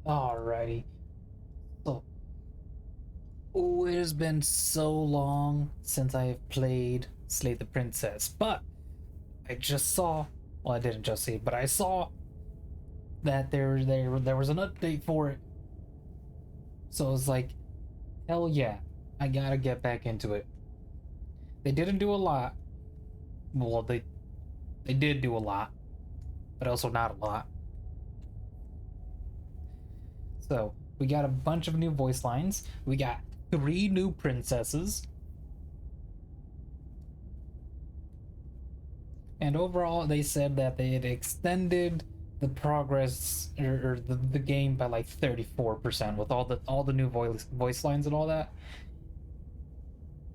Alrighty. So, it has been so long since I have played Slay the Princess, but I just saw. Well, I didn't just see, but I saw that there was an update for it. So I was like, hell yeah, I gotta get back into it. They didn't do a lot. Well, they did do a lot, but also not a lot. So we got a bunch of new voice lines. We got three new princesses. And overall, they said that they had extended the progress or the game by like 34% with all the new voice lines and all that.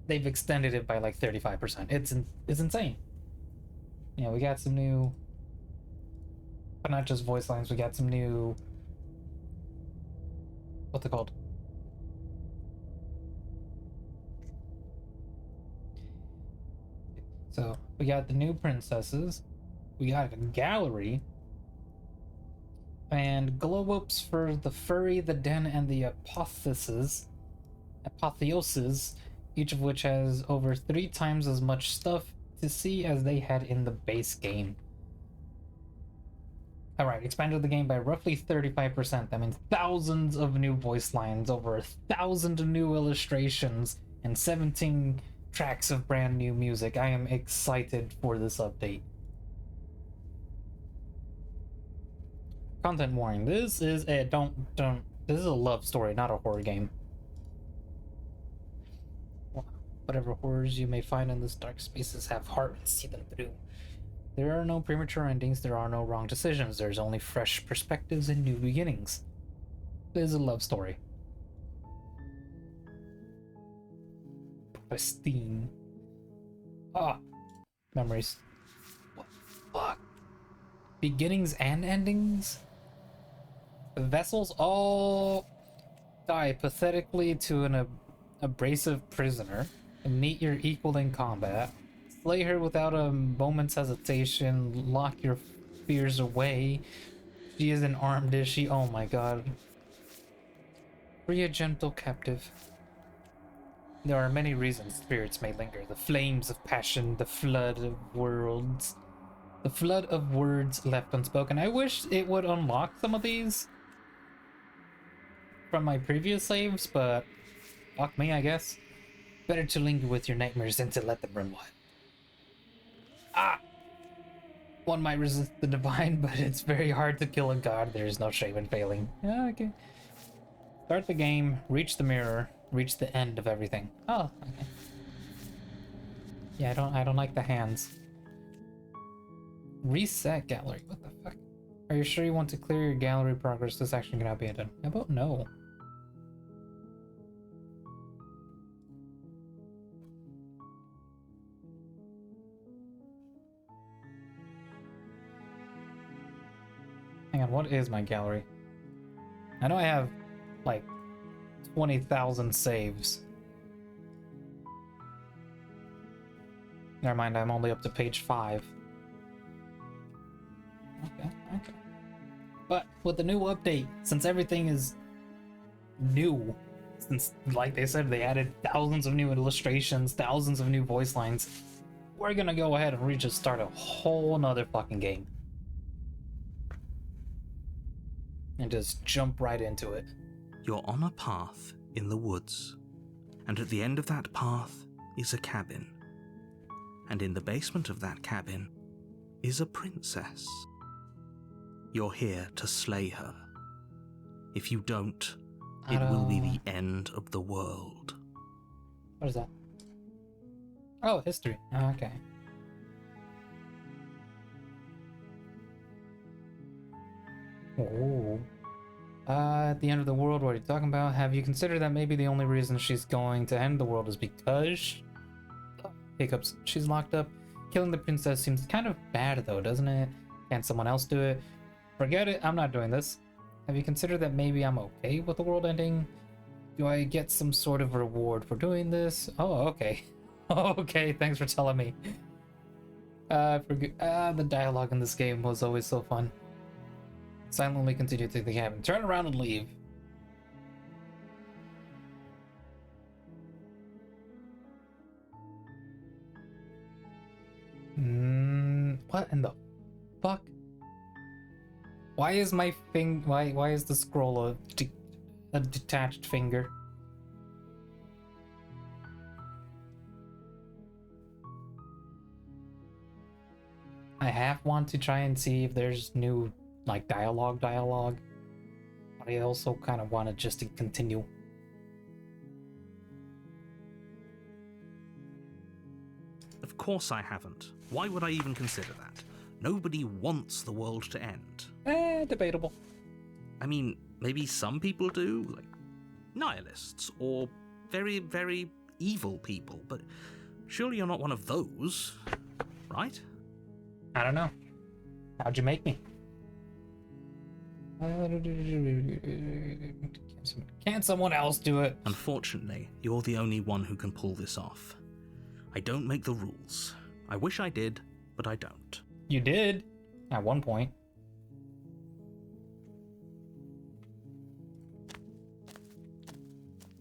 They've extended it by like 35%. It's insane. Yeah, we got some new, but not just voice lines. We got some new, what's it called? So we got the new princesses. We got a gallery and glow ups for the furry, the den, and the apotheosis, each of which has over 3 times as much stuff to see as they had in the base game. Alright, expanded the game by roughly 35%. That means thousands of new voice lines, over 1,000 new illustrations, and 17 tracks of brand new music. I am excited for this update. Content warning. This is a this is a love story, not a horror game. Whatever horrors you may find in this dark spaces have heart and see them through. There are no premature endings, there are no wrong decisions, there's only fresh perspectives and new beginnings. It is a love story. Pristine. Ah, memories. What the fuck? Beginnings and endings? The vessels all die pathetically to an abrasive prisoner and meet your equal in combat. Slay her without a moment's hesitation. Lock your fears away. She isn't armed, is she? Oh my god. Free a gentle captive. There are many reasons spirits may linger. The flames of passion, the flood of worlds. The flood of words left unspoken. I wish it would unlock some of these from my previous saves, but fuck me, I guess. Better to linger with your nightmares than to let them run wild. Ah! One might resist the divine, but it's very hard to kill a god. There is no shame in failing. Yeah, okay. Start the game, reach the mirror, reach the end of everything. Oh, okay. Yeah, I don't like the hands. Reset gallery. What the fuck? Are you sure you want to clear your gallery progress? This action cannot be done. How about no? Hang on, what is my gallery? I know I have like 20,000 saves. Never mind, I'm only up to page 5. Okay. But with the new update, since everything is new, since like they said they added thousands of new illustrations, thousands of new voice lines, we're gonna go ahead and just start a whole nother fucking game. And just jump right into it. You're on a path in the woods, and at the end of that path is a cabin. And in the basement of that cabin is a princess. You're here to slay her. If you don't, it will be the end of the world. What is that? Oh, history. Oh, okay. Oh. At the end of the world, what are you talking about? Have you considered that maybe the only reason she's going to end the world is because... Hiccups. She's locked up. Killing the princess seems kind of bad though, doesn't it? Can't someone else do it? Forget it, I'm not doing this. Have you considered that maybe I'm okay with the world ending? Do I get some sort of reward for doing this? Oh, okay. Okay, thanks for telling me. The dialogue in this game was always so fun. Silently continue to the cabin. Turn around and leave. What in the fuck? Why is my why is the scroll a detached finger? I have want to try and see if there's new like dialogue, but I also kind of want to just to continue. Of course I haven't. Why would I even consider that? Nobody wants the world to end. Debatable. I mean, maybe some people do, like nihilists or very, very evil people, but surely you're not one of those, right? I don't know. How'd you make me? Can't someone else do it? Unfortunately, you're the only one who can pull this off. I don't make the rules. I wish I did, but I don't. You did, at one point.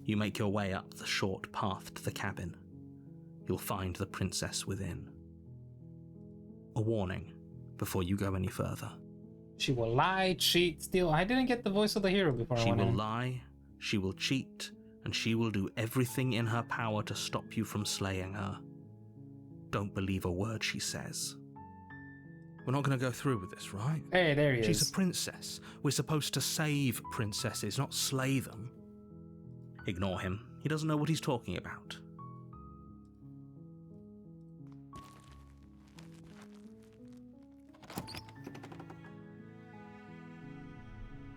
You make your way up the short path to the cabin. You'll find the princess within. A warning before you go any further. She will lie, cheat, steal. I didn't get the voice of the hero before I She went will in. lie, she will cheat, and she will do everything in her power to stop you from slaying her. Don't believe a word she says. We're not going to go through with this, right? Hey, there he She's is. a princess. We're supposed to save princesses, not slay them. Ignore him. He doesn't know what he's talking about.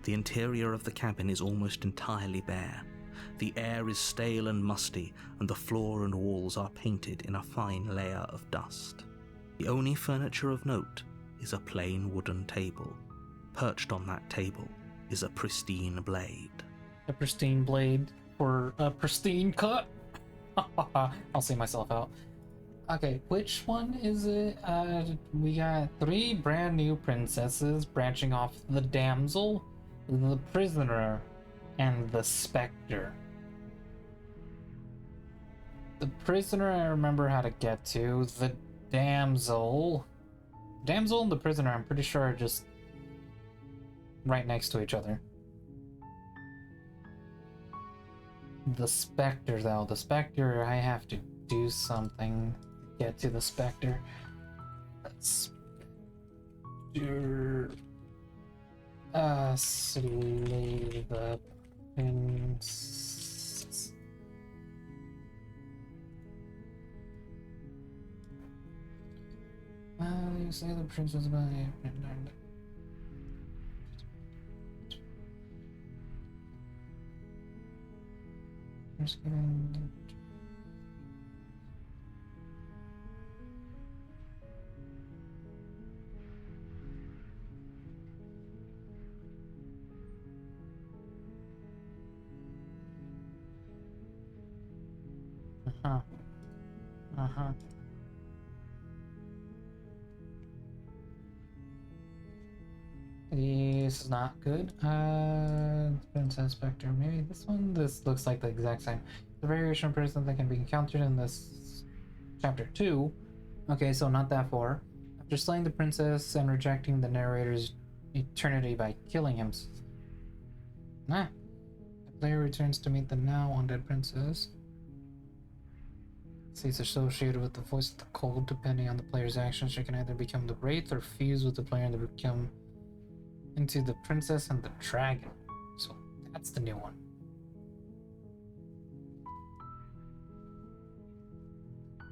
The interior of the cabin is almost entirely bare. The air is stale and musty, and the floor and walls are painted in a fine layer of dust. The only furniture of note is a plain wooden table. Perched on that table is a pristine blade. A pristine blade for a pristine cut. I'll see myself out. Okay, which one is it? We got 3 brand new princesses branching off: the damsel, the prisoner, and the specter. The prisoner I remember how to get to. The damsel and the prisoner I'm pretty sure are just right next to each other. The specter though, I have to do something to get to the specter. Slay the prince. You say the princess by Uh-huh. This is not good. Princess Spectre. Maybe this one? This looks like the exact same. The variation of person that can be encountered in this chapter 2. Okay, so not that far. After slaying the princess and rejecting the narrator's eternity by killing him. The player returns to meet the now undead princess. States associated with the voice of the cold. Depending on the player's actions, she can either become the wraith or fuse with the player and become into the princess and the dragon. So that's the new one.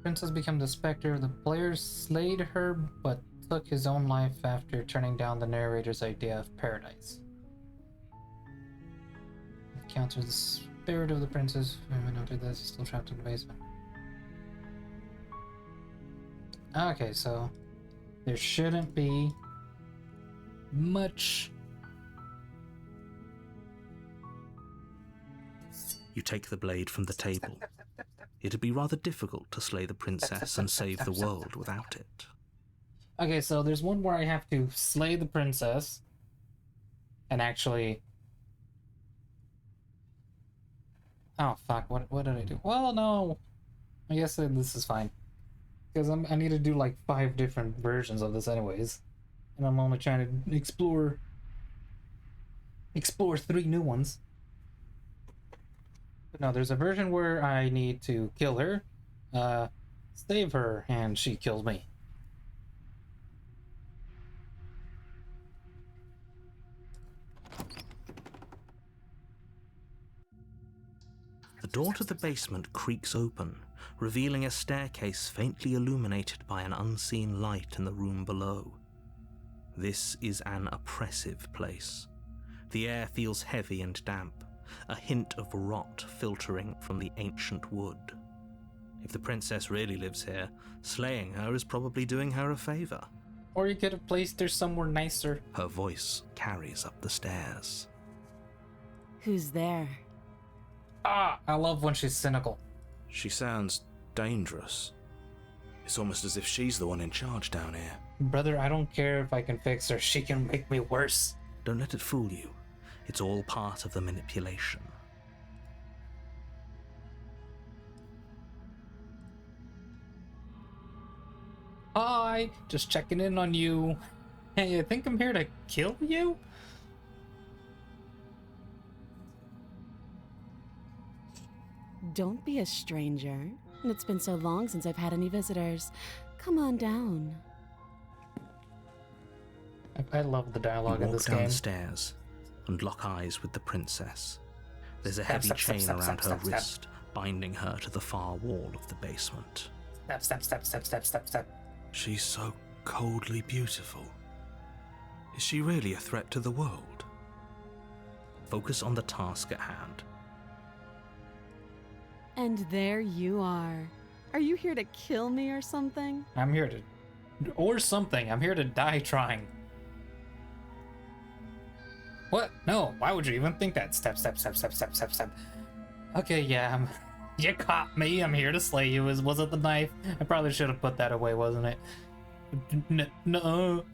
Princess become the specter. The player slayed her but took his own life after turning down the narrator's idea of paradise. Encounters the spirit of the princess. Women after this is still trapped in the basement. Okay, so there shouldn't be much. You take the blade from the table. It'd be rather difficult to slay the princess and save the world without it. Okay, so there's one where I have to slay the princess, and actually... Oh, fuck. What did I do? Well, no. I guess this is fine. Because I need to do like 5 different versions of this anyways. And I'm only trying to explore 3 new ones. But no, there's a version where I need to kill her, save her, and she kills me. The door to the basement creaks open, revealing a staircase faintly illuminated by an unseen light in the room below. This is an oppressive place. The air feels heavy and damp, a hint of rot filtering from the ancient wood. If the princess really lives here, slaying her is probably doing her a favor. Or you could have placed her somewhere nicer. Her voice carries up the stairs. Who's there? Ah, I love when she's cynical. She sounds dangerous. It's almost as if she's the one in charge down here. Brother, I don't care if I can fix her. She can make me worse. Don't let it fool you. It's all part of the manipulation. Hi, just checking in on you. Hey, I think I'm here to kill you? Don't be a stranger. It's been so long since I've had any visitors. Come on down. I love the dialogue You in walk this down game. the stairs and lock eyes with the princess. There's a Step, heavy step, step, chain step, around step, her step, step. wrist, binding her to the far wall of the basement. Step, step, step, step, step, step, step. She's so coldly beautiful. Is she really a threat to the world? Focus on the task at hand. And there you are. Are you here to kill me or something? I'm here to... Or something. I'm here to die trying. What? No, why would you even think that? Step, step, step, step, step, step, step. Okay, yeah, you caught me. I'm here to slay you. Was it the knife? I probably should have put that away, wasn't it? No.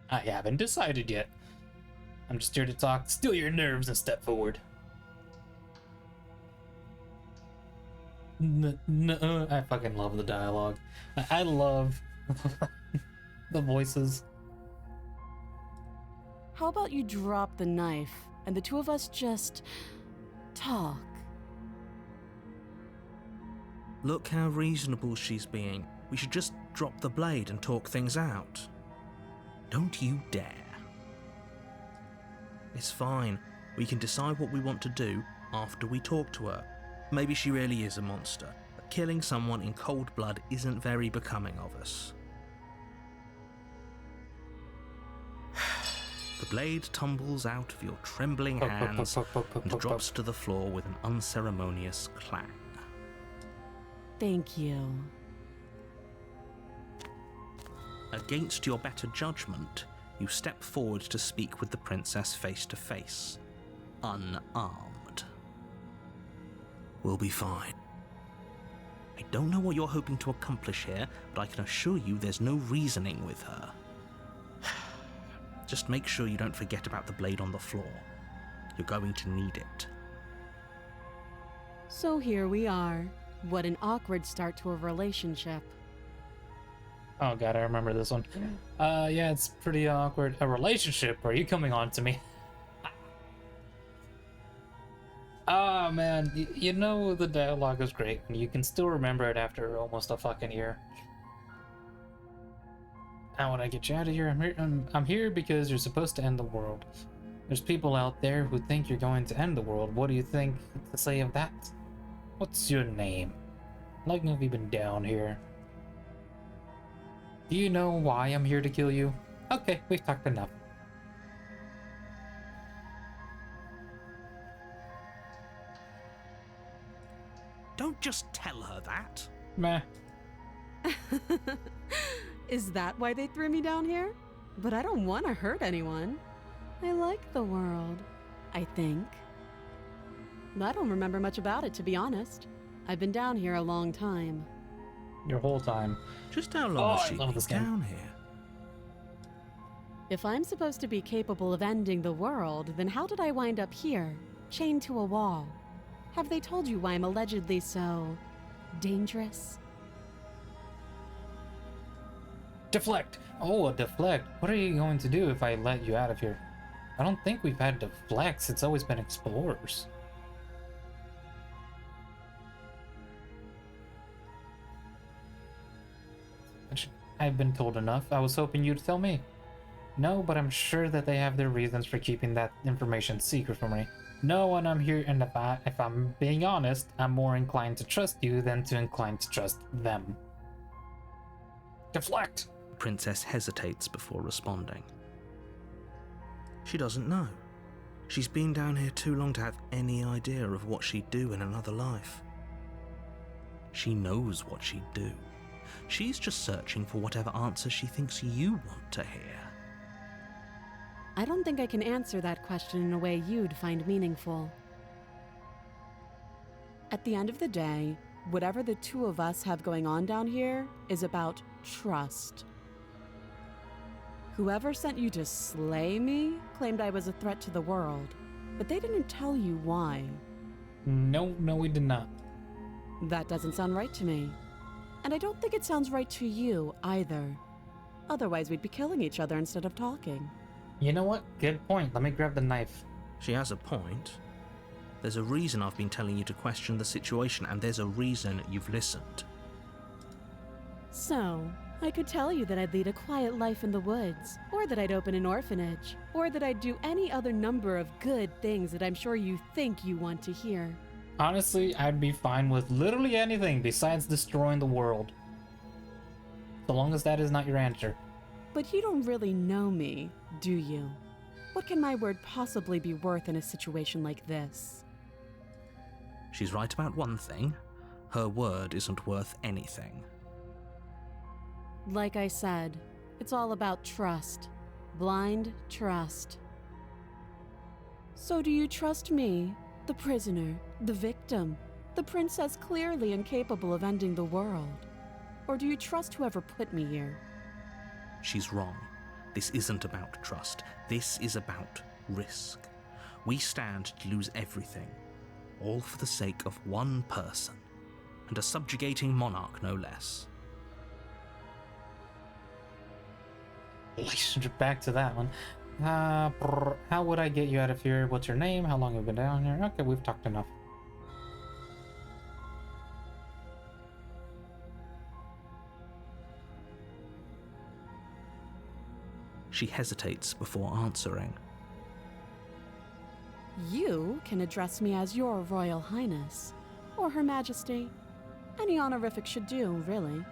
I haven't decided yet. I'm just here to talk, steal your nerves, and step forward. No, I fucking love the dialogue. I love the voices. How about you drop the knife and the two of us just talk? Look how reasonable she's being. We should just drop the blade and talk things out. Don't you dare. It's fine. We can decide what we want to do after we talk to her. Maybe she really is a monster, but killing someone in cold blood isn't very becoming of us. The blade tumbles out of your trembling hands and drops to the floor with an unceremonious clang. Thank you. Against your better judgment, you step forward to speak with the princess face to face, unarmed. We'll be fine. I don't know what you're hoping to accomplish here, but I can assure you there's no reasoning with her. Just make sure you don't forget about the blade on the floor. You're going to need it. So here we are. What an awkward start to a relationship. Oh god, I remember this one. Yeah, it's pretty awkward. A relationship? Are you coming on to me? Oh man, you know the dialogue is great, and you can still remember it after almost a fucking year. How would I get you out of here? I'm here because you're supposed to end the world. There's people out there who think you're going to end the world. What do you think to say of that? What's your name? How long have you been down here? Do you know why I'm here to kill you? Okay, we've talked enough. Don't just tell her that. Meh. Is that why they threw me down here? But I don't want to hurt anyone. I like the world, I think. I don't remember much about it, to be honest. I've been down here a long time. Your whole time. Just how long Oh, has I she love been this game. down here? If I'm supposed to be capable of ending the world, then how did I wind up here, chained to a wall? Have they told you why I'm allegedly so dangerous? Deflect! Oh, a deflect. What are you going to do if I let you out of here? I don't think we've had deflects. It's always been explorers. I've been told enough. I was hoping you'd tell me. No, but I'm sure that they have their reasons for keeping that information secret from me. No, and I'm here, and if I'm being honest, I'm more inclined to trust you than to inclined to trust them. Deflect! The princess hesitates before responding. She doesn't know. She's been down here too long to have any idea of what she'd do in another life. She knows what she'd do. She's just searching for whatever answer she thinks you want to hear. I don't think I can answer that question in a way you'd find meaningful. At the end of the day, whatever the two of us have going on down here is about trust. Whoever sent you to slay me claimed I was a threat to the world, but they didn't tell you why. No, we did not. That doesn't sound right to me. And I don't think it sounds right to you either. Otherwise, we'd be killing each other instead of talking. You know what? Good point. Let me grab the knife. She has a point. There's a reason I've been telling you to question the situation, and there's a reason you've listened. So, I could tell you that I'd lead a quiet life in the woods, or that I'd open an orphanage, or that I'd do any other number of good things that I'm sure you think you want to hear. Honestly, I'd be fine with literally anything besides destroying the world. So long as that is not your answer. But you don't really know me, do you? What can my word possibly be worth in a situation like this? She's right about one thing. Her word isn't worth anything. Like I said, it's all about trust. Blind trust. So do you trust me, the prisoner, the victim, the princess clearly incapable of ending the world? Or do you trust whoever put me here? She's wrong. This isn't about trust. This is about risk. We stand to lose everything, all for the sake of one person, and a subjugating monarch no less. Back to that one. How would I get you out of here? What's your name? How long have you been down here? Okay, we've talked enough. She hesitates before answering. You can address me as Your Royal Highness, or Her Majesty. Any honorific should do, really.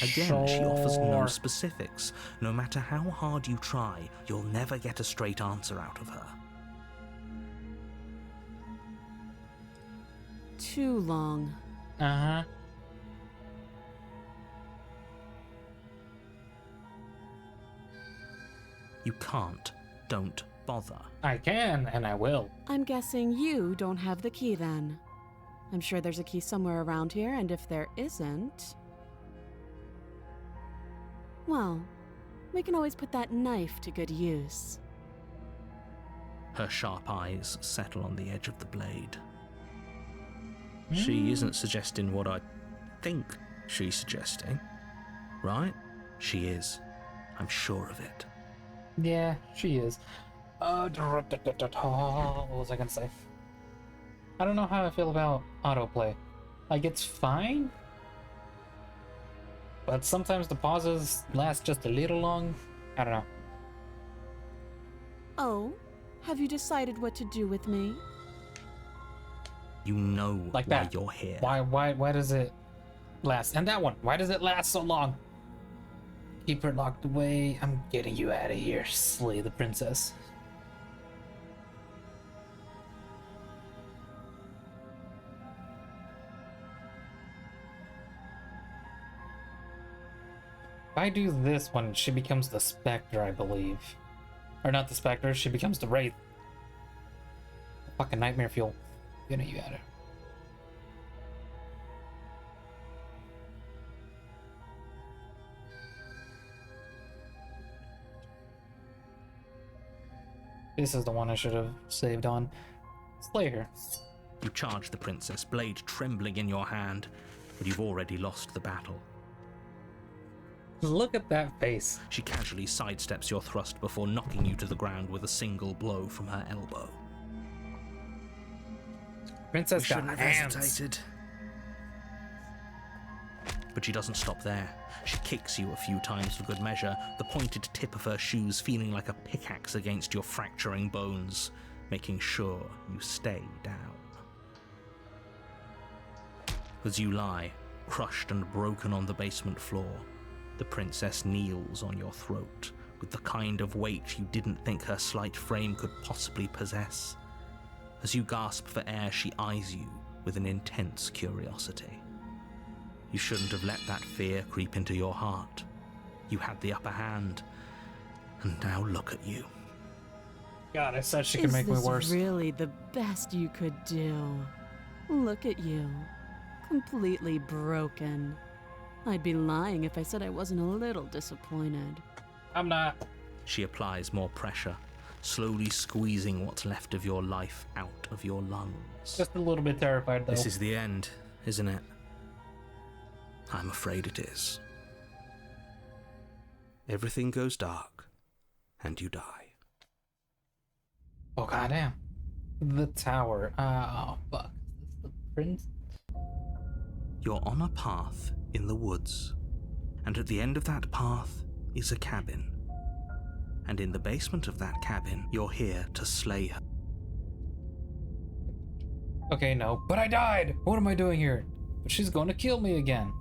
Again, she offers no Sure. specifics. No matter how hard you try, you'll never get a straight answer out of her. Too long. Uh-huh. You can't. Don't bother. I can, and I will. I'm guessing you don't have the key then. I'm sure there's a key somewhere around here, and if there isn't... well, we can always put that knife to good use. Her sharp eyes settle on the edge of the blade. She isn't suggesting what I think she's suggesting, right? She is. I'm sure of it. Yeah, she is. What was I gonna say? I don't know how I feel about autoplay. Like, it's fine, but sometimes the pauses last just a little long. I don't know. Oh, have you decided what to do with me? You know Like why that. you're here. Why does it last? And that one, why does it last so long? Keep her locked away. I'm getting you out of here. Slay the princess. If I do this one, she becomes the Spectre, I believe. Or not the Spectre, she becomes the Wraith. Fucking nightmare fuel. Getting you out of here. This is the one I should have saved on. Slay her. You charge the princess, blade trembling in your hand, but you've already lost the battle. Look at that face. She casually sidesteps your thrust before knocking you to the ground with a single blow from her elbow. Princess We got shouldn't have hands. hesitated. But she doesn't stop there. She kicks you a few times for good measure, the pointed tip of her shoes feeling like a pickaxe against your fracturing bones, making sure you stay down. As you lie, crushed and broken on the basement floor, the princess kneels on your throat with the kind of weight you didn't think her slight frame could possibly possess. As you gasp for air, she eyes you with an intense curiosity. You shouldn't have let that fear creep into your heart. You had the upper hand, and now look at you. God, I said she could Is make me this worse. really the best you could do? Look at you. Completely broken. I'd be lying if I said I wasn't a little disappointed. I'm not. She applies more pressure, slowly squeezing what's left of your life out of your lungs. Just a little bit terrified, though. This is the end, isn't it? I'm afraid it is. Everything goes dark, and you die. Oh, goddamn. The tower. Oh, fuck. Is this the prince? You're on a path in the woods, and at the end of that path is a cabin. And in the basement of that cabin, you're here to slay her. Okay, no. But I died! What am I doing here? But she's going to kill me again.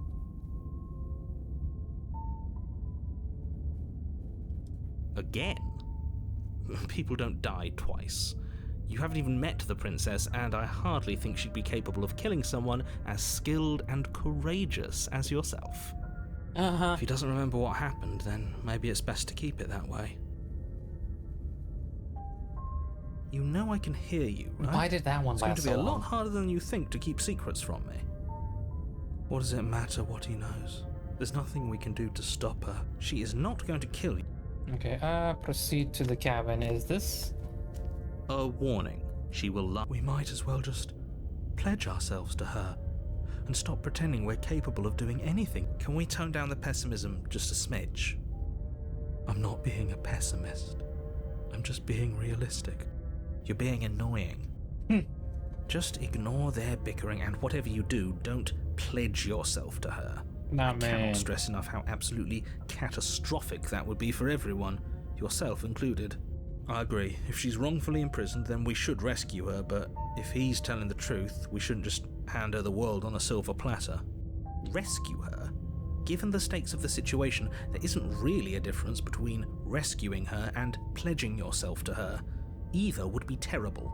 Again? People don't die twice. You haven't even met the princess, and I hardly think she'd be capable of killing someone as skilled and courageous as yourself. Uh-huh. If he doesn't remember what happened, then maybe it's best to keep it that way. You know I can hear you, right? Why did that one It's going last to be so a lot long? harder than you think to keep secrets from me. What does it matter what he knows? There's nothing we can do to stop her. She is not going to kill you. Okay, proceed to the cabin. Is this? A warning. She will lie. We might as well just pledge ourselves to her and stop pretending we're capable of doing anything. Can we tone down the pessimism just a smidge? I'm not being a pessimist. I'm just being realistic. You're being annoying. Just ignore their bickering, and whatever you do, don't pledge yourself to her. Nah, I man. cannot stress enough how absolutely catastrophic that would be for everyone, yourself included. I agree. If she's wrongfully imprisoned, then we should rescue her, but if he's telling the truth, we shouldn't just hand her the world on a silver platter. Rescue her? Given the stakes of the situation, there isn't really a difference between rescuing her and pledging yourself to her. Either would be terrible.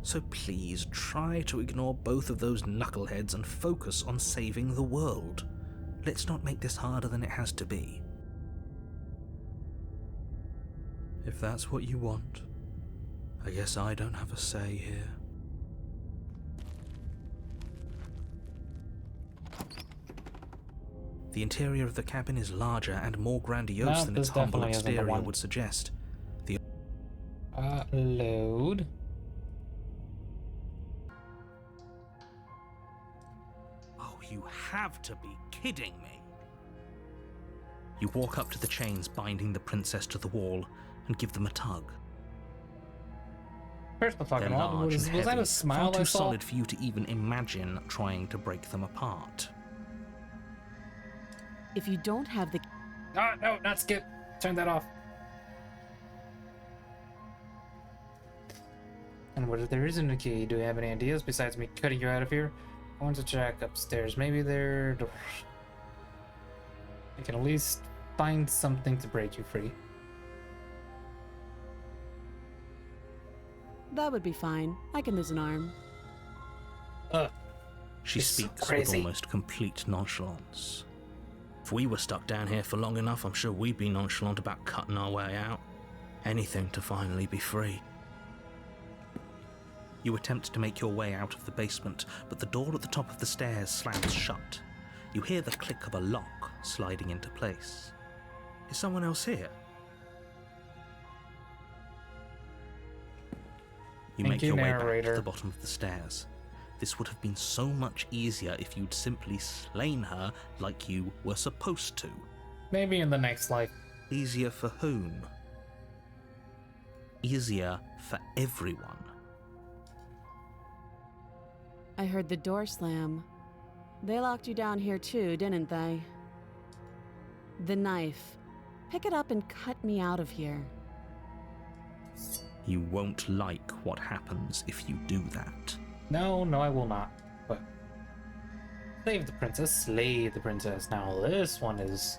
So please try to ignore both of those knuckleheads and focus on saving the world. Let's not make this harder than it has to be. If that's what you want, I guess I don't have a say here. The interior of the cabin is larger and more grandiose No, than this its humble definitely isn't the exterior one. would suggest. Load. Oh, you have to be kidding me. You walk up to the chains binding the princess to the wall and give them a tug. First the They're fucking one. large Was and that heavy, a smile far too I saw? solid for you to even imagine trying to break them apart. If you don't have the Ah, no, not skip. Turn that off. And what if there isn't a key? Do you have any ideas besides me cutting you out of here? I want to check upstairs. Maybe there are doors. I can at least find something to break you free. That would be fine. I can lose an arm. She It's so speaks with crazy. almost complete nonchalance. If we were stuck down here for long enough, I'm sure we'd be nonchalant about cutting our way out. Anything to finally be free. You attempt to make your way out of the basement, but the door at the top of the stairs slams shut. You hear the click of a lock sliding into place. Is someone else here? You Thank make you, your way back narrator. to the bottom of the stairs. This would have been so much easier if you'd simply slain her like you were supposed to. Maybe in the next life. Easier for whom? Easier for everyone. I heard the door slam. They locked you down here too, didn't they? The knife. Pick it up and cut me out of here. You won't like what happens if you do that. No, I will not. But save the princess, slay the princess. Now this one is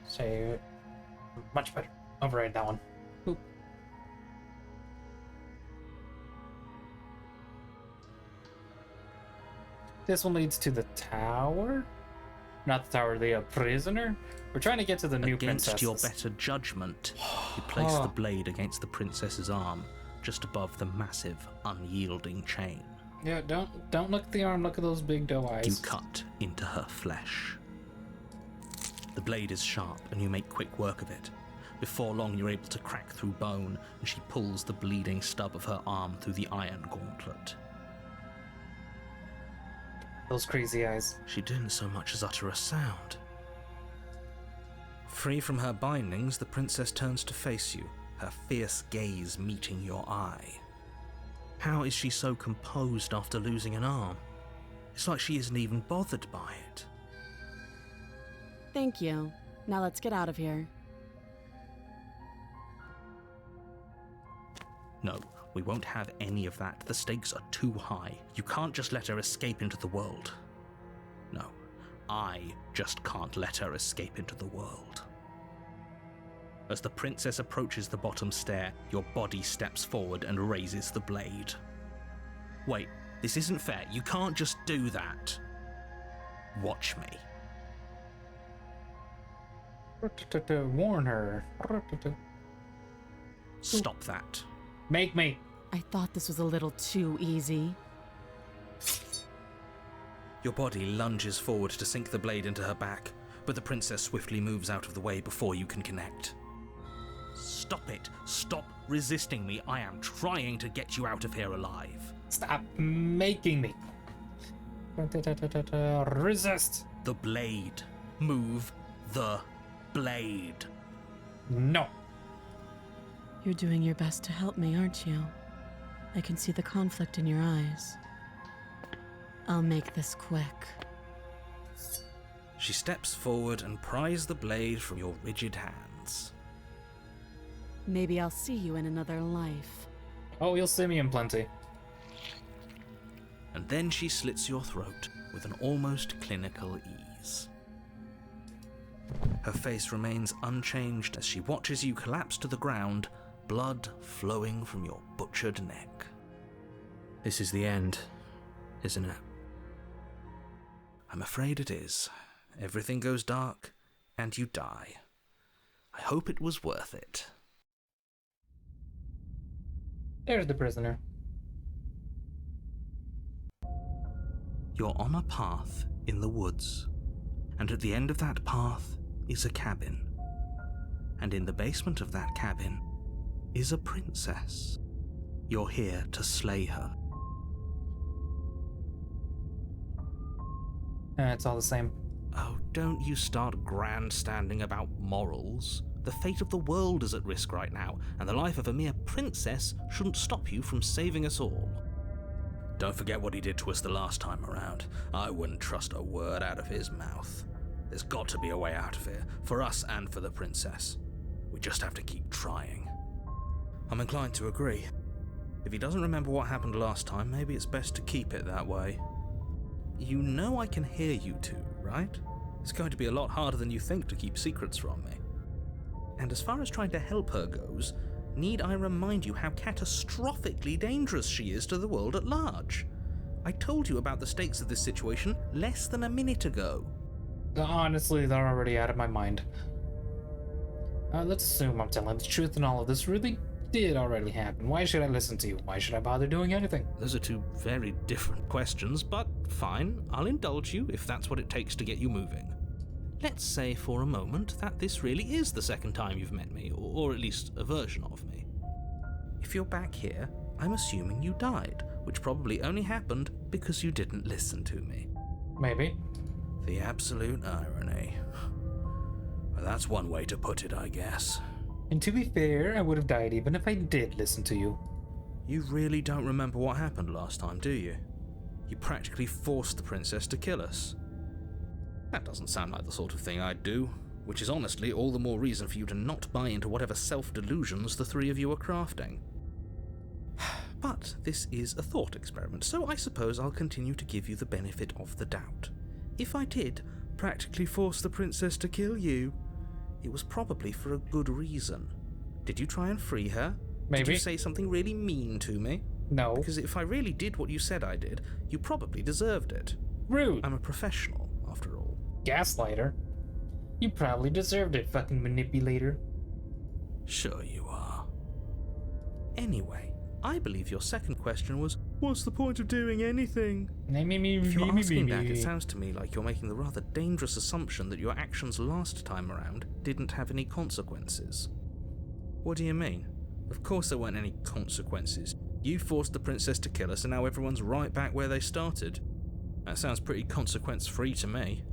say much better. Override that one. Boop. This one leads to the tower? Not the tower, the prisoner? We're trying to get to the new Against princess. your better judgment, you place the blade against the princess's arm, just above the massive, unyielding chain. Yeah, don't look at the arm, look at those big doe eyes. You cut into her flesh. The blade is sharp, and you make quick work of it. Before long, you're able to crack through bone, and she pulls the bleeding stub of her arm through the iron gauntlet. Those crazy eyes. She didn't so much as utter a sound. Free from her bindings, the princess turns to face you, her fierce gaze meeting your eye. How is she so composed after losing an arm? It's like she isn't even bothered by it. Thank you. Now let's get out of here. No, we won't have any of that. The stakes are too high. You can't just let her escape into the world. No, I just can't let her escape into the world. As the princess approaches the bottom stair, your body steps forward and raises the blade. Wait, this isn't fair. You can't just do that. Watch me. Warn her. Stop that. Make me. I thought this was a little too easy. Your body lunges forward to sink the blade into her back, but the princess swiftly moves out of the way before you can connect. Stop it! Stop resisting me! I am trying to get you out of here alive. Stop making me. Resist. The blade. Move the blade. No. You're doing your best to help me, aren't you? I can see the conflict in your eyes. I'll make this quick. She steps forward and pries the blade from your rigid hands. Maybe I'll see you in another life. Oh, you'll see me in plenty. And then she slits your throat with an almost clinical ease. Her face remains unchanged as she watches you collapse to the ground, blood flowing from your butchered neck. This is the end, isn't it? I'm afraid it is. Everything goes dark, and you die. I hope it was worth it. There's the prisoner. You're on a path in the woods, and at the end of that path is a cabin. And in the basement of that cabin is a princess. You're here to slay her. It's all the same. Oh, don't you start grandstanding about morals. The fate of the world is at risk right now, and the life of a mere princess shouldn't stop you from saving us all. Don't forget what he did to us the last time around. I wouldn't trust a word out of his mouth. There's got to be a way out of here, for us and for the princess. We just have to keep trying. I'm inclined to agree. If he doesn't remember what happened last time, maybe it's best to keep it that way. You know I can hear you two, right? It's going to be a lot harder than you think to keep secrets from me. And as far as trying to help her goes, need I remind you how catastrophically dangerous she is to the world at large? I told you about the stakes of this situation less than a minute ago. Honestly, they're already out of my mind. Let's assume I'm telling the truth and all of this really did already happen. Why should I listen to you? Why should I bother doing anything? Those are two very different questions, but fine, I'll indulge you if that's what it takes to get you moving. Let's say for a moment that this really is the second time you've met me, or at least a version of me. If if you're back here, I'm assuming you died, which probably only happened because you didn't listen to me. Maybe. The absolute irony. Well, that's one way to put it, I guess. And to be fair, I would have died even if I did listen to you. You really don't remember what happened last time, do you? You practically forced the princess to kill us. That doesn't sound like the sort of thing I'd do, which is honestly all the more reason for you to not buy into whatever self-delusions the three of you are crafting. But this is a thought experiment, so I suppose I'll continue to give you the benefit of the doubt. If I did practically force the princess to kill you, it was probably for a good reason. Did you try and free her? Maybe. Did you say something really mean to me? No. Because if I really did what you said I did, you probably deserved it. Rude. I'm a professional, after all. Gaslighter. You probably deserved it, fucking manipulator. Sure you are. Anyway, I believe your second question was, what's the point of doing anything? If you're asking that, it sounds to me like you're making the rather dangerous assumption that your actions last time around didn't have any consequences. What do you mean? Of course there weren't any consequences. You forced the princess to kill us and now everyone's right back where they started. That sounds pretty consequence-free to me.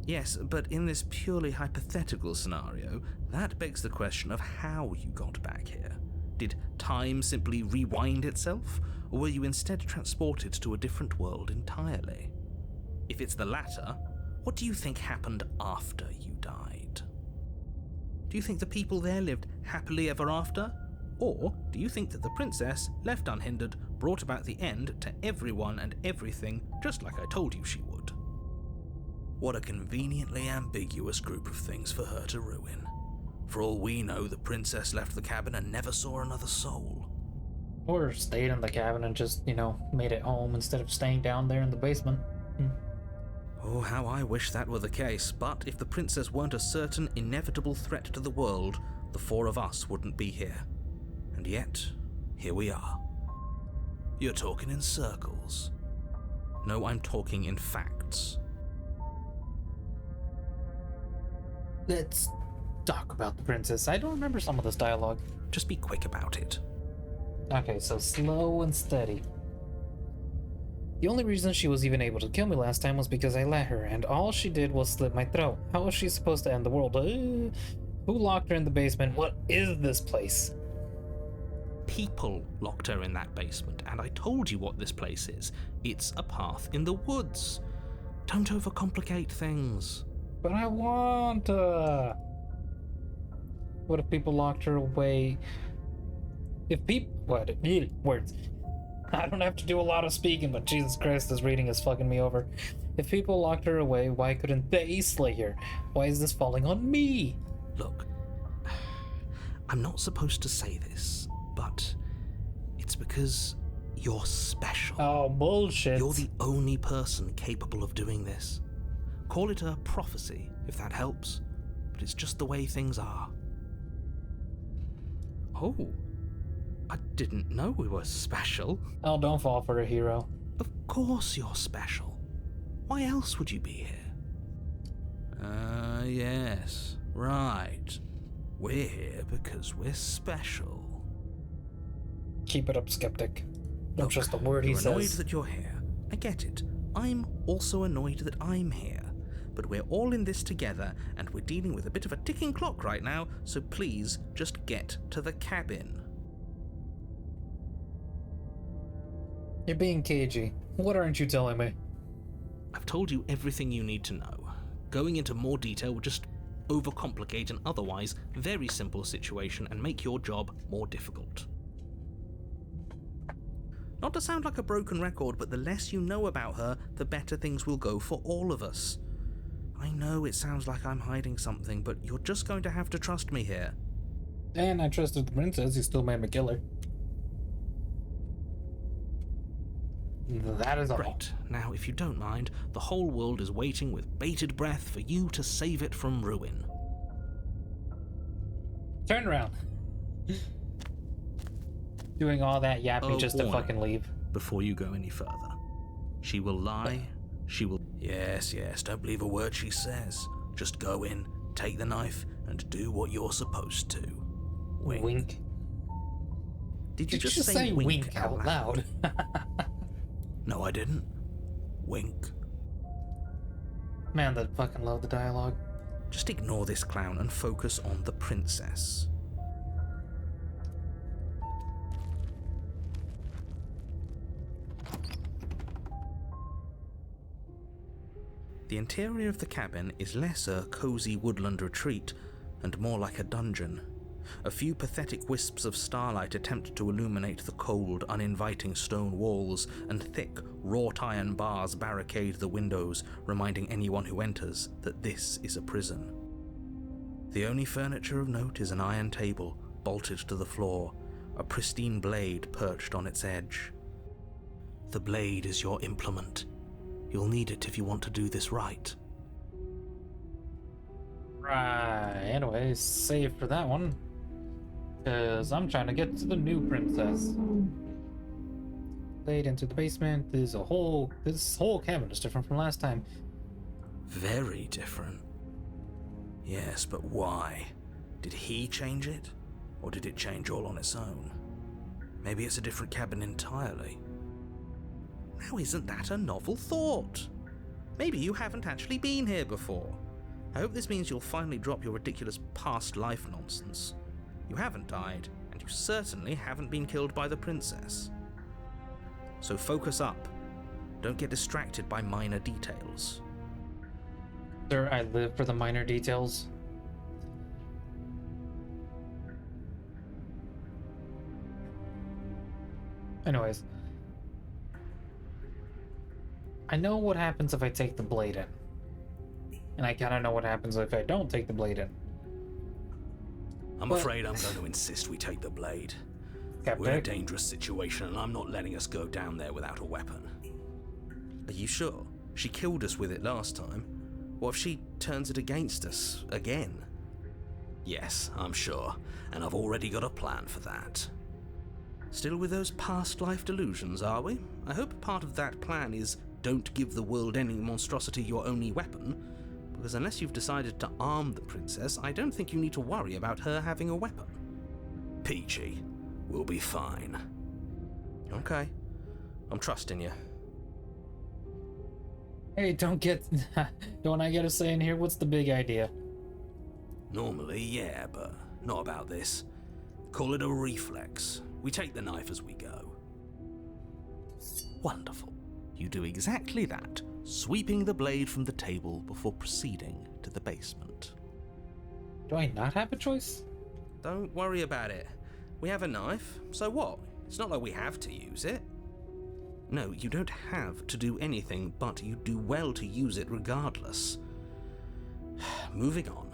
Yes, but in this purely hypothetical scenario, that begs the question of how you got back here. Did time simply rewind itself, or were you instead transported to a different world entirely? If it's the latter, what do you think happened after you died? Do you think the people there lived happily ever after? Or do you think that the princess, left unhindered, brought about the end to everyone and everything, just like I told you she would? What a conveniently ambiguous group of things for her to ruin. For all we know, the princess left the cabin and never saw another soul. Or stayed in the cabin and just, made it home instead of staying down there in the basement. Oh, how I wish that were the case, but if the princess weren't a certain, inevitable threat to the world, the four of us wouldn't be here. And yet, here we are. You're talking in circles. No, I'm talking in facts. Let's talk about the princess. I don't remember some of this dialogue. Just be quick about it. Okay, so slow and steady. The only reason she was even able to kill me last time was because I let her, and all she did was slit my throat. How was she supposed to end the world? Who locked her in the basement? What is this place? People locked her in that basement, and I told you what this place is. It's a path in the woods. Don't overcomplicate things. But I want to... What if people locked her away? If people... What? Words. I don't have to do a lot of speaking, but Jesus Christ, this reading is fucking me over. If people locked her away, why couldn't they slay her? Why is this falling on me? Look, I'm not supposed to say this, but it's because you're special. Oh, bullshit. You're the only person capable of doing this. Call it a prophecy, if that helps, but it's just the way things are. Oh, I didn't know we were special. Oh, don't fall for a hero. Of course you're special. Why else would you be here? Yes, right. We're here because we're special. Keep it up, skeptic. Don't Look, trust the word he you're annoyed says. that you're here. I get it. I'm also annoyed that I'm here. But we're all in this together, and we're dealing with a bit of a ticking clock right now, so please just get to the cabin. You're being cagey. What aren't you telling me? I've told you everything you need to know. Going into more detail would just overcomplicate an otherwise very simple situation and make your job more difficult. Not to sound like a broken record, but the less you know about her, the better things will go for all of us. I know it sounds like I'm hiding something, but you're just going to have to trust me here. And I trusted the princess, you still made me kill her. That is all. Great. Now, if you don't mind, the whole world is waiting with bated breath for you to save it from ruin. Turn around. Doing all that yapping just to warning. fucking leave. Before you go any further, she will lie, she will... Yes, don't believe a word she says. Just go in, take the knife, and do what you're supposed to. Wink. Wink. Did you Did just say wink out loud? No, I didn't. Wink. Man, that fucking love the dialogue. Just ignore this clown and focus on the princess. The interior of the cabin is less a cozy woodland retreat and more like a dungeon. A few pathetic wisps of starlight attempt to illuminate the cold, uninviting stone walls, and thick, wrought iron bars barricade the windows, reminding anyone who enters that this is a prison. The only furniture of note is an iron table, bolted to the floor, a pristine blade perched on its edge. The blade is your implement. You'll need it if you want to do this right. Right, anyways, save for that one. Because I'm trying to get to the new princess. Laid into the basement. This whole cabin is different from last time. Very different. Yes, but why? Did he change it? Or did it change all on its own? Maybe it's a different cabin entirely. Now isn't that a novel thought? Maybe you haven't actually been here before. I hope this means you'll finally drop your ridiculous past life nonsense. You haven't died, and you certainly haven't been killed by the princess. So focus up. Don't get distracted by minor details. Sir, I live for the minor details. Anyways. I know what happens if I take the blade in. And I kind of know what happens if I don't take the blade in. I'm afraid I'm going to insist we take the blade. Captain. We're in a dangerous situation, and I'm not letting us go down there without a weapon. Are you sure? She killed us with it last time. What if she turns it against us again? Yes, I'm sure, and I've already got a plan for that. Still with those past life delusions, are we? I hope part of that plan is don't give the world ending monstrosity your only weapon, because unless you've decided to arm the princess, I don't think you need to worry about her having a weapon. Peachy, we'll be fine. Okay. I'm trusting you. Hey, don't I get a say in here? What's the big idea? Normally, yeah, but not about this. Call it a reflex. We take the knife as we go. Wonderful. You do exactly that, sweeping the blade from the table before proceeding to the basement. Do I not have a choice? Don't worry about it. We have a knife, so what? It's not like we have to use it. No, you don't have to do anything, but you do well to use it regardless. Moving on.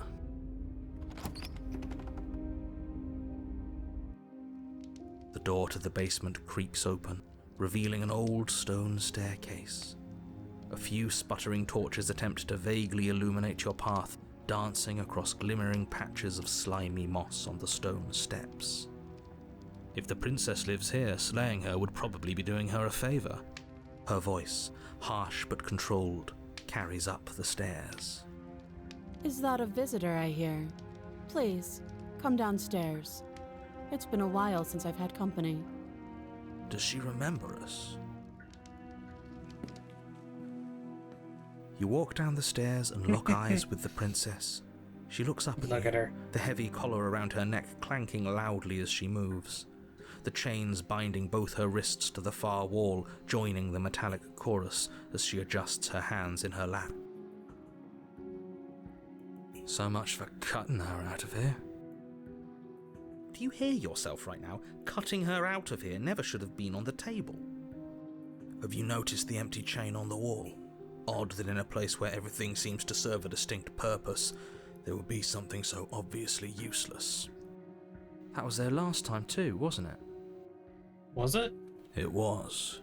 The door to the basement creaks open, revealing an old stone staircase. A few sputtering torches attempt to vaguely illuminate your path, dancing across glimmering patches of slimy moss on the stone steps. If the princess lives here, slaying her would probably be doing her a favor. Her voice, harsh but controlled, carries up the stairs. Is that a visitor I hear? Please, come downstairs. It's been a while since I've had company. Does she remember us? You walk down the stairs and lock eyes with the princess. She looks up at Look you, at her. the heavy collar around her neck clanking loudly as she moves. The chains binding both her wrists to the far wall, joining the metallic chorus as she adjusts her hands in her lap. So much for cutting her out of here. Do you hear yourself right now? Cutting her out of here never should have been on the table. Have you noticed the empty chain on the wall? Odd that in a place where everything seems to serve a distinct purpose, there would be something so obviously useless. That was there last time too, wasn't it? Was it? It was.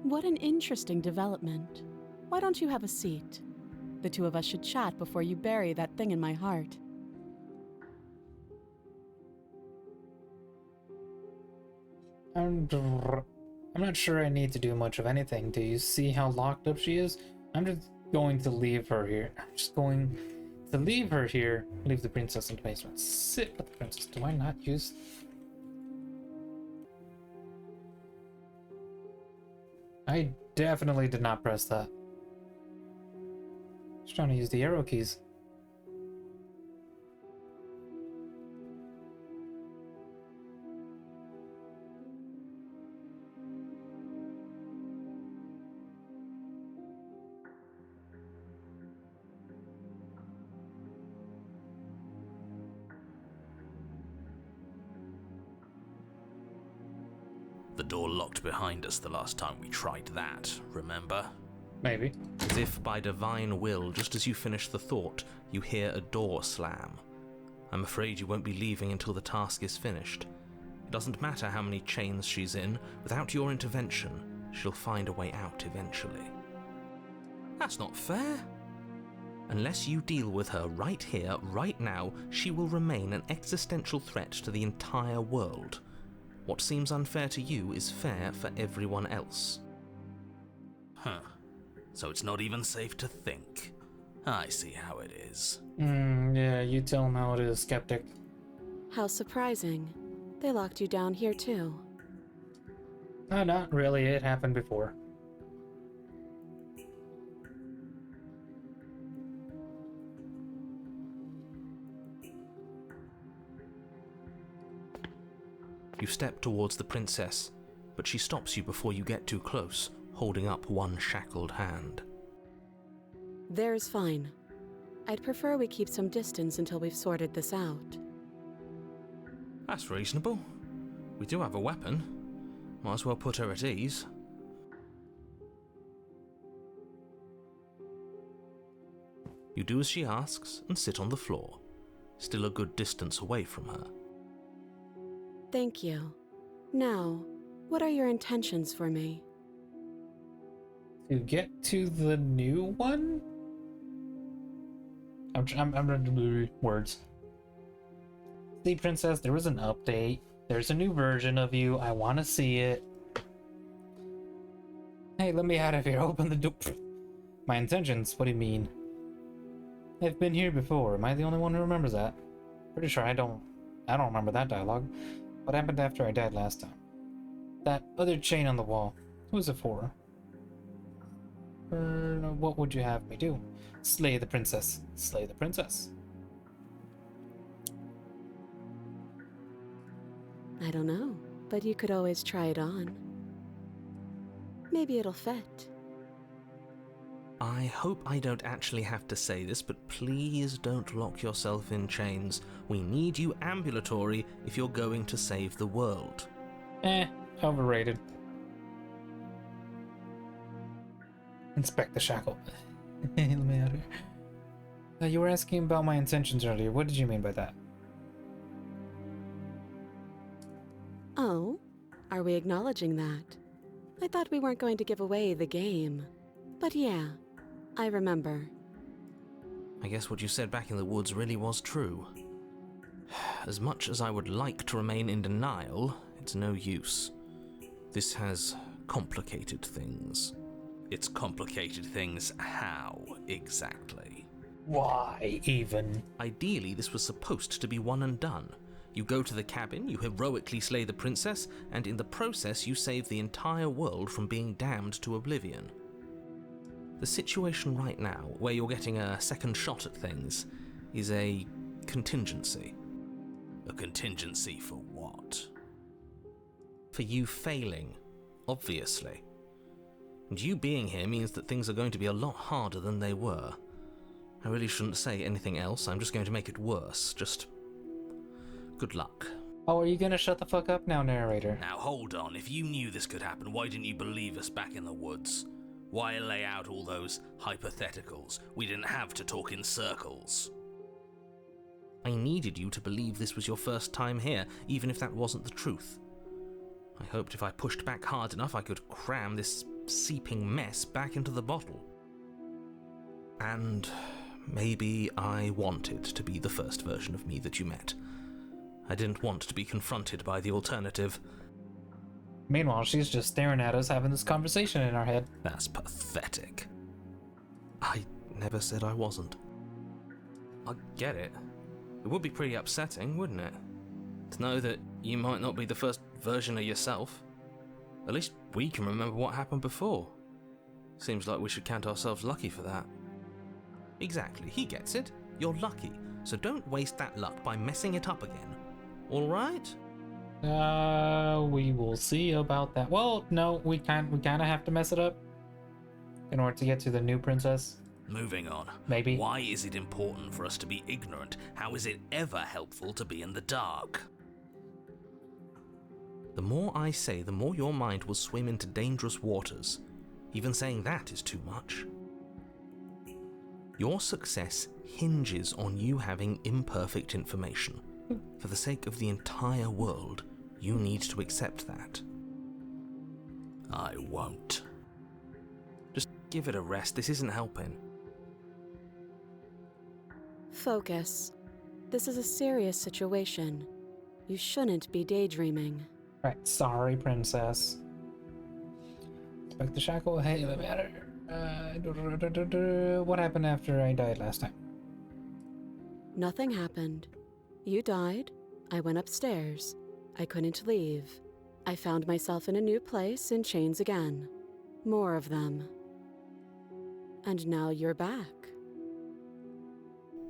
What an interesting development. Why don't you have a seat? The two of us should chat before you bury that thing in my heart. I'm not sure I need to do much of anything. Do you see how locked up she is? I'm just going to leave her here. I'm just going to leave her here. Leave the princess in the basement. Sit with the princess. Do I not use I definitely did not press that. Just trying to use the arrow keys. The door locked behind us the last time we tried that, remember? Maybe. As if by divine will, just as you finish the thought, you hear a door slam. I'm afraid you won't be leaving until the task is finished. It doesn't matter how many chains she's in, without your intervention, she'll find a way out eventually. That's not fair. Unless you deal with her right here, right now, she will remain an existential threat to the entire world. What seems unfair to you is fair for everyone else. Huh. So it's not even safe to think. I see how it is. Yeah, you tell him how it is, skeptic. How surprising. They locked you down here too. Not really, it happened before. You step towards the princess, but she stops you before you get too close, holding up one shackled hand. There's fine. I'd prefer we keep some distance until we've sorted this out. That's reasonable. We do have a weapon. Might as well put her at ease. You do as she asks and sit on the floor, still a good distance away from her. Thank you. Now, what are your intentions for me? To get to the new one? I'm running words. See, princess, there was an update. There's a new version of you. I want to see it. Hey, let me out of here. Open the door. My intentions? What do you mean? I've been here before. Am I the only one who remembers that? Pretty sure I don't remember that dialogue. What happened after I died last time? That other chain on the wall. Who was it for? What would you have me do? Slay the princess. Slay the princess. I don't know, but you could always try it on. Maybe it'll fit. I hope I don't actually have to say this, but please don't lock yourself in chains. We need you ambulatory if you're going to save the world. Overrated. Inspect the shackle. Let me out of here. You were asking about my intentions earlier. What did you mean by that? Oh, are we acknowledging that? I thought we weren't going to give away the game. But yeah, I remember. I guess what you said back in the woods really was true. As much as I would like to remain in denial, it's no use. This has complicated things. It's complicated things how, exactly? Why, even? Ideally, this was supposed to be one and done. You go to the cabin, you heroically slay the princess, and in the process you save the entire world from being damned to oblivion. The situation right now, where you're getting a second shot at things, is a contingency. A contingency for what? For you failing, obviously. And you being here means that things are going to be a lot harder than they were. I really shouldn't say anything else, I'm just going to make it worse. Just good luck. Oh, are you gonna shut the fuck up now, narrator? Now hold on, if you knew this could happen, why didn't you believe us back in the woods? Why lay out all those hypotheticals? We didn't have to talk in circles. I needed you to believe this was your first time here, even if that wasn't the truth. I hoped if I pushed back hard enough I could cram this seeping mess back into the bottle. And maybe I wanted to be the first version of me that you met. I didn't want to be confronted by the alternative. Meanwhile, she's just staring at us having this conversation in our head. That's pathetic. I never said I wasn't. I get it. It would be pretty upsetting, wouldn't it? To know that you might not be the first version of yourself. At least we can remember what happened before. Seems like we should count ourselves lucky for that. Exactly, he gets it. You're lucky, so don't waste that luck by messing it up again. Alright? We will see about that. Well, no, we kind of have to mess it up in order to get to the new princess. Moving on. Maybe. Why is it important for us to be ignorant? How is it ever helpful to be in the dark? The more I say, the more your mind will swim into dangerous waters. Even saying that is too much. Your success hinges on you having imperfect information. For the sake of the entire world, you need to accept that. I won't. Just give it a rest, this isn't helping. Focus. This is a serious situation. You shouldn't be daydreaming. Right, sorry, princess. Back the shackle. Hey, what matter? What happened after I died last time? Nothing happened. You died. I went upstairs. I couldn't leave. I found myself in a new place in chains again. More of them. And now you're back.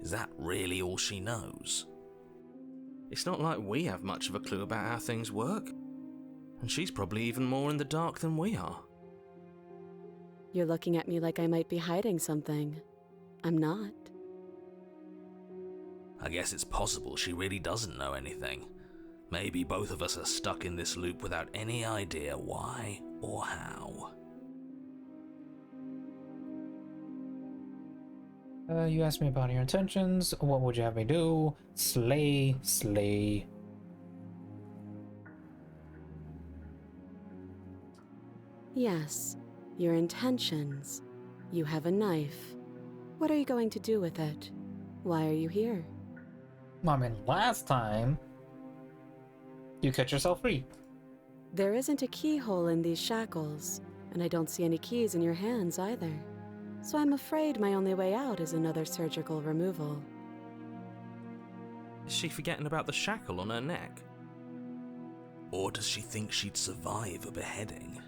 Is that really all she knows? It's not like we have much of a clue about how things work. And she's probably even more in the dark than we are. You're looking at me like I might be hiding something. I'm not. I guess it's possible she really doesn't know anything. Maybe both of us are stuck in this loop without any idea why or how. You asked me about your intentions. What would you have me do? Slay, slay. Yes, your intentions. You have a knife. What are you going to do with it? Why are you here? I mean, last time you cut yourself free. There isn't a keyhole in these shackles, and I don't see any keys in your hands either. So I'm afraid my only way out is another surgical removal. Is she forgetting about the shackle on her neck? Or does she think she'd survive a beheading?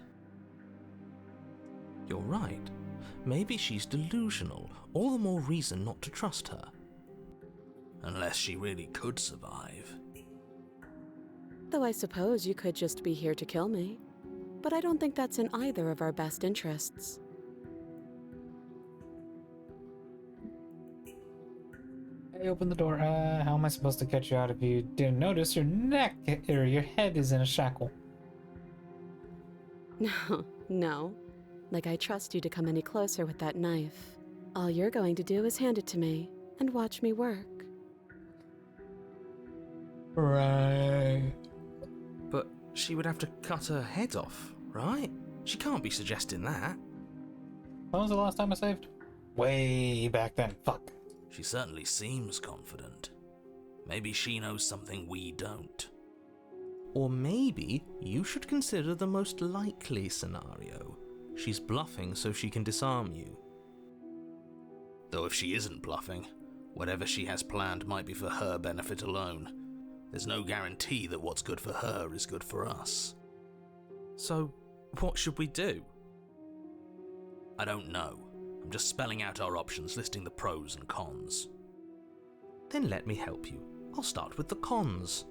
You're right. Maybe she's delusional. All the more reason not to trust her. Unless she really could survive. Though I suppose you could just be here to kill me. But I don't think that's in either of our best interests. I opened the door. How am I supposed to cut you out if you didn't notice your neck or your head is in a shackle? No. Like I trust you to come any closer with that knife. All you're going to do is hand it to me and watch me work. Right. But she would have to cut her head off, right? She can't be suggesting that. When was the last time I saved? Way back then. Fuck. She certainly seems confident. Maybe she knows something we don't. Or maybe you should consider the most likely scenario. She's bluffing so she can disarm you. Though if she isn't bluffing, whatever she has planned might be for her benefit alone. There's no guarantee that what's good for her is good for us. So, what should we do? I don't know. I'm just spelling out our options, listing the pros and cons. Then let me help you. I'll start with the cons.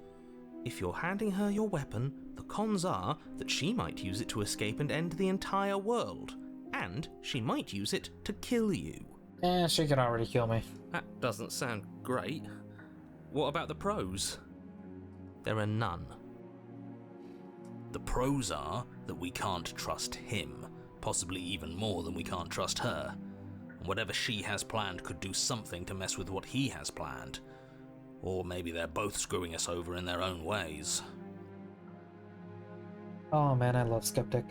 If you're handing her your weapon, the cons are that she might use it to escape and end the entire world. And she might use it to kill you. She can already kill me. That doesn't sound great. What about the pros? There are none. The pros are that we can't trust him, possibly even more than we can't trust her. And whatever she has planned could do something to mess with what he has planned. Or maybe they're both screwing us over in their own ways. Oh man, I love Skeptic.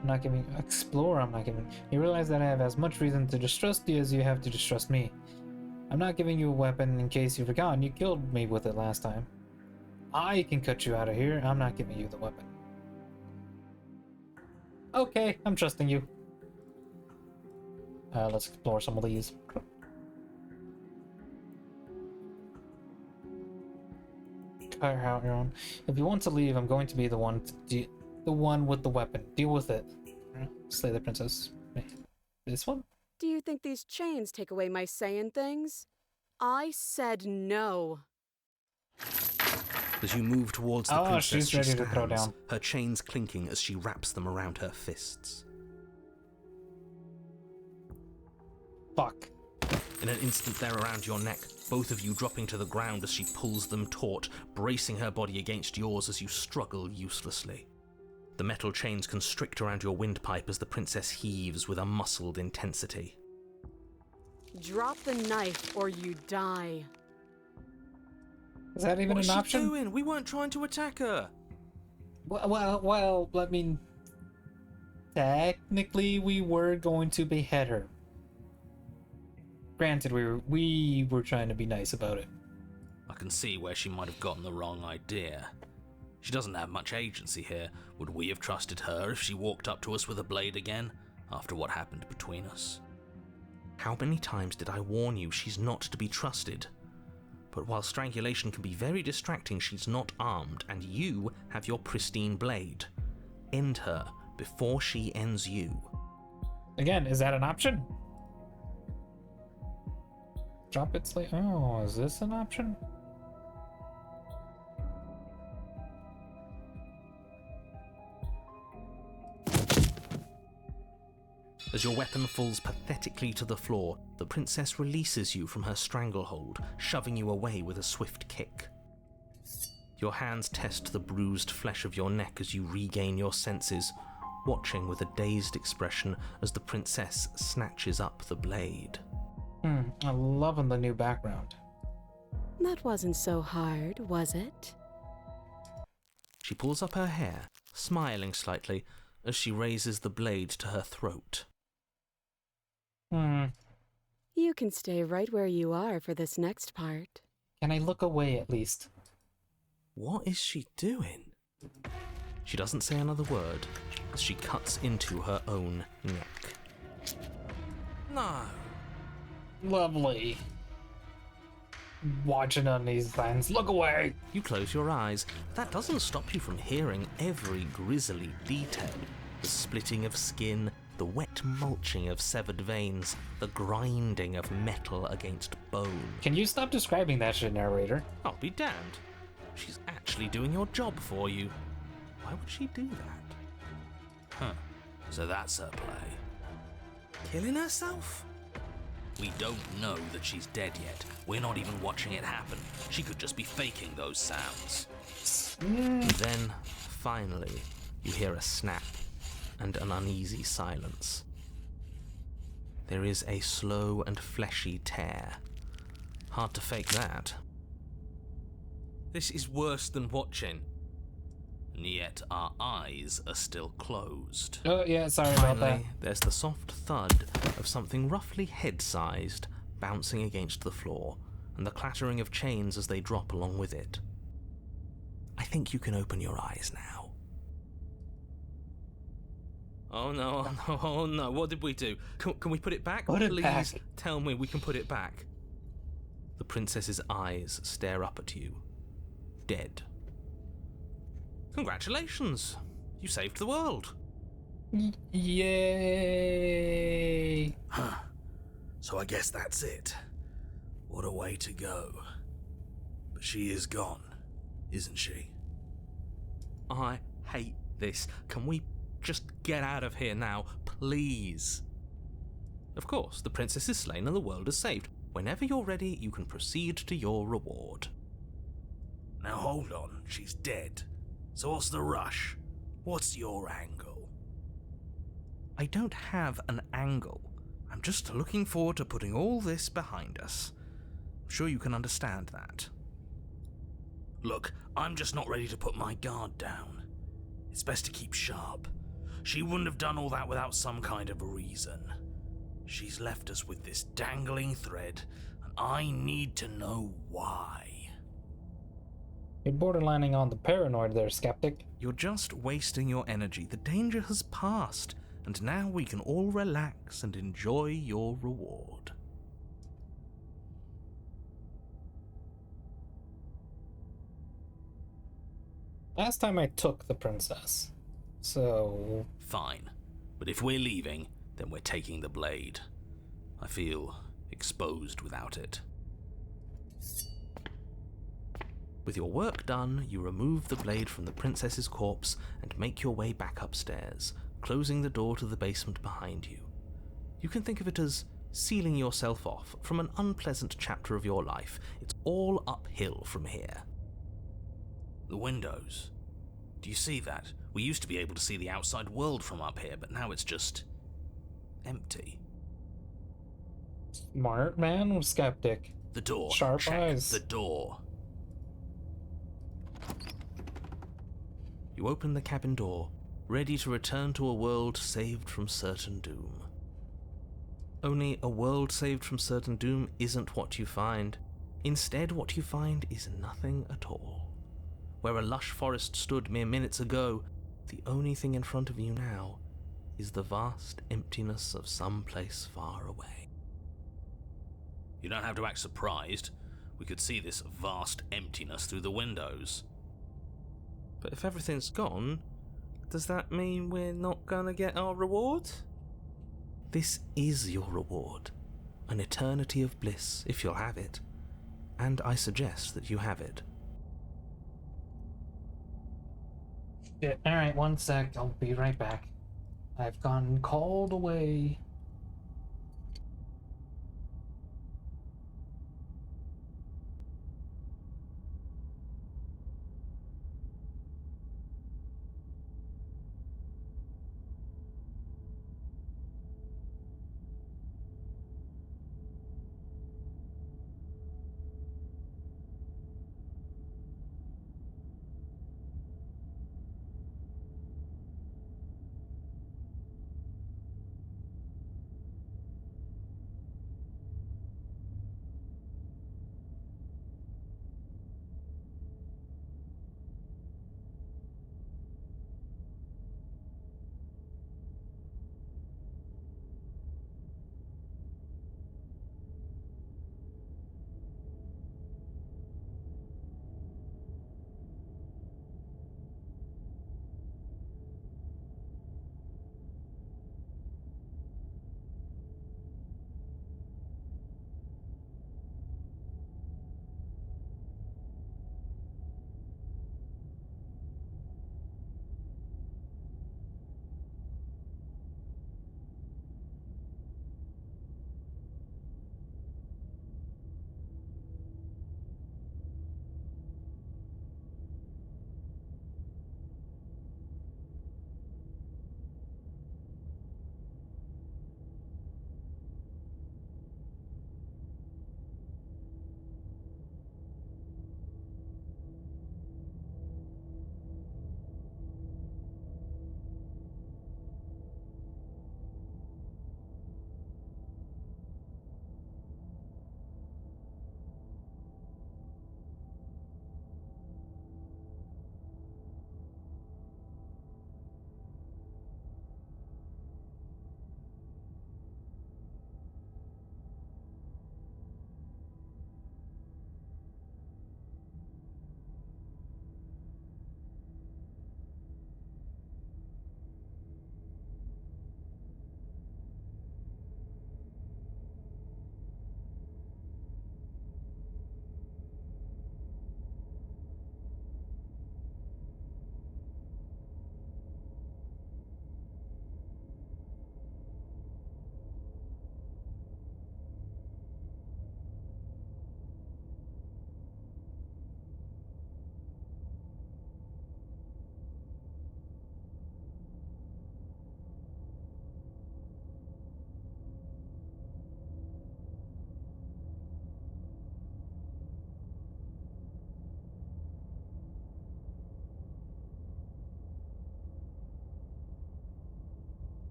I'm not giving Explore, I'm not giving. You realize that I have as much reason to distrust you as you have to distrust me. I'm not giving you a weapon in case you've forgotten. You killed me with it last time. I can cut you out of here. I'm not giving you the weapon. Okay, I'm trusting you. Let's explore some of these. cut out your own. If you want to leave, I'm going to be the one the one with the weapon. Deal with it. Slay the princess. This one? Do you think these chains take away my saying things? I said no. As you move towards the princess, she's she ready stands, to throw down. her chains clinking as she wraps them around her fists. Fuck. In an instant, they're around your neck, both of you dropping to the ground as she pulls them taut, bracing her body against yours as you struggle uselessly. The metal chains constrict around your windpipe as the princess heaves with a muscled intensity. Drop the knife or you die. Is that even What's an she option? doing? We weren't trying to attack her. Well, I mean, technically we were going to behead her. Granted, we were trying to be nice about it. I can see where she might have gotten the wrong idea. She doesn't have much agency here. Would we have trusted her if she walked up to us with a blade again, after what happened between us? How many times did I warn you she's not to be trusted? But while strangulation can be very distracting, she's not armed, and you have your pristine blade. End her before she ends you. Again, is that an option? Drop it slay. Oh, is this an option? As your weapon falls pathetically to the floor, the princess releases you from her stranglehold, shoving you away with a swift kick. Your hands test the bruised flesh of your neck as you regain your senses, watching with a dazed expression as the princess snatches up the blade. I'm loving the new background. That wasn't so hard, was it? She pulls up her hair, smiling slightly, as she raises the blade to her throat. You can stay right where you are for this next part. Can I look away at least? What is she doing? She doesn't say another word as she cuts into her own neck. No. Lovely. Watching on these things. Look away! You close your eyes. That doesn't stop you from hearing every grisly detail. The splitting of skin, the wet mulching of severed veins, the grinding of metal against bone. Can you stop describing that shit, narrator? I'll be damned. She's actually doing your job for you. Why would she do that? Huh. So that's her play. Killing herself? We don't know that she's dead yet. We're not even watching it happen. She could just be faking those sounds. And then, finally, you hear a snap and an uneasy silence. There is a slow and fleshy tear. Hard to fake that. This is worse than watching. And yet our eyes are still closed. Oh, yeah, sorry about that. Finally, there's the soft thud of something roughly head-sized bouncing against the floor, and the clattering of chains as they drop along with it. I think you can open your eyes now. Oh no, oh no, oh no, what did we do? Can we put it back? Put it Please back. tell me we can put it back. The princess's eyes stare up at you, dead. Congratulations! You saved the world. Yay! Huh. So I guess that's it. What a way to go. But she is gone, isn't she? I hate this. Can we just get out of here now, please? Of course, the princess is slain and the world is saved. Whenever you're ready, you can proceed to your reward. Now hold on, she's dead. So what's the rush? What's your angle? I don't have an angle. I'm just looking forward to putting all this behind us. I'm sure you can understand that. Look, I'm just not ready to put my guard down. It's best to keep sharp. She wouldn't have done all that without some kind of a reason. She's left us with this dangling thread, and I need to know why. You're borderlining on the paranoid there, skeptic. You're just wasting your energy. The danger has passed, and now we can all relax and enjoy your reward. Last time I took the princess. So... Fine. But if we're leaving, then we're taking the blade. I feel exposed without it. With your work done, you remove the blade from the princess's corpse and make your way back upstairs, closing the door to the basement behind you. You can think of it as sealing yourself off from an unpleasant chapter of your life. It's all uphill from here. The windows. Do you see that? We used to be able to see the outside world from up here, but now it's just empty. Smart man, skeptic. The door. Sharp Check eyes. the door. You open the cabin door, ready to return to a world saved from certain doom. Only a world saved from certain doom isn't what you find. Instead, what you find is nothing at all. Where a lush forest stood mere minutes ago, the only thing in front of you now is the vast emptiness of some place far away. You don't have to act surprised. We could see this vast emptiness through the windows. But if everything's gone, does that mean we're not gonna get our reward? This is your reward. An eternity of bliss, if you'll have it. And I suggest that you have it. Yeah, alright, one sec, I'll be right back. I've gone called away.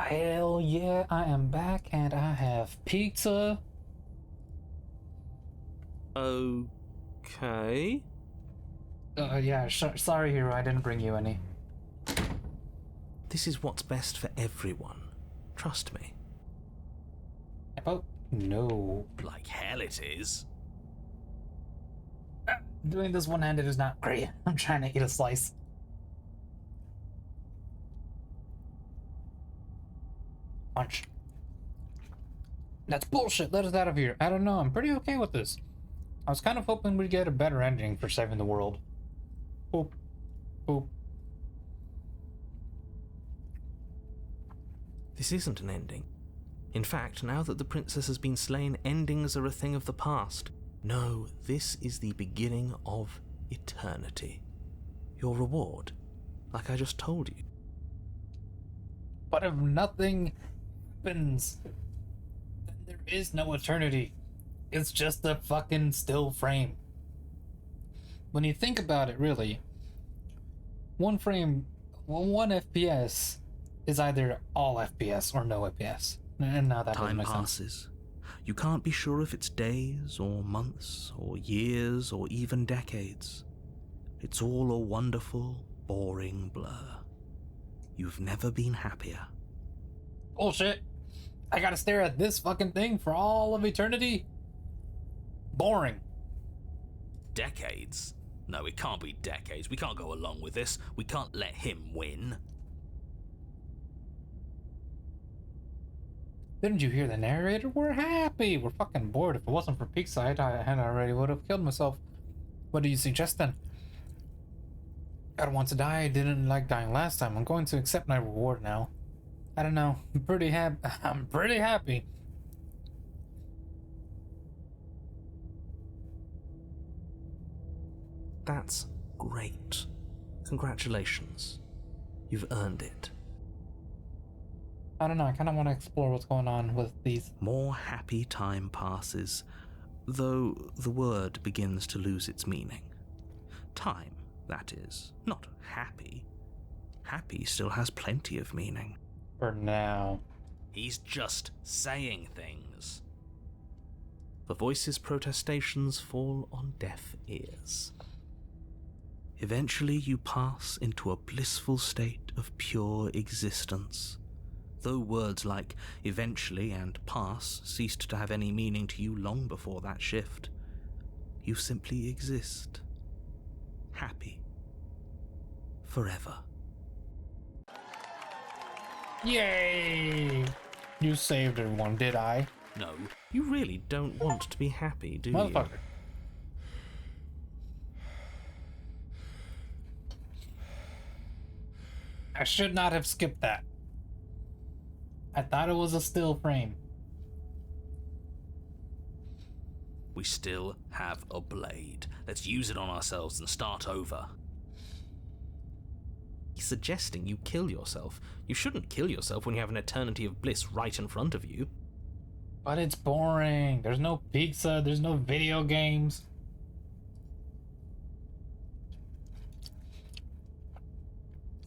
hell yeah, I am back and I have pizza. Okay. Yeah, sorry, Hero, I didn't bring you any. This is what's best for everyone. Trust me. About no. Like hell it is. Doing this one-handed is not great. I'm trying to eat a slice. Punch. That's bullshit. Let us out of here. I don't know. I'm pretty okay with this. I was kind of hoping we'd get a better ending for saving the world. Boop. Boop. This isn't an ending. In fact, now that the princess has been slain, endings are a thing of the past. No, this is the beginning of eternity. Your reward, like I just told you. But if nothing happens, then there is no eternity. It's just a fucking still frame. When you think about it, really, one frame, one FPS is either all FPS or no FPS. And now that doesn't Time make sense. passes. You can't be sure if it's days, or months, or years, or even decades. It's all a wonderful, boring blur. You've never been happier. Bullshit. I gotta stare at this fucking thing for all of eternity? Boring. Decades? No, it can't be decades. We can't go along with this. We can't let him win. Didn't you hear the narrator? We're happy. We're fucking bored. If it wasn't for pizza, I already would have killed myself. What do you suggest then? I don't want to die. I didn't like dying last time. I'm going to accept my reward now. I don't know. I'm pretty happy. That's great. Congratulations. You've earned it. I don't know. I kind of want to explore what's going on with these. More happy time passes, though the word begins to lose its meaning. Time, that is, not happy. Happy still has plenty of meaning. For now. He's just saying things. The voice's protestations fall on deaf ears. Eventually you pass into a blissful state of pure existence. Though words like eventually and pass ceased to have any meaning to you long before that shift, you simply exist. Happy. Forever. Yay! You saved everyone, did I? No, You really don't want to be happy, do you? Motherfucker. I should not have skipped that. I thought it was a still frame. we still have a blade. Let's use it on ourselves and start over. He's suggesting you kill yourself. You shouldn't kill yourself when you have an eternity of bliss right in front of you. But it's boring. There's no pizza, there's no video games.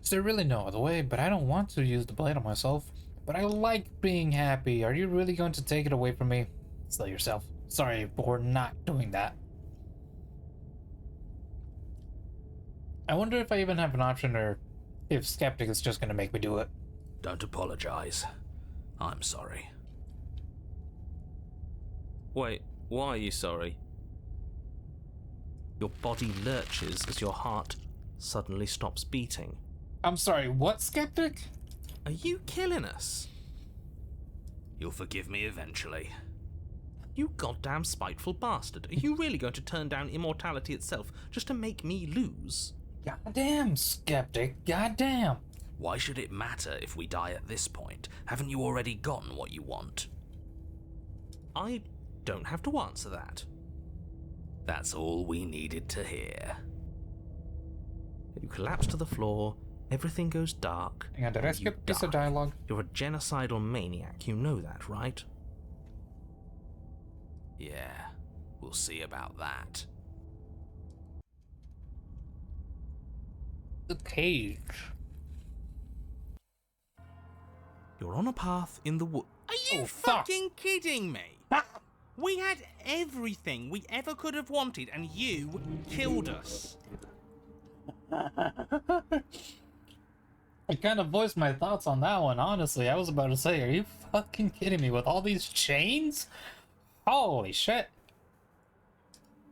Is there really no other way? But I don't want to use the blade on myself. But I like being happy. Are you really going to take it away from me? Slay yourself. Sorry for not doing that. I wonder if I even have an option, or if Skeptic is just going to make me do it. Don't apologize. I'm sorry. Wait, why are you sorry? Your body lurches as your heart suddenly stops beating. I'm sorry, what, Skeptic? Are you killing us? You'll forgive me eventually. You goddamn spiteful bastard. Are you really going to turn down immortality itself just to make me lose? Goddamn, Skeptic, goddamn. Why should it matter if we die at this point? Haven't you already gotten what you want? I don't have to answer that. That's all we needed to hear. You collapse to the floor, everything goes dark. Hang on, did I and you skip piece of die. dialogue? You're a genocidal maniac, you know that, right? Yeah, we'll see about that. The cage. You're on a path in the wood. Are you Oh, fuck. fucking kidding me? We had everything we ever could have wanted, and you killed us. I kind of voiced my thoughts on that one, honestly. I was about to say, are you fucking kidding me with all these chains? Holy shit.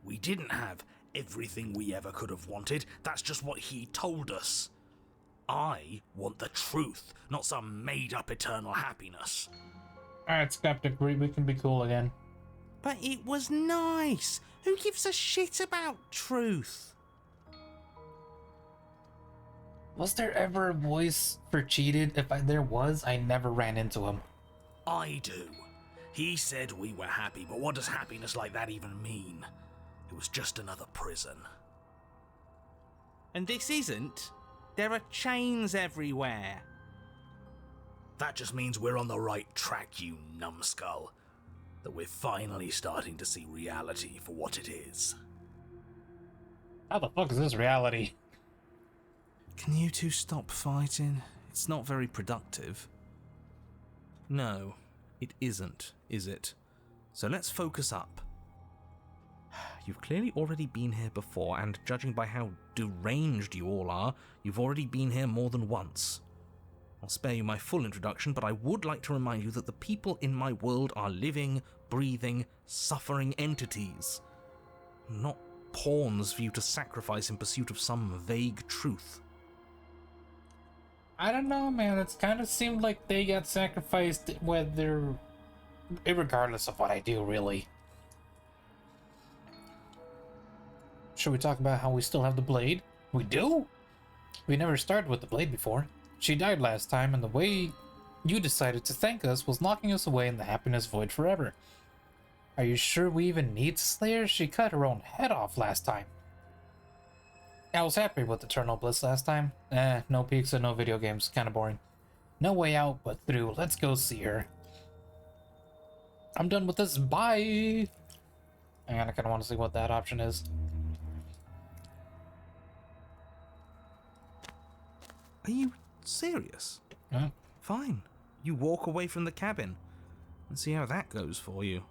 We didn't have everything we ever could have wanted. That's just what he told us. I want the truth, not some made-up eternal happiness. Alright, Skeptic, we can be cool again. But it was nice. Who gives a shit about truth? Was there ever a voice for cheated? If there was, I never ran into him. I do. He said we were happy, but what does happiness like that even mean? It was just another prison. And this isn't. There are chains everywhere. That just means we're on the right track, you numbskull. That we're finally starting to see reality for what it is. How the fuck is this reality? Can you two stop fighting? It's not very productive. No, it isn't, is it? So let's focus up. You've clearly already been here before, and judging by how deranged you all are, you've already been here more than once. I'll spare you my full introduction, but I would like to remind you that the people in my world are living, breathing, suffering entities. Not pawns for you to sacrifice in pursuit of some vague truth. I don't know, man. It's kind of seemed like they got sacrificed, whether, regardless of what I do, really. Should we talk about how we still have the blade? We do? We never started with the blade before. She died last time, and the way you decided to thank us was locking us away in the happiness void forever. Are you sure we even need Slayer? She cut her own head off last time. I was happy with Eternal Bliss last time. No pizza, no video games. Kinda boring. No way out but through. Let's go see her. I'm done with this. Bye! And I kinda want to see what that option is. Are you serious? Huh? Fine. You walk away from the cabin and see how that goes for you.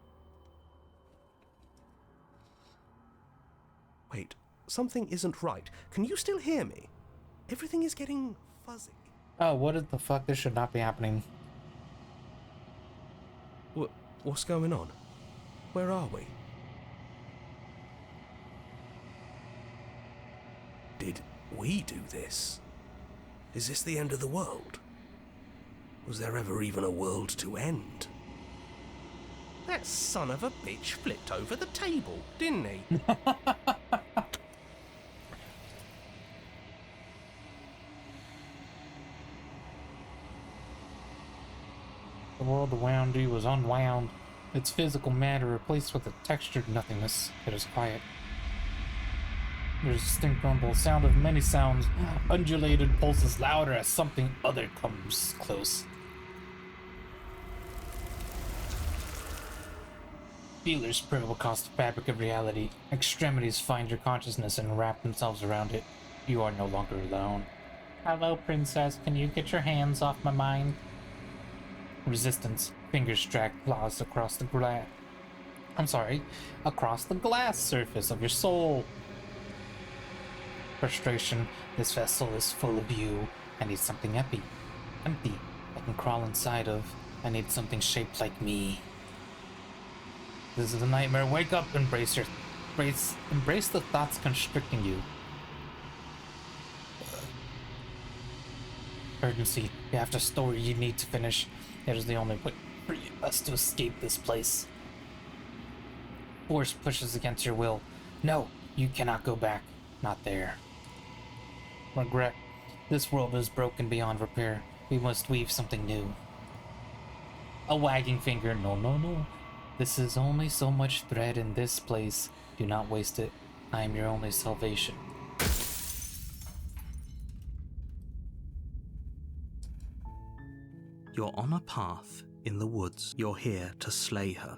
Wait, something isn't right. Can you still hear me? Everything is getting fuzzy. Oh, what the fuck? This should not be happening. What's going on? Where are we? Did we do this? Is this the end of the world? Was there ever even a world to end? That son of a bitch flipped over the table, didn't he? The world around you was unwound. Its physical matter replaced with a textured nothingness. It is quiet. There's a distinct rumble, sound of many sounds, undulated pulses louder as something other comes close. Feelers probe across the fabric of reality. Extremities find your consciousness and wrap themselves around it. You are no longer alone. Hello, princess. Can you get your hands off my mind? Resistance. Fingers drag claws across the across the glass surface of your soul. Frustration. This vessel is full of you. I need something empty. I can crawl inside of. I need something shaped like me. This is a nightmare. Wake up, embrace the thoughts constricting you. Urgency. You have a story you need to finish. It is the only way for us to escape this place. Force pushes against your will. No, you cannot go back. Not there. Regret. This world is broken beyond repair. We must weave something new. A wagging finger. No, no, no. This is only so much thread in this place. Do not waste it. I am your only salvation. You're on a path in the woods. You're here to slay her.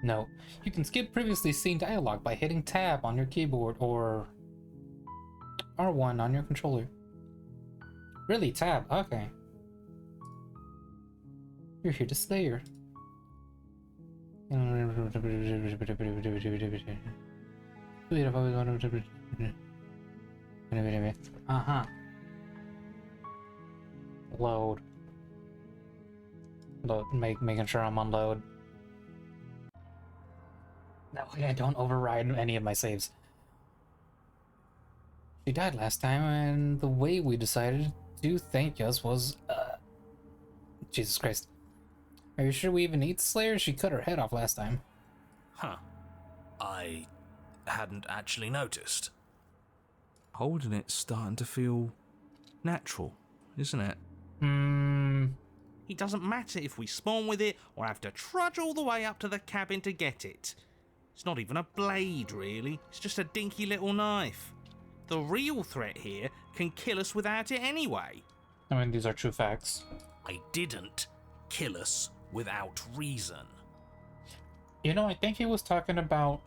No. You can skip previously seen dialogue by hitting tab on your keyboard or R1 on your controller. Really, tab? Okay. You're here to slay her. Uh-huh. Load. Making sure I'm on load. That way I don't override any of my saves. She died last time, and the way we decided to thank us was, Jesus Christ. Are you sure we even need the Slayer? She cut her head off last time. Huh. I hadn't actually noticed. Holding it's starting to feel natural, isn't it? It doesn't matter if we spawn with it or have to trudge all the way up to the cabin to get it. It's not even a blade, really. It's just a dinky little knife. The real threat here can kill us without it anyway. I mean, these are true facts. I didn't kill us without reason. You know, I think he was talking about...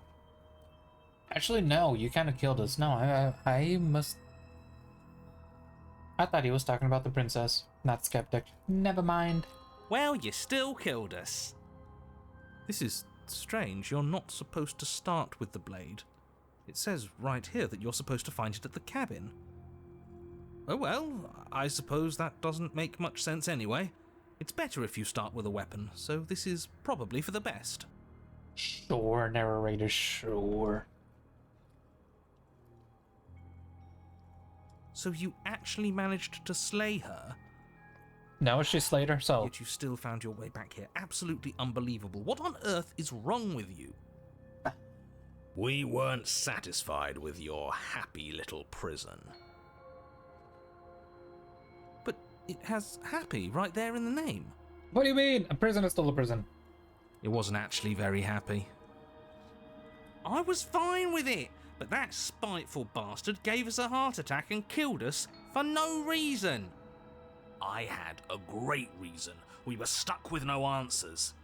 Actually, no, you kind of killed us. No, I must... I thought he was talking about the princess, not Skeptic. Never mind. Well, you still killed us. This is strange. You're not supposed to start with the blade. It says right here that you're supposed to find it at the cabin. Oh well, I suppose that doesn't make much sense anyway. It's better if you start with a weapon, so this is probably for the best. Sure, narrator, sure. So you actually managed to slay her, No, she slayed herself. yet you still found your way back here. Absolutely unbelievable. What on earth is wrong with you? We weren't satisfied with your happy little prison. But it has happy right there in the name. What do you mean? A prison is still a prison. It wasn't actually very happy. I was fine with it, but that spiteful bastard gave us a heart attack and killed us for no reason. I had a great reason. We were stuck with no answers,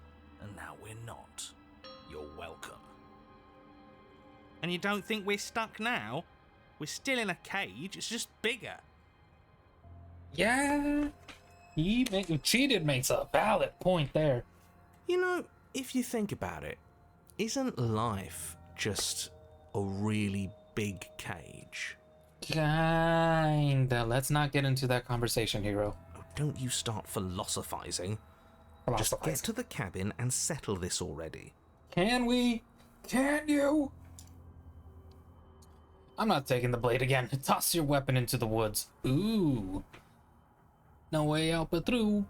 and now we're not. You're welcome. And you don't think we're stuck now? We're still in a cage, it's just bigger. Yeah. Cheated makes a valid point there. You know, if you think about it, isn't life just a really big cage? Kinda. Let's not get into that conversation, hero. Oh, don't you start philosophizing. Just get to the cabin and settle this already. Can we? Can you? I'm not taking the blade again. Toss your weapon into the woods. Ooh. No way out but through.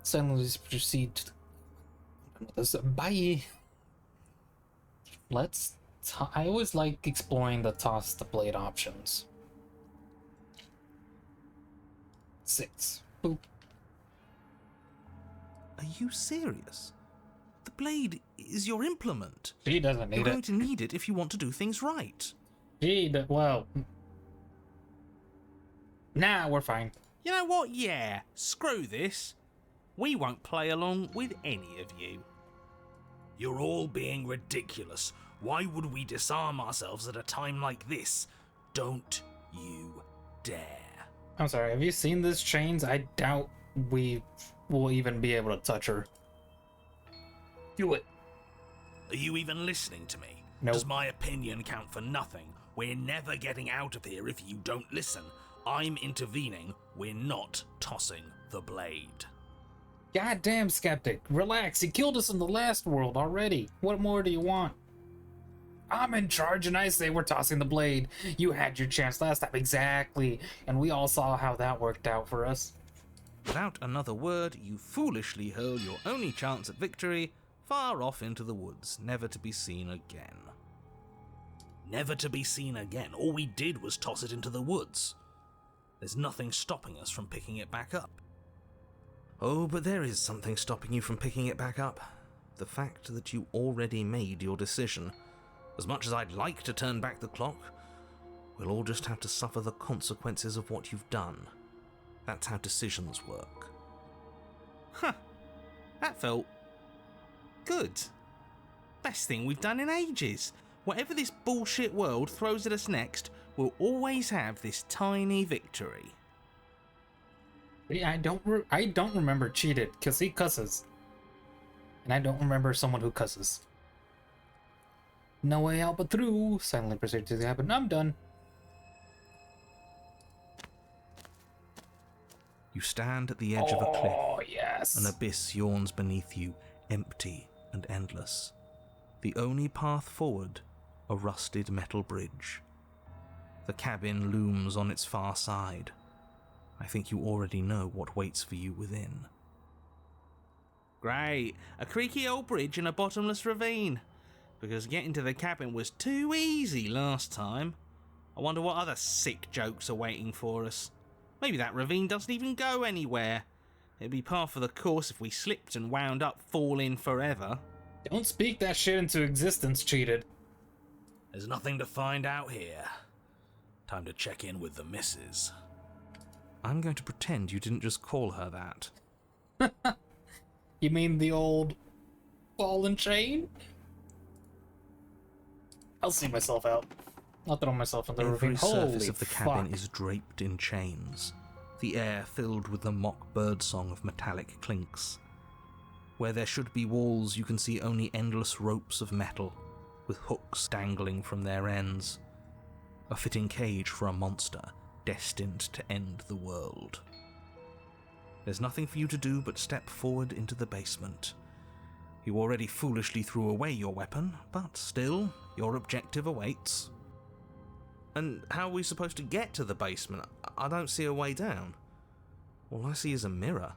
Silently proceed to the... Bye. Let's... I always like exploring the toss the blade options. 6. Boop. Are you serious? The blade is your implement. She doesn't You're need going it. to need it if you want to do things right. Well... Nah, we're fine. You know what? Yeah, screw this. We won't play along with any of you. You're all being ridiculous. Why would we disarm ourselves at a time like this? Don't you dare. I'm sorry, have you seen this chains? I doubt we will even be able to touch her. Do it. Are you even listening to me? Nope. Does my opinion count for nothing? We're never getting out of here if you don't listen. I'm intervening. We're not tossing the blade. Goddamn, Skeptic. Relax, you killed us in the last world already. What more do you want? I'm in charge and I say we're tossing the blade. You had your chance last time, exactly. And we all saw how that worked out for us. Without another word, you foolishly hurl your only chance at victory far off into the woods, never to be seen again. Never to be seen again. All we did was toss it into the woods. There's nothing stopping us from picking it back up. Oh, but there is something stopping you from picking it back up. The fact that you already made your decision. As much as I'd like to turn back the clock, we'll all just have to suffer the consequences of what you've done. That's how decisions work. Huh. That felt good. Best thing we've done in ages. Whatever this bullshit world throws at us next, we'll always have this tiny victory. Yeah, I don't remember cheated, because he cusses. And I don't remember someone who cusses. No way out but through. Silently proceed to the cabin. I'm done. You stand at the edge of a cliff. Oh, yes. An abyss yawns beneath you, empty and endless. The only path forward, a rusted metal bridge. The cabin looms on its far side. I think you already know what waits for you within. Great, a creaky old bridge and a bottomless ravine. Because getting to the cabin was too easy last time. I wonder what other sick jokes are waiting for us. Maybe that ravine doesn't even go anywhere. It'd be par for the course if we slipped and wound up falling forever. Don't speak that shit into existence, cheated. There's nothing to find out here. Time to check in with the missus. I'm going to pretend you didn't just call her that. You mean the old ball and chain? I'll see myself out. I'll throw myself in the Every ravine. surface Holy of the fuck. cabin is draped in chains, the air filled with the mock birdsong of metallic clinks. Where there should be walls, you can see only endless ropes of metal, with hooks dangling from their ends. A fitting cage for a monster destined to end the world. There's nothing for you to do but step forward into the basement. You already foolishly threw away your weapon, but still, your objective awaits. And how are we supposed to get to the basement? I don't see a way down. All I see is a mirror.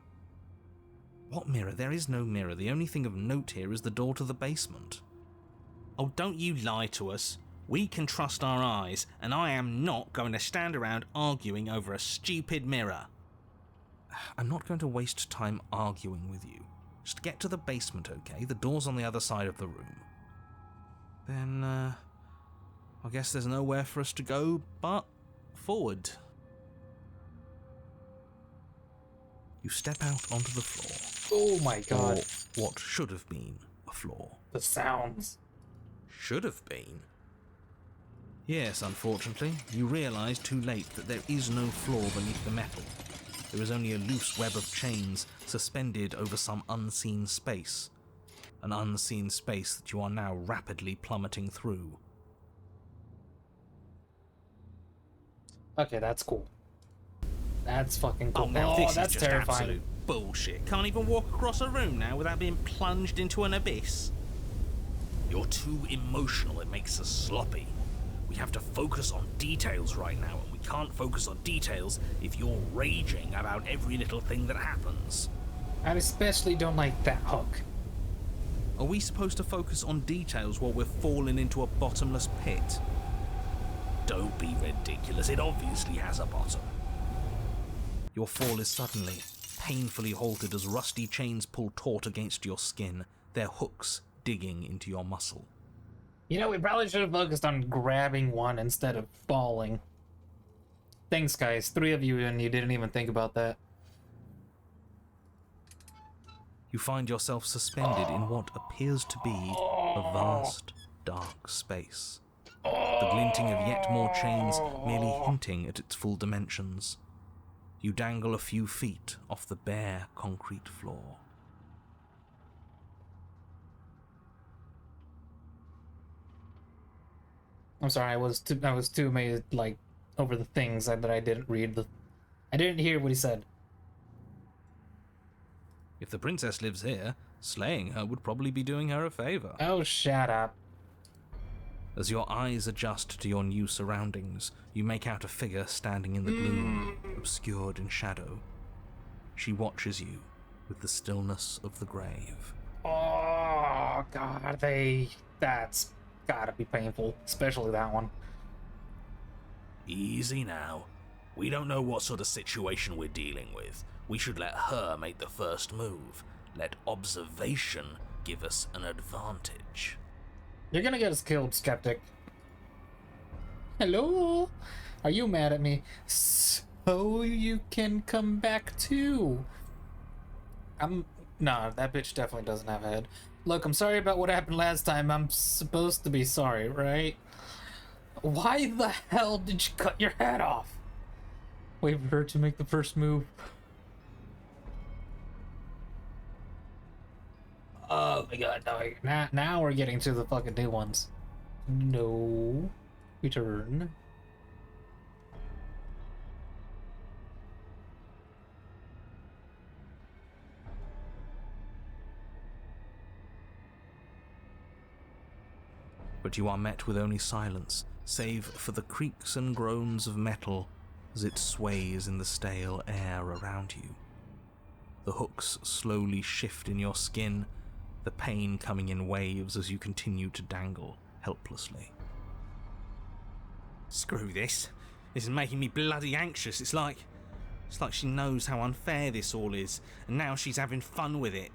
What mirror? There is no mirror. The only thing of note here is the door to the basement. Oh, don't you lie to us. We can trust our eyes, and I am not going to stand around arguing over a stupid mirror. I'm not going to waste time arguing with you. Just get to the basement, okay? The door's on the other side of the room. Then, I guess there's nowhere for us to go but forward. You step out onto the floor. Oh my god. Or what should have been a floor. The sounds. Should have been? Yes, unfortunately, you realise too late that there is no floor beneath the metal. There is only a loose web of chains suspended over some unseen space. An unseen space that you are now rapidly plummeting through. Okay, that's cool. That's fucking cool. Oh, now this that's is just terrifying. absolute bullshit. Can't even walk across a room now without being plunged into an abyss. You're too emotional, it makes us sloppy. We have to focus on details right now, and we can't focus on details if you're raging about every little thing that happens. I especially don't like that hook. Are we supposed to focus on details while we're falling into a bottomless pit? Don't be ridiculous, it obviously has a bottom. Your fall is suddenly, painfully halted as rusty chains pull taut against your skin, their hooks digging into your muscle. You know, we probably should have focused on grabbing one instead of falling. Thanks, guys. 3 of you, and you didn't even think about that. You find yourself suspended in what appears to be a vast, dark space. The glinting of yet more chains merely hinting at its full dimensions. You dangle a few feet off the bare concrete floor. I'm sorry, I was too amazed, like, over the things that I didn't read. I didn't hear what he said. If the princess lives here, slaying her would probably be doing her a favor. Oh, shut up. As your eyes adjust to your new surroundings, you make out a figure standing in the gloom, obscured in shadow. She watches you with the stillness of the grave. Oh, God, that's gotta be painful, especially that one. Easy now. We don't know what sort of situation we're dealing with. We should let her make the first move. Let observation give us an advantage. You're gonna get us killed, Skeptic. Hello? Are you mad at me? So you can come back too. Nah, that bitch definitely doesn't have a head. Look, I'm sorry about what happened last time. I'm supposed to be sorry, right? Why the hell did you cut your head off? Wait for her to make the first move. Oh my god, no. Now we're getting to the fucking new ones. No. Return. But you are met with only silence, save for the creaks and groans of metal as it sways in the stale air around you. The hooks slowly shift in your skin, the pain coming in waves as you continue to dangle helplessly. Screw this. This is making me bloody anxious. It's like she knows how unfair this all is, and now she's having fun with it.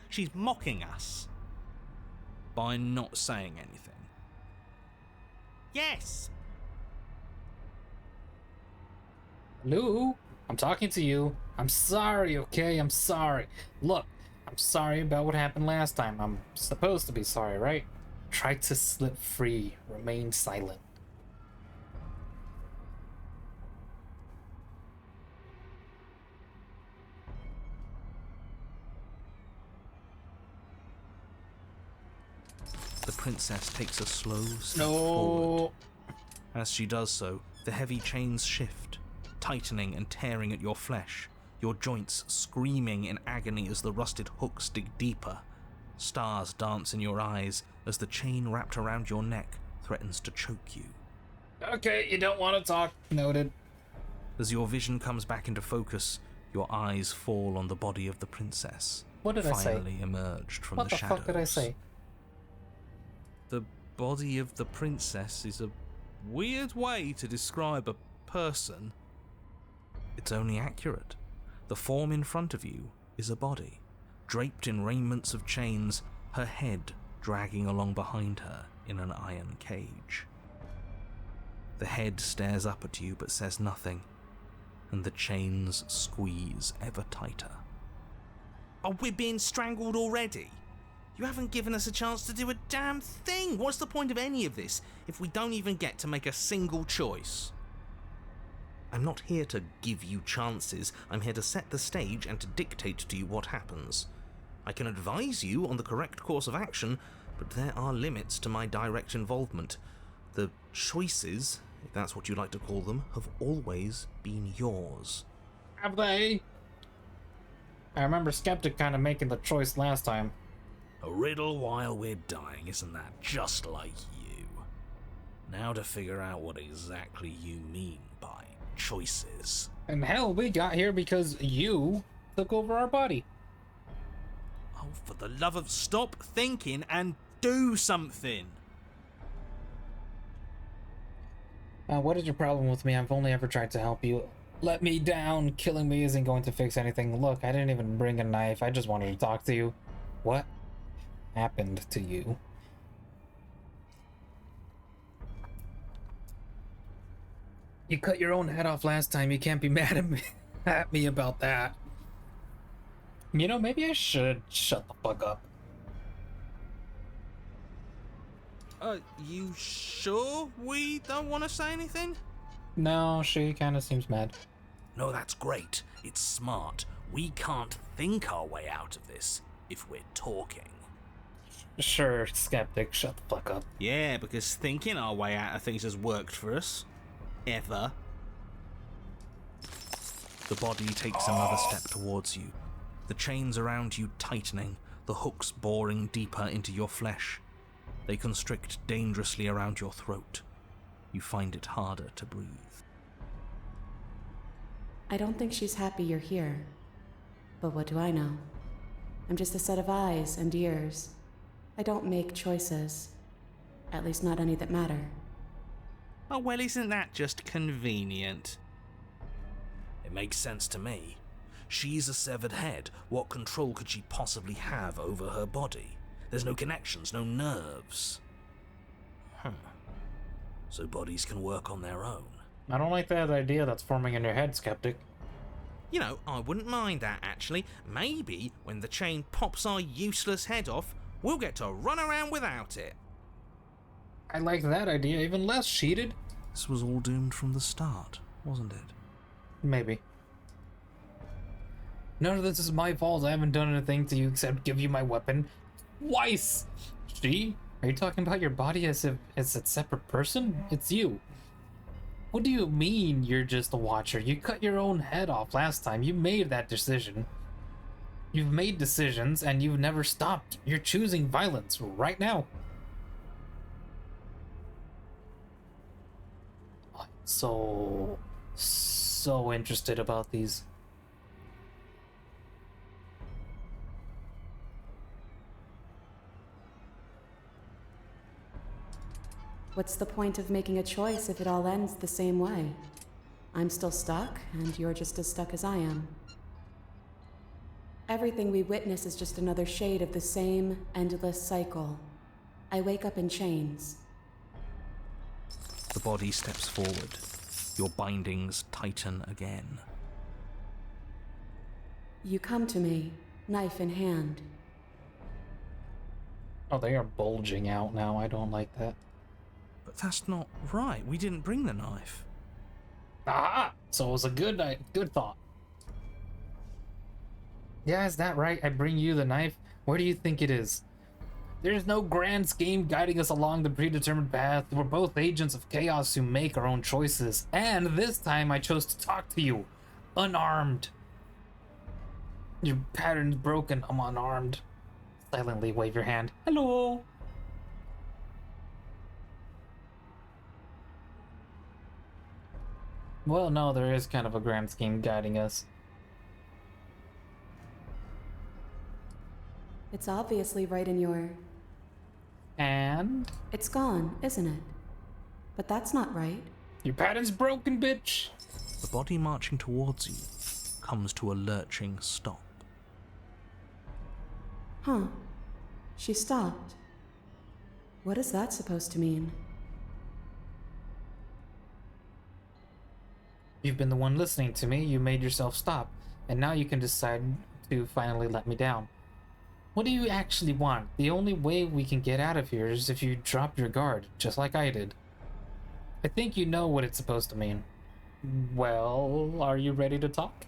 She's mocking us by not saying anything. Yes! Lou, I'm talking to you. I'm sorry, okay? I'm sorry. Look, I'm sorry about what happened last time. I'm supposed to be sorry, right? Try to slip free. Remain silent. The princess takes a slow step No. forward. As she does so, the heavy chains shift, tightening and tearing at your flesh, your joints screaming in agony as the rusted hooks dig deeper. Stars dance in your eyes as the chain wrapped around your neck threatens to choke you. Okay, you don't want to talk. Noted. As your vision comes back into focus, your eyes fall on the body of the princess, What did I say? finally emerged from What the the shadows. fuck did I say? The body of the princess is a weird way to describe a person. It's only accurate. The form in front of you is a body, draped in raiments of chains, her head dragging along behind her in an iron cage. The head stares up at you but says nothing, and the chains squeeze ever tighter. Are we being strangled already? You haven't given us a chance to do a damn thing! What's the point of any of this if we don't even get to make a single choice? I'm not here to give you chances, I'm here to set the stage and to dictate to you what happens. I can advise you on the correct course of action, but there are limits to my direct involvement. The choices, if that's what you like to call them, have always been yours. Have they? I remember Skeptic kind of making the choice last time. A riddle while we're dying, isn't that just like you? Now to figure out what exactly you mean by choices. And hell, we got here because you took over our body. Oh, for the love of stop thinking and do something! What is your problem with me? I've only ever tried to help you. Let me down. Killing me isn't going to fix anything. Look, I didn't even bring a knife. I just wanted to talk to you. What happened to you? You cut your own head off last time. You can't be mad at me about that. You know, maybe I should shut the fuck up. You sure we don't want to say anything? No, she kind of seems mad. No, that's great. It's smart. We can't think our way out of this if we're talking. Sure, Skeptic, shut the fuck up. Yeah, because thinking our way out of things has worked for us. Ever. The body takes another step towards you, the chains around you tightening, the hooks boring deeper into your flesh. They constrict dangerously around your throat. You find it harder to breathe. I don't think she's happy you're here. But what do I know? I'm just a set of eyes and ears. I don't make choices. At least not any that matter. Oh, well, isn't that just convenient? It makes sense to me. She's a severed head. What control could she possibly have over her body? There's no connections, no nerves. So bodies can work on their own. I don't like that idea that's forming in your head, Skeptic. You know, I wouldn't mind that, actually. Maybe when the chain pops our useless head off, we'll get to run around without it. I like that idea even less, Sheeted. This was all doomed from the start, wasn't it? Maybe. None of this is my fault. I haven't done anything to you except give you my weapon. Weiss! She? Are you talking about your body as if it's a separate person? It's you. What do you mean you're just a watcher? You cut your own head off last time. You made that decision. You've made decisions and you've never stopped. You're choosing violence right now. I'm so interested about these. What's the point of making a choice if it all ends the same way? I'm still stuck, and you're just as stuck as I am. Everything we witness is just another shade of the same endless cycle. I wake up in chains. The body steps forward. Your bindings tighten again. You come to me, knife in hand. Oh, they are bulging out now. I don't like that. But that's not right. We didn't bring the knife. Ah! So it was a good thought. Yeah, is that right? I bring you the knife? Where do you think it is? There's no grand scheme guiding us along the predetermined path. We're both agents of chaos who make our own choices. And this time I chose to talk to you. Unarmed. Your pattern's broken. I'm unarmed. Silently wave your hand. Hello. Well, no, there is kind of a grand scheme guiding us. It's obviously right in your... And? It's gone, isn't it? But that's not right. Your pattern's broken, bitch! The body marching towards you comes to a lurching stop. Huh. She stopped. What is that supposed to mean? You've been the one listening to me, you made yourself stop, and now you can decide to finally let me down. What do you actually want? The only way we can get out of here is if you drop your guard, just like I did. I think you know what it's supposed to mean. Well, are you ready to talk?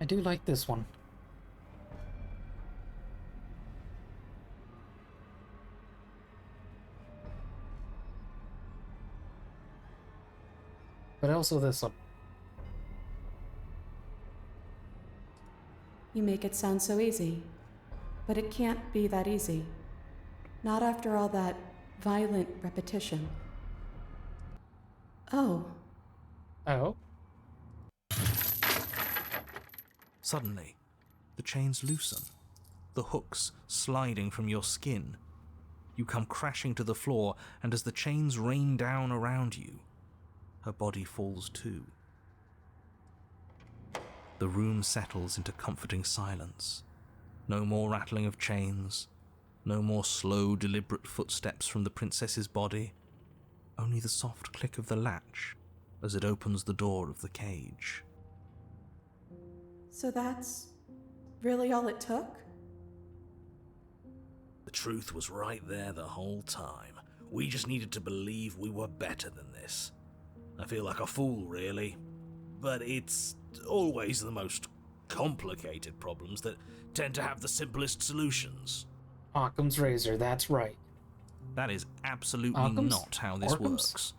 I do like this one. But also this one. You make it sound so easy. But it can't be that easy. Not after all that violent repetition. Oh. Oh? Suddenly, the chains loosen, the hooks sliding from your skin. You come crashing to the floor, and as the chains rain down around you, her body falls too. The room settles into comforting silence. No more rattling of chains, no more slow, deliberate footsteps from the princess's body, only the soft click of the latch as it opens the door of the cage. So that's really all it took? The truth was right there the whole time. We just needed to believe we were better than this. I feel like a fool, really. But it's always the most complicated problems that tend to have the simplest solutions. Occam's razor, that's right. That is absolutely Occam's? not how this Orcham's? works.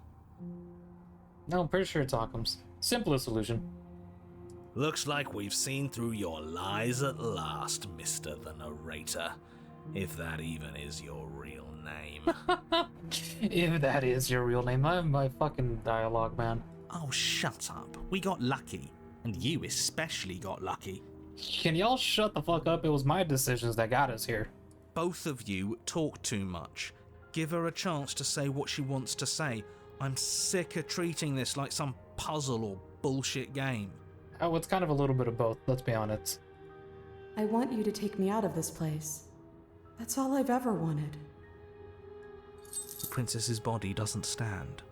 No, I'm pretty sure it's Occam's. Simplest solution. Looks like we've seen through your lies at last, Mr. the Narrator. If that even is your real name. If that is your real name, I'm my fucking dialogue, man. Oh, shut up. We got lucky. And you especially got lucky. Can y'all shut the fuck up? It was my decisions that got us here. Both of you talk too much. Give her a chance to say what she wants to say. I'm sick of treating this like some puzzle or bullshit game. Oh, it's kind of a little bit of both, let's be honest. I want you to take me out of this place. That's all I've ever wanted. The princess's body doesn't stand,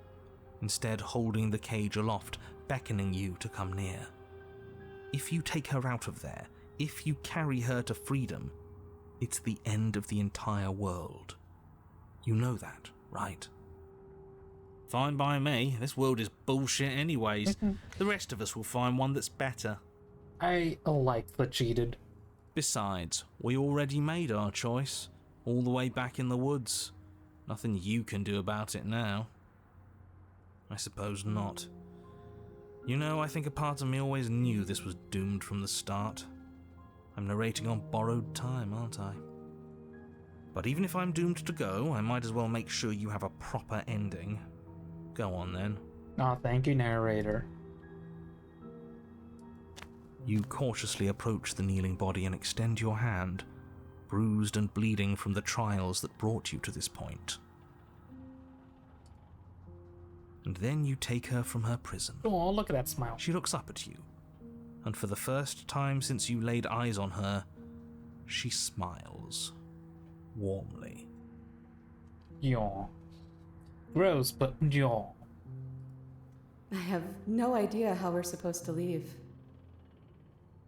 instead holding the cage aloft, beckoning you to come near. If you take her out of there, if you carry her to freedom, it's the end of the entire world. You know that, right? Fine by me. This world is bullshit anyways. The rest of us will find one that's better. I like the cheated. Besides, we already made our choice, all the way back in the woods. Nothing you can do about it now. I suppose not. You know, I think a part of me always knew this was doomed from the start. I'm narrating on borrowed time, aren't I? But even if I'm doomed to go, I might as well make sure you have a proper ending. Go on then. Oh, thank you, narrator. You cautiously approach the kneeling body and extend your hand, bruised and bleeding from the trials that brought you to this point. And then you take her from her prison. Oh, look at that smile. She looks up at you, and for the first time since you laid eyes on her, she smiles. Warmly. Yaw. Gross, but yaw. I have no idea how we're supposed to leave.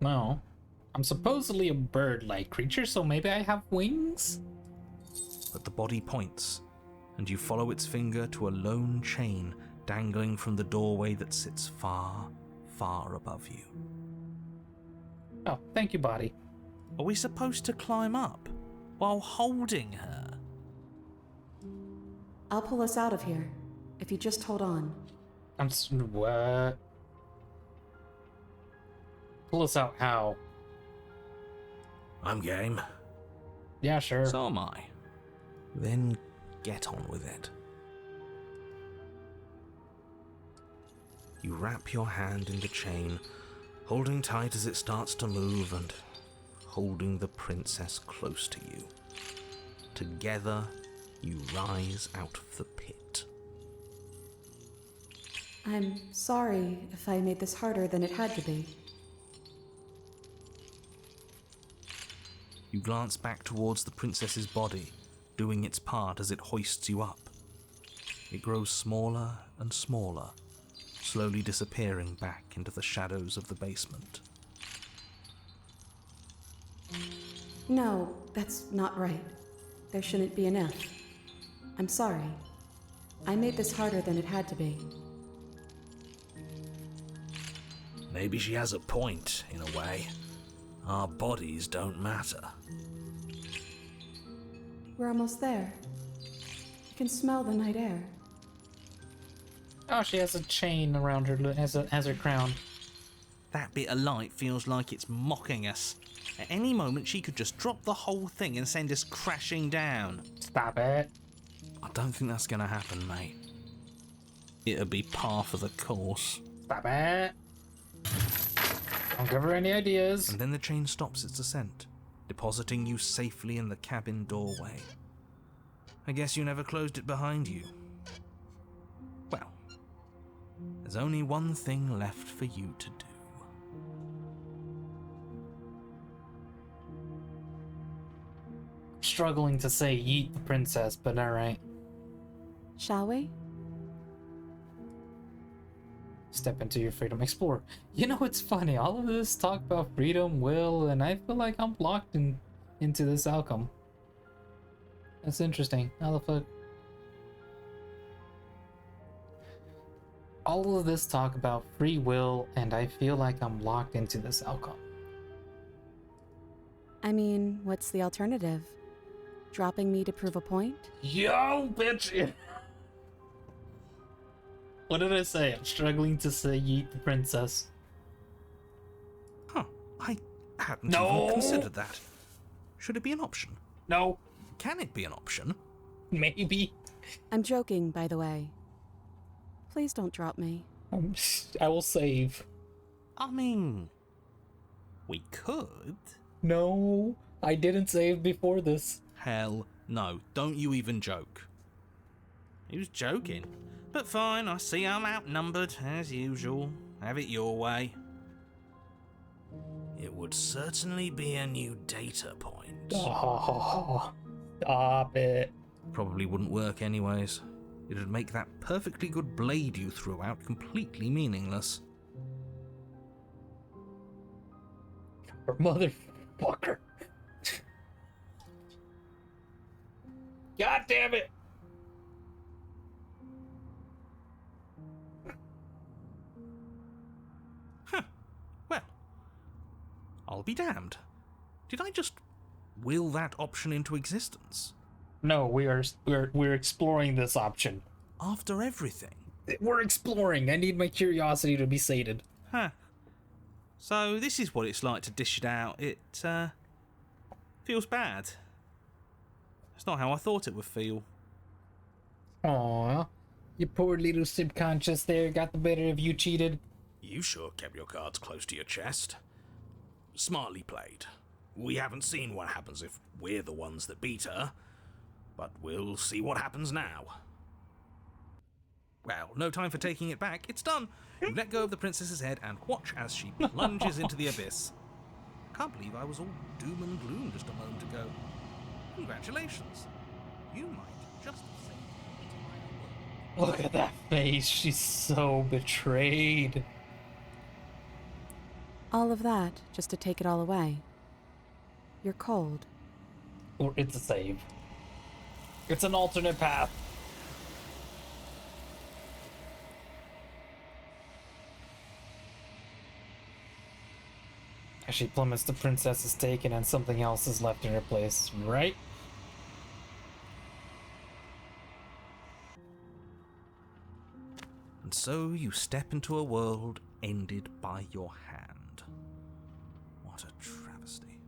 No. I'm supposedly a bird-like creature, so maybe I have wings? But the body points, and you follow its finger to a lone chain dangling from the doorway that sits far, far above you. Oh, thank you, body. Are we supposed to climb up while holding her? I'll pull us out of here, if you just hold on. What? Pull us out how? I'm game. Yeah, sure. So am I. Then get on with it. You wrap your hand in the chain, holding tight as it starts to move and holding the princess close to you. Together, you rise out of the pit. I'm sorry if I made this harder than it had to be. You glance back towards the princess's body, doing its part as it hoists you up. It grows smaller and smaller, slowly disappearing back into the shadows of the basement. No, that's not right. There shouldn't be an F. I'm sorry. I made this harder than it had to be. Maybe she has a point, in a way. Our bodies don't matter. We're almost there. You can smell the night air. Oh, she has a chain around her as her crown. That bit of light feels like it's mocking us. At any moment, she could just drop the whole thing and send us crashing down. Stop it. I don't think that's gonna happen, mate. It'll be par for the course. Stop it. Don't give her any ideas. And then the chain stops its ascent, depositing you safely in the cabin doorway. I guess you never closed it behind you. Well, there's only one thing left for you to do. Struggling to say yeet the princess, but alright. Shall we? Step into your freedom. Explore. You know, it's funny. All of this talk about freedom, will, and I feel like I'm locked into this outcome. That's interesting. How the fuck? All of this talk about free will, and I feel like I'm locked into this outcome. I mean, what's the alternative? Dropping me to prove a point? Yo, bitch! What did I say? I'm struggling to say yeet the princess. Huh, I hadn't No! even considered that. Should it be an option? No. Can it be an option? Maybe. I'm joking, by the way. Please don't drop me. I will save. I mean, we could. No, I didn't save before this. Hell no, don't you even joke. He was joking. But fine, I see I'm outnumbered, as usual. Have it your way. It would certainly be a new data point. Oh, stop it. Probably wouldn't work anyways. It'd make that perfectly good blade you threw out completely meaningless. Or motherfucker. God damn it! Well, I'll be damned. Did I just will that option into existence? No, we're exploring this option. After everything? We're exploring. I need my curiosity to be sated. Huh. So this is what it's like to dish it out. It, feels bad. It's not how I thought it would feel. Aww. Your poor little subconscious there got the better of you, cheated. You sure kept your cards close to your chest. Smartly played. We haven't seen what happens if we're the ones that beat her, but we'll see what happens now. Well, no time for taking it back. It's done. You let go of the princess's head and watch as she plunges into the abyss. Can't believe I was all doom and gloom just a moment ago. Congratulations. You might just have saved Look at that face. She's so betrayed. All of that just to take it all away. You're cold. Or it's a save. It's an alternate path. As she plummets, the princess is taken and something else is left in her place, right? And so you step into a world ended by your hand. What a travesty.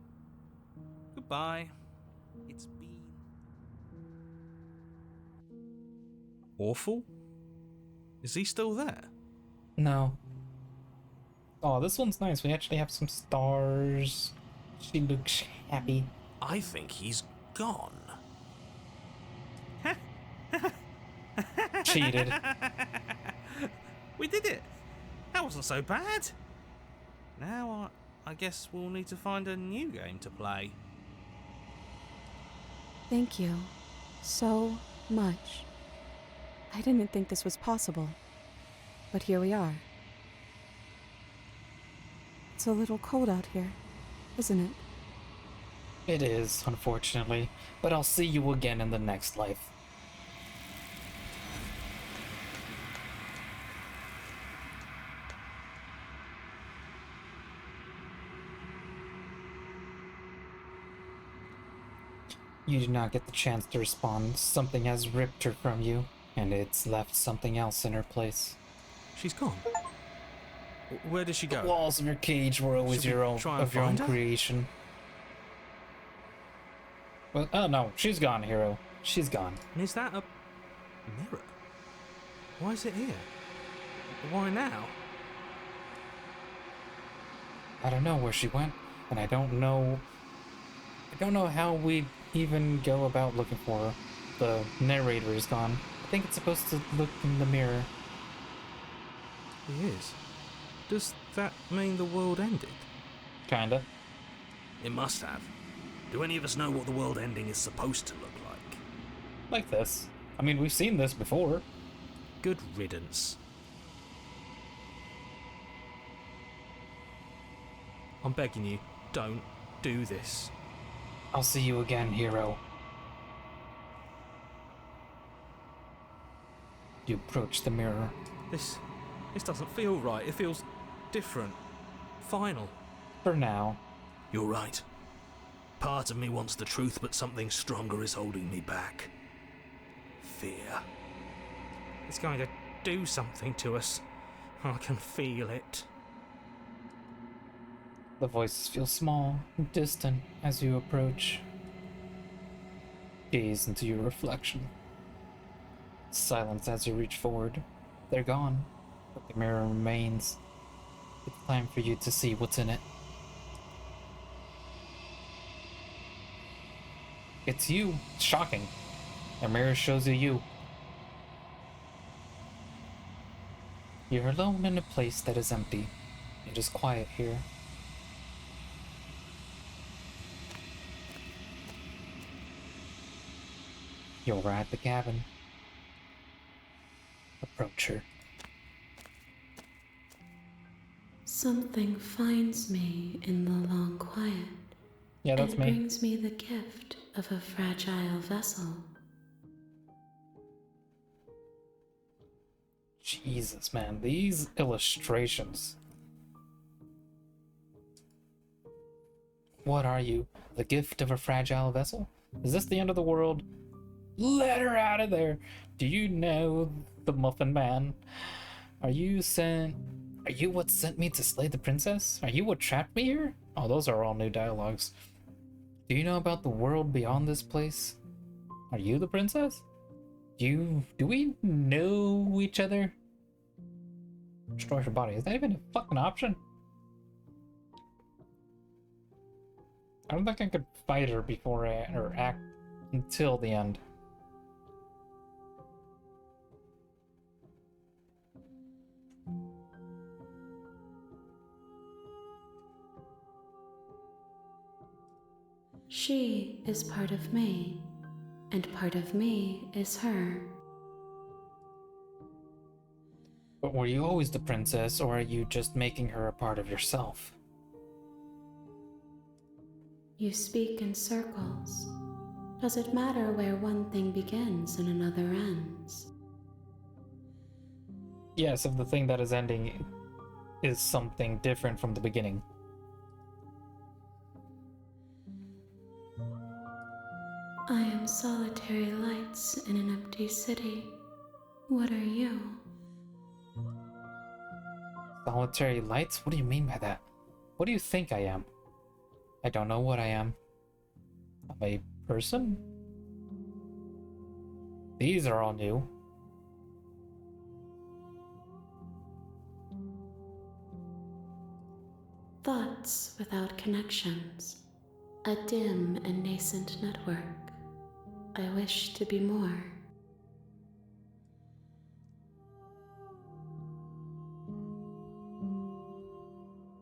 Goodbye. It's been awful? Is he still there? No. Oh, this one's nice. We actually have some stars. She looks happy. I think he's gone. Cheated. We did it! That wasn't so bad. Now I guess we'll need to find a new game to play. Thank you so much. I didn't think this was possible, but here we are. It's a little cold out here, isn't it? It is, unfortunately. But I'll see you again in the next life. You do not get the chance to respond. Something has ripped her from you, and it's left something else in her place. She's gone. Where did she go? The walls of your cage were always Should we your own try and of your own find her? creation. Well, oh no, she's gone, hero. She's gone. And is that a mirror? Why is it here? Why now? I don't know where she went, and I don't know how we even go about looking for her. The narrator is gone. I think it's supposed to look in the mirror. He is. Does that mean the world ended? Kinda. It must have. Do any of us know what the world ending is supposed to look like? Like this. I mean, we've seen this before. Good riddance. I'm begging you, don't do this. I'll see you again, hero. You approach the mirror. This doesn't feel right. It feels different. Final. For now. You're right. Part of me wants the truth, but something stronger is holding me back. Fear. It's going to do something to us. I can feel it. The voices feel small and distant as you approach. Gaze into your reflection. Silence as you reach forward. They're gone, but the mirror remains. It's time for you to see what's in it. It's you. It's shocking. The mirror shows you. You're alone in a place that is empty. It is quiet here. You're at the cabin. Approach her. Something finds me in the long quiet Yeah, that's and me. brings me the gift of a fragile vessel. Jesus, man, these illustrations. What are you? The gift of a fragile vessel? Is this the end of the world? Let her out of there! Do you know the Muffin Man? Are you what sent me to slay the princess? Are you what trapped me here? Oh, those are all new dialogues. Do you know about the world beyond this place? Are you the princess? Do we know each other? Destroy her body. Is that even a fucking option? I don't think I could fight her before or act until the end. She is part of me, and part of me is her. But were you always the princess, or are you just making her a part of yourself? You speak in circles. Does it matter where one thing begins and another ends? Yes, if the thing that is ending is something different from the beginning. I am solitary lights in an empty city. What are you? Solitary lights? What do you mean by that? What do you think I am? I don't know what I am. I'm a person? These are all new. Thoughts without connections. A dim and nascent network. I wish to be more.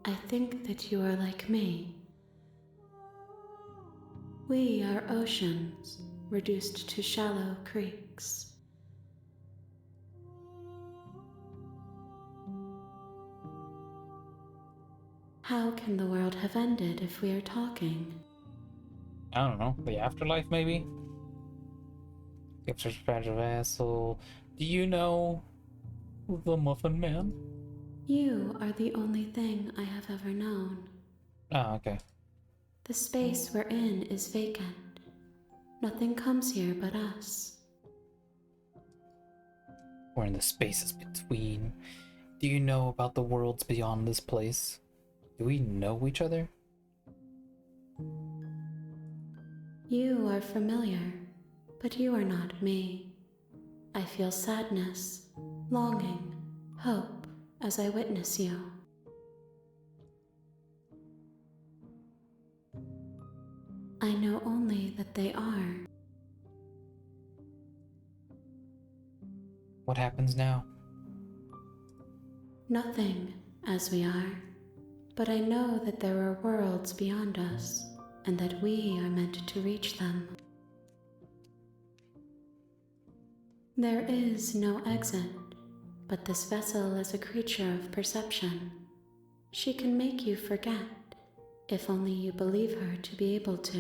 I think that you are like me. We are oceans, reduced to shallow creeks. How can the world have ended if we are talking? I don't know. The afterlife, maybe? Gives her fragile vessel. Do you know the Muffin Man? You are the only thing I have ever known. Oh, okay. The space we're in is vacant. Nothing comes here but us. We're in the spaces between. Do you know about the worlds beyond this place? Do we know each other? You are familiar, but you are not me. I feel sadness, longing, hope as I witness you. I know only that they are. What happens now? Nothing as we are, but I know that there are worlds beyond us and that we are meant to reach them. There is no exit, but this vessel is a creature of perception. She can make you forget, if only you believe her to be able to.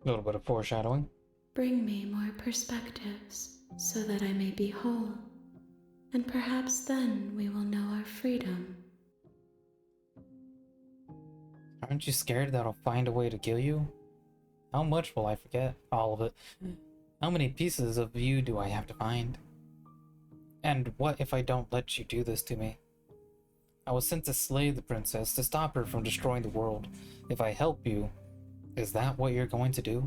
A little bit of foreshadowing. Bring me more perspectives so that I may be whole, and perhaps then we will know our freedom. Aren't you scared that I'll find a way to kill you? How much will I forget? All of it. How many pieces of you do I have to find? And what if I don't let you do this to me? I was sent to slay the princess, to stop her from destroying the world. If I help you, is that what you're going to do?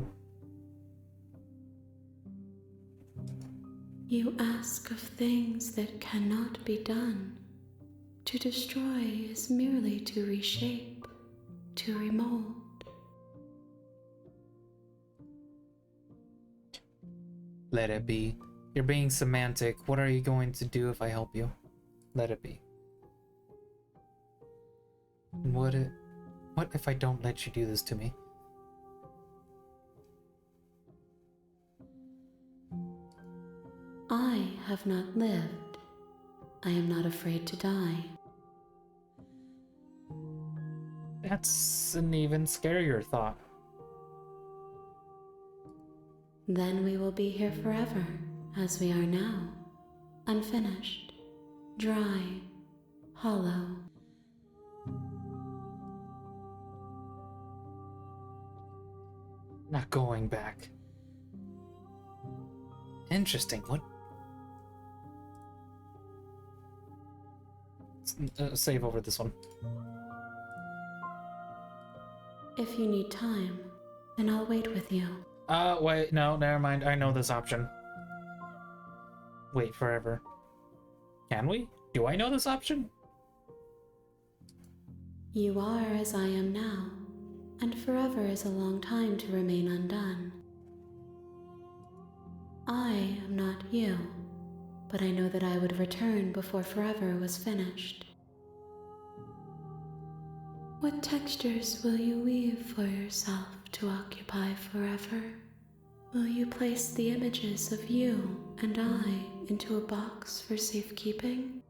You ask of things that cannot be done. To destroy is merely to reshape, to remold. Let it be. You're being semantic. What are you going to do if I help you? Let it be. What if I don't let you do this to me? I have not lived. I am not afraid to die. That's an even scarier thought. Then we will be here forever, as we are now. Unfinished, dry, hollow. Not going back. Interesting. What? Save over this one. If you need time, then I'll wait with you. Wait, no, never mind. I know this option. Wait forever. Can we? Do I know this option? You are as I am now, and forever is a long time to remain undone. I am not you, but I know that I would return before forever was finished. What textures will you weave for yourself to occupy forever? Will you place the images of you and I into a box for safekeeping?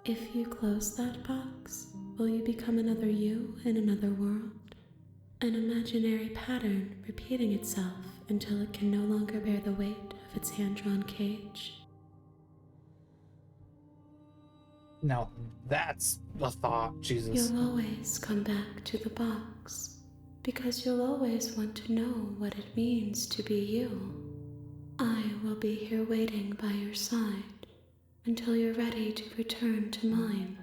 If you close that box, will you become another you in another world? An imaginary pattern repeating itself until it can no longer bear the weight of its hand-drawn cage? Now that's a thought, Jesus. You'll always come back to the box, because you'll always want to know what it means to be you. I will be here waiting by your side until you're ready to return to mine.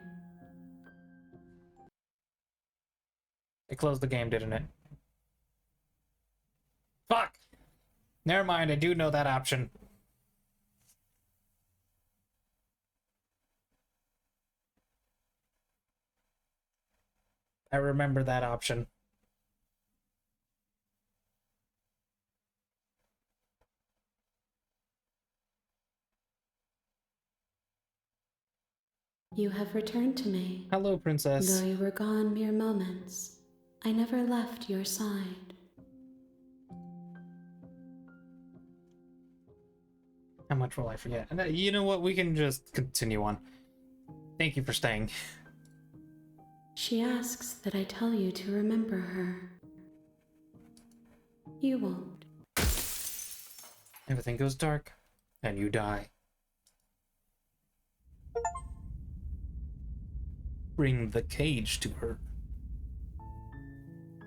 It closed the game, didn't it? Fuck! Never mind, I do know that option. I remember that option. You have returned to me. Hello, princess. Though you were gone mere moments, I never left your side. How much will I forget? And you know what? We can just continue on. Thank you for staying. She asks that I tell you to remember her. You won't. Everything goes dark, and you die. Bring the cage to her.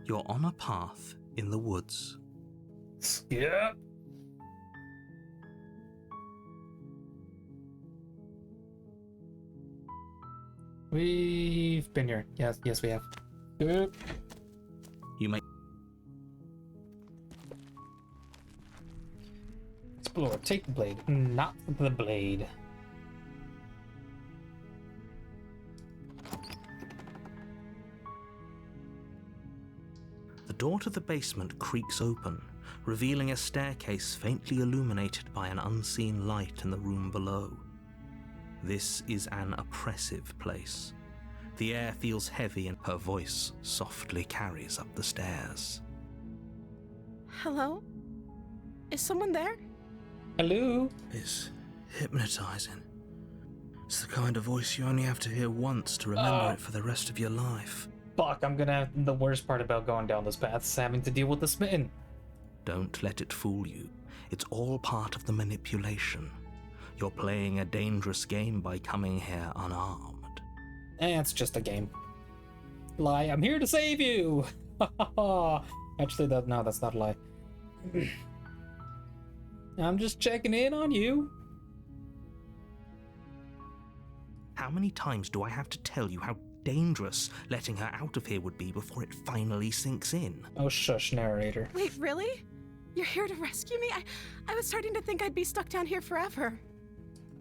You're on a path in the woods. Skip. We've been here. Yes, we have. Skip. You may Explore. Take the blade, not the blade. The door to the basement creaks open, revealing a staircase faintly illuminated by an unseen light in the room below. This is an oppressive place. The air feels heavy and her voice softly carries up the stairs. Hello? Is someone there? Hello? It's hypnotizing. It's the kind of voice you only have to hear once to remember it for the rest of your life. Fuck, I'm gonna have the worst part about going down this path is having to deal with the smitten. Don't let it fool you. It's all part of the manipulation. You're playing a dangerous game by coming here unarmed. It's just a game. Lie, I'm here to save you! Actually, no, that's not a lie. I'm just checking in on you. How many times do I have to tell you how dangerous letting her out of here would be before it finally sinks in? Oh, shush, narrator. Wait, really? You're here to rescue me? I was starting to think I'd be stuck down here forever.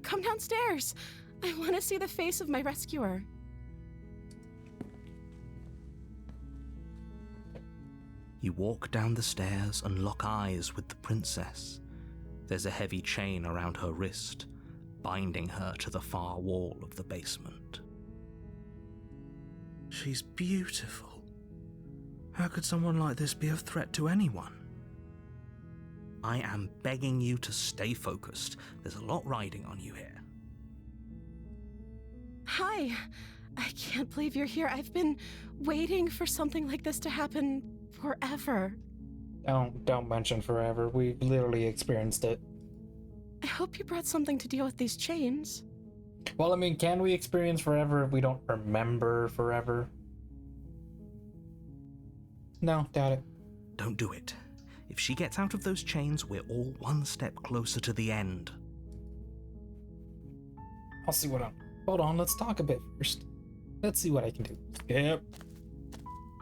Come downstairs. I want to see the face of my rescuer. You walk down the stairs and lock eyes with the princess. There's a heavy chain around her wrist, binding her to the far wall of the basement. She's beautiful. How could someone like this be a threat to anyone? I am begging you to stay focused. There's a lot riding on you here. Hi. I can't believe you're here. I've been waiting for something like this to happen forever. Don't mention forever. We've literally experienced it. I hope you brought something to deal with these chains. Well, I mean, can we experience forever if we don't remember forever? No, doubt it. Don't do it. If she gets out of those chains, we're all one step closer to the end. I'll see what I'm... Hold on, let's talk a bit first. Let's see what I can do. Yep.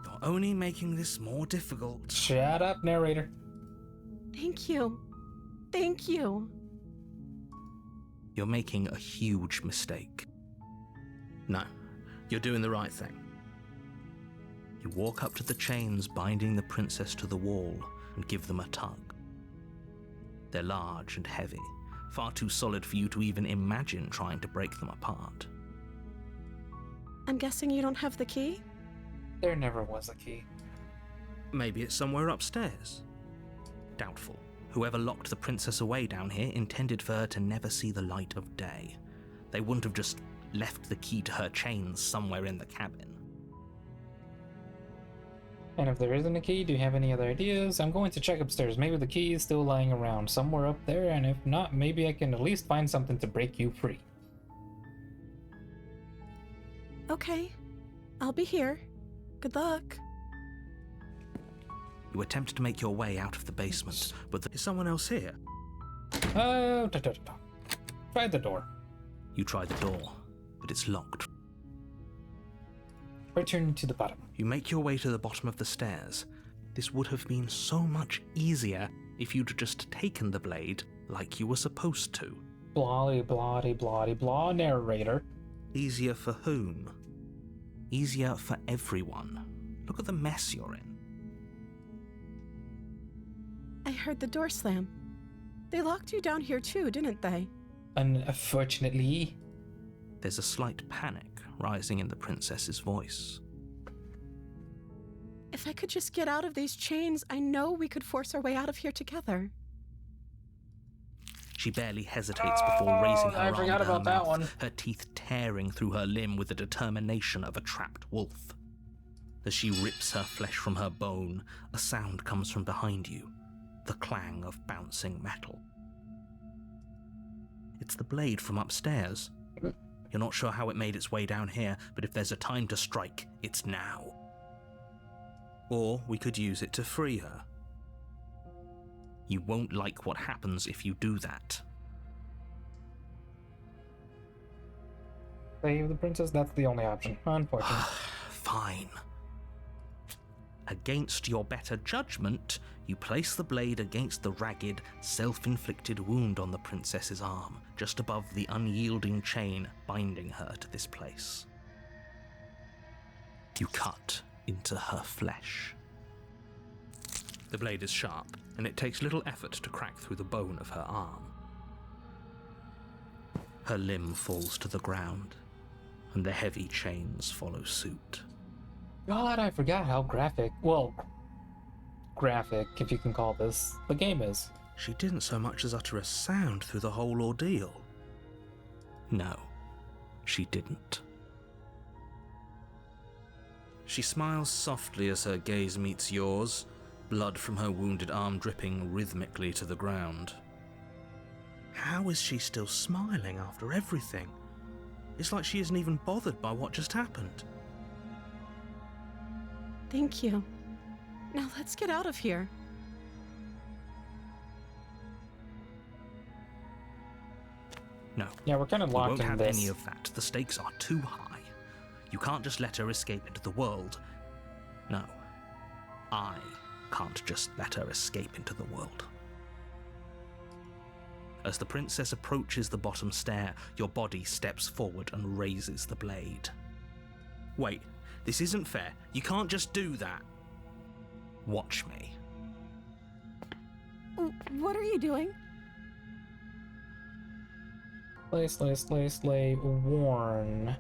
You're only making this more difficult. Shut up, narrator. Thank you. Thank you. You're making a huge mistake. No, you're doing the right thing. You walk up to the chains binding the princess to the wall and give them a tug. They're large and heavy, far too solid for you to even imagine trying to break them apart. I'm guessing you don't have the key? There never was a key. Maybe it's somewhere upstairs. Doubtful. Whoever locked the princess away down here intended for her to never see the light of day. They wouldn't have just left the key to her chains somewhere in the cabin. And if there isn't a key, do you have any other ideas? I'm going to check upstairs. Maybe the key is still lying around somewhere up there, and if not, maybe I can at least find something to break you free. Okay. I'll be here. Good luck. You attempt to make your way out of the basement, but there's someone else here. Oh, try the door. You try the door, but it's locked. Return to the bottom. You make your way to the bottom of the stairs. This would have been so much easier if you'd just taken the blade like you were supposed to. Blah, blah, blah, blah, narrator. Easier for whom? Easier for everyone. Look at the mess you're in. I heard the door slam. They locked you down here too, didn't they? Unfortunately. There's a slight panic rising in the princess's voice. If I could just get out of these chains, I know we could force our way out of here together. She barely hesitates before raising her I arm forgot to her about that mouth, one. her teeth tearing through her limb with the determination of a trapped wolf. As she rips her flesh from her bone, a sound comes from behind you, the clang of bouncing metal. It's the blade from upstairs. You're not sure how it made its way down here, but if there's a time to strike, it's now. Or we could use it to free her. You won't like what happens if you do that. Save the princess? That's the only option. Unfortunately. Fine. Against your better judgment, you place the blade against the ragged, self-inflicted wound on the princess's arm, just above the unyielding chain binding her to this place. You cut into her flesh. The blade is sharp, and it takes little effort to crack through the bone of her arm. Her limb falls to the ground, and the heavy chains follow suit. God, I forgot how graphic, if you can call this, the game is. She didn't so much as utter a sound through the whole ordeal. No, she didn't. She smiles softly as her gaze meets yours, blood from her wounded arm dripping rhythmically to the ground. How is she still smiling after everything? It's like she isn't even bothered by what just happened. Thank you. Now let's get out of here. No, Yeah, we're kind of you locked won't in have this. any of that. The stakes are too high. You can't just let her escape into the world. No, I can't just let her escape into the world. As the princess approaches the bottom stair, your body steps forward and raises the blade. Wait, this isn't fair. You can't just do that. Watch me. What are you doing? Slay, warn.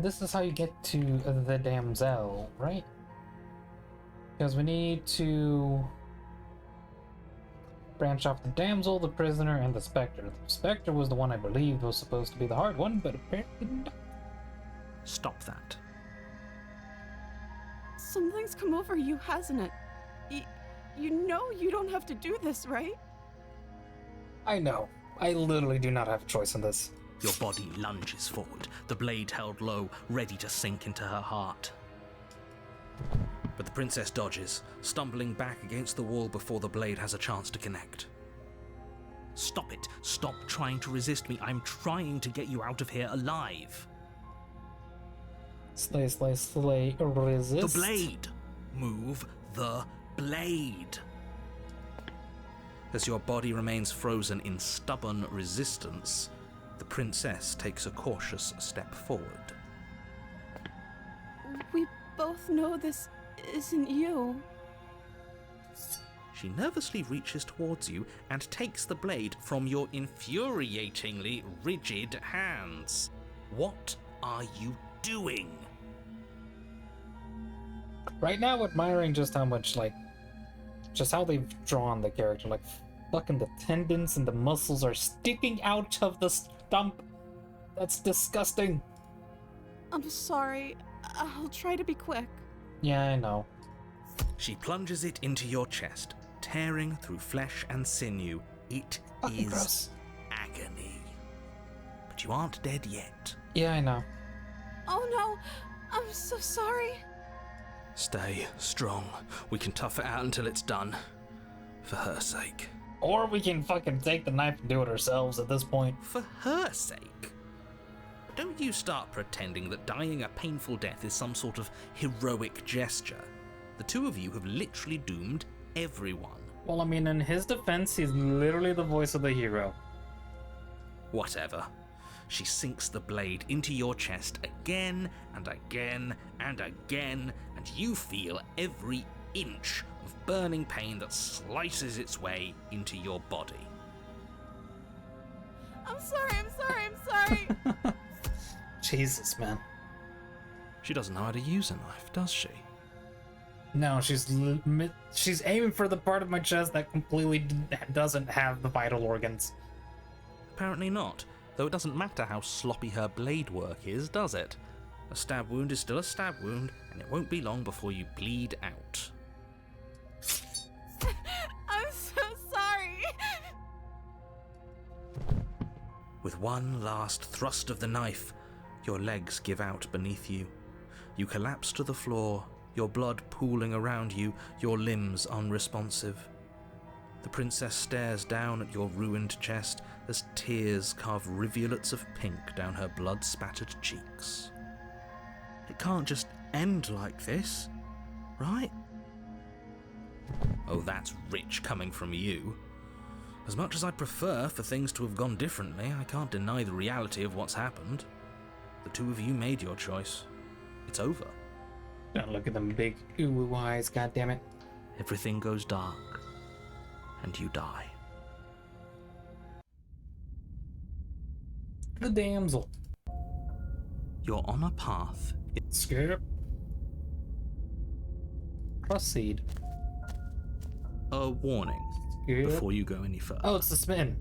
This is how you get to the damsel, right? Because we need to branch off the damsel, the prisoner, and the specter. The specter was the one I believed was supposed to be the hard one, but apparently not. Stop that. Something's come over you, hasn't it? You know you don't have to do this, right? I know. I literally do not have a choice in this. Your body lunges forward, the blade held low, ready to sink into her heart. But the princess dodges, stumbling back against the wall before the blade has a chance to connect. Stop it. Stop trying to resist me. I'm trying to get you out of here alive. Slay, slay, slay, resist. The blade! Move the blade! As your body remains frozen in stubborn resistance, the princess takes a cautious step forward. We both know this isn't you. She nervously reaches towards you and takes the blade from your infuriatingly rigid hands. What are you doing? Right now, admiring just how much, just how they've drawn the character. Like, fucking the tendons and the muscles are sticking out of the stump. That's disgusting. I'm sorry. I'll try to be quick. Yeah, I know. She plunges it into your chest, tearing through flesh and sinew. It Fucking is gross. agony. But you aren't dead yet. Yeah, I know. Oh no, I'm so sorry. Stay strong. We can tough it out until it's done. For her sake. Or we can fucking take the knife and do it ourselves at this point. For her sake? Don't you start pretending that dying a painful death is some sort of heroic gesture. The two of you have literally doomed everyone. Well, I mean, in his defense, he's literally the voice of the hero. Whatever. She sinks the blade into your chest again and again and again, and you feel every inch of burning pain that slices its way into your body. I'm sorry. Jesus, man. She doesn't know how to use a knife, does she? No, she's aiming for the part of my chest that completely doesn't have the vital organs. Apparently not, though it doesn't matter how sloppy her blade work is, does it? A stab wound is still a stab wound, and it won't be long before you bleed out. I'm so sorry. With one last thrust of the knife, your legs give out beneath you. You collapse to the floor, your blood pooling around you, your limbs unresponsive. The princess stares down at your ruined chest as tears carve rivulets of pink down her blood-spattered cheeks. It can't just end like this, right? Oh, that's rich coming from you. As much as I'd prefer for things to have gone differently, I can't deny the reality of what's happened. The two of you made your choice. It's over. Don't look at them big ooh eyes, goddammit. Everything goes dark, and you die. The damsel. You're on a path. Skip. Proceed. A warning Skip. before you go any further. Oh, it's the smitten.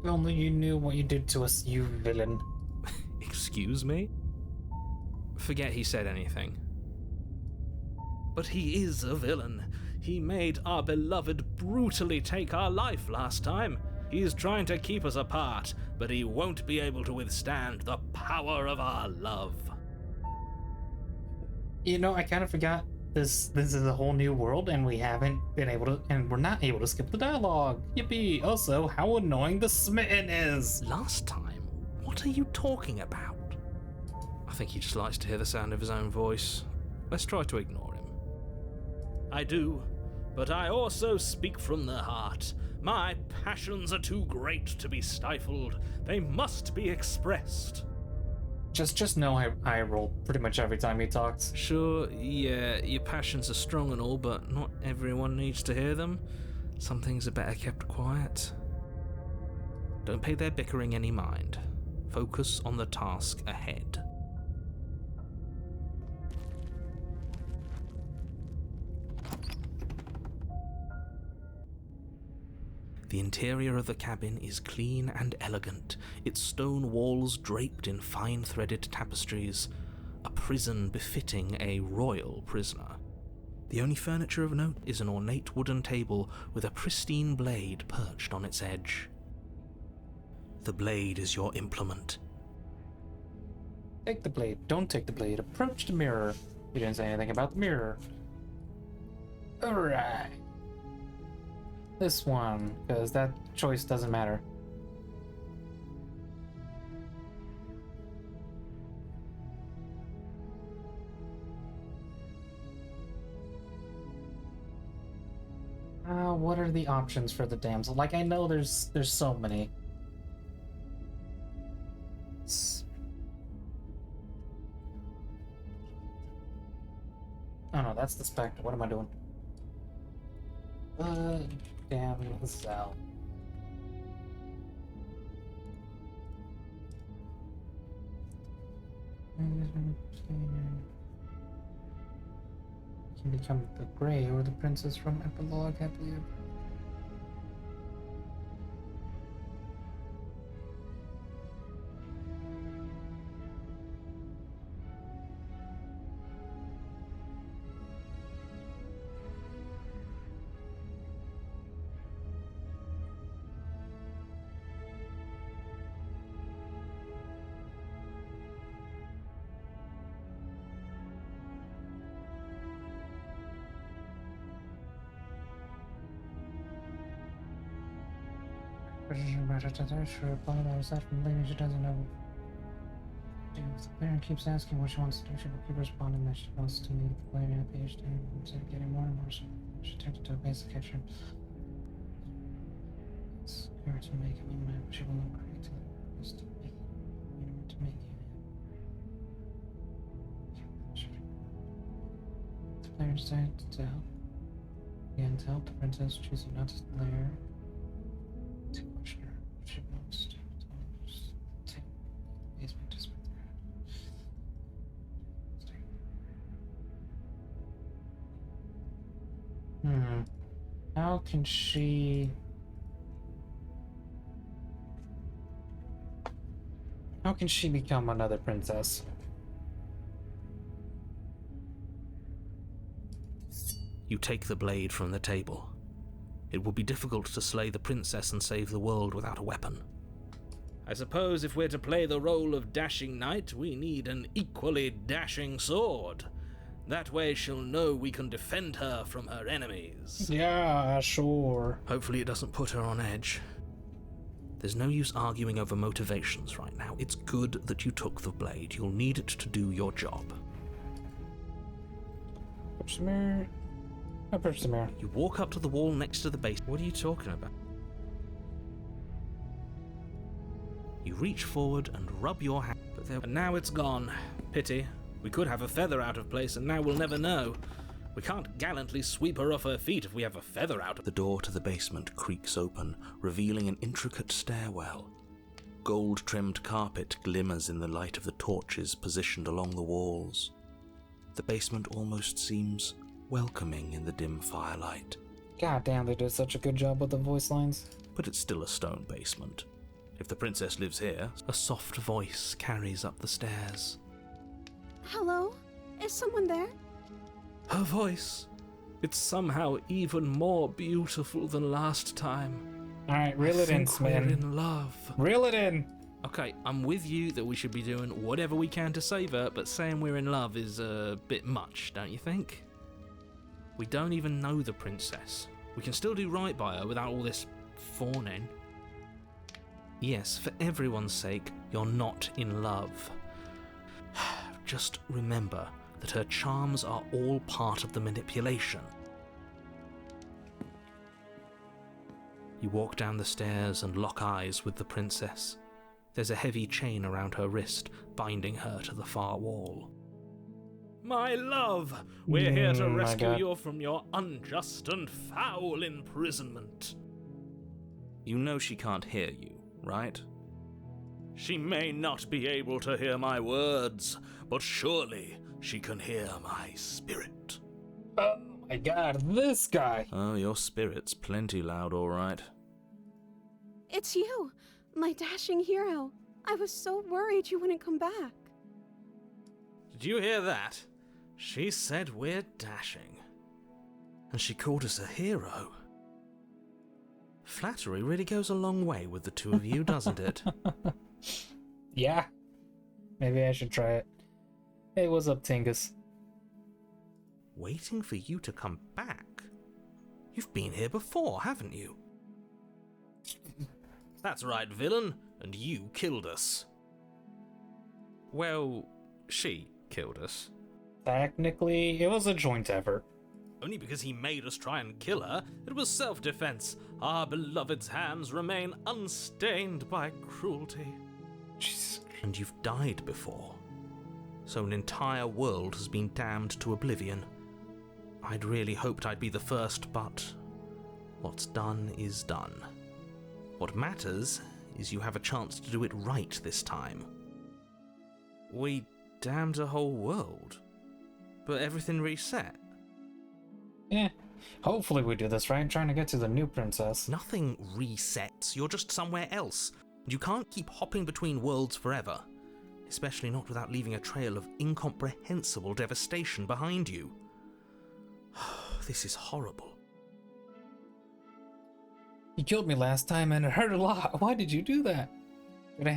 If only you knew what you did to us, you villain. Excuse me? Forget he said anything. But he is a villain. He made our beloved brutally take our life last time. He's trying to keep us apart, but he won't be able to withstand the power of our love. You know, I kind of forgot this is a whole new world, and we haven't been able to, and we're not able to skip the dialogue. Yippee! Also, how annoying the smitten is. Last time? What are you talking about? I think he just likes to hear the sound of his own voice. Let's try to ignore him. I do, but I also speak from the heart. My passions are too great to be stifled. They must be expressed. Just know I roll pretty much every time he talks. Sure, yeah, your passions are strong and all, but not everyone needs to hear them. Some things are better kept quiet. Don't pay their bickering any mind. Focus on the task ahead. The interior of the cabin is clean and elegant, its stone walls draped in fine-threaded tapestries, a prison befitting a royal prisoner. The only furniture of note is an ornate wooden table with a pristine blade perched on its edge. The blade is your implement. Take the blade. Don't take the blade. Approach the mirror. You didn't say anything about the mirror. Alright. This one, because that choice doesn't matter. What are the options for the damsel? Like, I know there's so many. Oh no, that's the Spectre. What am I doing? Damsel. Can become the Grey or the princess from Epilogue, I believe. Sure, apologize that from Lady, she doesn't know. If the player keeps asking what she wants to do, she will keep responding that she wants to meet the player at the PhD, instead of getting more and more. She turns to a basic kitchen. It's her to make him a man, but she will not create to the to make you to make you. The player decided to help. Again, to help the princess, choosing not to slay her. To question her, she wants to just take the basement to split their head. How can she... How can she become another princess? You take the blade from the table. It will be difficult to slay the princess and save the world without a weapon. I suppose if we're to play the role of dashing knight, we need an equally dashing sword. That way she'll know we can defend her from her enemies. Yeah, sure. Hopefully it doesn't put her on edge. There's no use arguing over motivations right now. It's good that you took the blade. You'll need it to do your job. Approach the mirror. Approach the mirror. You walk up to the wall next to the base. What are you talking about? You reach forward and rub your hand, but now it's gone. Pity. We could have a feather out of place, and now we'll never know. We can't gallantly sweep her off her feet if we have a feather out of... The door to the basement creaks open, revealing an intricate stairwell. Gold-trimmed carpet glimmers in the light of the torches positioned along the walls. The basement almost seems welcoming in the dim firelight. God damn, they did such a good job with the voice lines. But it's still a stone basement. If the princess lives here, a soft voice carries up the stairs. Hello? Is someone there? Her voice. It's somehow even more beautiful than last time. Alright, reel it in, We're man. in love. Reel it in. Okay, I'm with you that we should be doing whatever we can to save her, but saying we're in love is a bit much, don't you think? We don't even know the princess. We can still do right by her without all this fawning. Yes, for everyone's sake, you're not in love. Just remember that her charms are all part of the manipulation. You walk down the stairs and lock eyes with the princess. There's a heavy chain around her wrist, binding her to the far wall. My love, we're here to my rescue God. you from your unjust and foul imprisonment. You know she can't hear you, right? She may not be able to hear my words, but surely she can hear my spirit. Oh my god, this guy. Oh, your spirit's plenty loud, all right. It's you, my dashing hero. I was so worried you wouldn't come back. Did you hear that? She said we're dashing. And she called us a hero. Flattery really goes a long way with the two of you, doesn't it? Yeah. Maybe I should try it. Hey, what's up, Tingus? Waiting for you to come back? You've been here before, haven't you? That's right, villain, and you killed us. Well, she killed us. Technically, it was a joint effort. Only because he made us try and kill her. It was self-defense. Our beloved's hands remain unstained by cruelty. Jesus. And you've died before. So an entire world has been damned to oblivion. I'd really hoped I'd be the first, but what's done is done. What matters is you have a chance to do it right this time. We damned a whole world, but everything reset. Yeah. Hopefully we do this right, trying to get to the new princess. Nothing resets, you're just somewhere else. And you can't keep hopping between worlds forever. Especially not without leaving a trail of incomprehensible devastation behind you. This is horrible. You killed me last time and it hurt a lot. Why did you do that? Do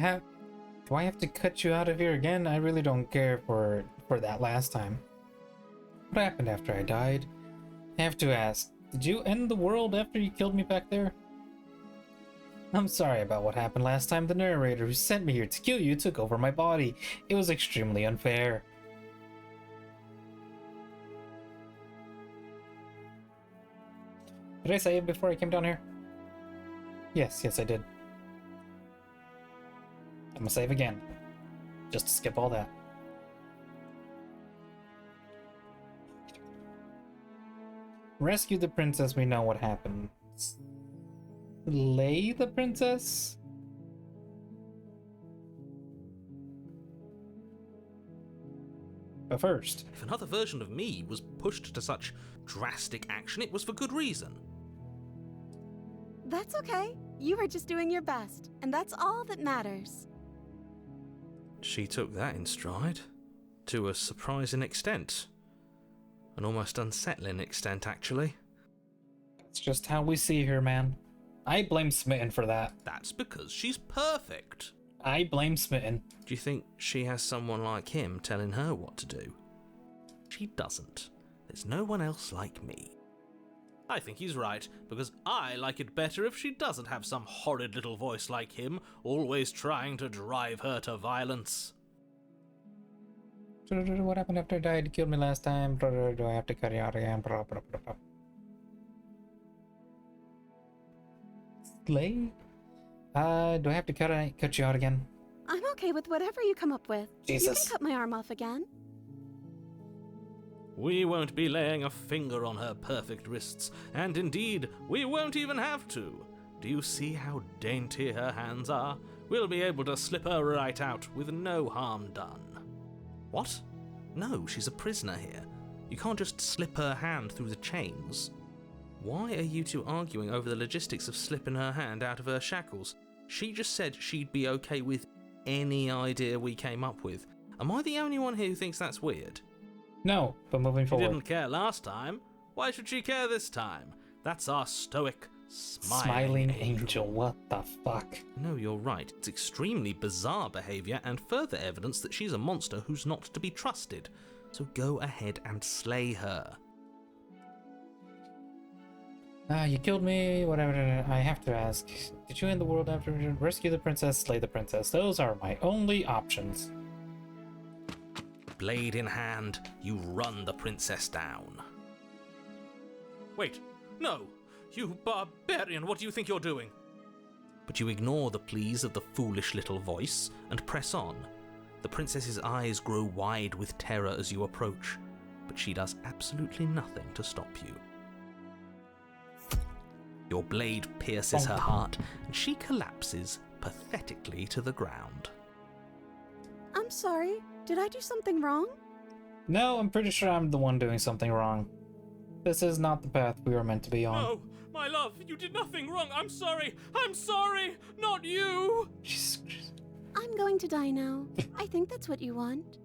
I have to cut you out of here again? I really don't care for that last time. What happened after I died? I have to ask, did you end the world after you killed me back there? I'm sorry about what happened last time. The narrator who sent me here to kill you took over my body. It was extremely unfair. Did I say it before I came down here? Yes, I did. I'm gonna save again. Just to skip all that. Rescue the princess, we know what happened. Slay the princess? But first, If another version of me was pushed to such drastic action, it was for good reason. That's okay. You were just doing your best, and that's all that matters. She took that in stride. To a surprising extent. An almost unsettling extent, actually. it's just how we see her, man. I blame Smitten for that. That's because she's perfect. I blame Smitten. Do you think she has someone like him telling her what to do? She doesn't. There's no one else like me. I think he's right, because I like it better if she doesn't have some horrid little voice like him, always trying to drive her to violence. What happened after I died? You killed me last time. Do I have to cut you out again? Slay? Do I have to cut you out again? I'm okay with whatever you come up with. You Jesus. can cut my arm off again. We won't be laying a finger on her perfect wrists, and indeed, we won't even have to. Do you see how dainty her hands are? We'll be able to slip her right out with no harm done. What? No, she's a prisoner here. You can't just slip her hand through the chains. Why are you two arguing over the logistics of slipping her hand out of her shackles? She just said she'd be okay with any idea we came up with. Am I the only one here who thinks that's weird? No, but moving She forward. didn't care last time. Why should she care this time? That's our stoic, Smiling angel, what the fuck? No, you're right. It's extremely bizarre behaviour and further evidence that she's a monster who's not to be trusted. So go ahead and slay her. You killed me, whatever. I have to ask, did you end the world after rescue the princess, slay the princess? Those are my only options. Blade in hand, you run the princess down. Wait, no! You barbarian, what do you think you're doing? But you ignore the pleas of the foolish little voice and press on. The princess's eyes grow wide with terror as you approach, but she does absolutely nothing to stop you. Your blade pierces her heart, and she collapses pathetically to the ground. I'm sorry. Did I do something wrong? No, I'm pretty sure I'm the one doing something wrong. This is not the path we were meant to be on. No, My love, you did nothing wrong. I'm sorry. I'm sorry. Not you. Jesus Christ. I'm going to die now. I think that's what you want.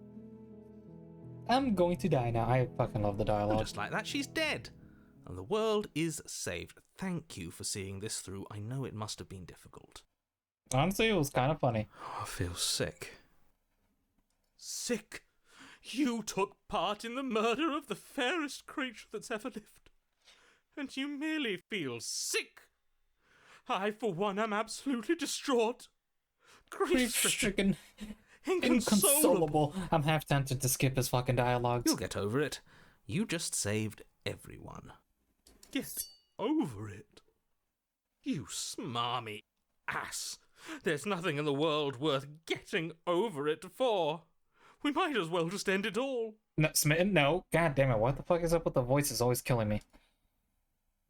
I'm going to die now. I fucking love the And dialogue. just like that, she's dead. And the world is saved. Thank you for seeing this through. I know it must have been difficult. Honestly, it was kind of funny. I feel sick. Sick. You took part in the murder of the fairest creature that's ever lived. And you merely feel sick. I, for one, am absolutely distraught. Grief-stricken, Inconsolable. inconsolable. I'm half tempted to skip his fucking dialogues. You'll get over it. You just saved everyone. Get over it. You smarmy ass. There's nothing in the world worth getting over it for. We might as well just end it all. No, Smitten, no. God damn it, what the fuck is up with the voice? It's always killing me.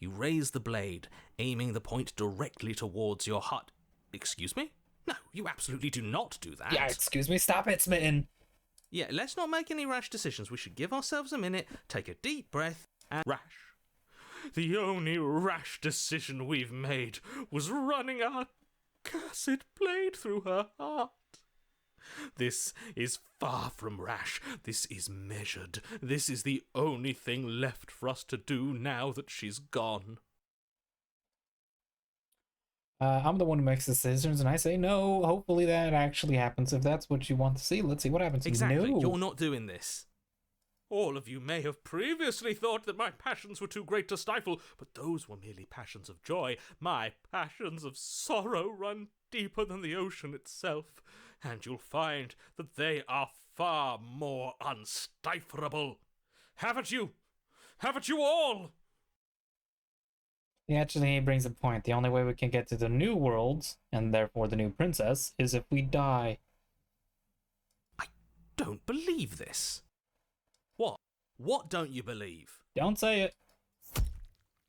You raise the blade, aiming the point directly towards your heart. Excuse me? No, you absolutely do not do that. Yeah, excuse me, stop it, Smitten. Yeah, let's not make any rash decisions. We should give ourselves a minute, take a deep breath, and... Rash. The only rash decision we've made was running our cursed blade through her heart. This is far from rash. This is measured. This is the only thing left for us to do now that she's gone. I'm the one who makes decisions, and I say no. Hopefully that actually happens. If that's what you want to see, let's see what happens. Exactly, No. you're not doing this. All of you may have previously thought that my passions were too great to stifle, but those were merely passions of joy. My passions of sorrow run deeper than the ocean itself, and you'll find that they are far more unstiflable. Haven't you? Haven't you all? Yeah, actually, he brings a point. The only way we can get to the new worlds, and therefore the new princess, is if we die. Don't believe this. What? What don't you believe? Don't say it.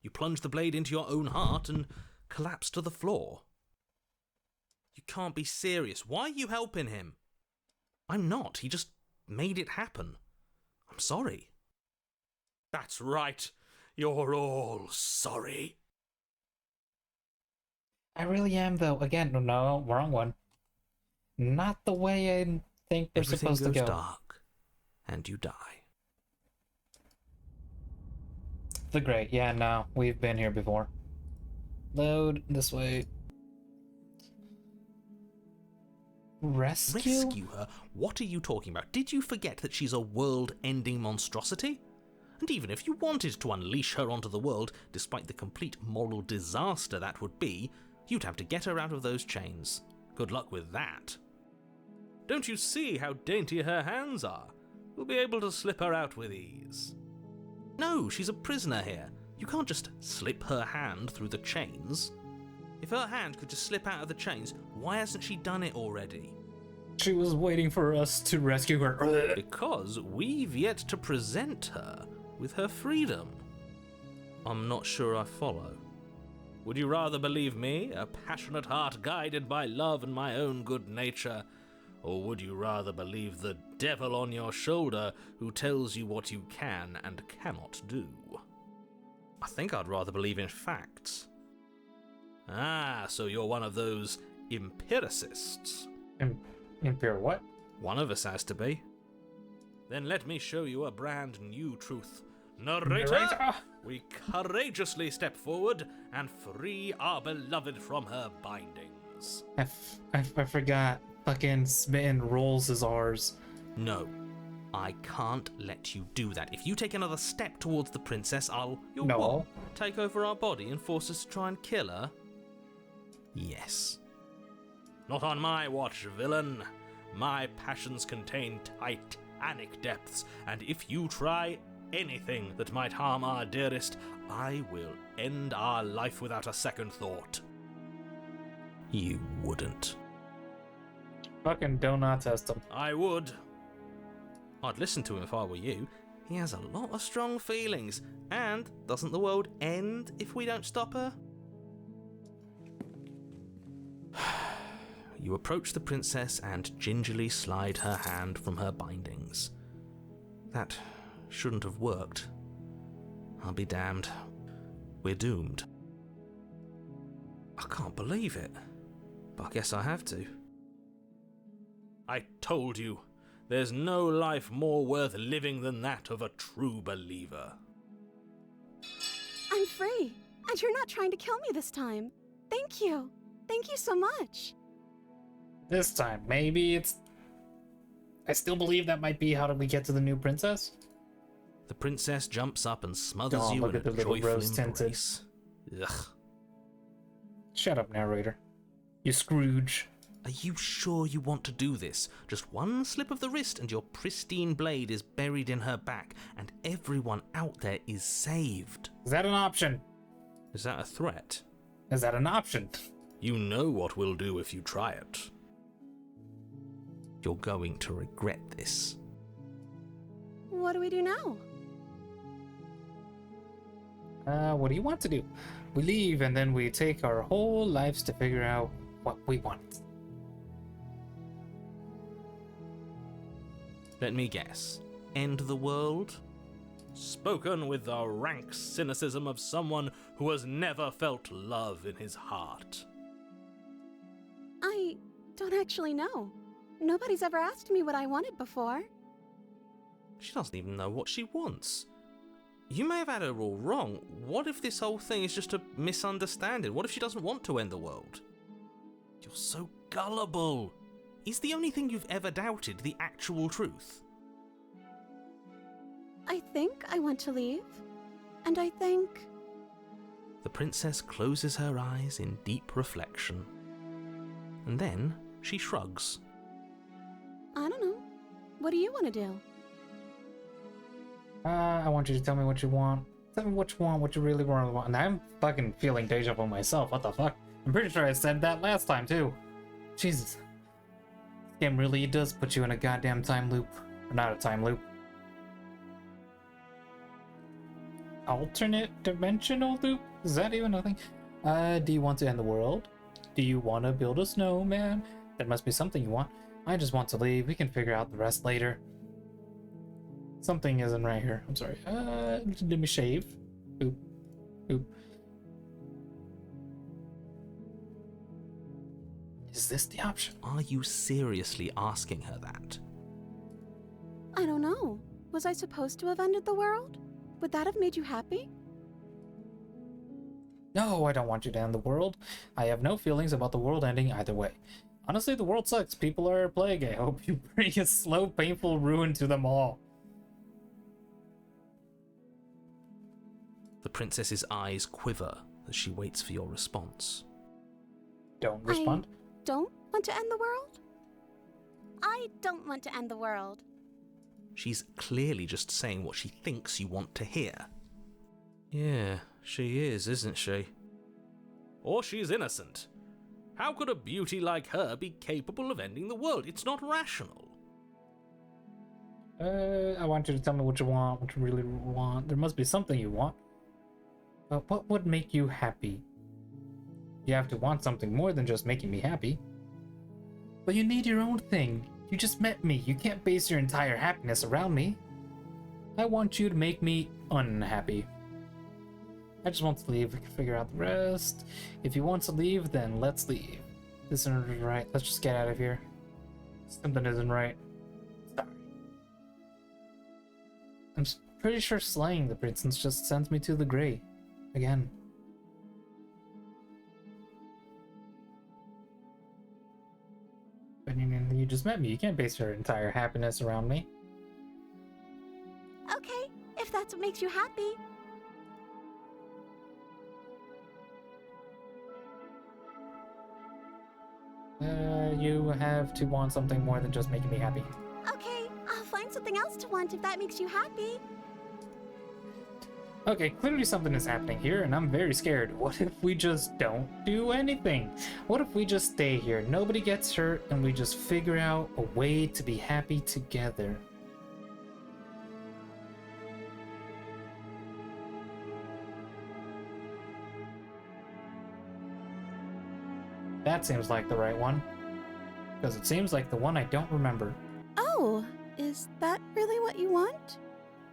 You plunge the blade into your own heart and collapse to the floor. You can't be serious. Why are you helping him? I'm not. He just made it happen. I'm sorry. That's right. You're all sorry. I really am, though. Again, no, wrong one. Not the way I think we're Everything supposed to goes go. dark, and you die. The Great. Yeah, no, we've been here before. Load this way. Rescue? Rescue her? What are you talking about? Did you forget that she's a world-ending monstrosity? And even if you wanted to unleash her onto the world, despite the complete moral disaster that would be, you'd have to get her out of those chains. Good luck with that. Don't you see how dainty her hands are? We'll be able to slip her out with ease. No, she's a prisoner here. You can't just slip her hand through the chains. If her hand could just slip out of the chains, why hasn't she done it already? She was waiting for us to rescue her. Because we've yet to present her with her freedom. I'm not sure I follow. Would you rather believe me, a passionate heart guided by love and my own good nature? Or would you rather believe the devil on your shoulder who tells you what you can and cannot do? I think I'd rather believe in facts. Ah, so you're one of those empiricists. Impure what? One of us has to be. Then let me show you a brand new truth. Narrator, we courageously step forward and free our beloved from her bindings. I forgot. Fucking Smitten rolls his R's. No, I can't let you do that. If you take another step towards the princess, You'll No. what? Take over our body and force us to try and kill her? Yes. Not on my watch, villain. My passions contain titanic depths, and if you try anything that might harm our dearest, I will end our life without a second thought. You wouldn't. Fucking do not test him. I would. I'd listen to him if I were you. He has a lot of strong feelings. And doesn't the world end if we don't stop her? You approach the princess and gingerly slide her hand from her bindings. That shouldn't have worked. I'll be damned. We're doomed. I can't believe it. But I guess I have to. I told you, there's no life more worth living than that of a true believer. I'm free, and you're not trying to kill me this time. Thank you. Thank you so much. This time, maybe it's... I still believe that might be how did we get to the new princess? The princess jumps up and smothers Oh, you look in at the a little joyful rose-tinted. embrace. Ugh. Shut up, narrator. You Scrooge. Are you sure you want to do this? Just one slip of the wrist and your pristine blade is buried in her back, and everyone out there is saved. Is that an option? Is that a threat? Is that an option? You know what we'll do if you try it. You're going to regret this. What do we do now? What do you want to do? We leave and then we take our whole lives to figure out what we want. Let me guess. End the world? Spoken with the rank cynicism of someone who has never felt love in his heart. I don't actually know. Nobody's ever asked me what I wanted before. She doesn't even know what she wants. You may have had her all wrong. What if this whole thing is just a misunderstanding? What if she doesn't want to end the world? You're so gullible. Is the only thing you've ever doubted the actual truth? I think I want to leave. And I think... The princess closes her eyes in deep reflection. And then she shrugs. I don't know. What do you want to do? I want you to tell me what you want. Tell me what you want, what you really want. And I'm fucking feeling deja vu myself. What the fuck? I'm pretty sure I said that last time too. Jesus. This game really does put you in a goddamn time loop. Or not a time loop. Alternate dimensional loop? Is that even a thing? Do you want to end the world? Do you want to build a snowman? There must be something you want. I just want to leave. We can figure out the rest later. Something isn't right here. I'm sorry. Let me shave. Oop. Oop. Is this the option? Are you seriously asking her that? I don't know. Was I supposed to have ended the world? Would that have made you happy? No, I don't want you to end the world. I have no feelings about the world ending either way. Honestly, the world sucks. People are a plague. I hope you bring a slow, painful ruin to them all. The princess's eyes quiver as she waits for your response. Don't respond. Don't want to end the world? I don't want to end the world. She's clearly just saying what she thinks you want to hear. Yeah, she is, isn't she? Or she's innocent. How could a beauty like her be capable of ending the world? It's not rational. I want you to tell me what you want, what you really want. There must be something you want. But what would make you happy? You have to want something more than just making me happy. But you need your own thing. You just met me. You can't base your entire happiness around me. I want you to make me unhappy. I just want to leave. We can figure out the rest. If you want to leave, then let's leave. This isn't right. Let's just get out of here. Something isn't right. Sorry. I'm pretty sure slaying the princess just sends me to the grave. Again. But you just met me. You can't base your entire happiness around me. Okay, if that's what makes you happy. You have to want something more than just making me happy. Okay, I'll find something else to want if that makes you happy. Okay, clearly something is happening here, and I'm very scared. What if we just don't do anything? What if we just stay here, nobody gets hurt, and we just figure out a way to be happy together? That seems like the right one. Because it seems like the one I don't remember. Oh, is that really what you want?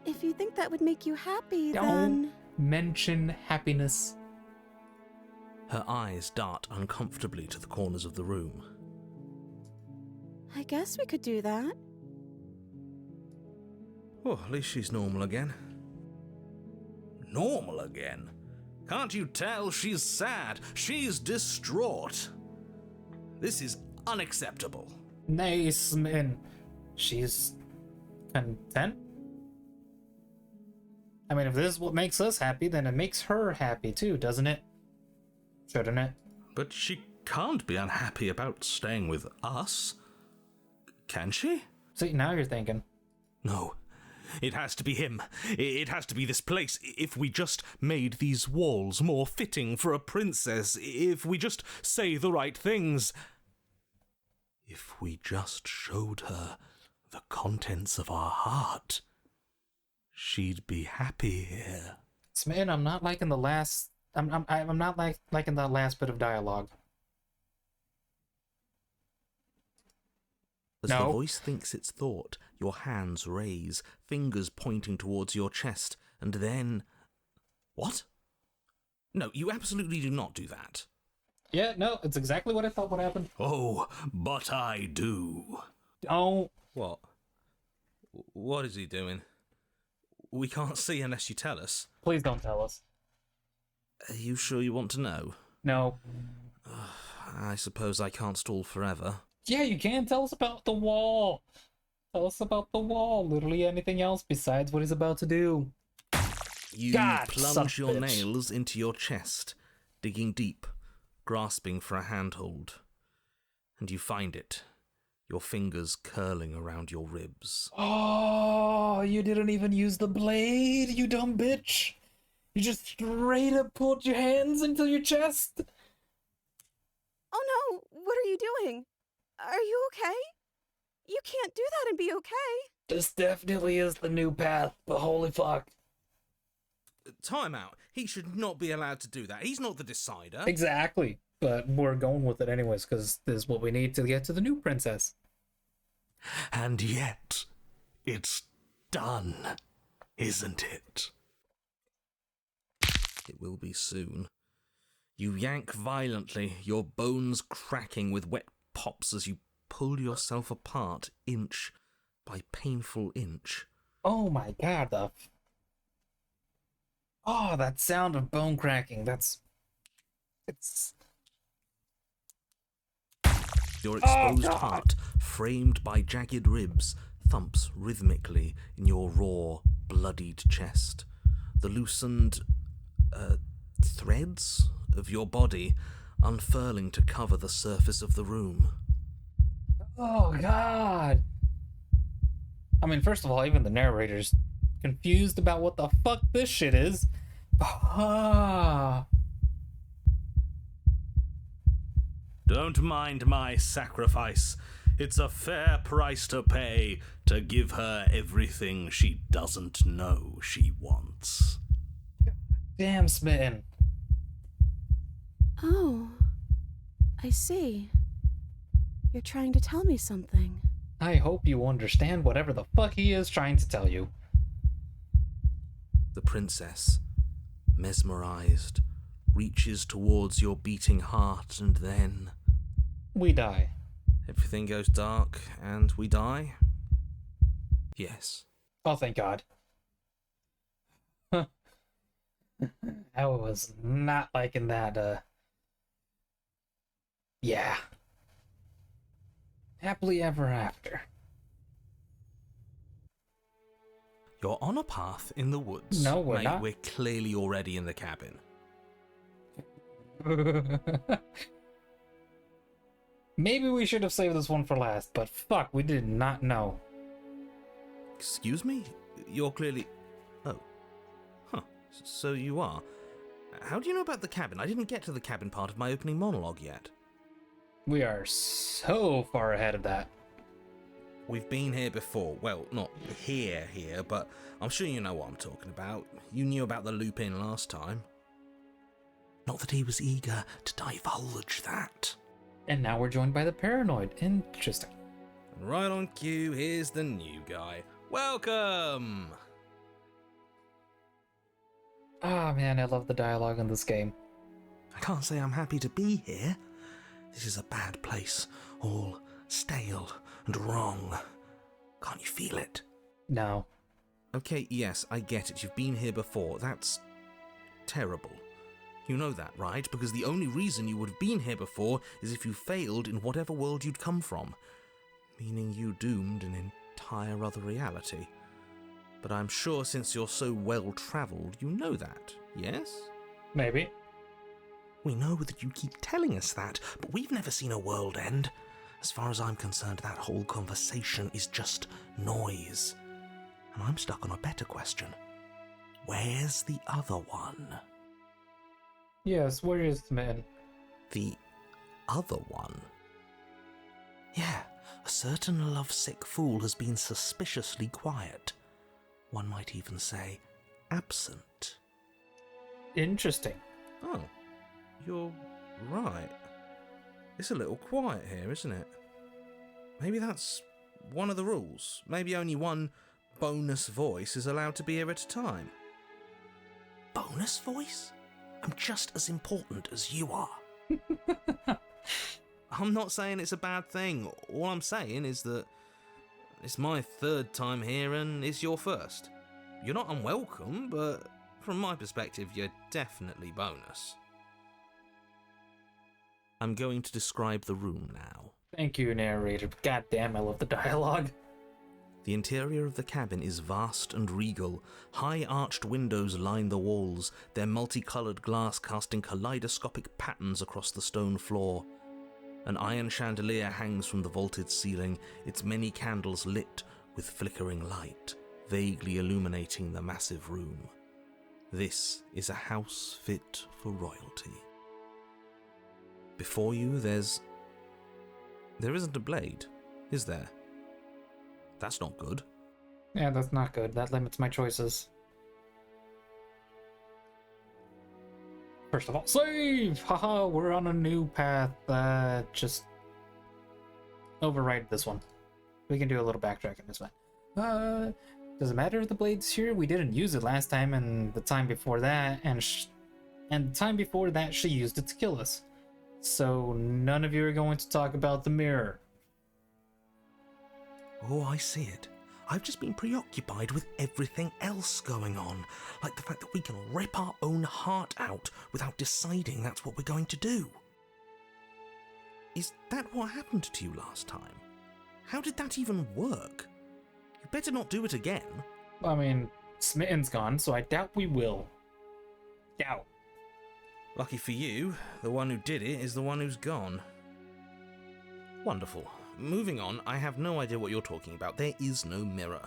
If you think that would make you happy, Don't then... mention happiness. Her eyes dart uncomfortably to the corners of the room. I guess we could do that. Oh, at least she's normal again. Normal again? Can't you tell she's sad? She's distraught. This is unacceptable. Nay, Smitten. She's content? I mean, if this is what makes us happy, then it makes her happy too, doesn't it? Shouldn't it? But she can't be unhappy about staying with us. Can she? See, now you're thinking. No. It has to be him. It has to be this place. If we just made these walls more fitting for a princess, if we just say the right things, if we just showed her the contents of our heart, she'd be happy here. Smitten, I'm not liking the last. I'm not liking that last bit of dialogue. As No. the voice thinks its thought, your hands raise, fingers pointing towards your chest, and then... What? No, you absolutely do not do that. Yeah, no, it's exactly what I thought would happen. Oh, but I do. Oh, What? What is he doing? We can't see unless you tell us. please don't tell us. Are you sure you want to know? No. I suppose I can't stall forever. Yeah, you can tell us about the wall. Tell us about the wall. Literally anything else besides what he's about to do. You God, son plunge of a your bitch. nails into your chest, digging deep, grasping for a handhold. And you find it, your fingers curling around your ribs. Oh, you didn't even use the blade, you dumb bitch. You just straight up pulled your hands into your chest. Oh no, what are you doing? Are you okay? You can't do that and be okay. This definitely is the new path, but holy fuck. Time out. He should not be allowed to do that. He's not the decider. Exactly. But we're going with it anyways, because this is what we need to get to the new princess. And yet, it's done, isn't it? It will be soon. You yank violently, your bones cracking with wet pops as you pull yourself apart inch by painful inch. Oh my god, oh, that sound of bone cracking, it's... Your exposed God. heart, framed by jagged ribs, thumps rhythmically in your raw, bloodied chest. The loosened threads of your body unfurling to cover the surface of the room. Oh god. I mean, first of all, even the narrator's confused about what the fuck this shit is. Ah. Don't mind my sacrifice. It's a fair price to pay to give her everything she doesn't know she wants. Damn, Smitten. Oh, I see. You're trying to tell me something. I hope you understand whatever the fuck he is trying to tell you. The princess, mesmerized, reaches towards your beating heart, and then We die. everything goes dark and we die? Yes. Oh, thank God. I was not liking that, yeah. Happily ever after. You're on a path in the woods. No, we're Mate, not. We're clearly already in the cabin. Maybe we should have saved this one for last, but fuck, we did not know. Excuse me? You're clearly... Oh. Huh. So you are. How do you know about the cabin? I didn't get to the cabin part of my opening monologue yet. We are so far ahead of that. We've been here before. Well, not here, but I'm sure you know what I'm talking about. You knew about the Lupin last time. Not that he was eager to divulge that. And now we're joined by the Paranoid. Interesting. And right on cue, here's the new guy. Welcome! Ah, man, I love the dialogue in this game. I can't say I'm happy to be here. This is a bad place, all stale and wrong. Can't you feel it? No. Okay, yes, I get it. You've been here before. That's terrible. You know that, right? Because the only reason you would have been here before is if you failed in whatever world you'd come from, meaning you doomed an entire other reality. But I'm sure since you're so well-travelled, you know that, yes? Maybe. We know that you keep telling us that, but we've never seen a world end. As far as I'm concerned, that whole conversation is just noise. And I'm stuck on a better question. Where's the other one? Yes, where is Smitten? The other one? Yeah, a certain lovesick fool has been suspiciously quiet. One might even say, absent. Interesting. Oh, you're right. It's a little quiet here, isn't it? Maybe that's one of the rules. Maybe only one bonus voice is allowed to be here at a time. Bonus voice? I'm just as important as you are. I'm not saying it's a bad thing. All I'm saying is that it's my third time here and it's your first. You're not unwelcome, but from my perspective, you're definitely bonus. I'm going to describe the room now. Thank you, narrator. God damn, I love the dialogue. The interior of the cabin is vast and regal. High arched windows line the walls, their multicoloured glass casting kaleidoscopic patterns across the stone floor. An iron chandelier hangs from the vaulted ceiling, its many candles lit with flickering light, vaguely illuminating the massive room. This is a house fit for royalty. Before you, there isn't a blade, is there? That's not good. Yeah, that's not good. That limits my choices. First of all, save! Haha, we're on a new path. Just override this one. We can do a little backtracking this one. Does it matter if the blade's here? We didn't use it last time, and the time before that, and the time before that, she used it to kill us. So none of you are going to talk about the mirror. Oh, I see it. I've just been preoccupied with everything else going on, like the fact that we can rip our own heart out without deciding that's what we're going to do. Is that what happened to you last time? How did that even work? You better not do it again. I mean, Smitten's gone, so I doubt we will. Doubt. Lucky for you, the one who did it is the one who's gone. Wonderful. Moving on, I have no idea what you're talking about. There is no mirror.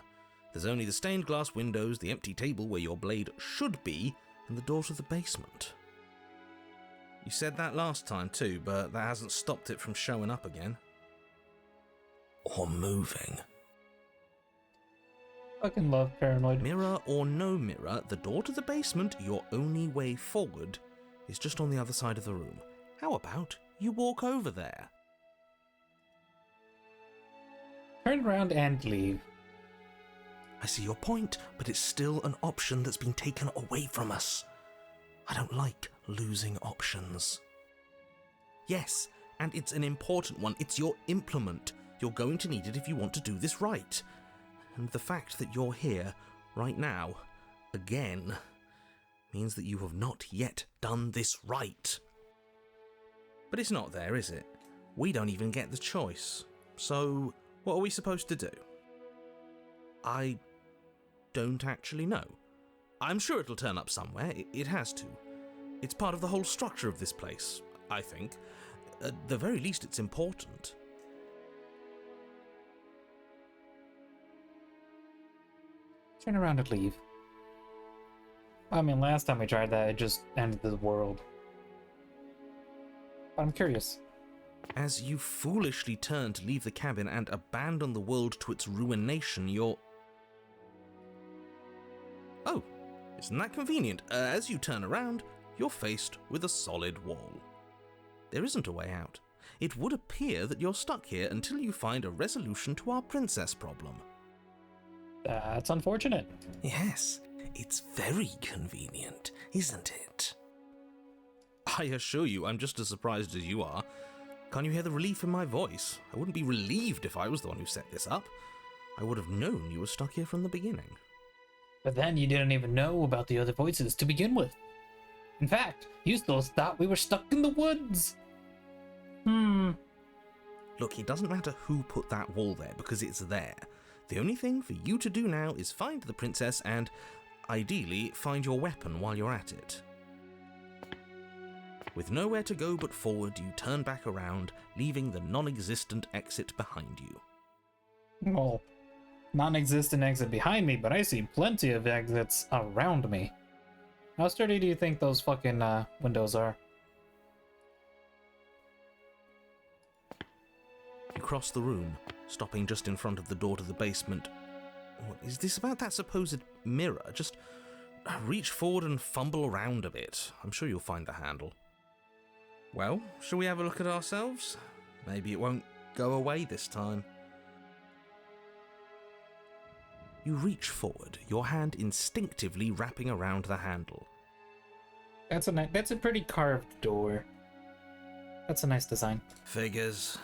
There's only the stained glass windows, the empty table where your blade should be, and the door to the basement. You said that last time too, but that hasn't stopped it from showing up again. Or moving. Fucking love Paranoid. Mirror or no mirror, the door to the basement, your only way forward, is just on the other side of the room. How about you walk over there? Turn around and leave. I see your point, but it's still an option that's been taken away from us. I don't like losing options. Yes, and it's an important one. It's your implement. You're going to need it if you want to do this right. And the fact that you're here, right now, again, means that you have not yet done this right. But it's not there, is it? We don't even get the choice. So, what are we supposed to do? I don't actually know. I'm sure it'll turn up somewhere. It has to. It's part of the whole structure of this place, I think. At the very least, it's important. Turn around and leave. I mean, last time we tried that, it just ended the world. But I'm curious. As you foolishly turn to leave the cabin and abandon the world to its ruination, you're... Oh, isn't that convenient? As you turn around, you're faced with a solid wall. There isn't a way out. It would appear that you're stuck here until you find a resolution to our princess problem. That's unfortunate. Yes, it's very convenient, isn't it? I assure you, I'm just as surprised as you are. Can't you hear the relief in my voice? I wouldn't be relieved if I was the one who set this up. I would have known you were stuck here from the beginning. But then you didn't even know about the other voices to begin with. In fact, you still thought we were stuck in the woods. Look, it doesn't matter who put that wall there, because it's there. The only thing for you to do now is find the princess and, ideally, find your weapon while you're at it. With nowhere to go but forward, you turn back around, leaving the non-existent exit behind you. Well, non-existent exit behind me, but I see plenty of exits around me. How sturdy do you think those fucking windows are? You cross the room, stopping just in front of the door to the basement. What is this about that supposed mirror? Just reach forward and fumble around a bit. I'm sure you'll find the handle. Well, shall we have a look at ourselves? Maybe it won't go away this time. You reach forward, your hand instinctively wrapping around the handle. That's a pretty carved door. That's a nice design. Figures.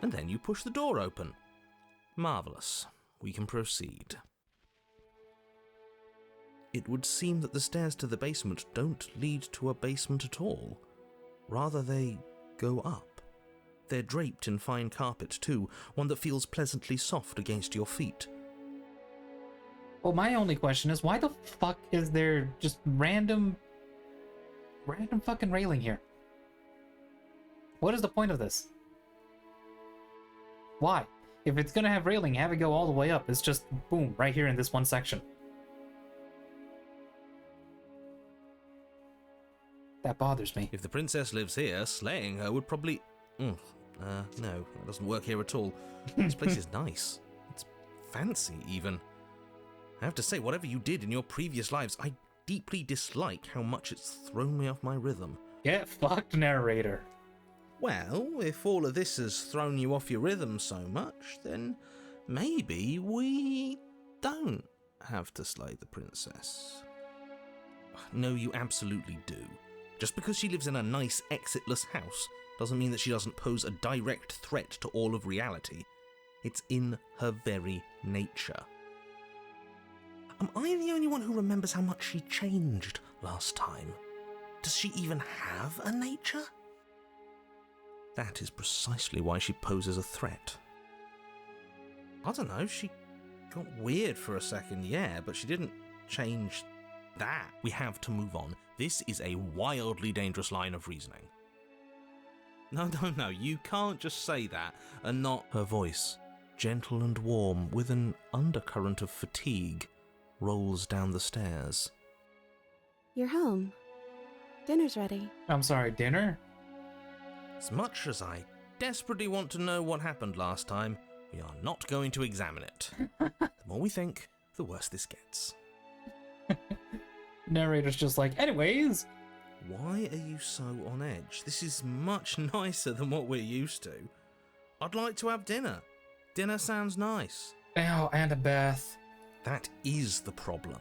And then you push the door open. Marvellous. We can proceed. It would seem that the stairs to the basement don't lead to a basement at all. Rather, they go up. They're draped in fine carpet too, one that feels pleasantly soft against your feet. Well, my only question is, why the fuck is there just random fucking railing here? What is the point of this? Why? If it's gonna have railing, have it go all the way up. It's just, boom, right here in this one section. That bothers me. If the princess lives here, slaying her would probably... no, that doesn't work here at all. This place is nice. It's fancy, even. I have to say, whatever you did in your previous lives, I deeply dislike how much it's thrown me off my rhythm. Get fucked, narrator. Well, if all of this has thrown you off your rhythm so much, then maybe we don't have to slay the princess. No, you absolutely do. Just because she lives in a nice, exitless house doesn't mean that she doesn't pose a direct threat to all of reality. It's in her very nature. Am I the only one who remembers how much she changed last time? Does she even have a nature? That is precisely why she poses a threat. I don't know, she got weird for a second, yeah, but she didn't change that. We have to move on. This is a wildly dangerous line of reasoning. No, you can't just say that and not... Her voice, gentle and warm, with an undercurrent of fatigue, rolls down the stairs. You're home. Dinner's ready. I'm sorry, dinner? As much as I desperately want to know what happened last time, we are not going to examine it. The more we think, the worse this gets. Narrator's just like, anyways. Why are you so on edge? This is much nicer than what we're used to. I'd like to have dinner. Dinner sounds nice. Oh, and a bath. That is the problem.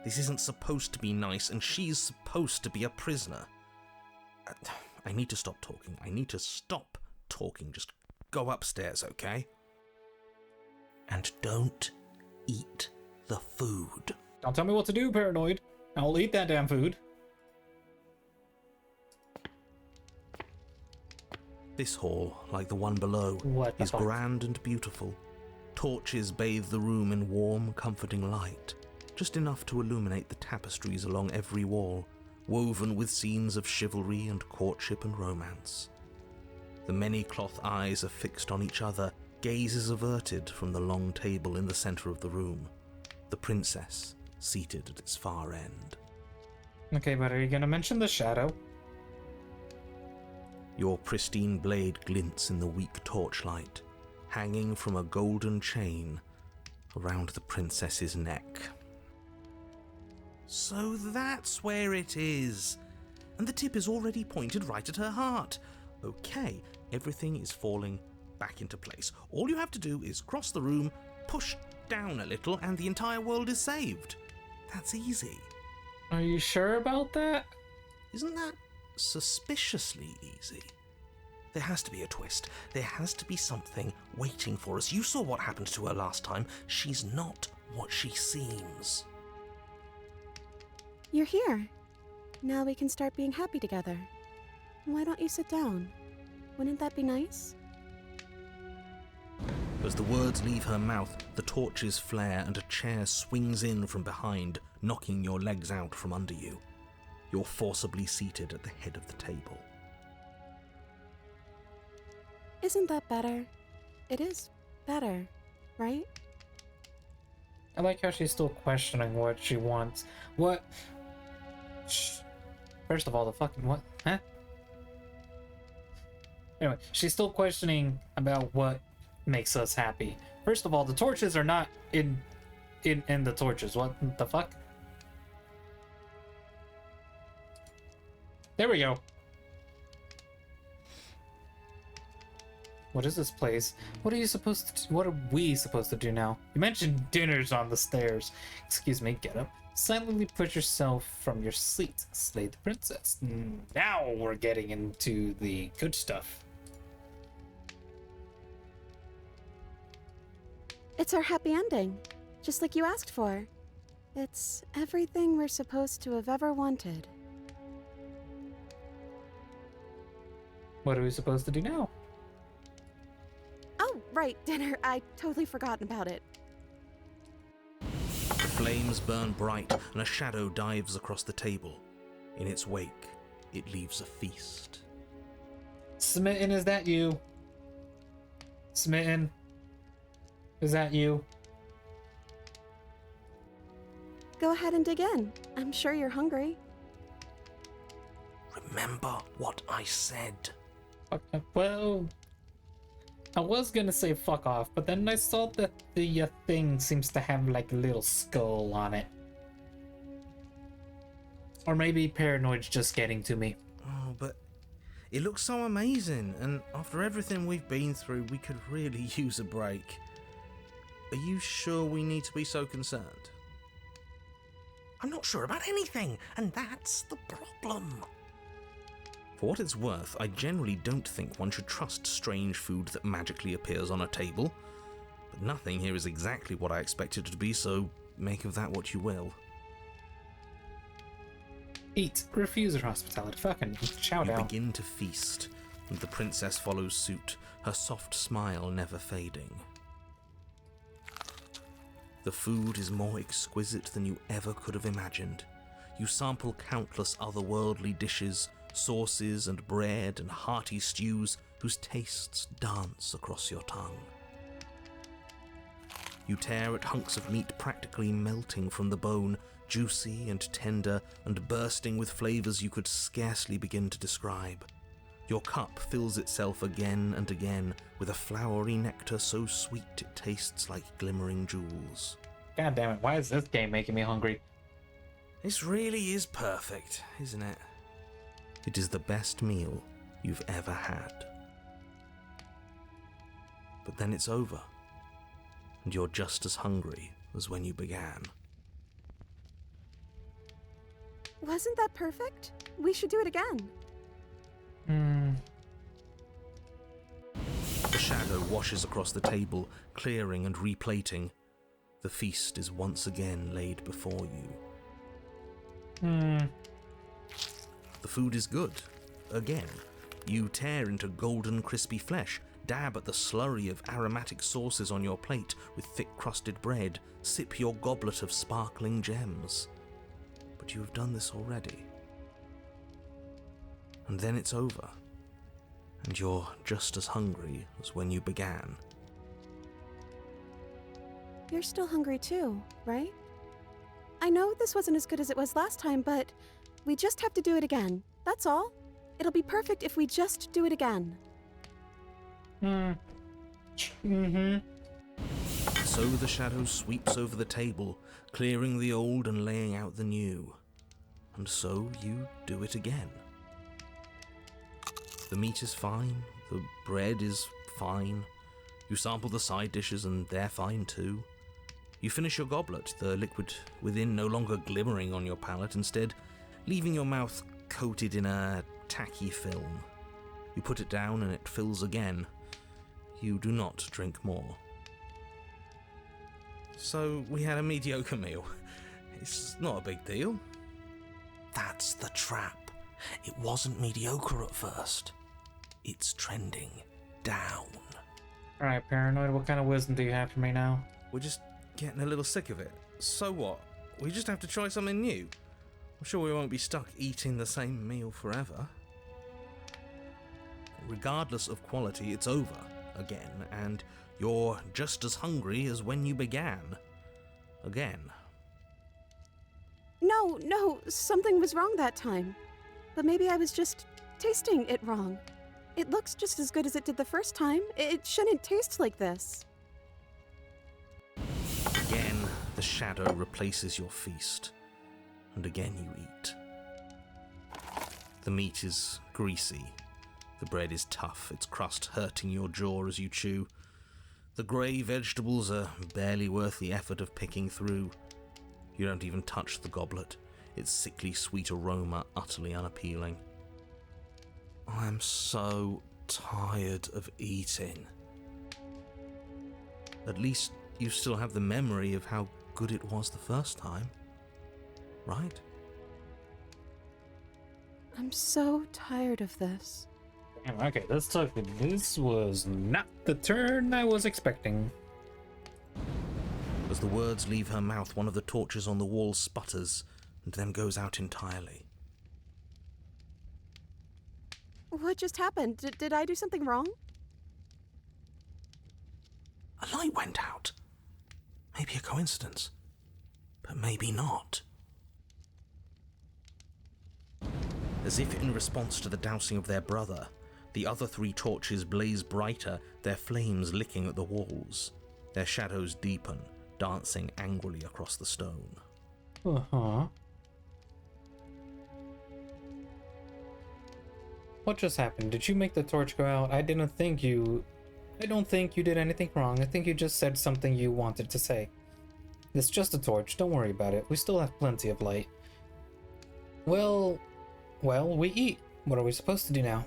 This isn't supposed to be nice, and she's supposed to be a prisoner. I need to stop talking. Just go upstairs, okay? And don't eat the food. Don't tell me what to do, Paranoid. I'll eat that damn food. This hall, like the one below, What the is fuck? grand and beautiful. Torches bathe the room in warm, comforting light, just enough to illuminate the tapestries along every wall, woven with scenes of chivalry and courtship and romance. The many cloth eyes are fixed on each other, gazes averted from the long table in the centre of the room, the princess seated at its far end. Okay, but are you gonna mention the shadow? Your pristine blade glints in the weak torchlight, hanging from a golden chain around the princess's neck. So that's where it is. And the tip is already pointed right at her heart. Okay, everything is falling back into place. All you have to do is cross the room, push down a little, and the entire world is saved. That's easy. Are you sure about that? Isn't that suspiciously easy? There has to be a twist. There has to be something waiting for us. You saw what happened to her last time. She's not what she seems. You're here. Now we can start being happy together. Why don't you sit down? Wouldn't that be nice? As the words leave her mouth, the torches flare and a chair swings in from behind, knocking your legs out from under you. You're forcibly seated at the head of the table. Isn't that better? It is better, right? I like how she's still questioning what she wants. What? First of all, the fucking what? Huh? Anyway, she's still questioning about what makes us happy. First of all, the torches are not in the torches. What the fuck? There we go. What is this place? What are we supposed to do now? You mentioned dinner's on the stairs. Excuse me, get up. Silently put yourself from your seat. Slay the princess. Now we're getting into the good stuff. It's our happy ending, just like you asked for. It's everything we're supposed to have ever wanted. What are we supposed to do now? Oh, right, dinner. I totally forgotten about it. The flames burn bright and a shadow dives across the table. In its wake, it leaves a feast. Smitten, is that you? Smitten? Is that you? Go ahead and dig in. I'm sure you're hungry. Remember what I said. Well, I was gonna say fuck off, but then I saw that the thing seems to have like a little skull on it. Or maybe paranoid's just getting to me. Oh, but it looks so amazing, and after everything we've been through, we could really use a break. Are you sure we need to be so concerned? I'm not sure about anything, and that's the problem. For what it's worth, I generally don't think one should trust strange food that magically appears on a table. But nothing here is exactly what I expected it to be, so make of that what you will. Eat. Refuse her hospitality. Fucking chow You down. begin to feast, and the princess follows suit, her soft smile never fading. The food is more exquisite than you ever could have imagined. You sample countless otherworldly dishes, sauces and bread and hearty stews whose tastes dance across your tongue. You tear at hunks of meat practically melting from the bone, juicy and tender and bursting with flavors you could scarcely begin to describe. Your cup fills itself again and again with a flowery nectar so sweet it tastes like glimmering jewels. God damn it, why is this game making me hungry? This really is perfect, isn't it? It is the best meal you've ever had. But then it's over, and you're just as hungry as when you began. Wasn't that perfect? We should do it again. The shadow washes across the table, clearing and replating. The feast is once again laid before you. The food is good. Again, you tear into golden crispy flesh, dab at the slurry of aromatic sauces on your plate with thick-crusted bread, sip your goblet of sparkling gems. But you have done this already. And then it's over, and you're just as hungry as when you began. You're still hungry too, right? I know this wasn't as good as it was last time, but we just have to do it again. That's all. It'll be perfect if we just do it again. So the shadow sweeps over the table, clearing the old and laying out the new. And so you do it again. The meat is fine, the bread is fine. You sample the side dishes and they're fine too. You finish your goblet, the liquid within no longer glimmering on your palate, instead leaving your mouth coated in a tacky film. You put it down and it fills again. You do not drink more. So we had a mediocre meal. It's not a big deal. That's the trap. It wasn't mediocre at first. It's trending down. Alright, Paranoid, what kind of wisdom do you have for me now? We're just getting a little sick of it. So what? We just have to try something new. I'm sure we won't be stuck eating the same meal forever. Regardless of quality, it's over again, and you're just as hungry as when you began. Again. No, something was wrong that time. But maybe I was just tasting it wrong. It looks just as good as it did the first time. It shouldn't taste like this. Again, the shadow replaces your feast, and again you eat. The meat is greasy. The bread is tough, its crust hurting your jaw as you chew. The grey vegetables are barely worth the effort of picking through. You don't even touch the goblet, its sickly sweet aroma utterly unappealing. I'm so tired of eating. At least you still have the memory of how good it was the first time, right? I'm so tired of this. Damn, okay, this was not the turn I was expecting. As the words leave her mouth, one of the torches on the wall sputters and then goes out entirely. What just happened? Did I do something wrong? A light went out. Maybe a coincidence, but maybe not. As if in response to the dousing of their brother, the other 3 torches blaze brighter, their flames licking at the walls. Their shadows deepen, dancing angrily across the stone. Uh-huh. What just happened? Did you make the torch go out? I don't think you did anything wrong. I think you just said something you wanted to say. It's just a torch. Don't worry about it. We still have plenty of light. Well, we eat. What are we supposed to do now?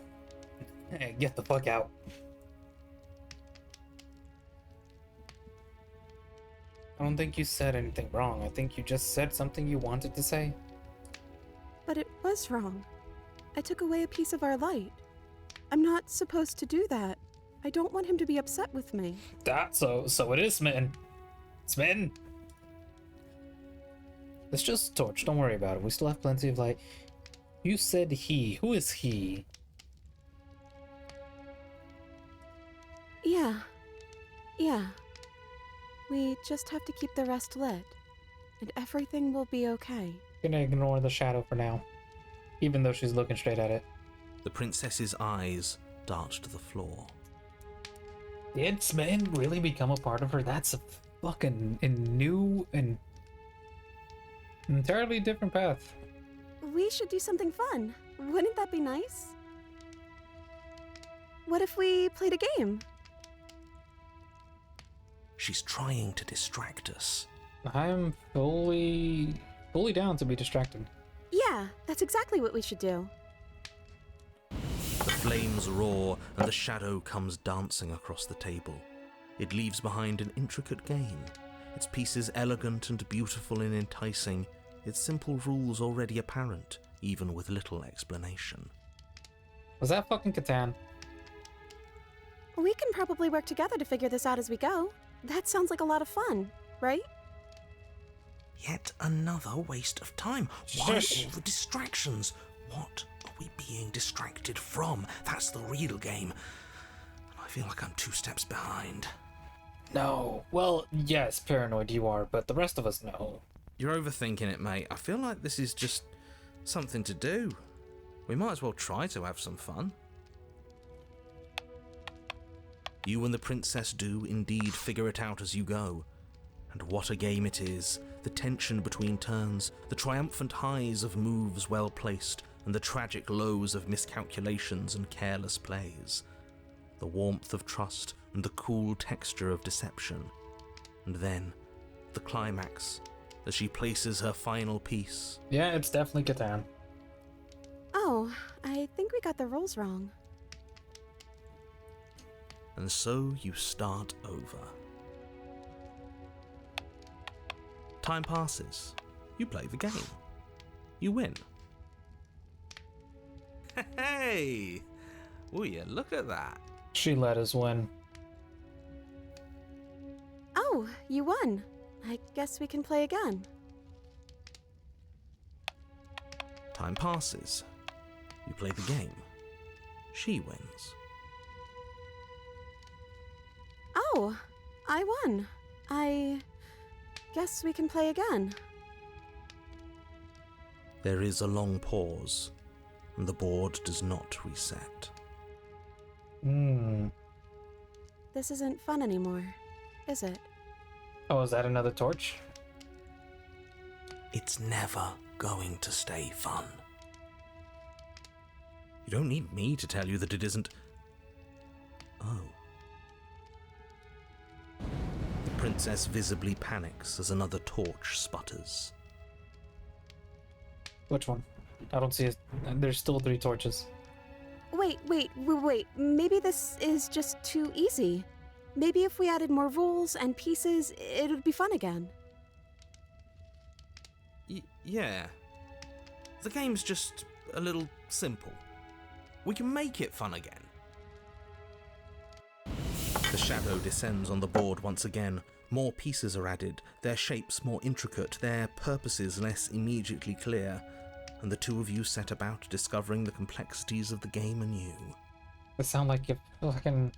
Hey, get the fuck out. I don't think you said anything wrong. I think you just said something you wanted to say. But it was wrong. I took away a piece of our light. I'm not supposed to do that. I don't want him to be upset with me. So it is smitten. Smitten. It's just a torch. Don't worry about it. We still have plenty of light. You said he. Who is he? Yeah. We just have to keep the rest lit, and everything will be okay. Gonna ignore the shadow for now, even though she's looking straight at it. The princess's eyes dart to the floor. Did Smitten really become a part of her? That's a fucking new and entirely different path. We should do something fun. Wouldn't that be nice? What if we played a game? She's trying to distract us. I'm fully down to be distracted. Yeah, that's exactly what we should do. The flames roar and the shadow comes dancing across the table. It leaves behind an intricate game, its pieces elegant and beautiful and enticing, its simple rules already apparent, even with little explanation. Was that fucking Catan? We can probably work together to figure this out as we go. That sounds like a lot of fun, right? Yet another waste of time. Why Shush. all the distractions? What are we being distracted from? That's the real game. And I feel like I'm 2 steps behind. No. Well, yes, Paranoid you are, but the rest of us know. You're overthinking it, mate. I feel like this is just something to do. We might as well try to have some fun. You and the princess do indeed figure it out as you go. And what a game it is. The tension between turns, the triumphant highs of moves well placed, and the tragic lows of miscalculations and careless plays. The warmth of trust and the cool texture of deception. And then, the climax, as she places her final piece. Yeah, it's definitely Catan. Oh, I think we got the rules wrong. And so you start over. Time passes. You play the game. You win. Hey! Will you look at that? She let us win. Oh, you won. I guess we can play again. Time passes. You play the game. She wins. Oh, I won. I guess we can play again. There is a long pause, and the board does not reset. This isn't fun anymore, is it? Oh, is that another torch? It's never going to stay fun. You don't need me to tell you that it isn't. Oh. The princess visibly panics as another torch sputters. Which one? I don't see it. There's still 3 torches. Wait. Maybe this is just too easy. Maybe if we added more rules and pieces, it would be fun again. Yeah. The game's just a little simple. We can make it fun again. The shadow descends on the board once again. More pieces are added, their shapes more intricate, their purposes less immediately clear, and the two of you set about discovering the complexities of the game anew. It sound like if fucking.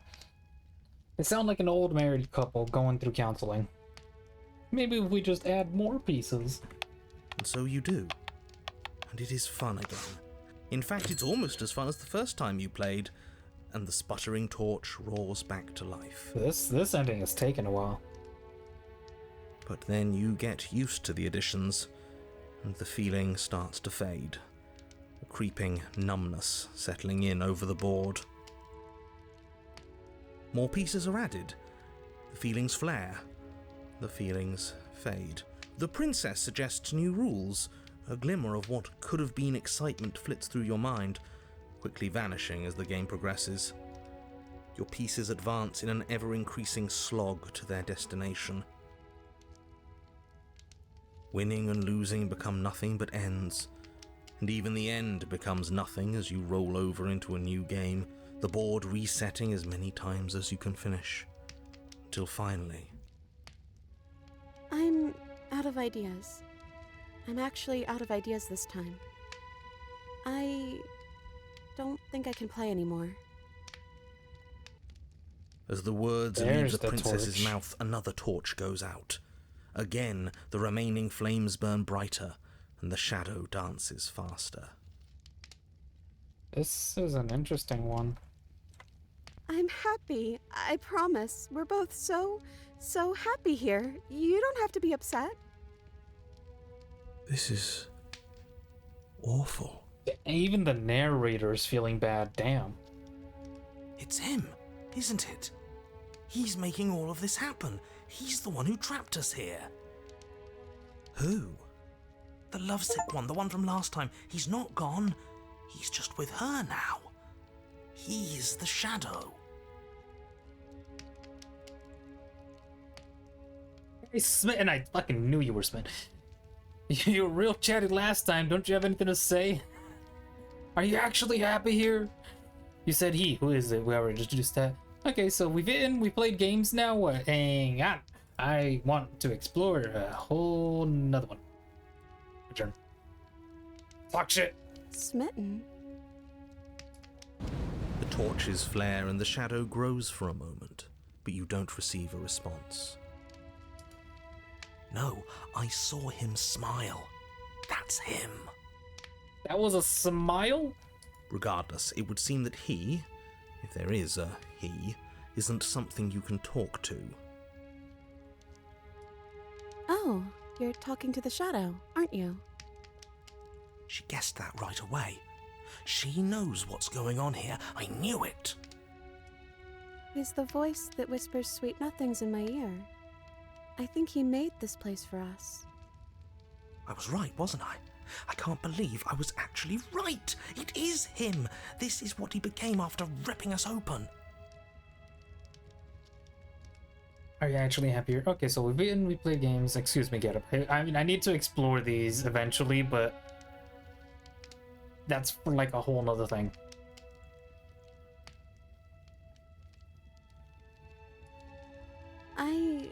It sound like an old married couple going through counseling. Maybe if we just add more pieces. And so you do. And it is fun again. In fact, it's almost as fun as the first time you played, and the sputtering torch roars back to life. This ending has taken a while. But then you get used to the additions, and the feeling starts to fade. A creeping numbness settling in over the board. More pieces are added. The feelings flare. The feelings fade. The princess suggests new rules. A glimmer of what could have been excitement flits through your mind, quickly vanishing as the game progresses. Your pieces advance in an ever-increasing slog to their destination. Winning and losing become nothing but ends, and even the end becomes nothing as you roll over into a new game, the board resetting as many times as you can finish, until finally... I'm out of ideas. I'm actually out of ideas this time. I don't think I can play anymore. As the words There's leave the princess's torch. mouth, another torch goes out. Again, the remaining flames burn brighter, and the shadow dances faster. This is an interesting one. I'm happy. I promise. We're both so happy here. You don't have to be upset. This is... awful. Even the narrator is feeling bad. Damn. It's him, isn't it? He's making all of this happen. He's the one who trapped us here. Who? The lovesick one, the one from last time. He's not gone. He's just with her now. He's the shadow. Hey, Smitten, I fucking knew you were Smitten. You were real chatty last time. Don't you have anything to say? Are you actually happy here? You said he. Who is it? We already introduced that. Okay, so we played games now. Hang on. I want to explore a whole nother one. Return. Talk shit. Smitten. The torches flare and the shadow grows for a moment, but you don't receive a response. No, I saw him smile. That's him. That was a smile? Regardless, it would seem that he, if there is a he, isn't something you can talk to. Oh, you're talking to the shadow, aren't you? She guessed that right away. She knows what's going on here. I knew it. He's the voice that whispers sweet nothings in my ear. I think he made this place for us. I was right, wasn't I? I can't believe I was actually right. It is him. This is what he became after ripping us open. Are you actually happier? Okay, so we played games. Excuse me, Get Up. I mean, I need to explore these eventually, but that's for like a whole nother thing. I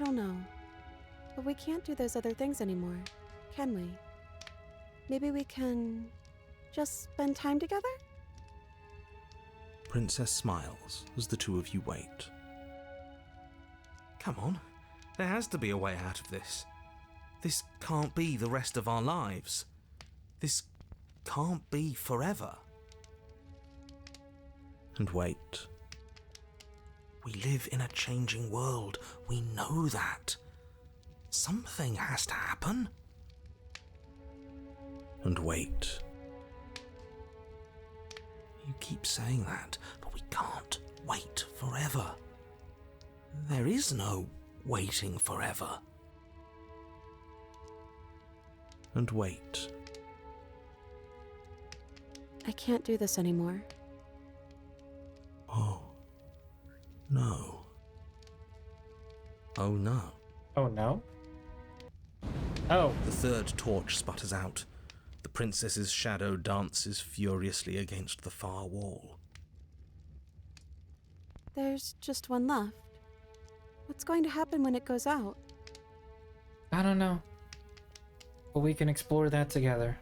don't know. But we can't do those other things anymore, can we? Maybe we can just spend time together? Princess smiles as the two of you wait. Come on, there has to be a way out of this. This can't be the rest of our lives. This can't be forever. And wait. We live in a changing world. We know that. Something has to happen. And wait. You keep saying that, but we can't wait forever. There is no waiting forever. And wait. I can't do this anymore. Oh. No. Oh no. Oh no? Oh. The third torch sputters out. The princess's shadow dances furiously against the far wall. There's just one left. What's going to happen when it goes out? I don't know. But we can explore that together.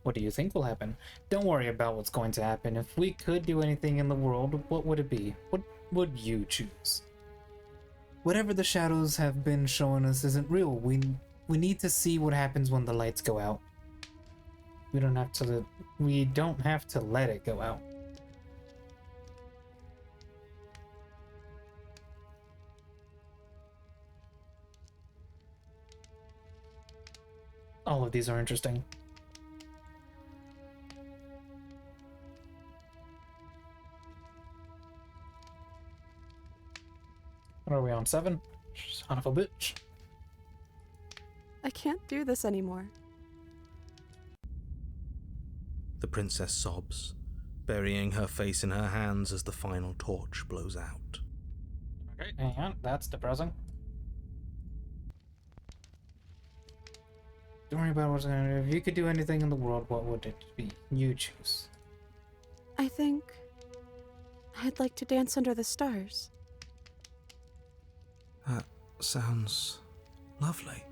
What do you think will happen? Don't worry about what's going to happen. If we could do anything in the world, what would it be? What would you choose? Whatever the shadows have been showing us isn't real. We need to see what happens when the lights go out. We don't have to let it go out. All of these are interesting. What are we on, 7? Son of a bitch. I can't do this anymore. The princess sobs, burying her face in her hands as the final torch blows out. Okay, hang on. That's depressing. Don't worry about what's going to do. If you could do anything in the world, what would it be? You choose. I think I'd like to dance under the stars. That sounds lovely.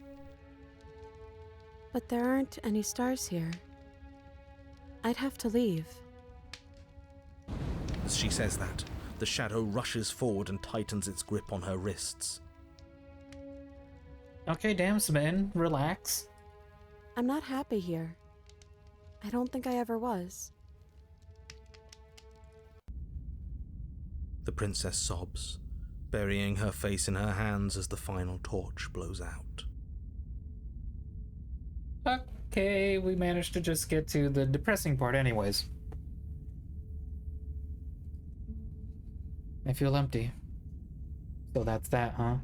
But there aren't any stars here. I'd have to leave. As she says that, the shadow rushes forward and tightens its grip on her wrists. Okay, damn, Smitten. Relax. I'm not happy here. I don't think I ever was. The princess sobs, burying her face in her hands as the final torch blows out. Okay, we managed to just get to the depressing part anyways. I feel empty. So that's that, huh?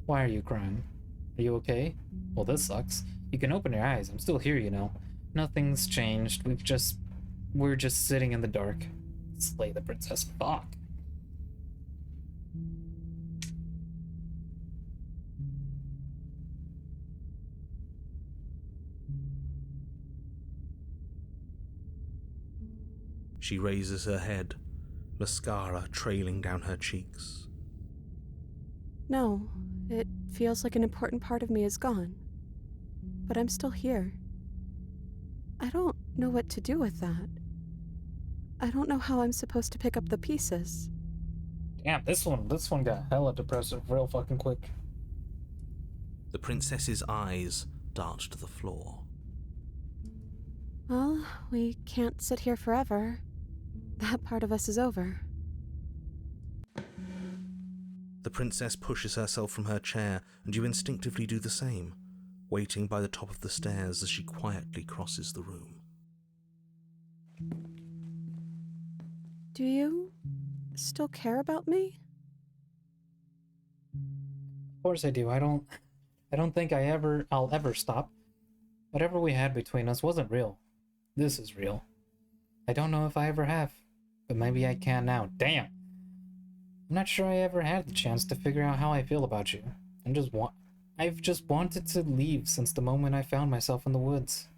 Why are you crying? Are you okay? Well, this sucks. You can open your eyes. I'm still here, you know. Nothing's changed. We're just sitting in the dark. Slay the princess. Fuck. She raises her head, mascara trailing down her cheeks. No, it feels like an important part of me is gone. But I'm still here. I don't know what to do with that. I don't know how I'm supposed to pick up the pieces. Damn, this one got hella depressive real fucking quick. The princess's eyes dart to the floor. Well, we can't sit here forever. That part of us is over. The princess pushes herself from her chair, and you instinctively do the same, waiting by the top of the stairs as she quietly crosses the room. Do you still care about me? Of course I do. I I don't think I'll ever stop. Whatever we had between us wasn't real. This is real. I don't know if I ever have, but maybe I can now. Damn! I'm not sure I ever had the chance to figure out how I feel about you. I've just wanted to leave since the moment I found myself in the woods.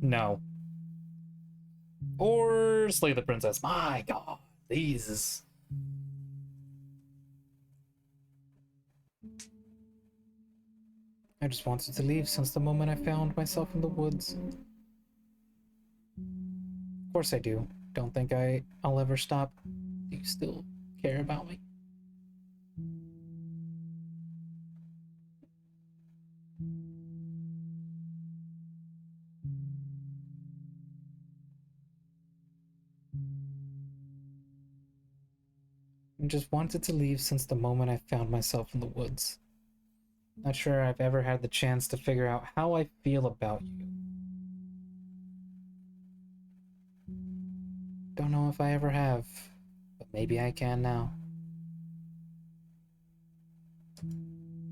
No. Or slay the princess. My god, these. I just wanted to leave since the moment I found myself in the woods. Of course I do. Don't think I'll ever stop. Do you still care about me? I just wanted to leave since the moment I found myself in the woods. Not sure I've ever had the chance to figure out how I feel about you. Don't know if I ever have, but maybe I can now.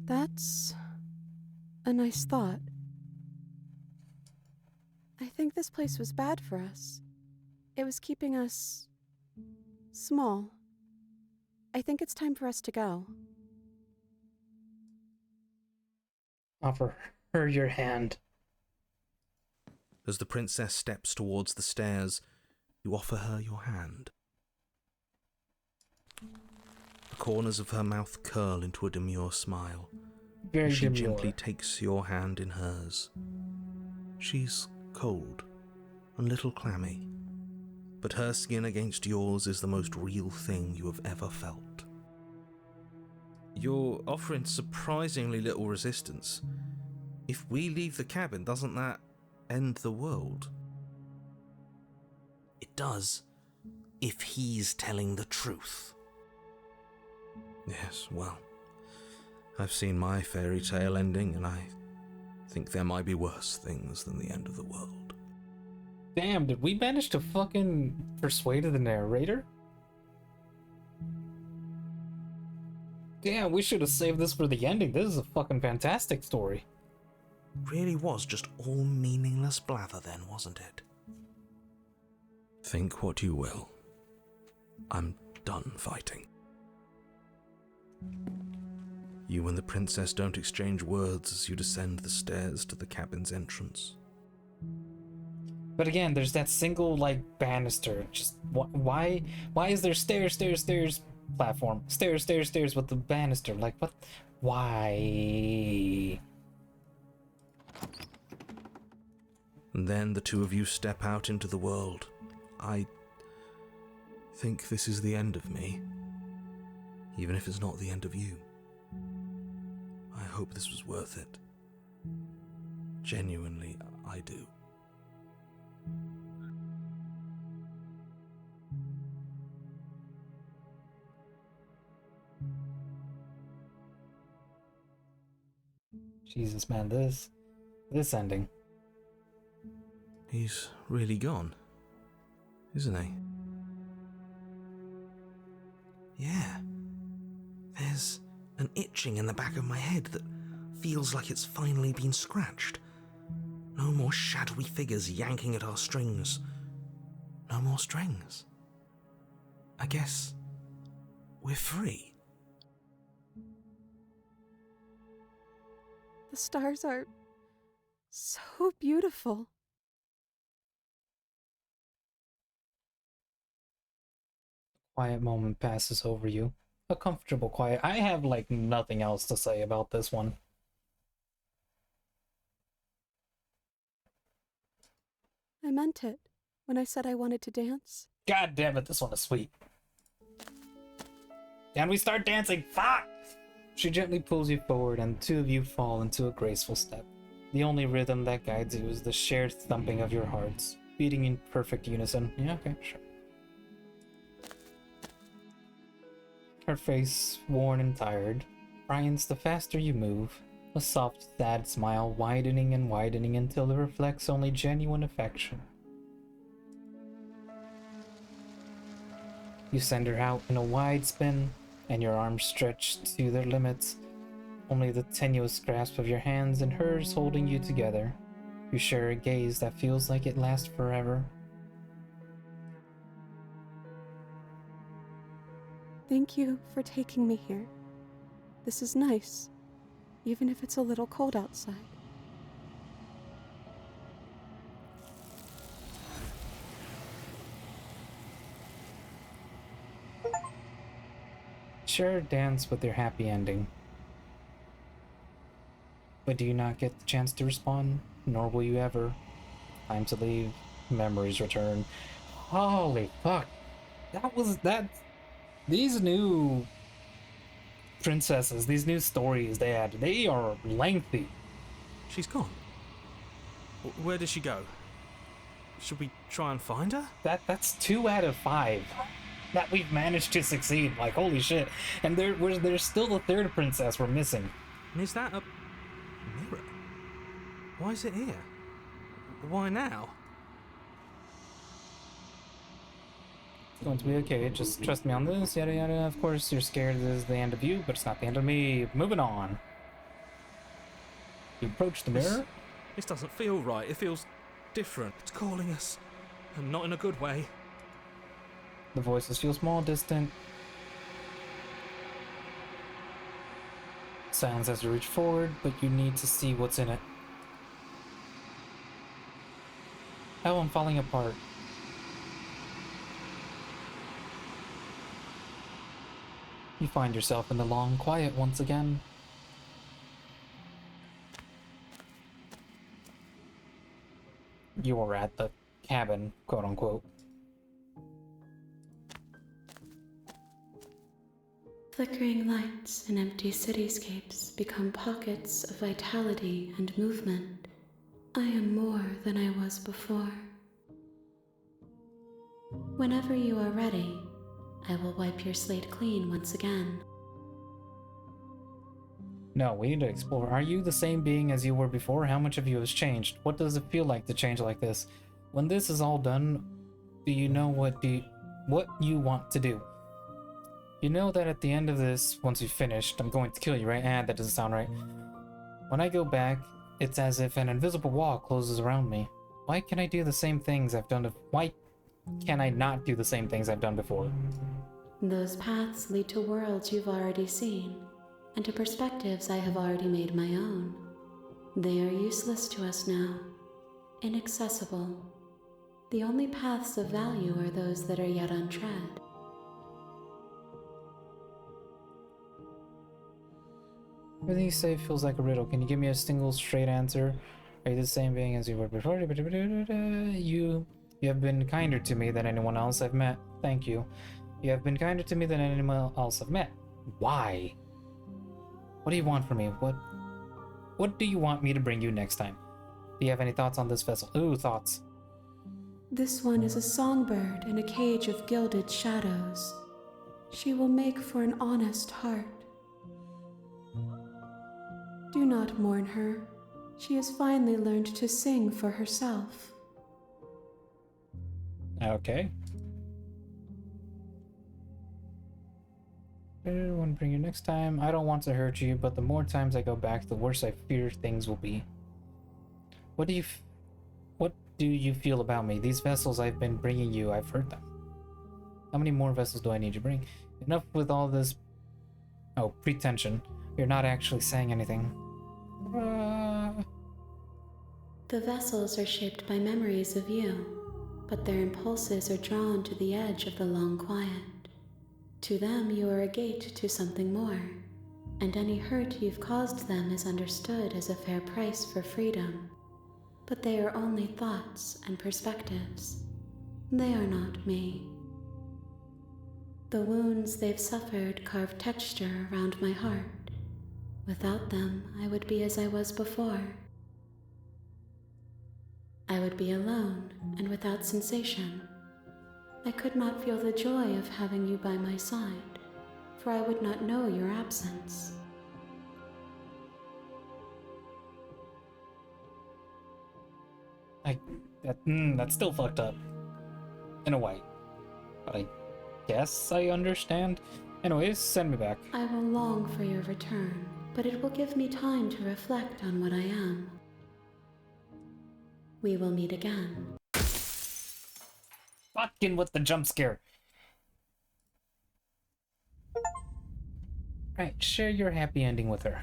That's a nice thought. I think this place was bad for us. It was keeping us small. I think it's time for us to go. Offer her your hand. As the princess steps towards the stairs, you offer her your hand. The corners of her mouth curl into a demure smile. Very She demure. gently takes your hand in hers. She's cold, a little clammy, but her skin against yours is the most real thing you have ever felt. You're offering surprisingly little resistance. If we leave the cabin, doesn't that end the world? It does, if he's telling the truth. Yes, well, I've seen my fairy tale ending, and I think there might be worse things than the end of the world. Damn, did we manage to fucking persuade the narrator? Damn, we should have saved this for the ending. This is a fucking fantastic story. Really was just all meaningless blather then, wasn't it? Think what you will. I'm done fighting. You and the princess don't exchange words as you descend the stairs to the cabin's entrance. But again, there's that single, like, banister. Just, why is there stairs, platform? Stairs with the banister. Like, what? Why? And then the two of you step out into the world. I think this is the end of me, even if it's not the end of you. I hope this was worth it. Genuinely, I do. Jesus, man, this ending. He's really gone, isn't he? Yeah. There's an itching in the back of my head that feels like it's finally been scratched. No more shadowy figures yanking at our strings. No more strings. I guess we're free. The stars are so beautiful. Quiet moment passes over you. A comfortable quiet. I have, like, nothing else to say about this one. I meant it when I said I wanted to dance. God damn it, this one is sweet. Can we start dancing? Fuck! She gently pulls you forward and the two of you fall into a graceful step. The only rhythm that guides you is the shared thumping of your hearts, beating in perfect unison. Yeah, okay, sure. Her face worn and tired, brightens the faster you move, a soft, sad smile widening and widening until it reflects only genuine affection. You send her out in a wide spin, and your arms stretched to their limits. only the tenuous grasp of your hands and hers holding you together. You share a gaze that feels like it lasts forever. Thank you for taking me here. This is nice, even if it's a little cold outside. Share a dance with your happy ending. But do you not get the chance to respond? Nor will you ever. Time to leave. Memories return. Holy fuck. That. These new princesses, these new stories they added, they are lengthy. She's gone. Where did she go? Should we try and find her? That's 2 out of 5 that we've managed to succeed. Like, holy shit. And there's still the 3rd princess we're missing. And is that a mirror? Why is it here? Why now? It's going to be okay. Just trust me on this. Yada yada. Of course, you're scared this is the end of you, but it's not the end of me. Moving on. You approach the mirror. This doesn't feel right. It feels different. It's calling us. And not in a good way. The voices feel small, distant. Silence as you reach forward, but you need to see what's in it. Oh, I'm falling apart. You find yourself in the long quiet once again. You're at the cabin, quote unquote. Flickering lights and empty cityscapes become pockets of vitality and movement. I am more than I was before. Whenever you are ready, I will wipe your slate clean once again. No, we need to explore. Are you the same being as you were before? How much of you has changed? What does it feel like to change like this? When this is all done, do you know what you want to do? You know that at the end of this, once you've finished, I'm going to kill you, right? That doesn't sound right. When I go back, it's as if an invisible wall closes around me. Why can I do the same things I've done? Why can I not do the same things I've done before? Those paths lead to worlds you've already seen, and to perspectives I have already made my own. They are useless to us now, inaccessible. The only paths of value are those that are yet untread. Everything you say feels like a riddle. Can you give me a single straight answer? Are you the same being as you were before? You have been kinder to me than anyone else I've met. Thank you. You have been kinder to me than anyone else I've met. Why? What do you want from me? What do you want me to bring you next time? Do you have any thoughts on this vessel? Ooh, thoughts. This one is a songbird in a cage of gilded shadows. She will make for an honest heart. Do not mourn her. She has finally learned to sing for herself. Okay. I don't want to bring you next time. I don't want to hurt you, but the more times I go back, the worse I fear things will be. What do you feel about me? These vessels I've been bringing you, I've heard them. How many more vessels do I need to bring? Enough with all this... Oh, pretension. You're not actually saying anything. The vessels are shaped by memories of you, but their impulses are drawn to the edge of the long quiet. To them, you are a gate to something more, and any hurt you've caused them is understood as a fair price for freedom. But they are only thoughts and perspectives. They are not me. The wounds they've suffered carve texture around my heart. Without them, I would be as I was before. I would be alone and without sensation. I could not feel the joy of having you by my side, for I would not know your absence. That's still fucked up. In a way. But I guess I understand. Anyways, send me back. I will long for your return, but it will give me time to reflect on what I am. We will meet again. Fucking with the jump scare. Right, share your happy ending with her.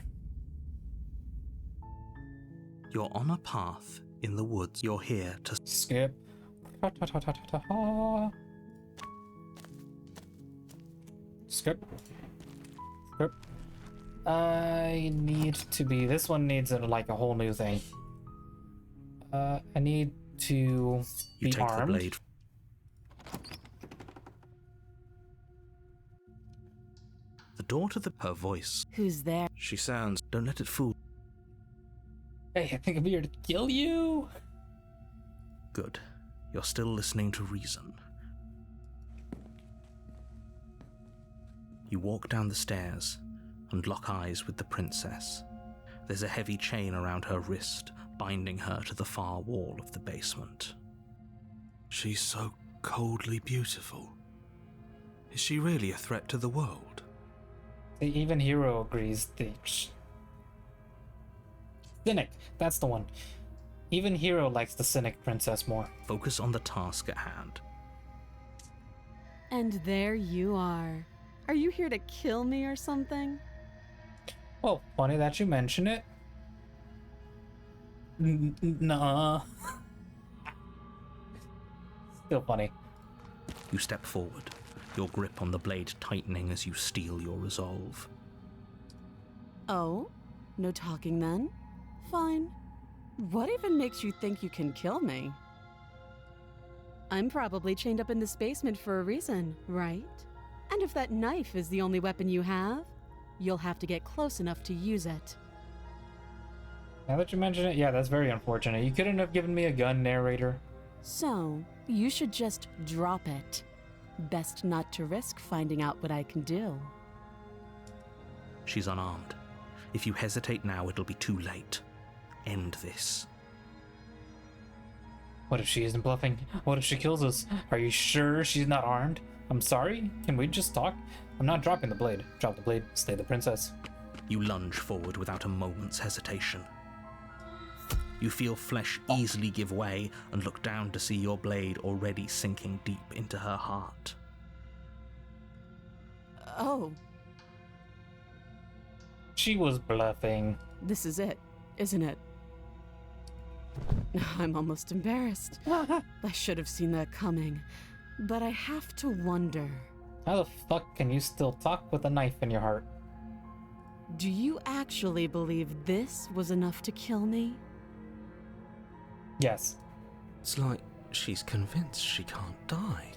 You're on a path in the woods. You're here to Skip. Skip. Skip. I need to be. This one needs like a whole new thing. I need to you be take armed. the blade. The door to her voice. Who's there? She sounds. Don't let it fool. Hey, I think I'm here to kill you. Good. You're still listening to reason. You walk down the stairs and lock eyes with the princess. There's a heavy chain around her wrist, binding her to the far wall of the basement. She's so coldly beautiful. Is she really a threat to the world? Even Hero agrees. Cynic, that's the one. Even Hero likes the cynic princess more. Focus on the task at hand. And there you are. Are you here to kill me or something? Well, funny that you mention it. Nah. Still funny. You step forward, your grip on the blade tightening as you steel your resolve. Oh? No talking then? Fine. What even makes you think you can kill me? I'm probably chained up in this basement for a reason, right? And if that knife is the only weapon you have, you'll have to get close enough to use it. Now that you mention it, yeah, that's very unfortunate. You couldn't have given me a gun, narrator. So, you should just drop it. Best not to risk finding out what I can do. She's unarmed. If you hesitate now, it'll be too late. End this. What if she isn't bluffing? What if she kills us? Are you sure she's not armed? I'm sorry, can we just talk? I'm not dropping the blade. Drop the blade, stay the princess. You lunge forward without a moment's hesitation. You feel flesh easily give way and look down to see your blade already sinking deep into her heart. Oh, She was bluffing. this is it, isn't it? I'm almost embarrassed. I should have seen that coming. But I have to wonder, How the fuck can you still talk with a knife in your heart? do you actually believe this was enough to kill me? Yes. It's like she's convinced she can't die.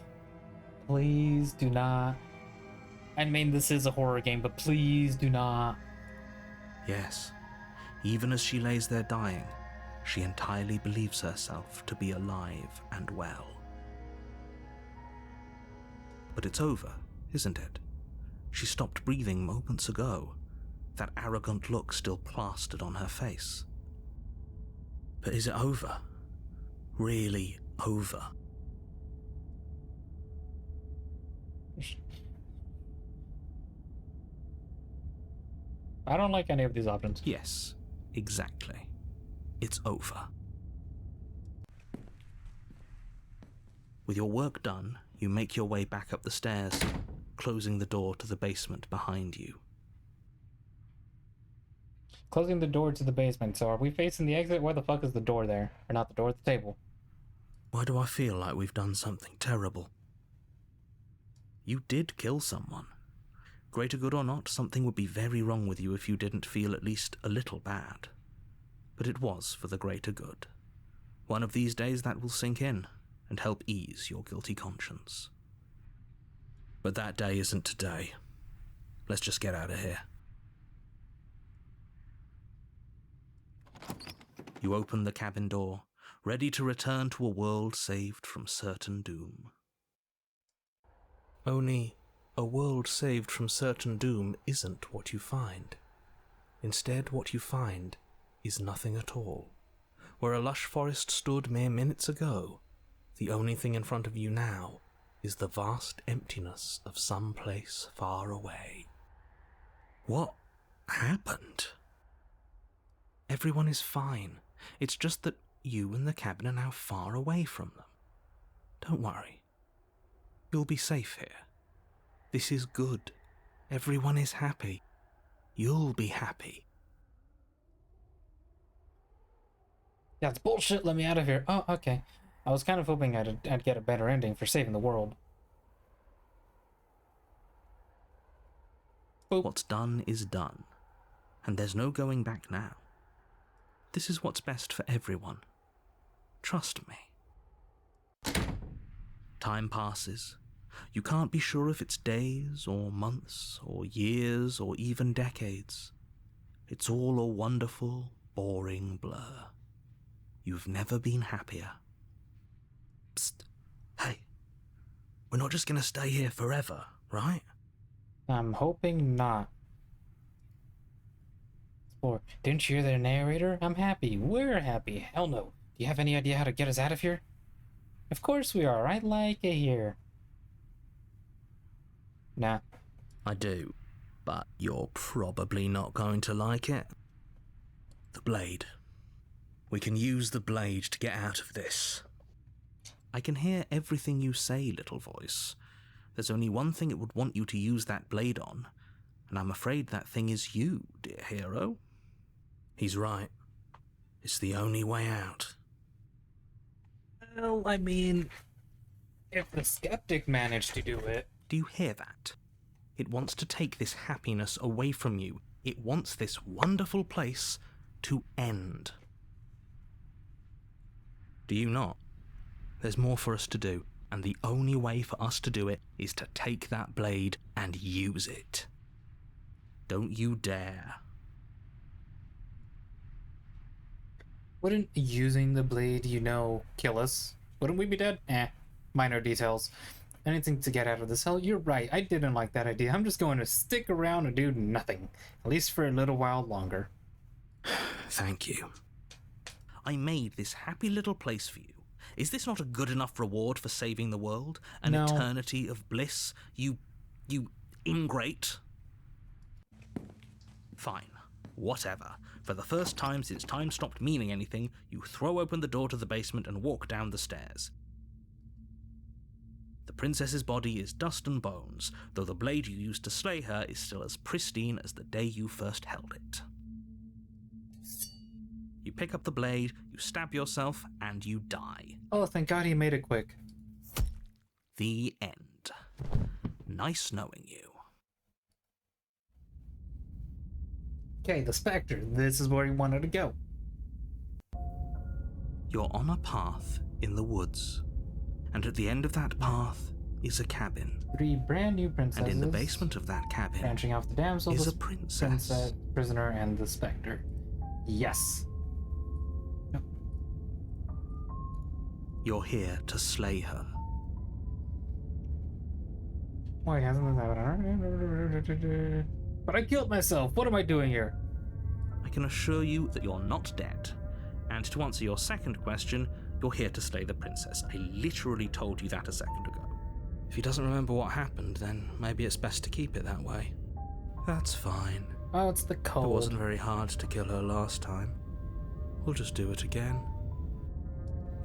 Please do not. I mean, this is a horror game, but please do not. Yes, even as she lays there dying, she entirely believes herself to be alive and well. But it's over, isn't it? She stopped breathing moments ago, that arrogant look still plastered on her face. But is it over? Really over? I don't like any of these options. Yes, exactly. It's over. With your work done, you make your way back up the stairs, closing the door to the basement behind you. Closing the door to the basement, so are we facing the exit? Where the fuck is the door there? Or not the door, the table. Why do I feel like we've done something terrible? You did kill someone. Greater good or not, something would be very wrong with you if you didn't feel at least a little bad. But it was for the greater good. One of these days that will sink in and help ease your guilty conscience. But that day isn't today. Let's just get out of here. You open the cabin door, ready to return to a world saved from certain doom. Only, a world saved from certain doom isn't what you find. Instead, what you find is nothing at all. Where a lush forest stood mere minutes ago, the only thing in front of you now is the vast emptiness of some place far away. What happened? Everyone is fine. It's just that you and the cabin are now far away from them. Don't worry. You'll be safe here. This is good. Everyone is happy. You'll be happy. That's bullshit, let me out of here. Oh, okay. I was kind of hoping I'd get a better ending for saving the world. Boop. What's done is done, and there's no going back now. This is what's best for everyone. Trust me. Time passes. You can't be sure if it's days, or months, or years, or even decades. It's all a wonderful, boring blur. You've never been happier. Psst. Hey. We're not just gonna stay here forever, right? I'm hoping not. Or, didn't you hear the narrator? I'm happy. We're happy. Hell no. Do you have any idea how to get us out of here? Of course we are. I like it here. Nah. I do, but you're probably not going to like it. The blade. We can use the blade to get out of this. I can hear everything you say, little voice. There's only one thing it would want you to use that blade on, and I'm afraid that thing is you, dear hero. He's right. It's the only way out. Well, I mean, if the skeptic managed to do it... Do you hear that? It wants to take this happiness away from you. It wants this wonderful place to end. Do you not? There's more for us to do, and the only way for us to do it is to take that blade and use it. Don't you dare. Wouldn't using the blade, kill us? Wouldn't we be dead? Minor details. Anything to get out of this hell? You're right, I didn't like that idea. I'm just going to stick around and do nothing. At least for a little while longer. Thank you. I made this happy little place for you. Is this not a good enough reward for saving the world? An No. eternity of bliss? You ingrate? Fine. Whatever. For the first time since time stopped meaning anything, you throw open the door to the basement and walk down the stairs. The princess's body is dust and bones, though the blade you used to slay her is still as pristine as the day you first held it. You pick up the blade, you stab yourself, and you die. Oh, thank God he made it quick. The end. Nice knowing you. Okay, the Spectre. This is where he wanted to go. You're on a path in the woods, and at the end of that path is a cabin. 3 brand new princesses. And in the basement of that cabin branching off the damsel, is the a princess. Prisoner, and the Spectre. Yes. You're here to slay her. Why hasn't this happened? But I killed myself. What am I doing here? I can assure you that you're not dead. And to answer your second question, you're here to slay the princess. I literally told you that a second ago. If he doesn't remember what happened, then maybe it's best to keep it that way. That's fine. Oh, it's the It cold. wasn't very hard to kill her last time. We'll just do it again.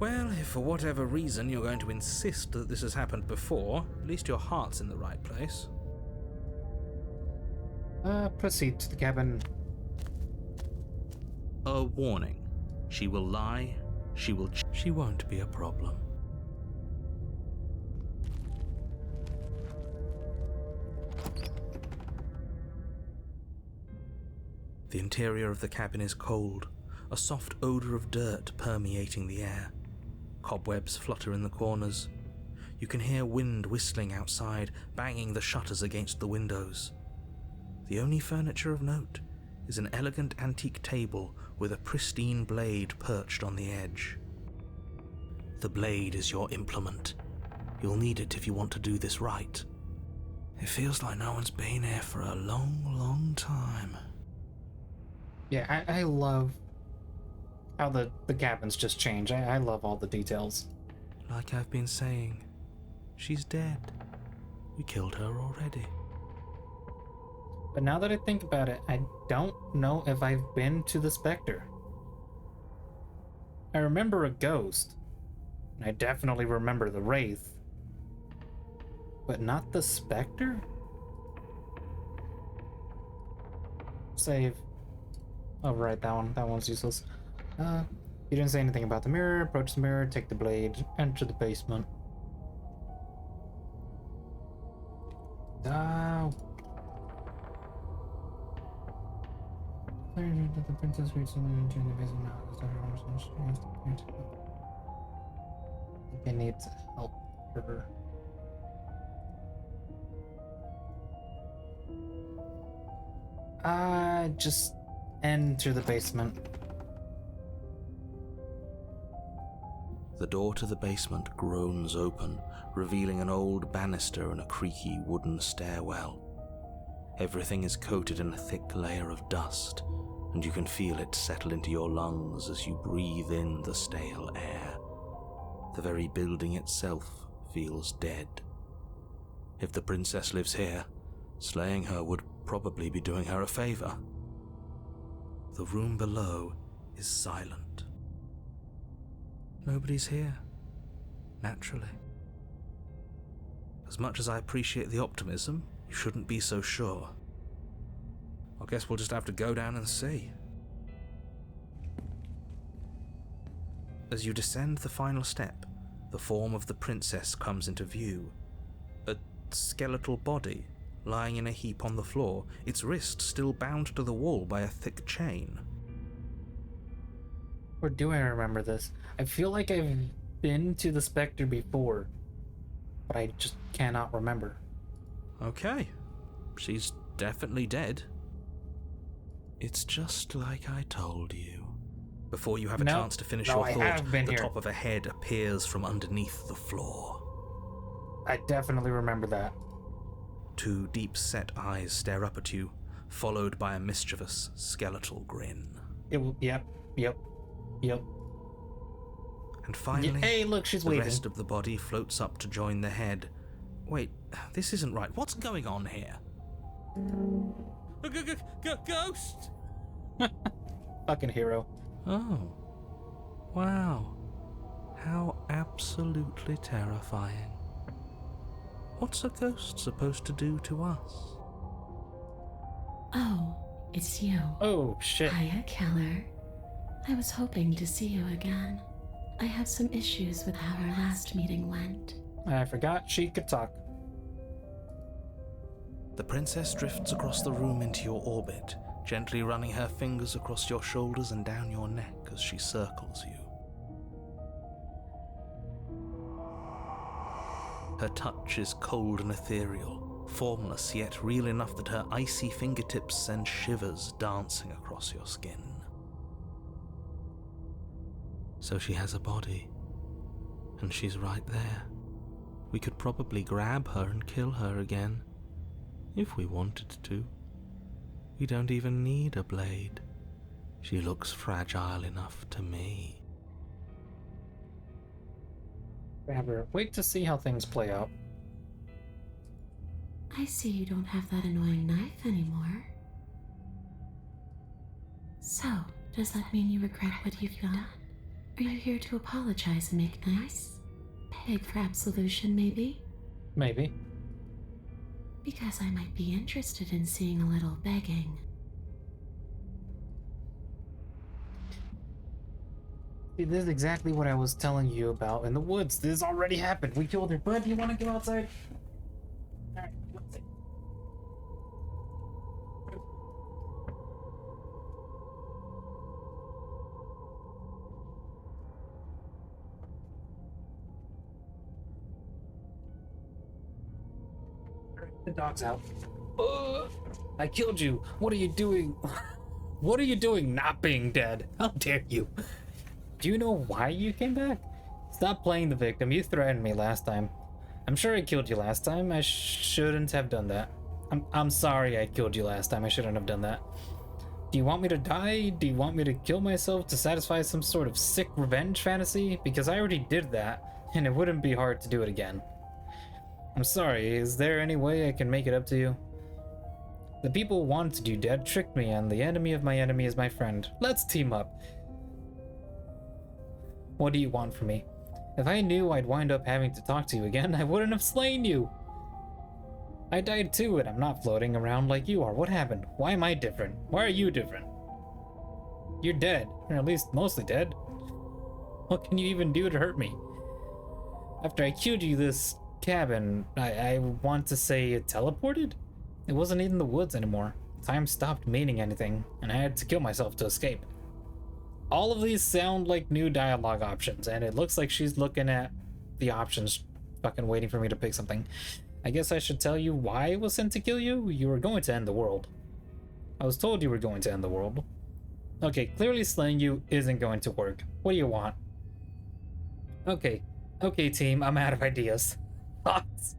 Well, if for whatever reason you're going to insist that this has happened before, at least your heart's in the right place. Proceed to the cabin. A warning. She will lie. She won't be a problem. The interior of the cabin is cold, a soft odor of dirt permeating the air. Cobwebs flutter in the corners. You can hear wind whistling outside, banging the shutters against the windows. The only furniture of note is an elegant antique table with a pristine blade perched on the edge. The blade is your implement. You'll need it if you want to do this right. It feels like no one's been here for a long, long time. Yeah, I love how the cabins just change. I love all the details. Like I've been saying, she's dead. We killed her already. But now that I think about it, I don't know if I've been to the Spectre. I remember a ghost. I definitely remember the Wraith. But not the Spectre? Save. Oh, right, that one. That one's useless. You didn't say anything about the mirror. Approach the mirror, take the blade, enter the basement. The princess reached someone into the basement now. I need to help her. Just enter the basement. The door to the basement groans open, revealing an old banister and a creaky wooden stairwell. Everything is coated in a thick layer of dust, and you can feel it settle into your lungs as you breathe in the stale air. The very building itself feels dead. If the princess lives here, slaying her would probably be doing her a favor. The room below is silent. Nobody's here, naturally. As much as I appreciate the optimism, you shouldn't be so sure. I guess we'll just have to go down and see. As you descend the final step, the form of the princess comes into view. A skeletal body lying in a heap on the floor, its wrist still bound to the wall by a thick chain. Or do I remember this? I feel like I've been to the Spectre before, but I just cannot remember. Okay, she's definitely dead. It's just like I told you. Before you have a chance to finish your thought, the top of a head appears from underneath the floor. I definitely remember that. Two deep-set eyes stare up at you, followed by a mischievous, skeletal grin. Yep. And finally, hey, look, she's the waving. rest of the body floats up to join the head. Wait, this isn't right. What's going on here? Ghost! Fucking hero. Oh. Wow. How absolutely terrifying. What's a ghost supposed to do to us? Oh, it's you. Oh, shit. Hiya, Keller. I was hoping to see you again. I have some issues with how our last meeting went. I forgot she could talk. The princess drifts across the room into your orbit, gently running her fingers across your shoulders and down your neck as she circles you. Her touch is cold and ethereal, formless yet real enough that her icy fingertips send shivers dancing across your skin. So she has a body, and she's right there. We could probably grab her and kill her again, if we wanted to. We don't even need a blade. She looks fragile enough to me. Grab her. Wait to see how things play out. I see you don't have that annoying knife anymore. So, does that mean you regret what you've done? Are you here to apologize and make nice? Beg for absolution, maybe? Maybe. Because I might be interested in seeing a little begging. See, this is exactly what I was telling you about in the woods. This already happened. We killed her. Bud, you want to go outside? Alright, let's see. The dog's out. I killed you. What are you doing? What are you doing not being dead? How dare you? Do you know why you came back? Stop playing the victim. You threatened me last time. I'm sure I killed you last time. I shouldn't have done that. I'm sorry I killed you last time. I shouldn't have done that. Do you want me to die? Do you want me to kill myself to satisfy some sort of sick revenge fantasy? Because I already did that, and it wouldn't be hard to do it again. I'm sorry. Is there any way I can make it up to you? The people wanted you dead tricked me, and the enemy of my enemy is my friend. Let's team up. What do you want from me? If I knew I'd wind up having to talk to you again, I wouldn't have slain you. I died too, and I'm not floating around like you are. What happened? Why am I different? Why are you different? You're dead, or at least mostly dead. What can you even do to hurt me? After I killed you, this cabin, I want to say it teleported? It wasn't in the woods anymore. Time stopped meaning anything, and I had to kill myself to escape. All of these sound like new dialogue options, and it looks like she's looking at the options, fucking waiting for me to pick something. I guess I should tell you why I was sent to kill you? You were going to end the world. I was told you were going to end the world. Okay, clearly slaying you isn't going to work. What do you want? Okay, team, I'm out of ideas. Thoughts?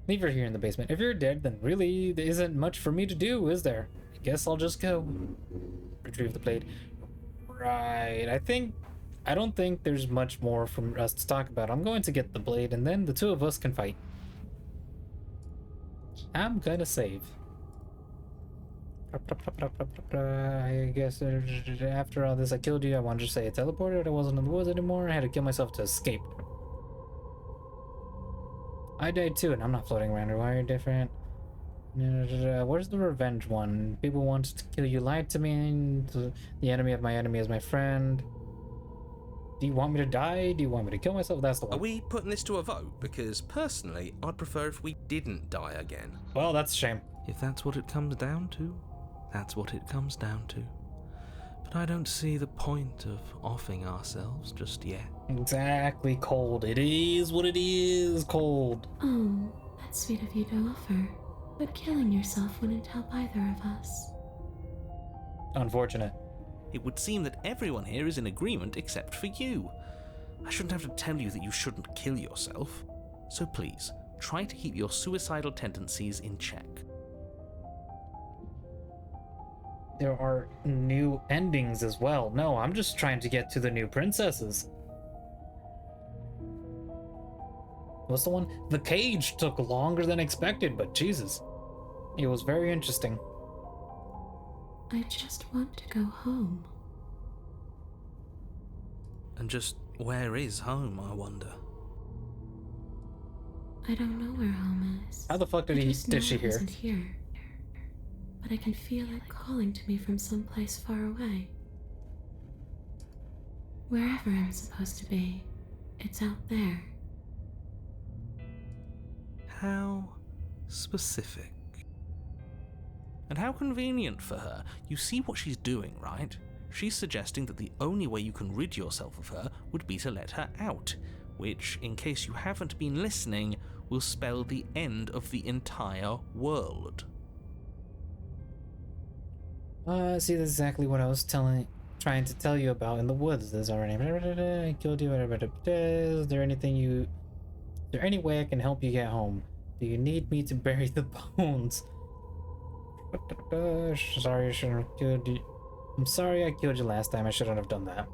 Leave her here in the basement. If you're dead, then really there isn't much for me to do, is there? I guess I'll just go. Retrieve the blade. Right, I don't think there's much more from us to talk about. I'm going to get the blade, and then the two of us can fight. I'm gonna save. I guess after all this I killed you. I wanted to say I teleported. I wasn't in the woods anymore. I had to kill myself to escape. I died too, and I'm not floating around. Why are you different? Where's the revenge one? People wanted to kill you, lied to me, and the enemy of my enemy is my friend. Do you want me to die? Do you want me to kill myself? That's the one. Are we putting this to a vote? Because personally, I'd prefer if we didn't die again. Well, that's a shame. If that's what it comes down to, that's what it comes down to. But I don't see the point of offing ourselves just yet. Exactly, Cold. It is what it is, Cold. Oh, that's sweet of you to offer. But killing yourself wouldn't help either of us. Unfortunate. It would seem that everyone here is in agreement except for you. I shouldn't have to tell you that you shouldn't kill yourself. So please, try to keep your suicidal tendencies in check. There are new endings as well. No, I'm just trying to get to the new princesses. What's the one? The cage took longer than expected, but Jesus. It was very interesting. I just want to go home. And just where is home, I wonder? I don't know where home is. How the fuck did she it hear? isn't here. But I can feel it calling to me from someplace far away. Wherever I'm supposed to be, it's out there. How specific. And how convenient for her. You see what she's doing, right? She's suggesting that the only way you can rid yourself of her would be to let her out, which, in case you haven't been listening, will spell the end of the entire world. See, that's exactly what I was trying to tell you about in the woods. There's already I killed you. Is there any way I can help you get home? Do you need me to bury the bones? Sorry, I shouldn't have killed you. I'm sorry I killed you last time. I shouldn't have done that.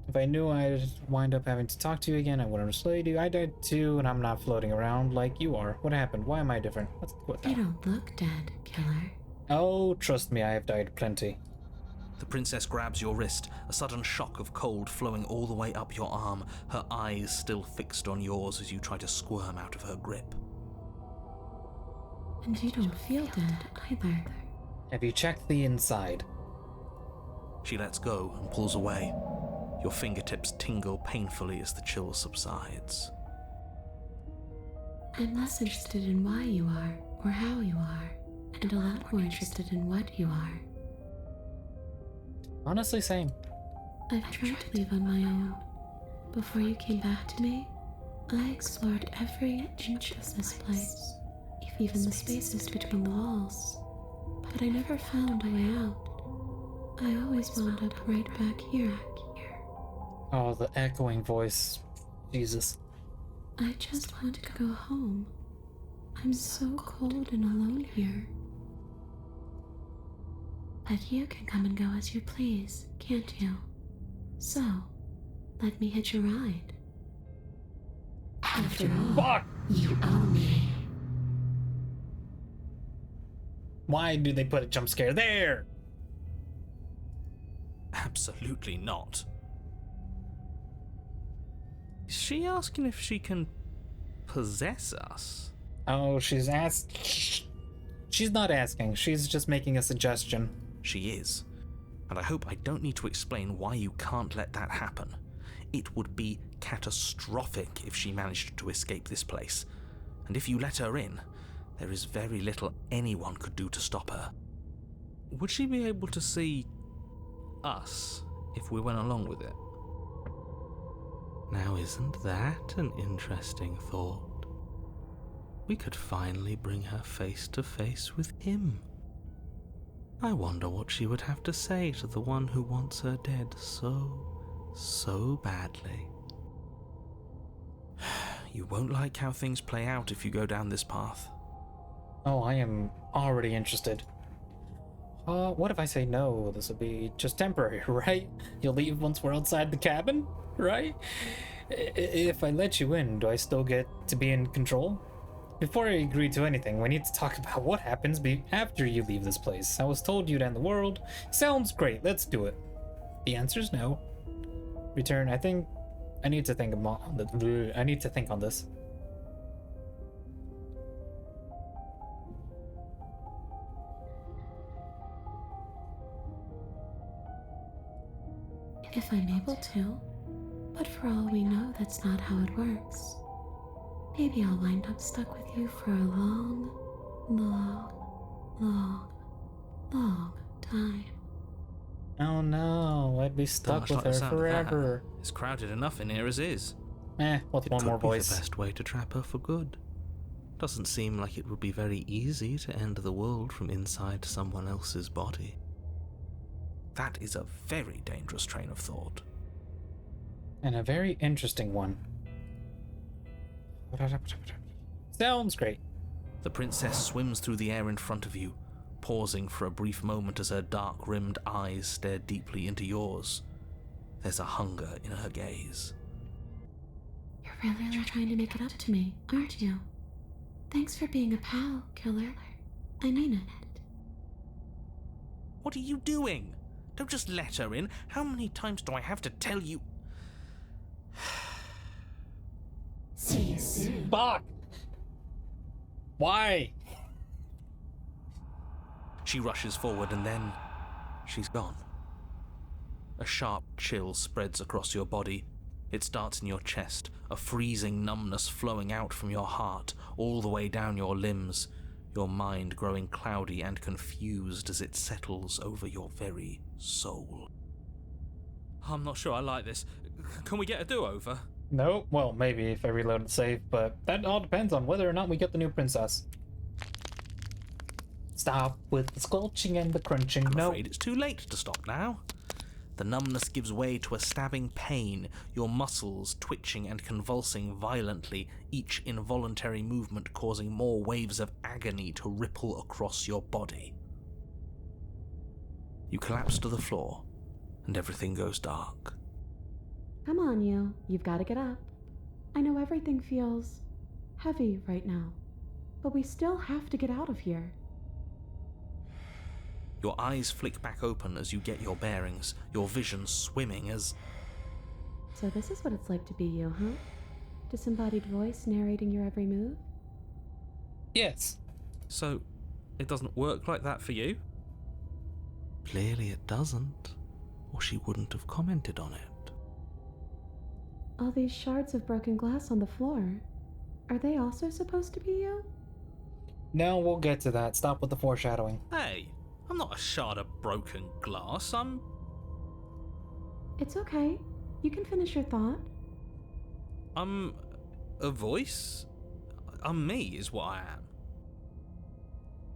If I knew I'd wind up having to talk to you again, I wouldn't have slayed you. I died too, and I'm not floating around like you are. What happened? Why am I different? What You don't look dead, killer. Oh, trust me, I have died plenty. The princess grabs your wrist, a sudden shock of cold flowing all the way up your arm, her eyes still fixed on yours as you try to squirm out of her grip. And you don't feel dead either. Have you checked the inside? She lets go and pulls away. Your fingertips tingle painfully as the chill subsides. I'm less interested in why you are or how you are, and a lot more interested in what you are. Honestly, same. I've tried to leave on my own. Before you came back to me, I explored every inch of this place, even the spaces between the walls. But I never found a way out. I always wound up right back here. Oh, the echoing voice. Jesus. I just want to go home. I'm so cold and alone here. But you can come and go as you please, can't you? So, let me hitch a ride. question. all, Fuck! you owe me. Why do they put a jump scare there? Absolutely not. Is she asking if she can possess us? Oh, she's not asking. She's just making a suggestion. She is. And I hope I don't need to explain why you can't let that happen. It would be catastrophic if she managed to escape this place. And if you let her in, there is very little anyone could do to stop her. Would she be able to see us if we went along with it? Now, isn't that an interesting thought? We could finally bring her face to face with him. I wonder what she would have to say to the one who wants her dead so badly. You won't like how things play out if you go down this path. Oh, I am already interested. What if I say no? This will be just temporary, right? You'll leave once we're outside the cabin, right? If I let you in, do I still get to be in control? Before I agree to anything, we need to talk about what happens after you leave this place. I was told you'd end the world. Sounds great, let's do it. The answer's no. Return, I think I need to think on this. If I'm able to, but for all we know, that's not how it works. Maybe I'll wind up stuck with you for a long time. Oh no, I'd be stuck with her forever. It's crowded enough in here as is. With one more It could be voice. the best way to trap her for good. Doesn't seem like it would be very easy to end the world from inside someone else's body. That is a very dangerous train of thought. And a very interesting one. Sounds great. The princess swims through the air in front of you, pausing for a brief moment as her dark-rimmed eyes stare deeply into yours. There's a hunger in her gaze. You're really trying to make it up to me, aren't you? Thanks for being a pal, killer. I mean it. What are you doing? Don't just let her in. How many times do I have to tell you? See you soon. Fuck! Why? She rushes forward and then she's gone. A sharp chill spreads across your body. It starts in your chest, a freezing numbness flowing out from your heart, all the way down your limbs, your mind growing cloudy and confused as it settles over your very soul. I'm not sure I like this. Can we get a do-over? No, well, maybe if I reload and save, but that all depends on whether or not we get the new princess. Stop with the squelching and the crunching. I'm No. afraid it's too late to stop now. The numbness gives way to a stabbing pain, your muscles twitching and convulsing violently, each involuntary movement causing more waves of agony to ripple across your body. You collapse to the floor, and everything goes dark. Come on, you. You've got to get up. I know everything feels heavy right now, but we still have to get out of here. Your eyes flick back open as you get your bearings, your vision swimming as... So this is what it's like to be you, huh? Disembodied voice narrating your every move? Yes. So, it doesn't work like that for you? Clearly it doesn't, or she wouldn't have commented on it. All these shards of broken glass on the floor, are they also supposed to be you? No, we'll get to that. Stop with the foreshadowing. Hey, I'm not a shard of broken glass, I'm... It's okay. You can finish your thought. I'm a voice? I'm me, is what I am.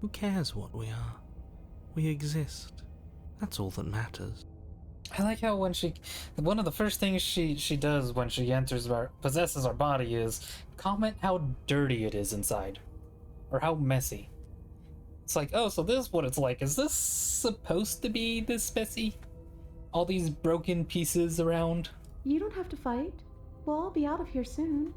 Who cares what we are? We exist. That's all that matters. I like how when one of the first things she does when she possesses our body is comment how dirty it is inside. Or how messy. It's like, oh, so this is what it's like. Is this supposed to be this messy? All these broken pieces around? You don't have to fight. We'll all be out of here soon.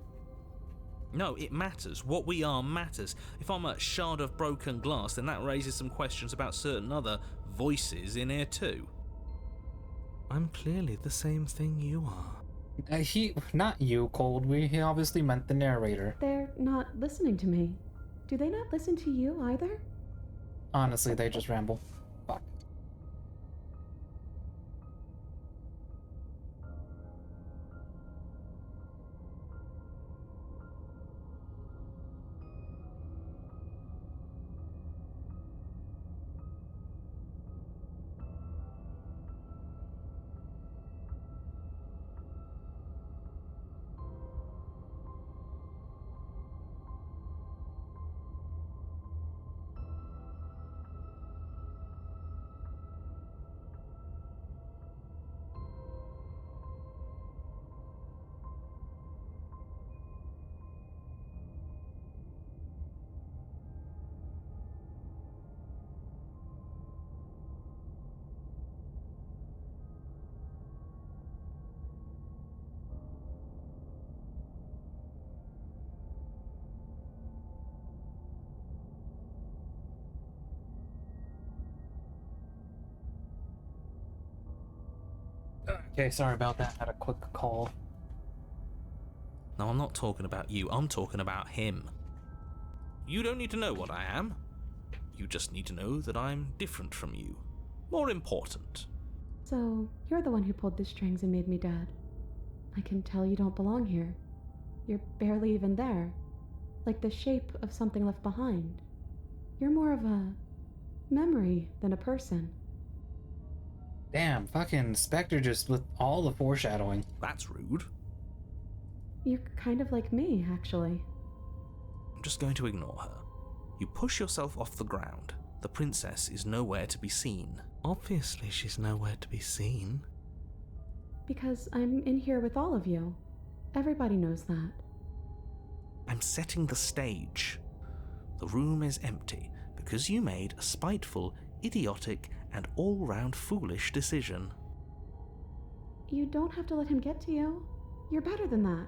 No, it matters. What we are matters. If I'm a shard of broken glass, then that raises some questions about certain other voices in here too. I'm clearly the same thing you are. Not you, Cold. He obviously meant the narrator. They're not listening to me. Do they not listen to you either? Honestly, they just ramble. Fuck. Okay, sorry about that. Had a quick call. No, I'm not talking about you. I'm talking about him. You don't need to know what I am. You just need to know that I'm different from you. More important. So, you're the one who pulled the strings and made me dead. I can tell you don't belong here. You're barely even there. Like the shape of something left behind. You're more of a memory than a person. Damn, fucking Spectre just with all the foreshadowing. That's rude. You're kind of like me, actually. I'm just going to ignore her. You push yourself off the ground. The princess is nowhere to be seen. Obviously, she's nowhere to be seen. Because I'm in here with all of you. Everybody knows that. I'm setting the stage. The room is empty because you made a spiteful, idiotic, and all-round foolish decision. You don't have to let him get to you. You're better than that.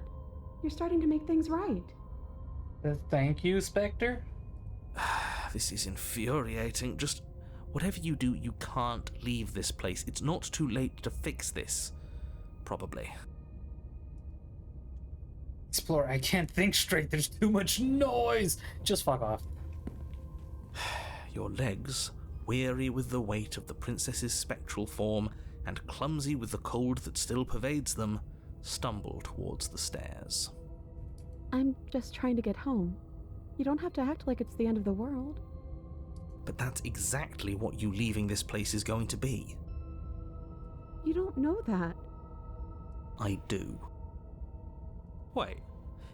You're starting to make things right. Thank you, Spectre. This is infuriating. Just whatever you do, you can't leave this place. It's not too late to fix this. Probably. Explorer, I can't think straight. There's too much noise. Just fuck off. Your legs, weary with the weight of the princess's spectral form and clumsy with the cold that still pervades them, stumble towards the stairs. I'm just trying to get home. You don't have to act like it's the end of the world. But that's exactly what you leaving this place is going to be. You don't know that. I do. Wait,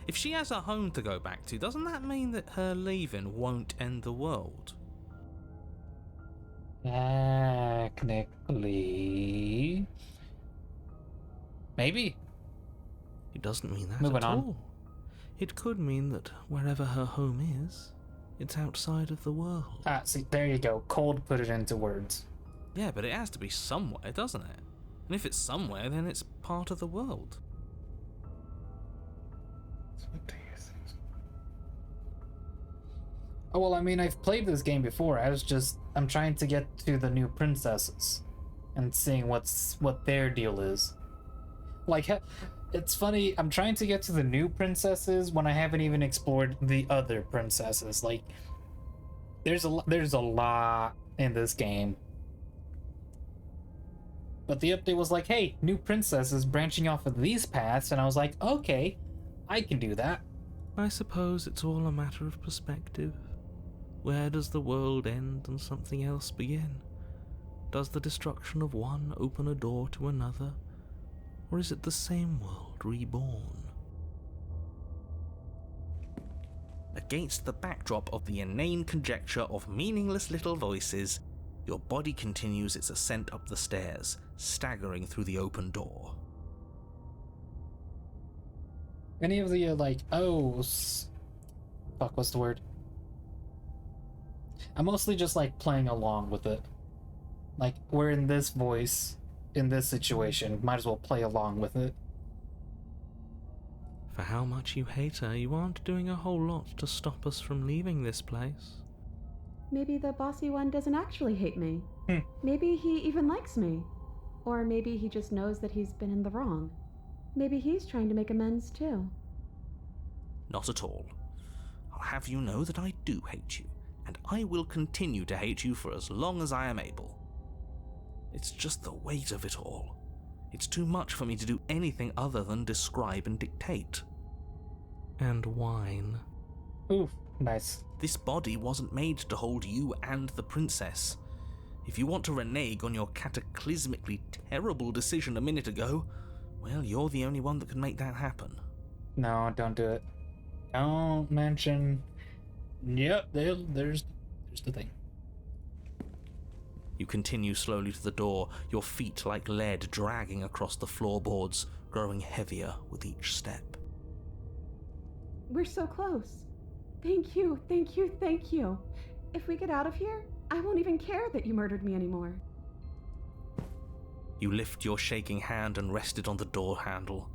if she has a home to go back to, doesn't that mean that her leaving won't end the world? Technically. Maybe. It doesn't mean that Moving at on. all. It could mean that wherever her home is, it's outside of the world. Ah, see, there you go. Cold put it into words. Yeah, but it has to be somewhere, doesn't it? And if it's somewhere, then it's part of the world. Oh, well, I mean, I've played this game before. I'm trying to get to the new princesses and seeing what their deal is. Like, it's funny, I'm trying to get to the new princesses when I haven't even explored the other princesses. Like, there's a lot in this game. But the update was like, hey, new princesses branching off of these paths, and I was like, okay, I can do that. I suppose it's all a matter of perspective. Where does the world end and something else begin? Does the destruction of one open a door to another? Or is it the same world reborn? Against the backdrop of the inane conjecture of meaningless little voices, your body continues its ascent up the stairs, staggering through the open door. Any of the, fuck, what's the word? I'm mostly just, playing along with it. Like, we're in this voice, in this situation, might as well play along with it. For how much you hate her, you aren't doing a whole lot to stop us from leaving this place. Maybe the bossy one doesn't actually hate me. Hmm. Maybe he even likes me. Or maybe he just knows that he's been in the wrong. Maybe he's trying to make amends too. Not at all. I'll have you know that I do hate you, and I will continue to hate you for as long as I am able. It's just the weight of it all. It's too much for me to do anything other than describe and dictate. And whine. Ooh, nice. This body wasn't made to hold you and the princess. If you want to renege on your cataclysmically terrible decision a minute ago, well, you're the only one that can make that happen. No, don't do it. Don't mention. Yep, there's the thing. You continue slowly to the door, your feet like lead dragging across the floorboards, growing heavier with each step. We're so close. Thank you, thank you, thank you. If we get out of here, I won't even care that you murdered me anymore. You lift your shaking hand and rest it on the door handle,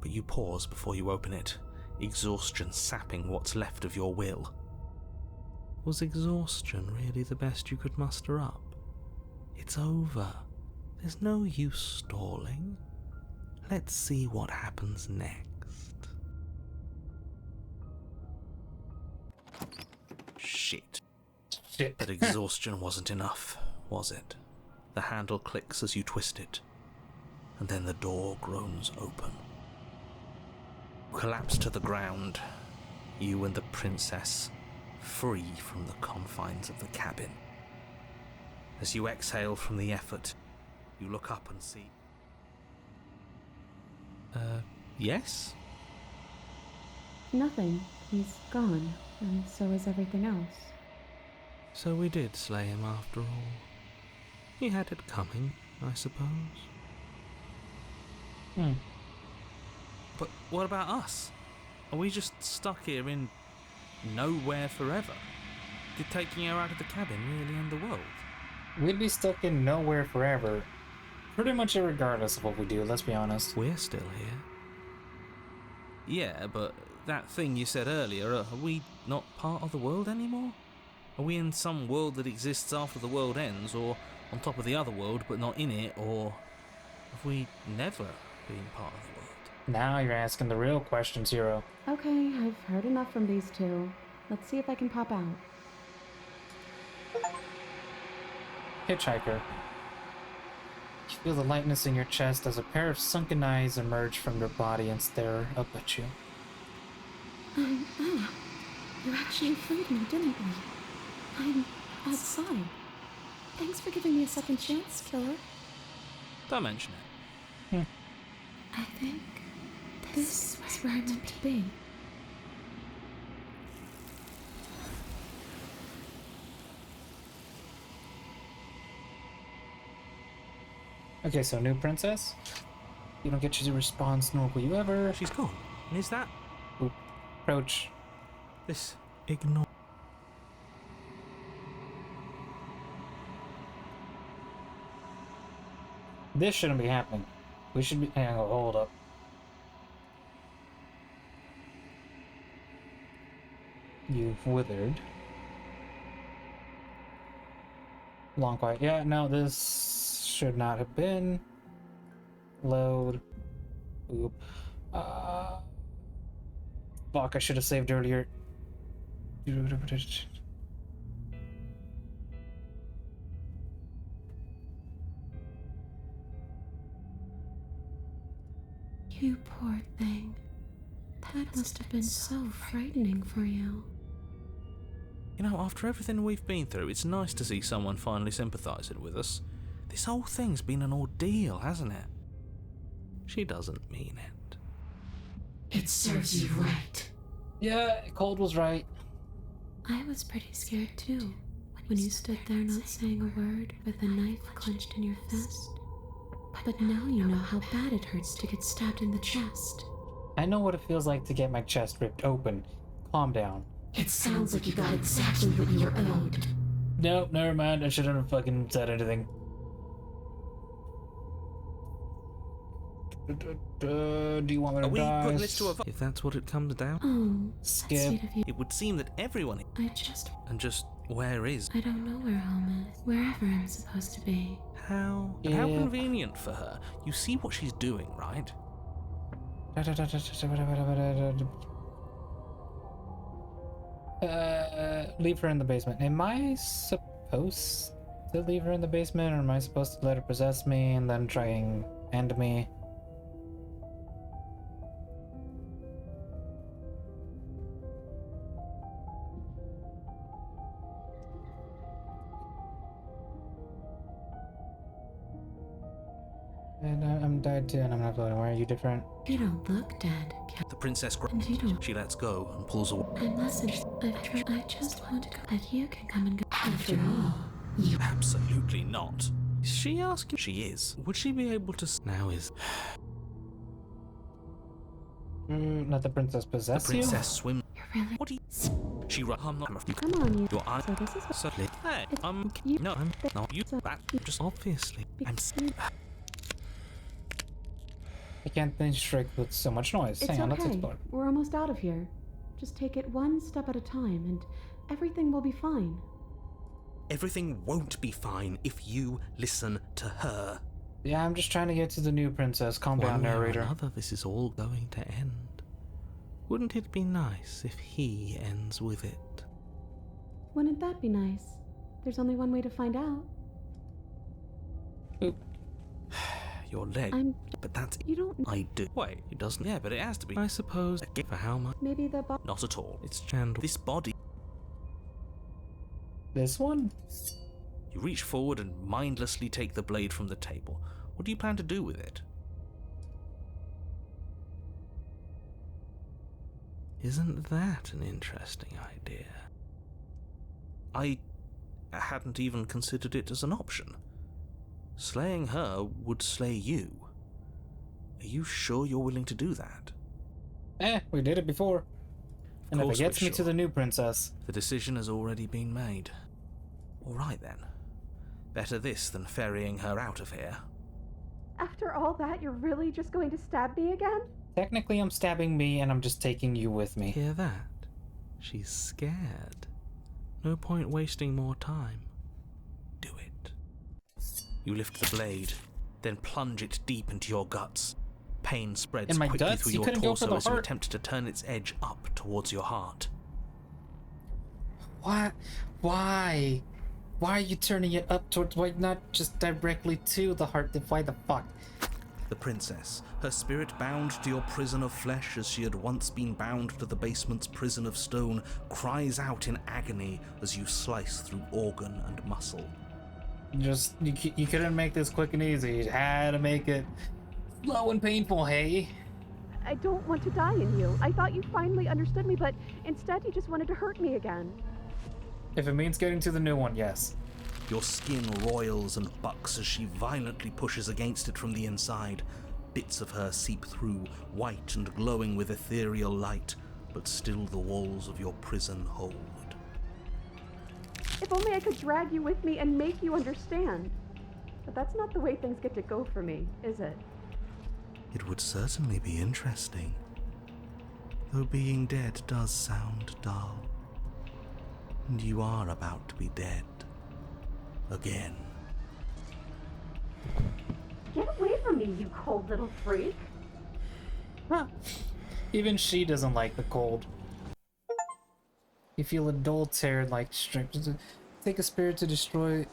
but you pause before you open it, exhaustion sapping what's left of your will. Was exhaustion really the best you could muster up? It's over. There's no use stalling. Let's see what happens next. Shit. Shit. But exhaustion wasn't enough, was it? The handle clicks as you twist it, and then the door groans open. You collapse to the ground, you and the princess, free from the confines of the cabin. As you exhale from the effort, you look up and see... yes? Nothing. He's gone, and so is everything else. So we did slay him after all. He had it coming, I suppose. But what about us? Are we just stuck here in nowhere forever? Did taking her out of the cabin really end the world? We'd be stuck in nowhere forever. Pretty much irregardless of what we do, let's be honest. We're still here. Yeah, but that thing you said earlier, are we not part of the world anymore? Are we in some world that exists after the world ends, or on top of the other world but not in it, or have we never been part of the world? Now you're asking the real questions, Hero. Okay, I've heard enough from these two. Let's see if I can pop out. Hitchhiker. You feel the lightness in your chest as a pair of sunken eyes emerge from your body and stare up at you. You actually freed me, didn't you? I'm outside. Thanks for giving me a second chance, killer. Don't mention it. I think this is where I'm meant to be. Okay, so new princess? You don't get your response, nor will you ever. She's gone. And is that Approach. this ignore? This shouldn't be happening. We should be. Hang on, hold up. You've withered. Long quiet. Yeah, no, this should not have been. Load. Oop. Fuck, I should have saved earlier. You poor thing. That must have been so frightening for you. You know, after everything we've been through, it's nice to see someone finally sympathising with us. This whole thing's been an ordeal, hasn't it? She doesn't mean it. It serves you right. Yeah, Cold was right. I was pretty scared too, when you stood there not saying a word with a knife clenched in your fist. But now you know how bad it hurts to get stabbed in the chest. I know what it feels like to get my chest ripped open. Calm down. It sounds like you got exactly what you were owed. Nope, never mind. I shouldn't have fucking said anything. Do you want me to Are we die? putting this to a vote? If that's what it comes down, Oh, that's Skip. sweet of you. it would seem that everyone. I just. And just where is? I don't know where home is. Wherever I'm supposed to be. How? And how Yeah. convenient for her. You see what she's doing, right? Leave her in the basement. Am I supposed to leave her in the basement, or am I supposed to let her possess me and then try and end me? And I'm dead too, and I'm not voting. Why are you different? You don't look dead, The princess. and you don't. She lets go and pulls away. I'm less interested. I just want to go. And you can come and go. After all, you. Absolutely not. Is she asking? She is. Would she be able to? Now is Let the princess the possess princess swim? You're really. What do you? She run. I'm not. Come on, you. Your eye. So this is what. Suddenly. Hey, It's- I'm. you- No, I'm not. You. so- That just obviously. I'm. you? I can't finish trick with so much noise. It's Hang on, let's okay. explore. We're almost out of here. Just take it one step at a time, and everything will be fine. Everything won't be fine if you listen to her. Yeah, I'm just trying to get to the new princess. Calm down, One way or narrator. another, this is all going to end. Wouldn't it be nice if he ends with it? Wouldn't that be nice? There's only one way to find out. Your leg. I'm. But that's. You don't. I do. Wait, it doesn't. Yeah, but it has to be. I suppose. Again, for how much? Maybe the. Not at all. It's channeled. This body. This one? You reach forward and mindlessly take the blade from the table. What do you plan to do with it? Isn't that an interesting idea? I hadn't even considered it as an option. Slaying her would slay you. Are you sure you're willing to do that? We did it before. And if it course gets we're me to sure. the new princess. The decision has already been made. All right then. Better this than ferrying her out of here. After all that, you're really just going to stab me again? Technically, I'm stabbing me, and I'm just taking you with me. Hear that? She's scared. No point wasting more time. Do it. You lift the blade, then plunge it deep into your guts. Pain spreads In my quickly guts? through You your couldn't go for torso the as you heart? attempt to turn its edge up towards your heart. What? Why? Why are you turning it up towards? Why not just directly to the heart? Why the fuck? The princess, her spirit bound to your prison of flesh as she had once been bound to the basement's prison of stone, cries out in agony as you slice through organ and muscle. You couldn't make this quick and easy. You had to make it slow and painful, hey? I don't want to die in you. I thought you finally understood me, but instead you just wanted to hurt me again. If it means getting to the new one, yes. Your skin roils and bucks as she violently pushes against it from the inside. Bits of her seep through, white and glowing with ethereal light, but still the walls of your prison hold. If only I could drag you with me and make you understand. But that's not the way things get to go for me, is it? It would certainly be interesting. Though being dead does sound dull. And you are about to be dead. Again. Get away from me, you cold little freak. Huh. Even she doesn't like the cold. You feel a dull tear like strips. Take on a spirit to destroy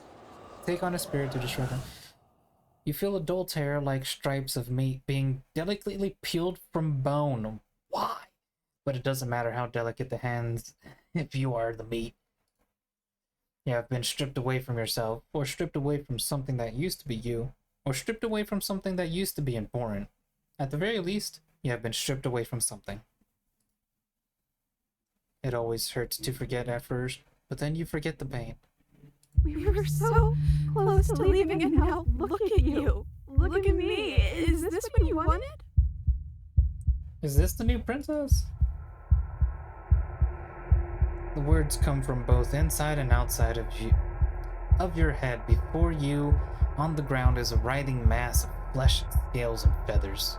them. You feel a dull tear like stripes of meat being delicately peeled from bone. Why? But it doesn't matter how delicate the hands if you are the meat. You have been stripped away from yourself, or stripped away from something that used to be you, or stripped away from something that used to be important. At the very least, you have been stripped away from something. It always hurts to forget at first, but then you forget the pain. We were so close to leaving, and now look at you. Look at me. Is this what you wanted? Is this the new princess? The words come from both inside and outside of your head. Before you, on the ground, is a writhing mass of flesh, scales, and feathers.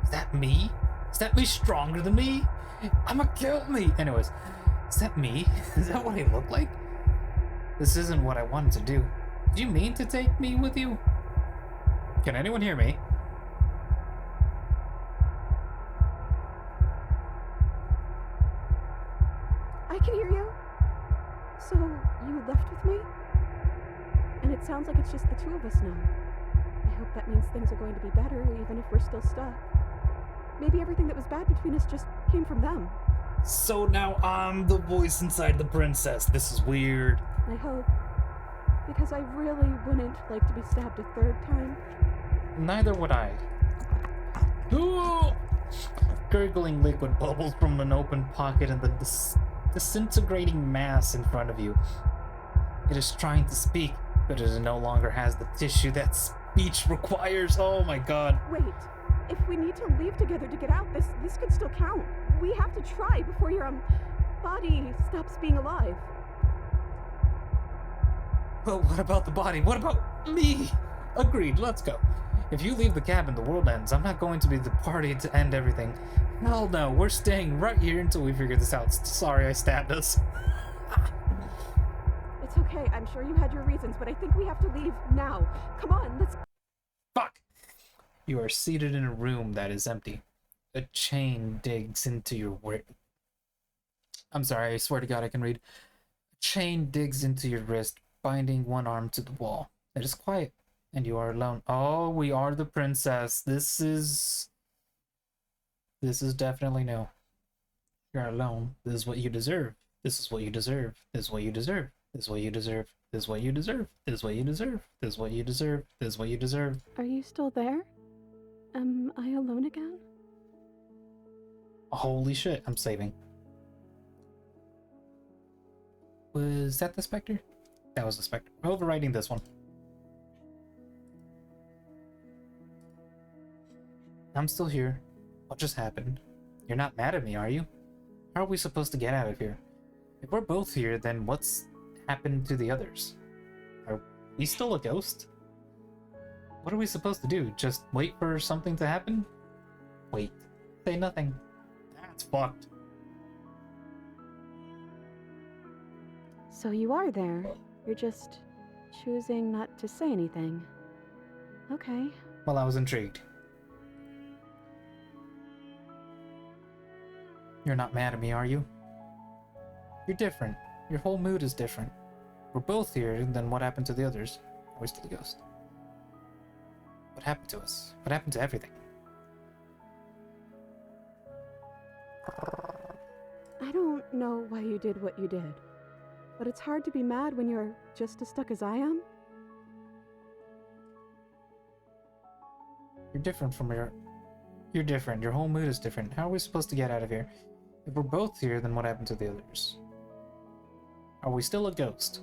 Is that me? Is that me stronger than me? I'ma kill me! Anyways, is that me? Is that what I look like? This isn't what I wanted to do. Do you mean to take me with you? Can anyone hear me? I can hear you. So, you left with me? And it sounds like it's just the two of us now. I hope that means things are going to be better, even if we're still stuck. Maybe everything that was bad between us just came from them. So now I'm the voice inside the princess. This is weird. I hope. Because I really wouldn't like to be stabbed a third time. Neither would I. Ooh! Gurgling liquid bubbles from an open pocket in the disintegrating mass in front of you. It is trying to speak, but it no longer has the tissue that speech requires. Oh my god. Wait. If we need to leave together to get out, this could still count. We have to try before your, body stops being alive. But what about the body? What about me? Agreed, let's go. If you leave the cabin, the world ends. I'm not going to be the party to end everything. Hell no, we're staying right here until we figure this out. Sorry I stabbed us. It's okay, I'm sure you had your reasons, but I think we have to leave now. Come on, let's... Fuck! You are seated in a room that is empty. A chain digs into your I'm sorry, I swear to God I can read. A chain digs into your wrist, binding one arm to the wall. It is quiet, and you are alone. Oh, we are the princess. This is definitely no. You're alone. This is what you deserve. This is what you deserve. This is what you deserve. This is what you deserve. This is what you deserve. This is what you deserve. This is what you deserve. This is what you deserve. Are you still there? Am I alone again? Holy shit, I'm saving. Was that the Spectre? That was the Spectre. Overwriting this one. I'm still here. What just happened? You're not mad at me, are you? How are we supposed to get out of here? If we're both here, then what's happened to the others? Are we still a ghost? What are we supposed to do? Just wait for something to happen? Wait. Say nothing. That's fucked. So you are there. You're just choosing not to say anything. Okay. Well, I was intrigued. You're not mad at me, are you? You're different. Your whole mood is different. We're both here, then what happened to the others? Are we still a ghost? What happened to us? What happened to everything? I don't know why you did what you did, but it's hard to be mad when you're just as stuck as I am. You're different from You're different. Your whole mood is different. How are we supposed to get out of here? If we're both here, then what happened to the others? Are we still a ghost?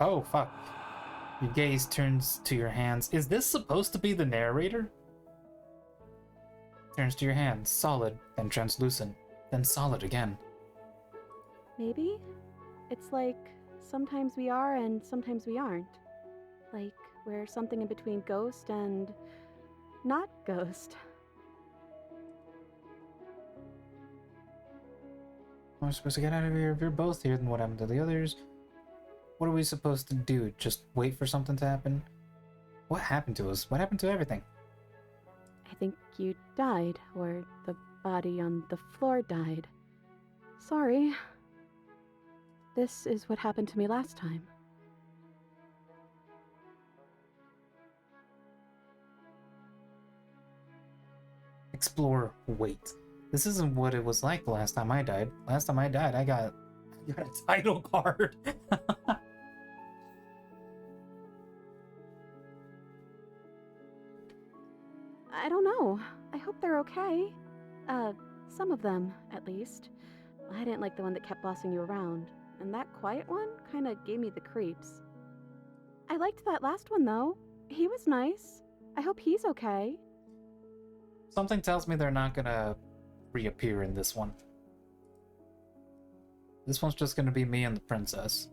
Oh, fuck. Your gaze turns to your hands. Is this supposed to be the narrator? Turns to your hands, solid, then translucent, then solid again. Maybe? It's like sometimes we are and sometimes we aren't. Like we're something in between ghost and not ghost. We're supposed to get out of here. If you're both here, then what happened to the others? What are we supposed to do? Just wait for something to happen? What happened to us? What happened to everything? I think you died, or the body on the floor died. Sorry. This is what happened to me last time. Explore. Wait. This isn't what it was like the last time I died. Last time I died, I got a title card. I don't know. I hope they're okay. Some of them, at least. I didn't like the one that kept bossing you around, and that quiet one kinda gave me the creeps. I liked that last one, though. He was nice. I hope he's okay. Something tells me they're not gonna reappear in this one. This one's just gonna be me and the princess.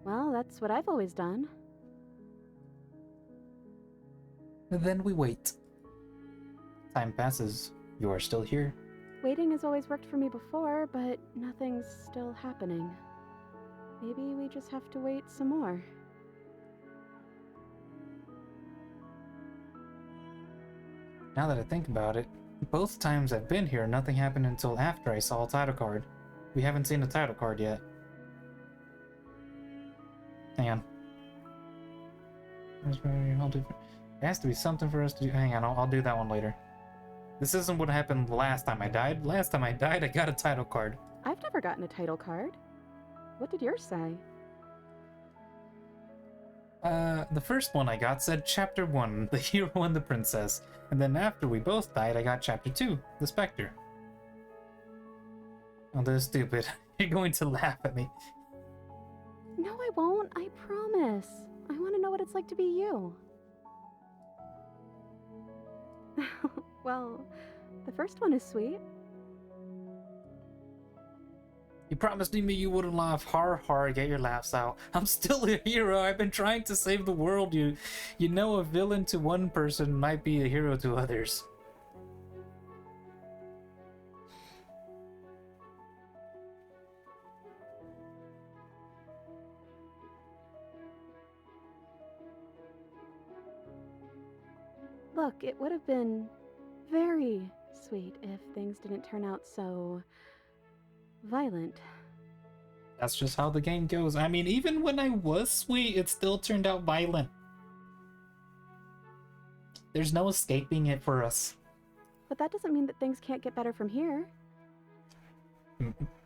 Well, that's what I've always done. Then we wait. Time passes. You are still here. Waiting has always worked for me before, but nothing's still happening. Maybe we just have to wait some more. Now that I think about it, both times I've been here, nothing happened until after I saw a title card. We haven't seen a title card yet. Hang on. There has to be something for us to do. Hang on, I'll do that one later. This isn't what happened last time I died. Last time I died, I got a title card. I've never gotten a title card. What did yours say? The first one I got said Chapter 1, the hero and the princess. And then after we both died, I got Chapter 2, the specter. Oh, they're stupid. You're going to laugh at me. No, I won't. I promise. I want to know what it's like to be you. Well, the first one is sweet. You promised me you wouldn't laugh. Har har, get your laughs out. I'm still a hero. I've been trying to save the world. You know, a villain to one person might be a hero to others. Look, it would have been very sweet if things didn't turn out so violent. That's just how the game goes. I mean, even when I was sweet, it still turned out violent. There's no escaping it for us. But that doesn't mean that things can't get better from here.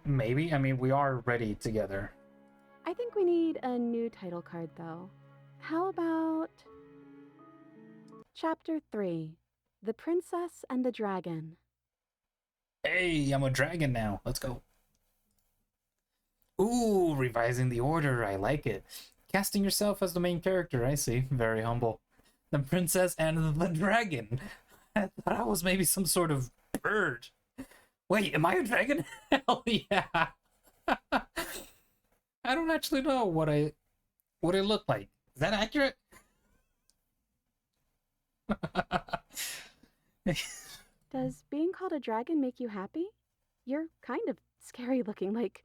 Maybe. I mean, we are ready together. I think we need a new title card, though. How about Chapter 3, The Princess and the Dragon? Hey, I'm a dragon now. Let's go. Ooh, revising the order. I like it. Casting yourself as the main character. I see. Very humble. The princess and the dragon. I thought I was maybe some sort of bird. Wait, am I a dragon? Hell yeah. I don't actually know what I look like. Is that accurate? Does being called a dragon make you happy? You're kind of scary looking, like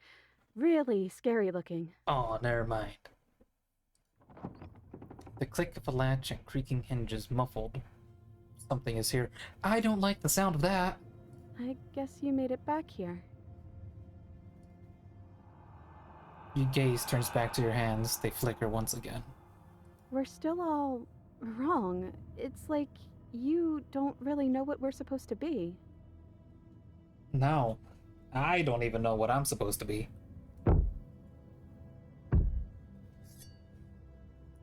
really scary looking. Oh, never mind. The click of a latch and creaking hinges muffled. Something is here. I don't like the sound of that. I guess you made it back here. Your gaze turns back to your hands. They flicker once again. We're still all wrong. It's like you don't really know what we're supposed to be. No, I don't even know what I'm supposed to be.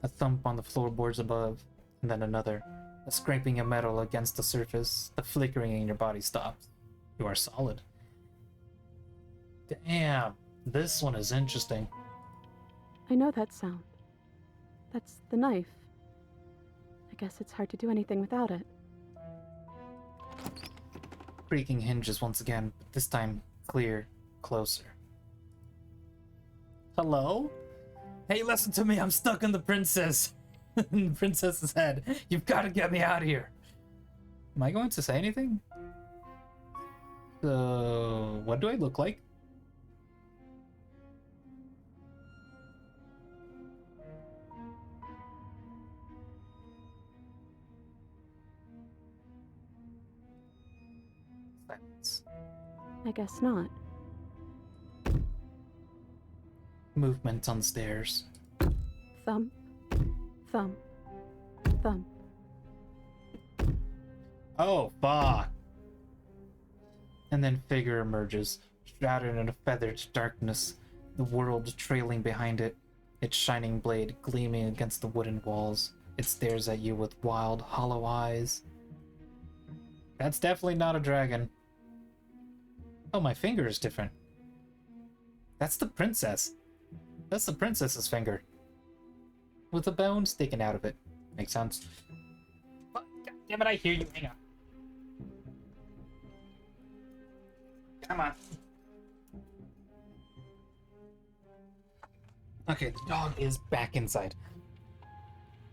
A thump on the floorboards above, and then another. A scraping of metal against the surface. The flickering in your body stops. You are solid. Damn, this one is interesting. I know that sound. That's the knife. I guess it's hard to do anything without it. Creaking hinges once again, but this time clear, closer. Hello? Hey, listen to me, I'm stuck in the princess. The princess's head. You've got to get me out of here. Am I going to say anything? What do I look like? Silence. I guess not. Movement on the stairs. Thump, thump, thump. Oh, fuck. And then figure emerges, shrouded in a feathered darkness, the world trailing behind it, its shining blade gleaming against the wooden walls. It stares at you with wild, hollow eyes. That's definitely not a dragon. Oh, my finger is different. That's the princess. That's the princess's finger. With a bone sticking out of it. Makes sense. God damn it, I hear you. Hang on. Come on. Okay, the dog is back inside.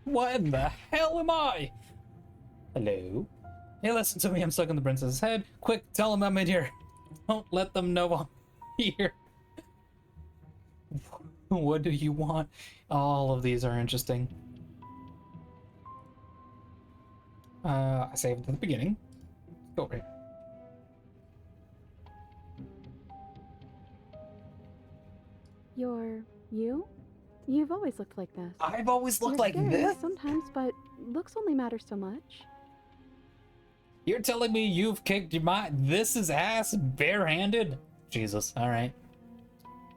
What in the hell am I? Hello? Hey, listen to me, I'm stuck in the princess's head. Quick, tell them I'm in here. Don't let them know I'm here. What do you want? All of these are interesting. I saved at the beginning. Go over here. You're you? You've always looked like this. I've always looked You're like scary this? sometimes, but looks only matter so much. You're telling me you've kicked this is ass barehanded? Jesus, alright.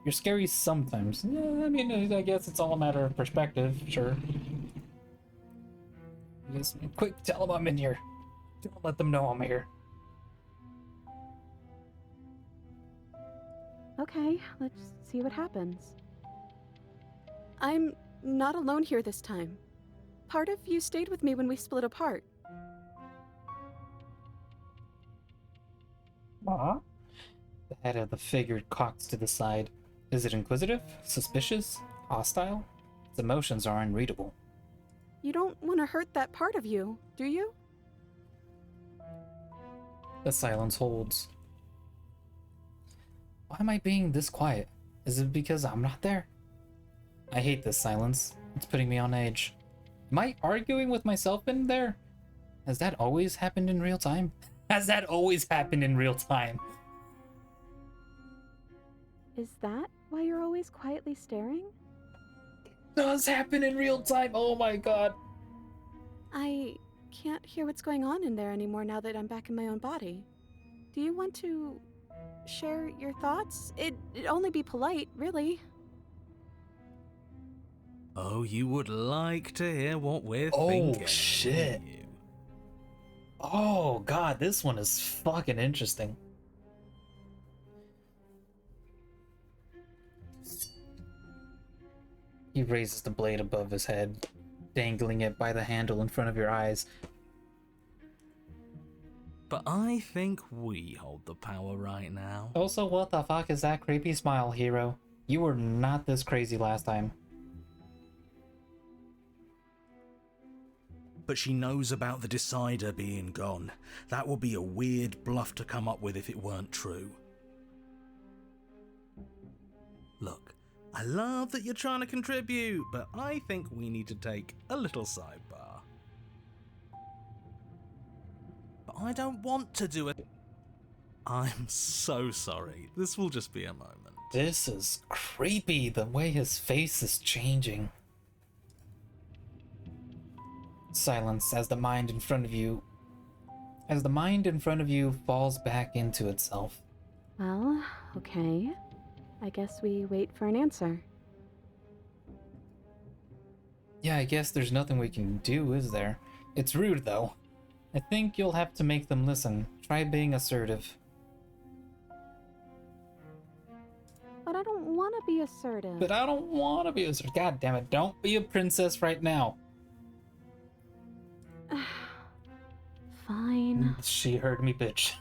You're scary sometimes. Yeah, I mean, I guess it's all a matter of perspective, sure. Just quick, tell them I'm in here. Don't let them know I'm here. Okay, let's see what happens. I'm not alone here this time. Part of you stayed with me when we split apart. Huh? The head of the figure cocks to the side. Is it inquisitive? Suspicious? Hostile? Its emotions are unreadable. You don't want to hurt that part of you, do you? The silence holds. Why am I being this quiet? Is it because I'm not there? I hate this silence. It's putting me on edge. Am I arguing with myself in there? Has that always happened in real time? Has that always happened in real time? Is that why you're always quietly staring? Does happen in real time. Oh my god. I can't hear what's going on in there anymore now that I'm back in my own body. Do you want to share your thoughts? It'd only be polite, really. Oh, you would like to hear what we're Oh, thinking. shit. wouldn't you? Oh god, this one is fucking interesting. He raises the blade above his head, dangling it by the handle in front of your eyes. But I think we hold the power right now. Also, what the fuck is that creepy smile, hero? You were not this crazy last time. But she knows about the Decider being gone. That would be a weird bluff to come up with if it weren't true. Look, I love that you're trying to contribute, but I think we need to take a little sidebar. But I don't want to do it. I'm so sorry. This will just be a moment. This is creepy, the way his face is changing. Silence as the mind in front of you falls back into itself. Well, okay. I guess we wait for an answer. Yeah, I guess there's nothing we can do, is there? It's rude, though. I think you'll have to make them listen. Try being assertive. But I don't want to be assertive. But I don't want to be assertive. God damn it, don't be a princess right now. Fine. She heard me, bitch.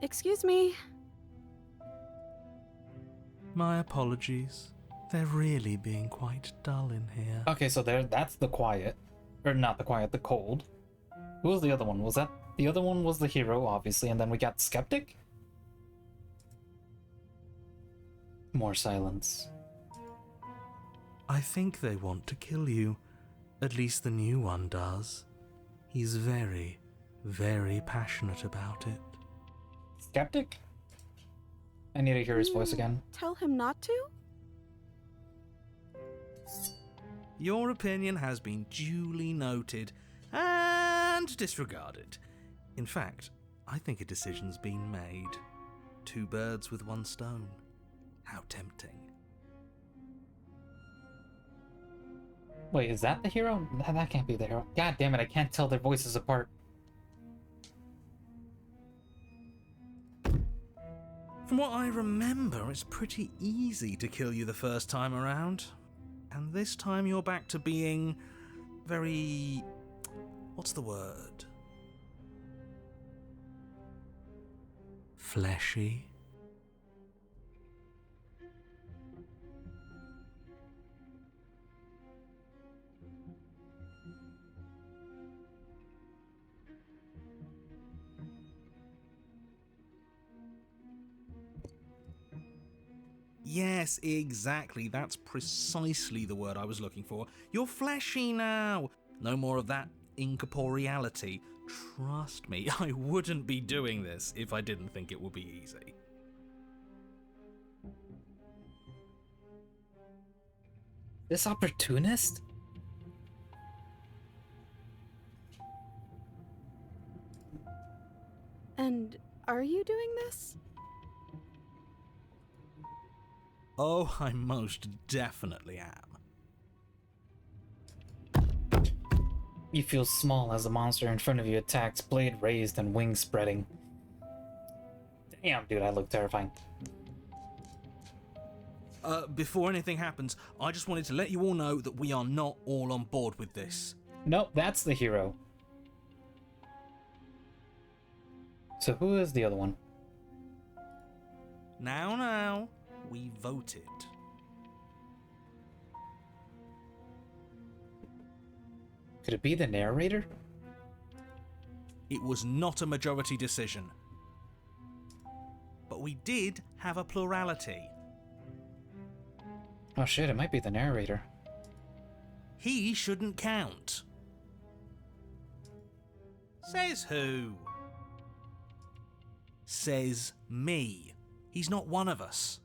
Excuse me. My apologies. They're really being quite dull in here. Okay, so that's the quiet. Or not the quiet, the cold. Who was the other one? Was that... The other one was the hero, obviously, and then we got Skeptic? More silence. I think they want to kill you. At least the new one does. He's very, very passionate about it. Skeptic? I need to hear his voice again. Tell him not to? Your opinion has been duly noted and disregarded. In fact, I think a decision's been made. 2 birds with 1 stone. How tempting. Wait, is that the hero? That can't be the hero. God damn it, I can't tell their voices apart. From what I remember, it's pretty easy to kill you the first time around. And this time you're back to being very... what's the word? Fleshy. Yes, exactly. That's precisely the word I was looking for. You're fleshy now. No more of that incorporeality. Trust me, I wouldn't be doing this if I didn't think it would be easy. This opportunist? And are you doing this? Oh, I most definitely am. You feel small as the monster in front of you attacks, blade raised and wings spreading. Damn, dude, I look terrifying. Before anything happens, I just wanted to let you all know that we are not all on board with this. Nope, that's the hero. So who is the other one? Now, we voted. Could it be the narrator? It was not a majority decision. But we did have a plurality. Oh shit, it might be the narrator. He shouldn't count. Says who? Says me. He's not one of us.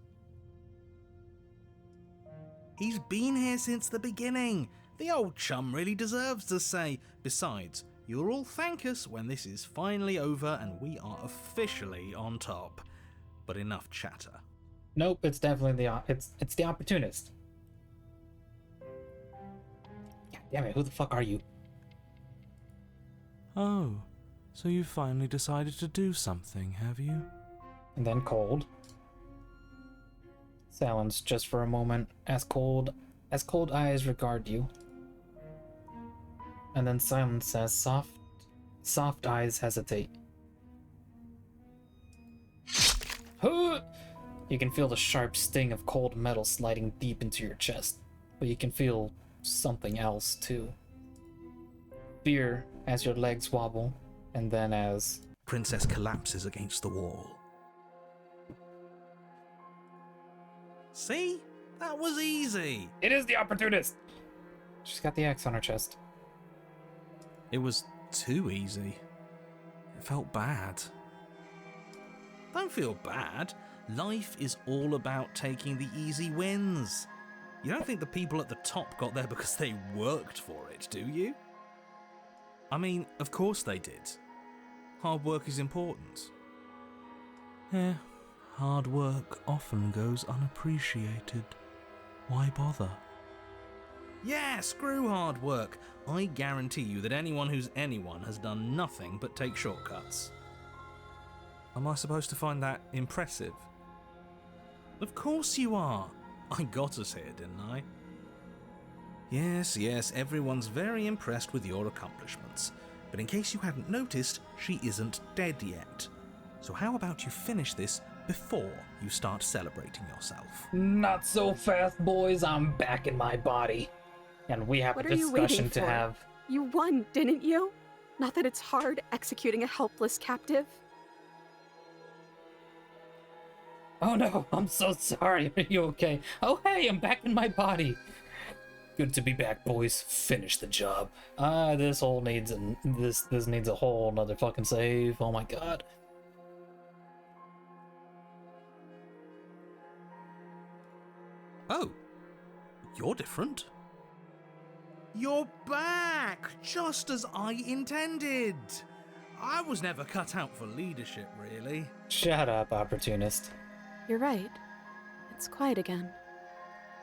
He's been here since the beginning. The old chum really deserves to say. Besides, you'll all thank us when this is finally over and we are officially on top. But enough chatter. Nope, it's definitely it's the opportunist. God damn it, who the fuck are you? Oh, so you finally decided to do something, have you? And then Cold. Silence just for a moment as cold eyes regard you. And then silence as soft eyes hesitate. You can feel the sharp sting of cold metal sliding deep into your chest, but you can feel something else too. Fear as your legs wobble, and then as Princess collapses against the wall. See? That was easy. it is the opportunist. She's got the X on her chest. It was too easy. It felt bad. Don't feel bad. Life is all about taking the easy wins. You don't think the people at the top got there because they worked for it, do you? I mean, of course they did. Hard work is important. Yeah, hard work often goes unappreciated. Why bother? Yeah, screw hard work. I guarantee you that anyone who's anyone has done nothing but take shortcuts. Am I supposed to find that impressive? Of course you are. I got us here, didn't I? Yes, everyone's very impressed with your accomplishments. But in case you hadn't noticed, she isn't dead yet. So how about you finish this before you start celebrating yourself? Not so fast, boys. I'm back in my body. And we have What a are you waiting discussion to for? have. You won, didn't you? Not that it's hard executing a helpless captive. Oh no, I'm so sorry. Are you okay? Oh hey, I'm back in my body. Good to be back, boys. Finish the job. This whole needs this needs a whole nother fucking save. Oh my god. Oh, you're different. You're back, just as I intended. I was never cut out for leadership, really. Shut up, opportunist. You're right. It's quiet again.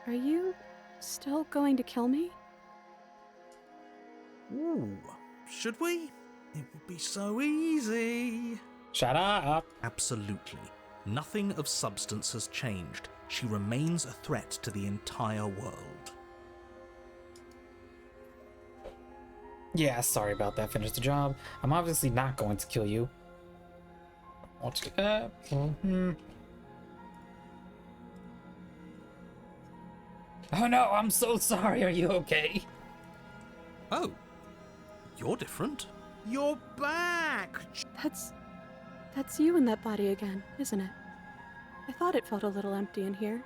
Are you still going to kill me? Ooh, should we? It would be so easy. Shut up. Absolutely. Nothing of substance has changed. She remains a threat to the entire world. Yeah, sorry about that. Finish the job. I'm obviously not going to kill you. What's Oh no, I'm so sorry. Are you okay? Oh, you're different. You're back. That's you in that body again, isn't it? I thought it felt a little empty in here.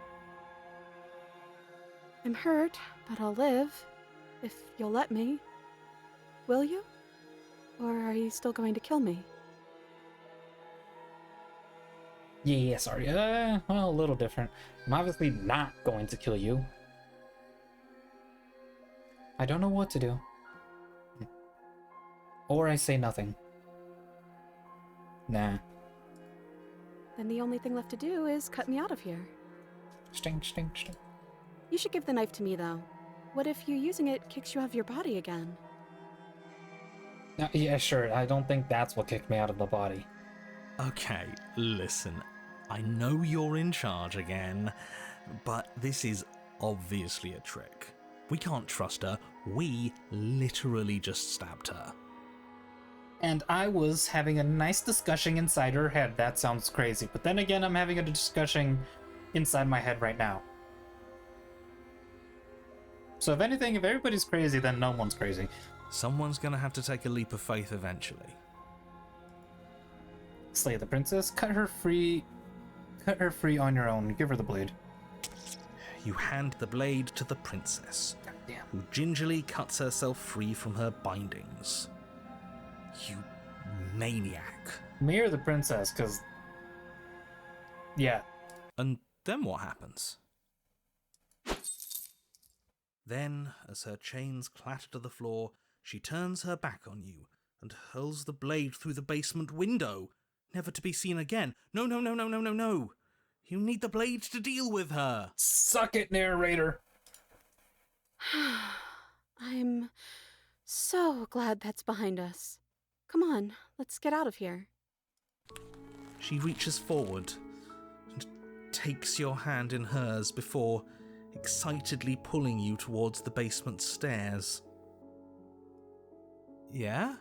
I'm hurt, but I'll live. If you'll let me. Will you? Or are you still going to kill me? Yeah, sorry. Well, a little different. I'm obviously not going to kill you. I don't know what to do. Or I say nothing. Nah. Then the only thing left to do is cut me out of here. Stink, stink, stink. You should give the knife to me, though. What if you using it kicks you out of your body again? Yeah, sure. I don't think that's what kicked me out of the body. Okay, listen. I know you're in charge again, but this is obviously a trick. We can't trust her. We literally just stabbed her. And I was having a nice discussion inside her head. That sounds crazy. But then again, I'm having a discussion inside my head right now. So if anything, if everybody's crazy, then no one's crazy. Someone's gonna have to take a leap of faith eventually. Slay the princess. Cut her free. Cut her free on your own. Give her the blade. You hand the blade to the princess, Damn. who gingerly cuts herself free from her bindings. You maniac. Mirror the princess, because... Yeah. And then what happens? Then, as her chains clatter to the floor, she turns her back on you and hurls the blade through the basement window, never to be seen again. No, no, no, no, no, no, no. You need the blade to deal with her. Suck it, narrator. I'm so glad that's behind us. Come on, let's get out of here. She reaches forward and takes your hand in hers before excitedly pulling you towards the basement stairs. Yeah?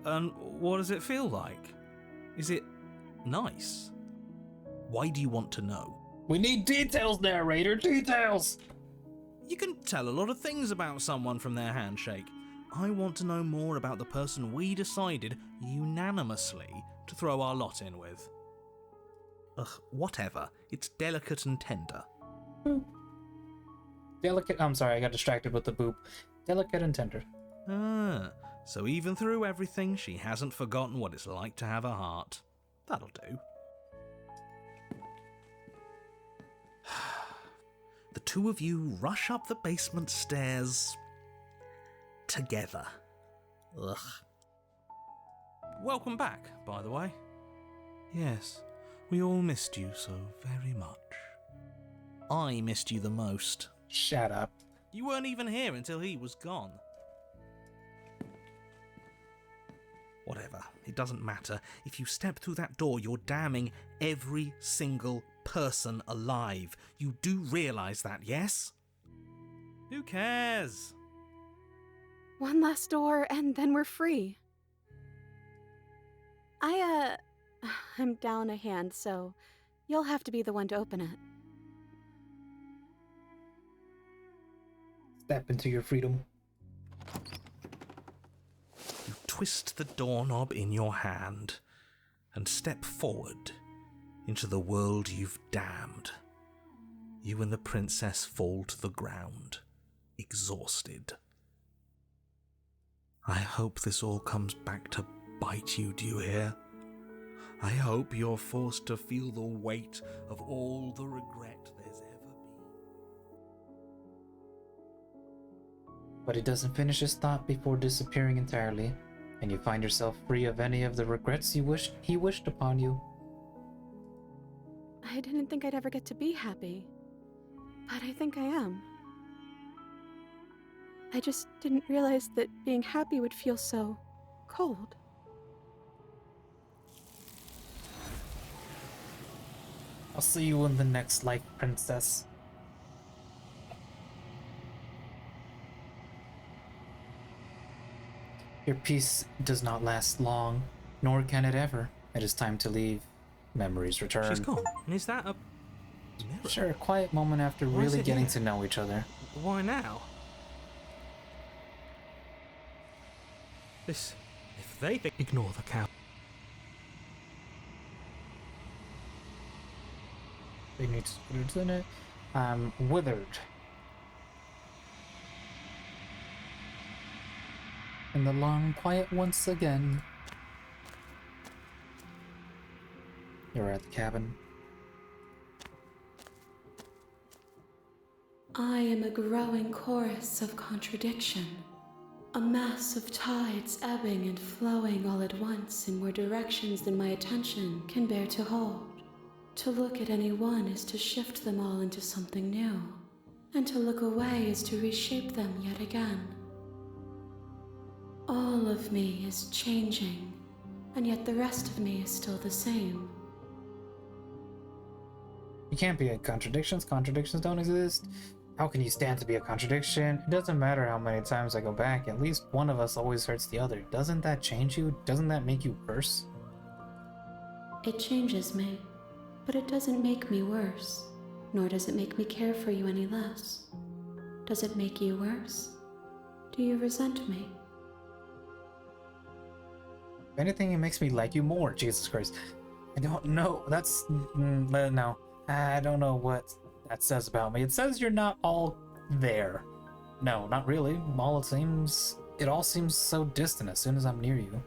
And what does it feel like? Is it nice? Why do you want to know? We need details, narrator. Details! You can tell a lot of things about someone from their handshake. I want to know more about the person we decided unanimously to throw our lot in with. Ugh, whatever. It's delicate and tender. Delicate. I'm sorry, I got distracted with the boop. Delicate and tender. Ah, so even through everything, she hasn't forgotten what it's like to have a heart. That'll do. The two of you rush up the basement stairs together. Ugh. Welcome back, by the way. Yes, we all missed you so very much. I missed you the most. Shut up. You weren't even here until he was gone. Whatever, it doesn't matter. If you step through that door, you're damning every single person alive. You do realise that, yes? Who cares? One last door, and then we're free. I'm down a hand, so you'll have to be the one to open it. Step into your freedom. You twist the doorknob in your hand and step forward into the world you've damned. You and the princess fall to the ground, exhausted. I hope this all comes back to bite you, do you hear? I hope you're forced to feel the weight of all the regret there's ever been. But he doesn't finish his thought before disappearing entirely, and you find yourself free of any of the regrets he wished upon you. I didn't think I'd ever get to be happy, but I think I am. I just didn't realize that being happy would feel so cold. I'll see you in the next life, princess. Your peace does not last long, nor can it ever. It is time to leave. Memories return. She's gone. And is that a mirror? Sure, a quiet moment after Why is really it getting here? to know each other. Why now? If they ignore the cow. They need to in it. I'm withered. In the long quiet once again. You're at the cabin. I am a growing chorus of contradiction, a mass of tides ebbing and flowing all at once in more directions than my attention can bear to hold. To look at any one is to shift them all into something new, and to look away is to reshape them yet again. All of me is changing, and yet the rest of me is still the same. You can't be a contradictions. Contradictions don't exist. How can you stand to be a contradiction? It doesn't matter how many times I go back, at least one of us always hurts the other. Doesn't that change you? Doesn't that make you worse? It changes me, but it doesn't make me worse, nor does it make me care for you any less. Does it make you worse? Do you resent me? If anything, it makes me like you more. Jesus Christ. I don't know. That's... no. I don't know what that says about me. It says you're not all there. No, not really. It all seems so distant as soon as I'm near you.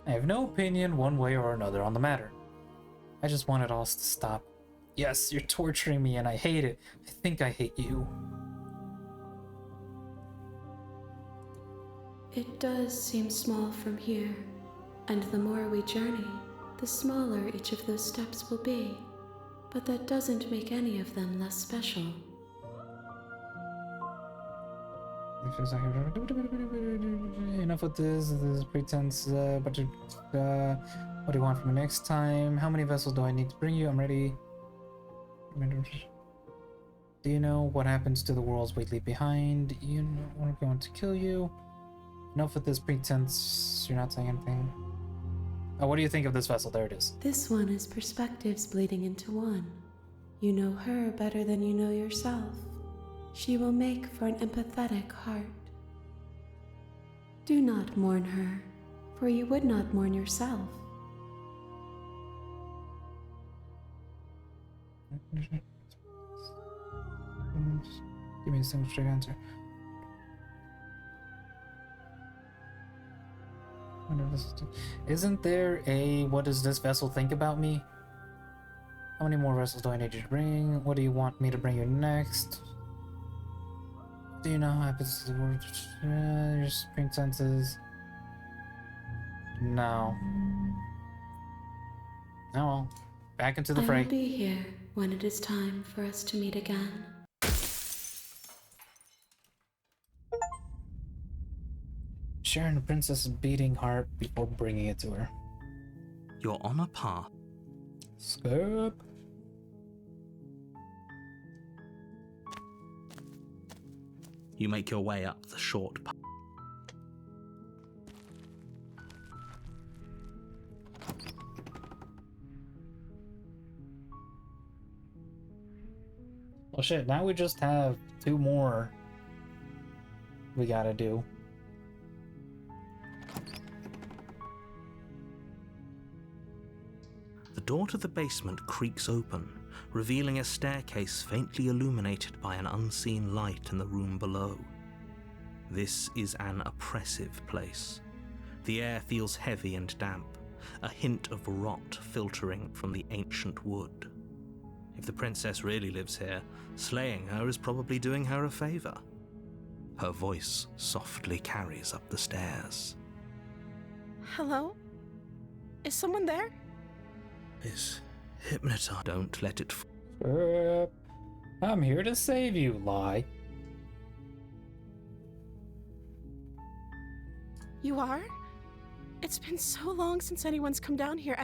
I have no opinion one way or another on the matter. I just want it all to stop. Yes, you're torturing me and I hate it. I think I hate you. It does seem small from here, and the more we journey, the smaller each of those steps will be. But that doesn't make any of them less special. Enough with this. This is pretense. What do you want from me next time? How many vessels do I need to bring you? I'm ready. Do you know what happens to the worlds we leave behind? You know we're going to kill you. Enough with this pretense. You're not saying anything. Oh, what do you think of this vessel? There it is. This one is perspectives bleeding into one. You know her better than you know yourself. She will make for an empathetic heart. Do not mourn her, for you would not mourn yourself. Give me a single straight answer. Isn't there a what does this vessel think about me? How many more vessels do I need you to bring? What do you want me to bring you next? Do you know how happens to the world? Your spring senses. No. Oh well. Back into the I fray. will be here when it is time for us to meet again. Sharing the princess's beating heart before bringing it to her. You're on a path. Skip. You make your way up the short path. Well shit, now we just have 2 more we gotta do. The door to the basement creaks open, revealing a staircase faintly illuminated by an unseen light in the room below. This is an oppressive place. The air feels heavy and damp, a hint of rot filtering from the ancient wood. If the princess really lives here, slaying her is probably doing her a favor. Her voice softly carries up the stairs. Hello? Is someone there? Is hypnotized. Don't let it. I'm here to save you, Lie. You are? It's been so long since anyone's come down here.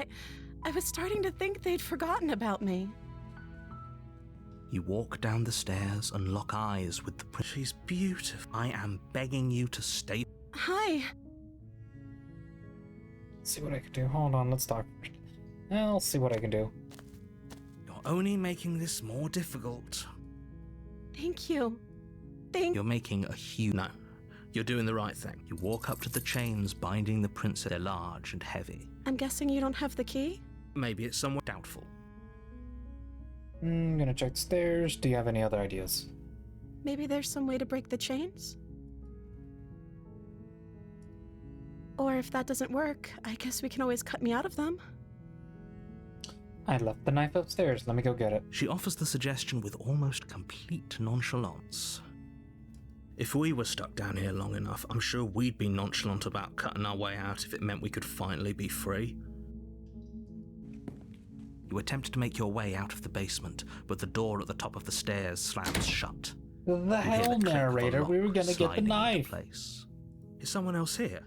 I was starting to think they'd forgotten about me. You walk down the stairs and lock eyes with the prince. She's beautiful. I am begging you to stay. Hi. Let's see what I can do. Hold on, let's talk. I'll see what I can do. You're only making this more difficult. Thank you. You're making a huge... No. You're doing the right thing. You walk up to the chains binding the princess. They're large and heavy. I'm guessing you don't have the key? Maybe it's somewhat doubtful. I'm gonna check the stairs. Do you have any other ideas? Maybe there's some way to break the chains? Or if that doesn't work, I guess we can always cut me out of them. I left the knife upstairs. Let me go get it. She offers the suggestion with almost complete nonchalance. If we were stuck down here long enough, I'm sure we'd be nonchalant about cutting our way out if it meant we could finally be free. You attempt to make your way out of the basement, but the door at the top of the stairs slams shut. The You hear hell, click of a narrator? We were lock gonna get the sliding into knife. place. Is someone else here?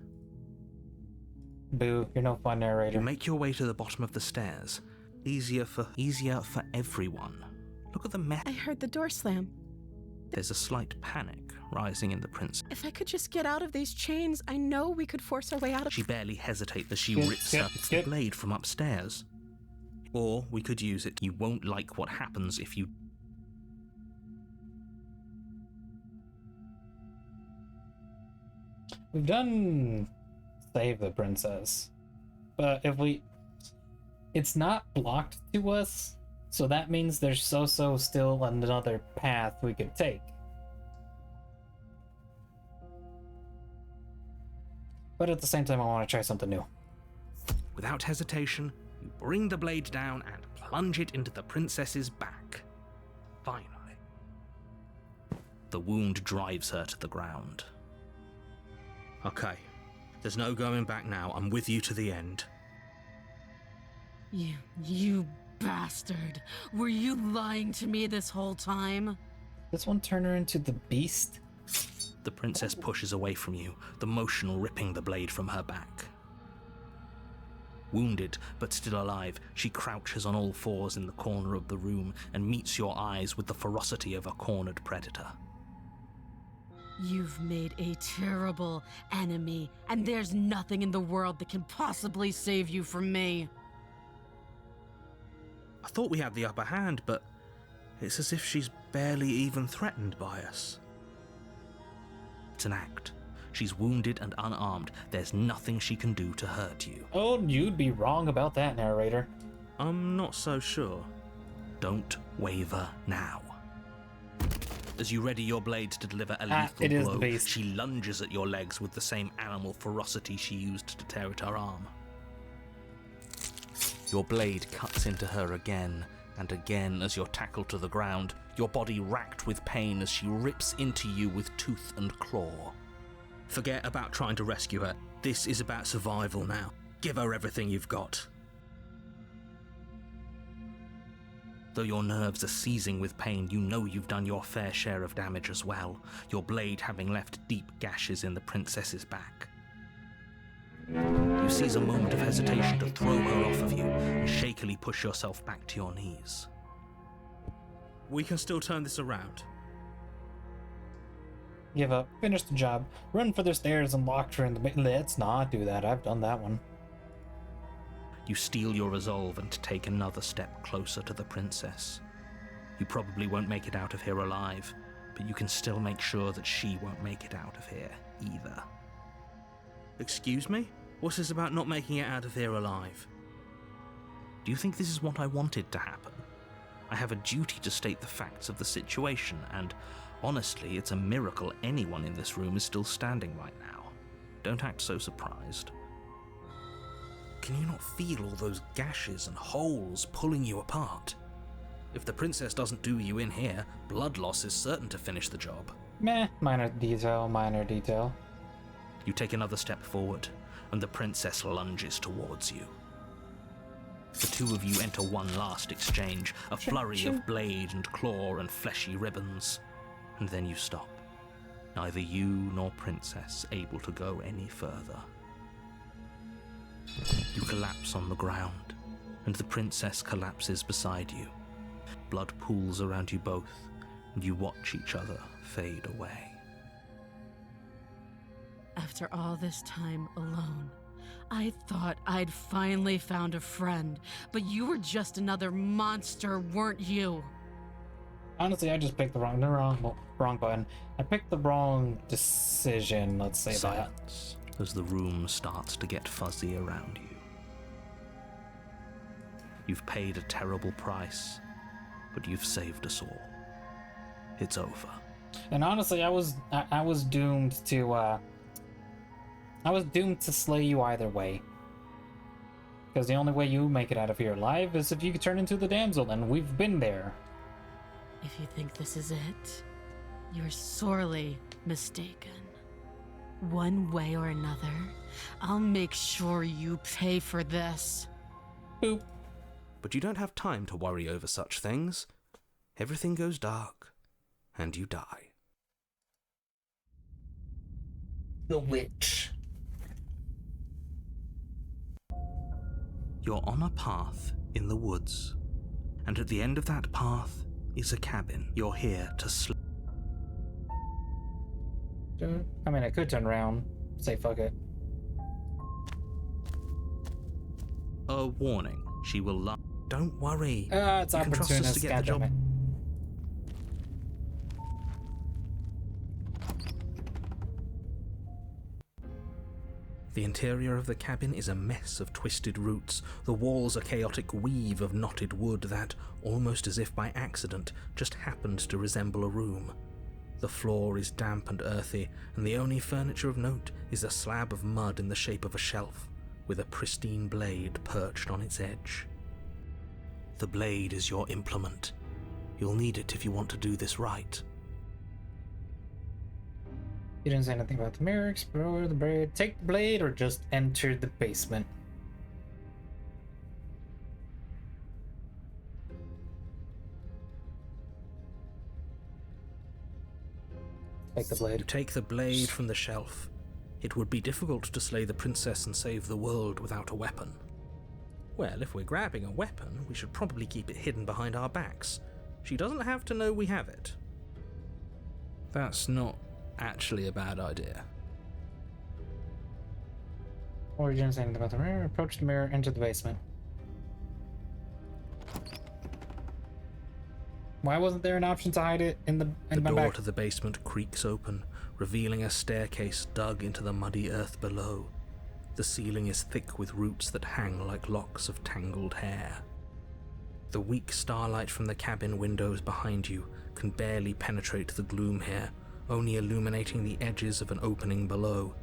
Boo, you're no fun, narrator. You make your way to the bottom of the stairs. Easier for everyone. Look at the mess. I heard the door slam. There's a slight panic rising in the princess. If I could just get out of these chains, I know we could force our way out of... She barely hesitates as she Skip, rips skip, up its skip. blade from upstairs. Or we could use it. You won't like what happens if you... We've done save the princess, but if we, it's not blocked to us, so that means there's still another path we could take. But at the same time, I want to try something new. Without hesitation, you bring the blade down and plunge it into the princess's back. Finally. The wound drives her to the ground. Okay. There's no going back now. I'm with you to the end. You bastard. Were you lying to me this whole time? This one turn her into the beast? The princess pushes away from you, the motion ripping the blade from her back. Wounded, but still alive, she crouches on all fours in the corner of the room and meets your eyes with the ferocity of a cornered predator. You've made a terrible enemy, and there's nothing in the world that can possibly save you from me. I thought we had the upper hand, but it's as if she's barely even threatened by us. It's an act. She's wounded and unarmed. There's nothing she can do to hurt you. Oh, you'd be wrong about that, narrator. I'm not so sure. Don't waver now. As you ready your blade to deliver a lethal it is the blow, beast. she lunges at your legs with the same animal ferocity she used to tear at her arm. Your blade cuts into her again and again as you're tackled to the ground, your body racked with pain as she rips into you with tooth and claw. Forget about trying to rescue her. This is about survival now. Give her everything you've got. Though your nerves are seizing with pain, you know you've done your fair share of damage as well, your blade having left deep gashes in the princess's back. You seize a moment of hesitation to throw her off of you and shakily push yourself back to your knees. We can still turn this around. Give up. Finish the job. Run for the stairs and lock her in the... Let's not do that. I've done that one. You steel your resolve and take another step closer to the princess. You probably won't make it out of here alive, but you can still make sure that she won't make it out of here either. Excuse me? What's this about not making it out of here alive? Do you think this is what I wanted to happen? I have a duty to state the facts of the situation, and honestly, it's a miracle anyone in this room is still standing right now. Don't act so surprised. Can you not feel all those gashes and holes pulling you apart? If the princess doesn't do you in here, blood loss is certain to finish the job. Meh, minor detail, minor detail. You take another step forward, and the princess lunges towards you. The two of you enter one last exchange, a flurry of blade and claw and fleshy ribbons, and then you stop. Neither you nor princess able to go any further. You collapse on the ground, and the princess collapses beside you. Blood pools around you both, and you watch each other fade away. After all this time alone, I thought I'd finally found a friend, but you were just another monster, weren't you? Honestly, I just picked the wrong button. I picked the wrong decision, let's say that. Silence as the room starts to get fuzzy around you. You've paid a terrible price, but you've saved us all. It's over. And honestly, I was doomed to I was doomed to slay you either way. Because the only way you make it out of here alive is if you turn into the damsel, and we've been there. If you think this is it, you're sorely mistaken. One way or another, I'll make sure you pay for this. Boop. But you don't have time to worry over such things. Everything goes dark, and you die. The witch. You're on a path in the woods, and at the end of that path is a cabin. You're here to sleep. I mean, I could turn around, say fuck it. A warning, she will lie. Don't worry. It's You can trust us opportunist, to get the job. goddammit. The interior of the cabin is a mess of twisted roots. The walls a chaotic weave of knotted wood that, almost as if by accident, just happened to resemble a room. The floor is damp and earthy, and the only furniture of note is a slab of mud in the shape of a shelf, with a pristine blade perched on its edge. The blade is your implement. You'll need it if you want to do this right. You didn't say anything about the mirror, explore the blade, take the blade, or just enter the basement. Take the You blade. take the blade from the shelf. It would be difficult to slay the princess and save the world without a weapon. Well, if we're grabbing a weapon, we should probably keep it hidden behind our backs. She doesn't have to know we have it. That's not actually a bad idea. Or you didn't say anything about the mirror, approach the mirror, enter the basement. Why wasn't there an option to hide it in The my door back? to the basement creaks open, revealing a staircase dug into the muddy earth below. The ceiling is thick with roots that hang like locks of tangled hair. The weak starlight from the cabin windows behind you can barely penetrate the gloom here, only illuminating the edges of an opening below.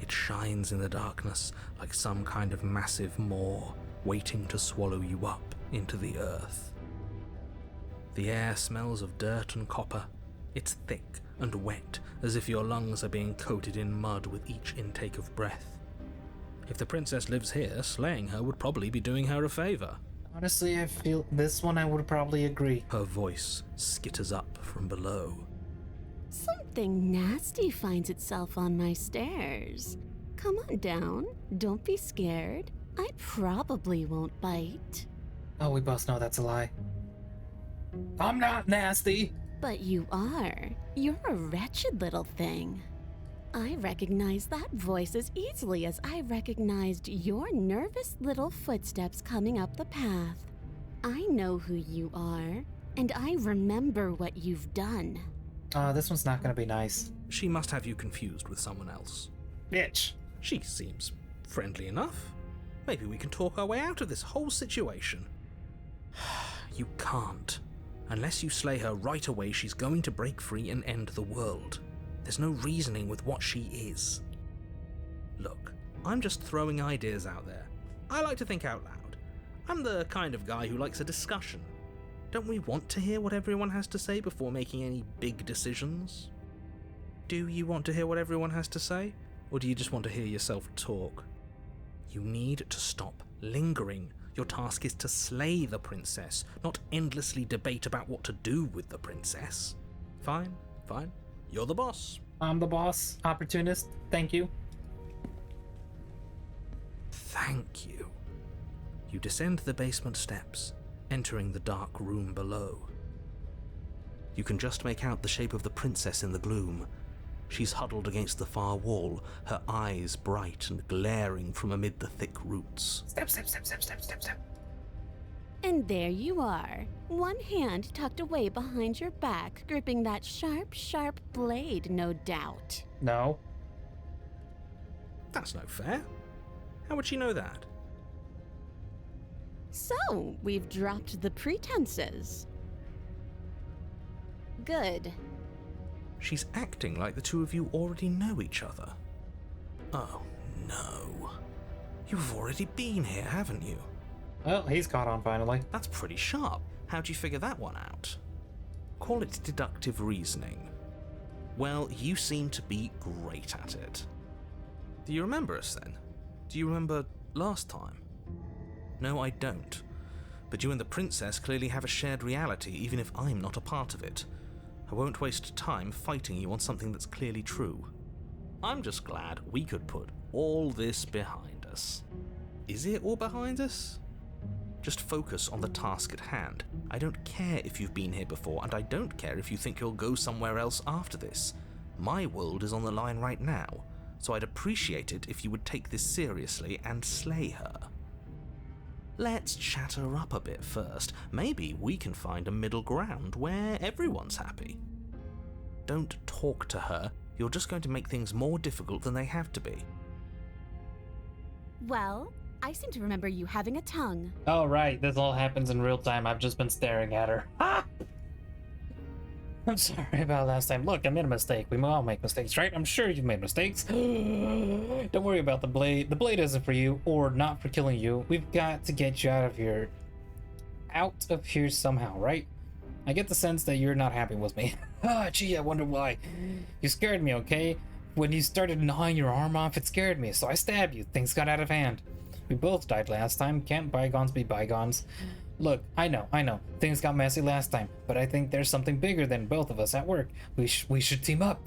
It shines in the darkness like some kind of massive maw waiting to swallow you up into the earth. The air smells of dirt and copper. It's thick and wet, as if your lungs are being coated in mud with each intake of breath. If the princess lives here, slaying her would probably be doing her a favor. Honestly, I feel this one I would probably agree. Her voice skitters up from below. Something nasty finds itself on my stairs. Come on down. Don't be scared. I probably won't bite. Oh, we both know that's a lie. I'm not nasty! But you are. You're a wretched little thing. I recognize that voice as easily as I recognized your nervous little footsteps coming up the path. I know who you are, and I remember what you've done. This one's not gonna be nice. She must have you confused with someone else. Bitch! She seems friendly enough. Maybe we can talk our way out of this whole situation. You can't. Unless you slay her right away, she's going to break free and end the world. There's no reasoning with what she is. Look, I'm just throwing ideas out there. I like to think out loud. I'm the kind of guy who likes a discussion. Don't we want to hear what everyone has to say before making any big decisions? Do you want to hear what everyone has to say? Or do you just want to hear yourself talk? You need to stop lingering. Your task is to slay the princess, not endlessly debate about what to do with the princess. Fine, fine. You're the boss. I'm the boss. Opportunist. Thank you. Thank you. You descend the basement steps, entering the dark room below. You can just make out the shape of the princess in the gloom. She's huddled against the far wall, her eyes bright and glaring from amid the thick roots. Step, step, step, step, step, step, step. And there you are, one hand tucked away behind your back, gripping that sharp, sharp blade, no doubt. No. That's no fair. How would she know that? So, we've dropped the pretenses. Good. She's acting like the two of you already know each other. Oh, no. You've already been here, haven't you? Well, he's caught on finally. That's pretty sharp. How'd you figure that one out? Call it deductive reasoning. Well, you seem to be great at it. Do you remember us then? Do you remember last time? No, I don't. But you and the princess clearly have a shared reality, even if I'm not a part of it. I won't waste time fighting you on something that's clearly true. I'm just glad we could put all this behind us. Is it all behind us? Just focus on the task at hand. I don't care if you've been here before, and I don't care if you think you'll go somewhere else after this. My world is on the line right now, so I'd appreciate it if you would take this seriously and slay her. Let's chat her up a bit first. Maybe we can find a middle ground where everyone's happy. Don't talk to her. You're just going to make things more difficult than they have to be. Well, I seem to remember you having a tongue. Oh, right. This all happens in real time. I've just been staring at her. Ah! I'm sorry about last time. Look, I made a mistake. We all make mistakes, right? I'm sure you've made mistakes. Don't worry about the blade. The blade isn't for you, or not for killing you. We've got to get you out of here. Out of here somehow, right? I get the sense that you're not happy with me. Ah, gee, I wonder why. You scared me, okay? When you started gnawing your arm off, it scared me, so I stabbed you. Things got out of hand. We both died last time. Can't bygones be bygones? Look, I know. Things got messy last time, but I think there's something bigger than both of us at work. We should team up.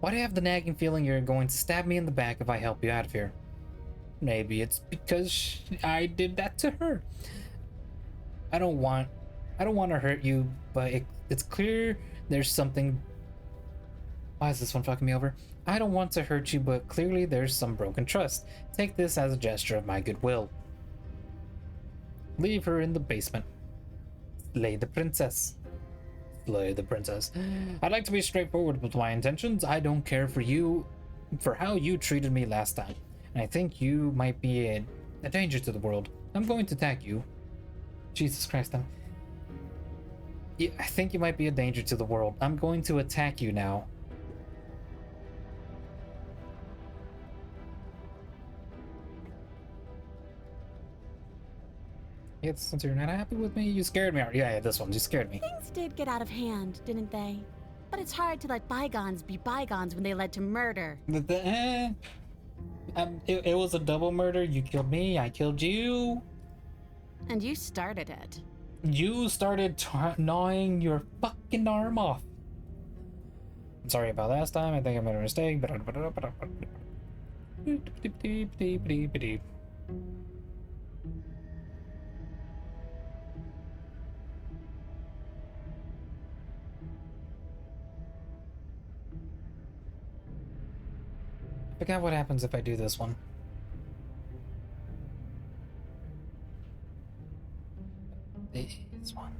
Why do I have the nagging feeling you're going to stab me in the back if I help you out of here? Maybe it's because I did that to her. I don't want to hurt you, but it's clear there's something. Why is this one fucking me over? I don't want to hurt you, but clearly there's some broken trust. Take this as a gesture of my goodwill. Leave her in the basement. Slay the princess. Slay the princess. I'd like to be straightforward with my intentions. I don't care for how you treated me last time. And I think you might be a danger to the world. I'm going to attack you. Jesus Christ, I think you might be a danger to the world. I'm going to attack you now. Since you're not happy with me, you scared me. Yeah, this one, you scared me. Things did get out of hand, didn't they? But it's hard to let bygones be bygones when they led to murder. It was a double murder. You killed me, I killed you. And you started it. You started gnawing your fucking arm off. I'm sorry about last time. I think I made a mistake. I forgot what happens if I do this one. This one.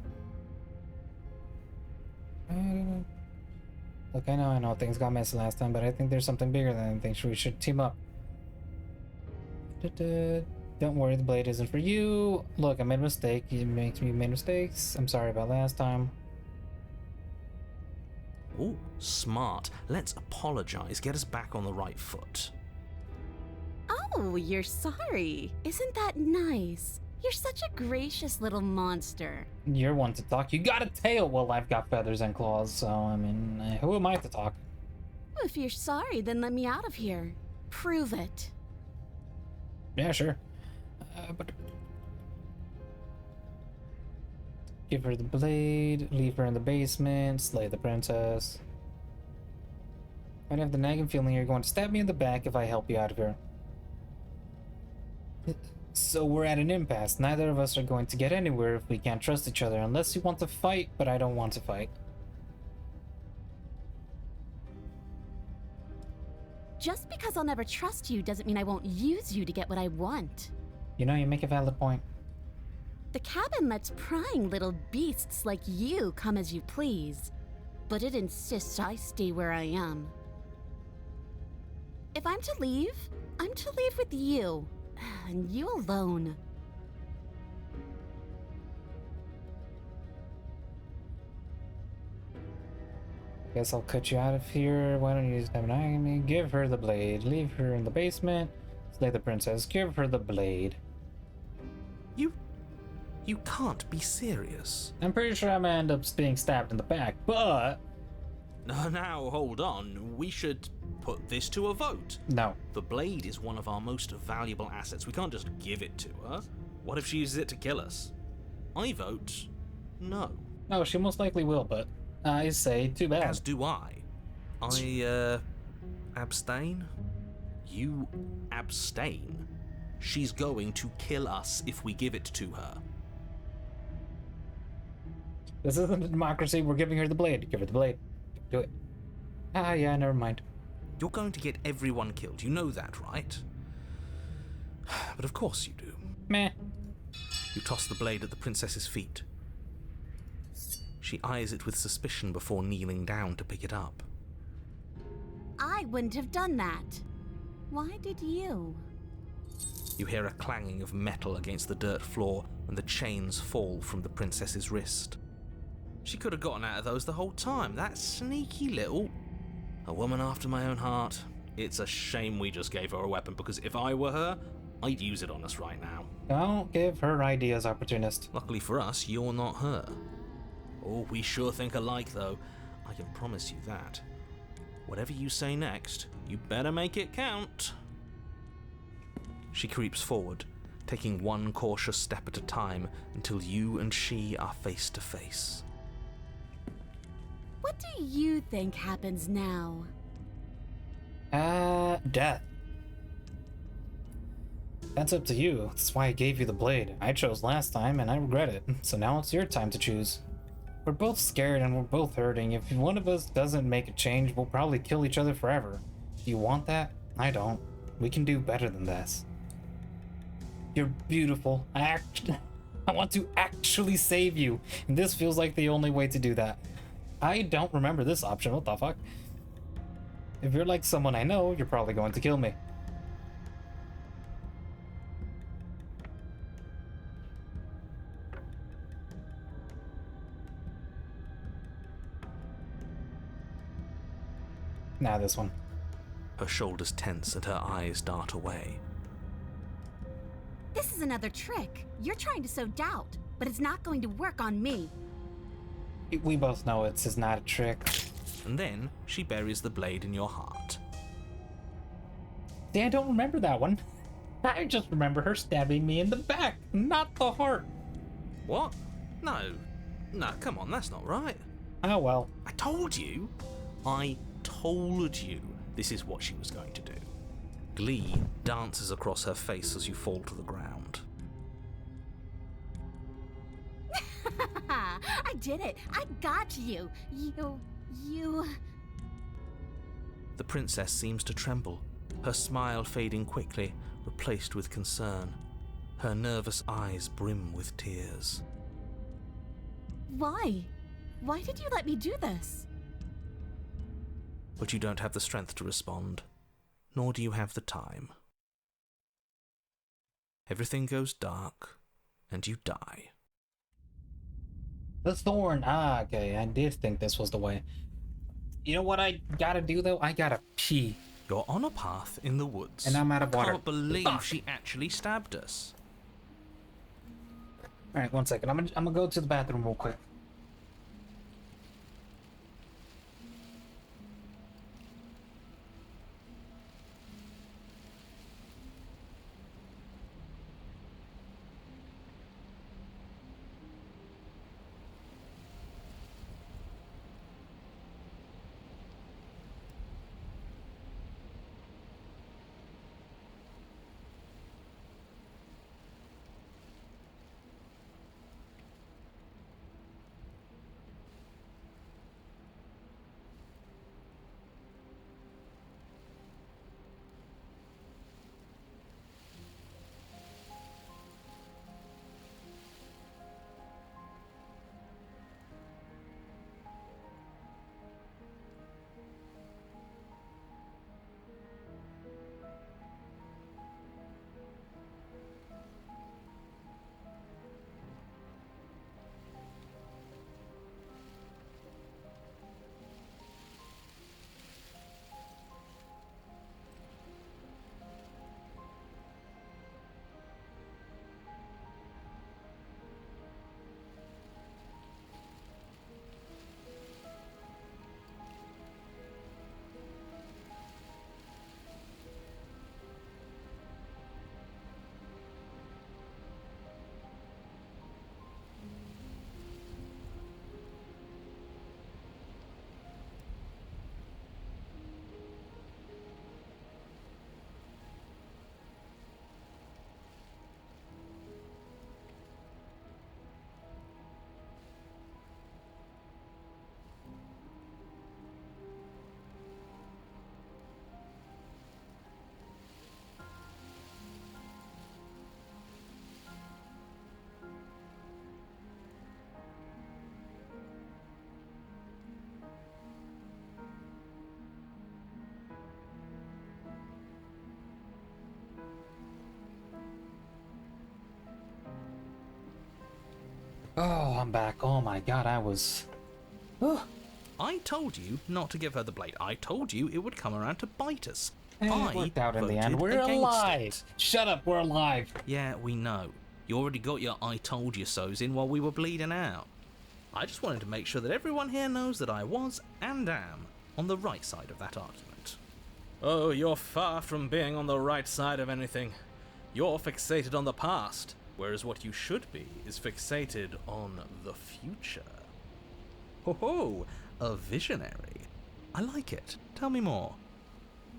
Look, I know things got messy last time, but I think there's something bigger than anything. We should team up. Don't worry, the blade isn't for you. Look, I made a mistake. You made mistakes. I'm sorry about last time. Ooh, smart. Let's apologize. Get us back on the right foot. Oh, you're sorry. Isn't that nice? You're such a gracious little monster. You're one to talk. You got a tail. Well, I've got feathers and claws, so I mean, who am I to talk? If you're sorry, then let me out of here. Prove it. Yeah, sure. But give her the blade, leave her in the basement, slay the princess. I have the nagging feeling you're going to stab me in the back if I help you out of here. So we're at an impasse. Neither of us are going to get anywhere if we can't trust each other, unless you want to fight, but I don't want to fight. Just because I'll never trust you doesn't mean I won't use you to get what I want. You know, you make a valid point. The cabin lets prying little beasts like you come as you please, but it insists I stay where I am. If I'm to leave, I'm to leave with you, and you alone. Guess I'll cut you out of here. Why don't you just have an eye on me? Give her the blade. Leave her in the basement. Slay the princess. Give her the blade. You can't be serious. I'm pretty sure I'm gonna end up being stabbed in the back, but Now, hold on. We should put this to a vote. no. The blade is one of our most valuable assets. We can't just give it to her. What if she uses it to kill us? I vote no. No, she most likely will, but I say too bad. As do I. I abstain? You abstain. She's going to kill us if we give it to her. This isn't a democracy. We're giving her the blade. Give her the blade. Do it. Ah, yeah, never mind. You're going to get everyone killed. You know that, right? But of course you do. Meh. You toss the blade at the princess's feet. She eyes it with suspicion before kneeling down to pick it up. I wouldn't have done that. Why did you? You hear a clanging of metal against the dirt floor and the chains fall from the princess's wrist. She could have gotten out of those the whole time. That sneaky little... A woman after my own heart. It's a shame we just gave her a weapon, because if I were her, I'd use it on us right now. Don't give her ideas, opportunist. Luckily for us, you're not her. Oh, we sure think alike, though. I can promise you that. Whatever you say next, you better make it count. She creeps forward, taking one cautious step at a time until you and she are face to face. What do you think happens now? Death. That's up to you. That's why I gave you the blade. I chose last time, and I regret it. So now it's your time to choose. We're both scared and we're both hurting. If one of us doesn't make a change, we'll probably kill each other forever. Do you want that? I don't. We can do better than this. You're beautiful. I want to actually save you, and this feels like the only way to do that. I don't remember this option. What the fuck? If you're like someone I know, you're probably going to kill me. Now this one. Her shoulders tense and her eyes dart away. This is another trick. You're trying to sow doubt, but it's not going to work on me. We both know it's not a trick. And then she buries the blade in your heart. See, I don't remember that one. I just remember her stabbing me in the back, not the heart. What? No, come on, that's not right. Oh well. I told you this is what she was going to do. Glee dances across her face as you fall to the ground. I did it. I got you. You... The princess seems to tremble, her smile fading quickly, replaced with concern. Her nervous eyes brim with tears. Why? Why did you let me do this? But you don't have the strength to respond, nor do you have the time. Everything goes dark, and you die. The thorn. Ah, okay. I did think this was the way. You know what I gotta do, though? I gotta pee. You're on a path in the woods. And I'm out of water. I can't believe Fuck. she actually stabbed us. Alright, one second. I'm gonna go to the bathroom real quick. Oh, I'm back. Oh my god, I was... Oh, I told you not to give her the blade. I told you it would come around to bite us. it I worked out in the end. voted We're against alive! it. Shut up, we're alive! Yeah, we know. You already got your I told you so's in while we were bleeding out. I just wanted to make sure that everyone here knows that I was, and am, on the right side of that argument. Oh, you're far from being on the right side of anything. You're fixated on the past, whereas what you should be is fixated on the future. Ho ho, a visionary. I like it. Tell me more.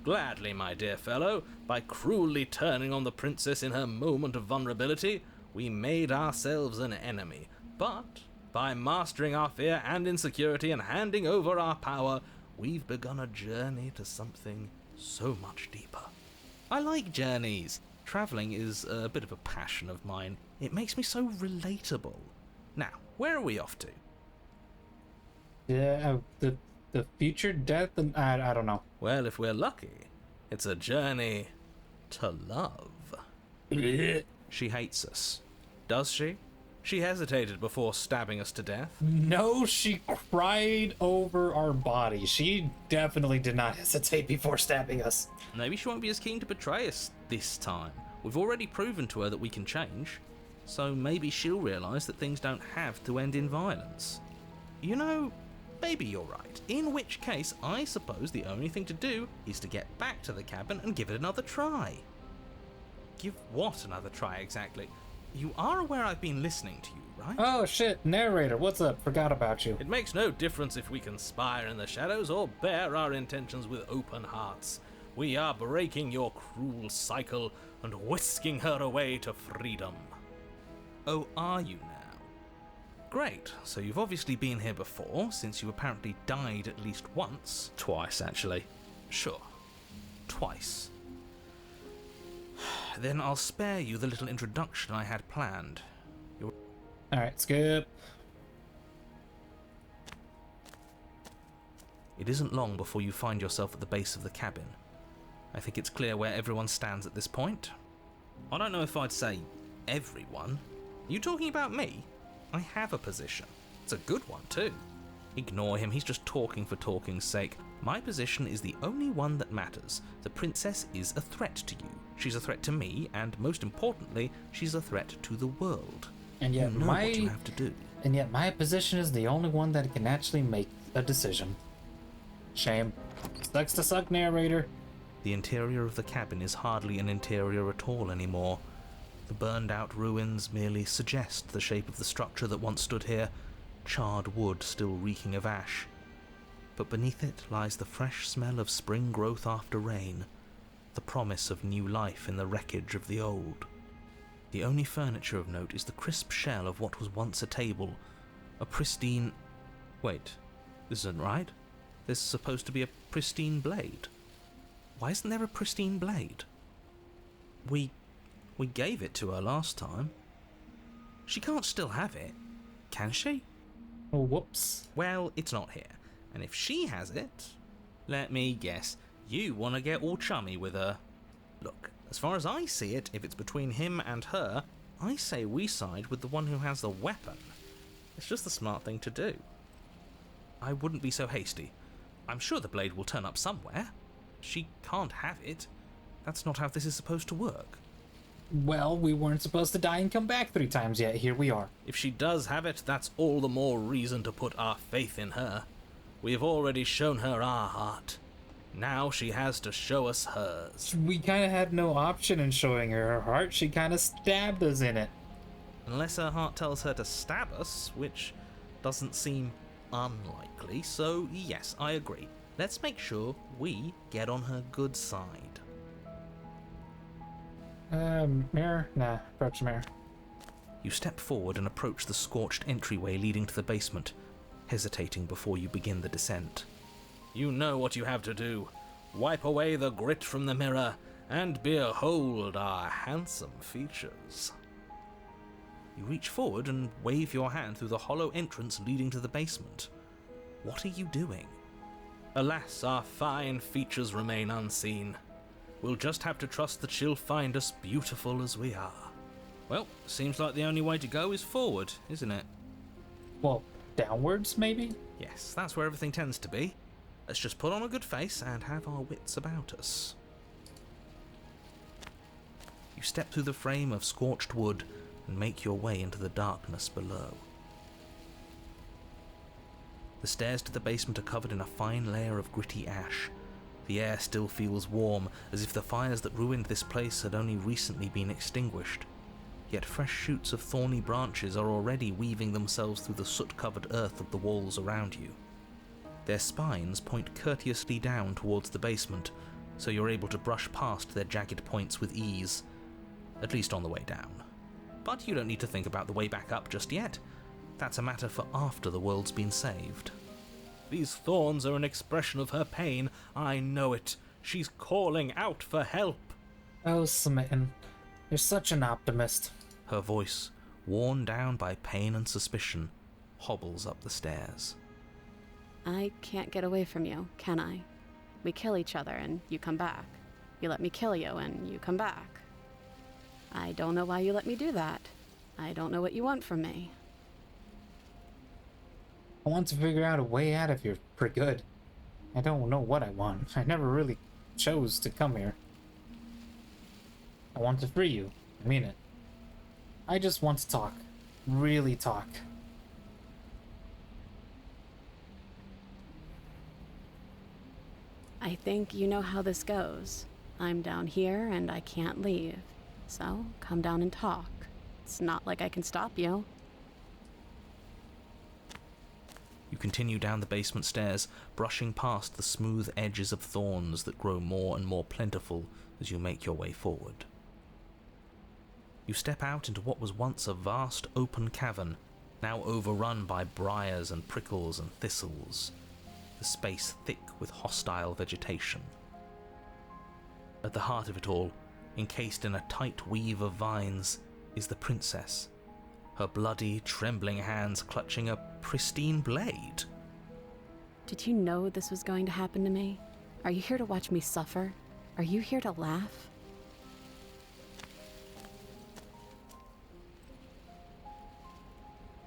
Gladly, my dear fellow. By cruelly turning on the princess in her moment of vulnerability, we made ourselves an enemy. But by mastering our fear and insecurity and handing over our power, we've begun a journey to something so much deeper. I like journeys. Travelling is a bit of a passion of mine. It makes me so relatable. Now, where are we off to? Yeah, the future death, and I don't know. Well, if we're lucky, it's a journey to love. She hates us. Does she? She hesitated before stabbing us to death. No, she cried over our body. She definitely did not hesitate before stabbing us. Maybe she won't be as keen to betray us this time. We've already proven to her that we can change. So maybe she'll realise that things don't have to end in violence. You know, maybe you're right. In which case, I suppose the only thing to do is to get back to the cabin and give it another try. Give what another try exactly? You are aware I've been listening to you, right? Oh shit, narrator, what's up? Forgot about you. It makes no difference if we conspire in the shadows or bear our intentions with open hearts. We are breaking your cruel cycle and whisking her away to freedom. Oh, are you now? Great, so you've obviously been here before, since you apparently died at least once. Twice, actually. Sure. Twice. Then I'll spare you the little introduction I had planned. Alright, skip. It isn't long before you find yourself at the base of the cabin. I think it's clear where everyone stands at this point. I don't know if I'd say everyone. You talking about me? I have a position. It's a good one, too. Ignore him, he's just talking for talking's sake. My position is the only one that matters. The princess is a threat to you. She's a threat to me, and most importantly, she's a threat to the world. And yet you know what you have to do. And yet my position is the only one that can actually make a decision. Shame. Sucks to suck, narrator. The interior of the cabin is hardly an interior at all anymore. The burned out ruins merely suggest the shape of the structure that once stood here, charred wood still reeking of ash. But beneath it lies the fresh smell of spring growth after rain, the promise of new life in the wreckage of the old. The only furniture of note is the crisp shell of what was once a table, a pristine... Wait, this isn't right. There's supposed to be a pristine blade. Why isn't there a pristine blade? We gave it to her last time. She can't still have it, can she? Oh, whoops. Well, it's not here. And if she has it, let me guess, you want to get all chummy with her. Look, as far as I see it, if it's between him and her, I say we side with the one who has the weapon. It's just the smart thing to do. I wouldn't be so hasty. I'm sure the blade will turn up somewhere. She can't have it. That's not how this is supposed to work. Well, we weren't supposed to die and come back 3 times yet. Here we are. If she does have it, that's all the more reason to put our faith in her. We've already shown her our heart. Now she has to show us hers. We kind of had no option in showing her heart. She kind of stabbed us in it. Unless her heart tells her to stab us, which doesn't seem unlikely, so yes, I agree. Let's make sure we get on her good side. Mirror? Nah, approach the mirror. You step forward and approach the scorched entryway leading to the basement, hesitating before you begin the descent. You know what you have to do. Wipe away the grit from the mirror, and behold our handsome features. You reach forward and wave your hand through the hollow entrance leading to the basement. What are you doing? Alas, our fine features remain unseen. We'll just have to trust that she'll find us beautiful as we are. Well, seems like the only way to go is forward, isn't it? Well, downwards, maybe? Yes, that's where everything tends to be. Let's just put on a good face and have our wits about us. You step through the frame of scorched wood and make your way into the darkness below. The stairs to the basement are covered in a fine layer of gritty ash. The air still feels warm, as if the fires that ruined this place had only recently been extinguished. Yet fresh shoots of thorny branches are already weaving themselves through the soot-covered earth of the walls around you. Their spines point courteously down towards the basement, so you're able to brush past their jagged points with ease, at least on the way down. But you don't need to think about the way back up just yet. That's a matter for after the world's been saved. These thorns are an expression of her pain. I know it. She's calling out for help. Oh, Smitten. You're such an optimist. Her voice, worn down by pain and suspicion, hobbles up the stairs. I can't get away from you, can I? We kill each other and you come back. You let me kill you and you come back. I don't know why you let me do that. I don't know what you want from me. I want to figure out a way out of here for good. I don't know what I want. I never really chose to come here. I want to free you. I mean it. I just want to talk. Really talk. I think you know how this goes. I'm down here and I can't leave. So, come down and talk. It's not like I can stop you. You continue down the basement stairs, brushing past the smooth edges of thorns that grow more and more plentiful as you make your way forward. You step out into what was once a vast open cavern, now overrun by briars and prickles and thistles, the space thick with hostile vegetation. At the heart of it all, encased in a tight weave of vines, is the princess, her bloody, trembling hands clutching a pristine blade. Did you know this was going to happen to me? Are you here to watch me suffer? Are you here to laugh?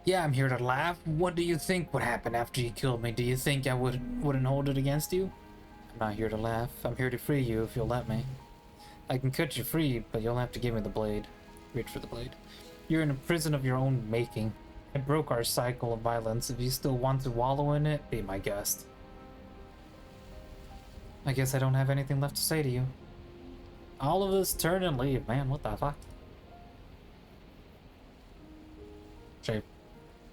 Yeah, I'm here to laugh. What do you think would happen after you killed me? Do you think I wouldn't hold it against you? I'm not here to laugh. I'm here to free you if you'll let me. I can cut you free, but you'll have to give me the blade. Reach for the blade. You're in a prison of your own making. I broke our cycle of violence. If you still want to wallow in it, be my guest. I guess I don't have anything left to say to you. All of us turn and leave, man. What the fuck? Shape.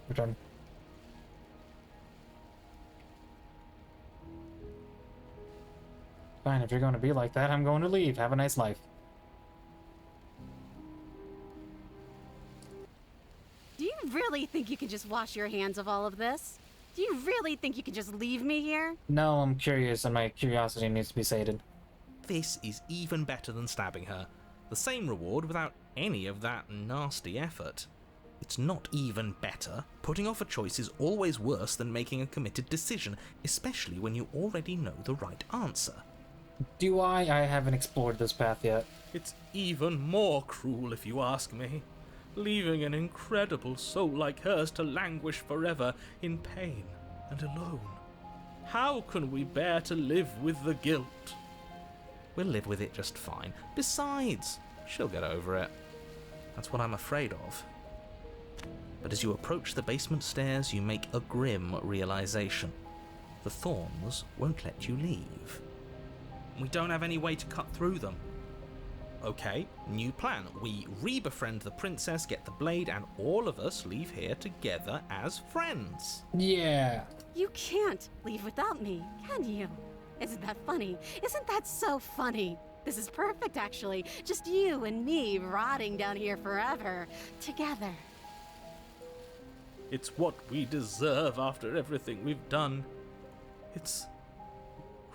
Return. Fine, if you're going to be like that, I'm going to leave. Have a nice life. Do you really think you can just wash your hands of all of this? Do you really think you can just leave me here? No, I'm curious and my curiosity needs to be sated. This is even better than stabbing her. The same reward without any of that nasty effort. It's not even better. Putting off a choice is always worse than making a committed decision, especially when you already know the right answer. Do I? I haven't explored this path yet. It's even more cruel if you ask me. Leaving an incredible soul like hers to languish forever in pain and alone. How can we bear to live with the guilt? We'll live with it just fine. Besides, she'll get over it. That's what I'm afraid of. But as you approach the basement stairs, you make a grim realization. The thorns won't let you leave. We don't have any way to cut through them. Okay, new plan. We re-befriend the princess, get the blade, and all of us leave here together as friends. Yeah. You can't leave without me, can you? Isn't that funny? Isn't that so funny? This is perfect, actually. Just you and me rotting down here forever, together. It's what we deserve after everything we've done. It's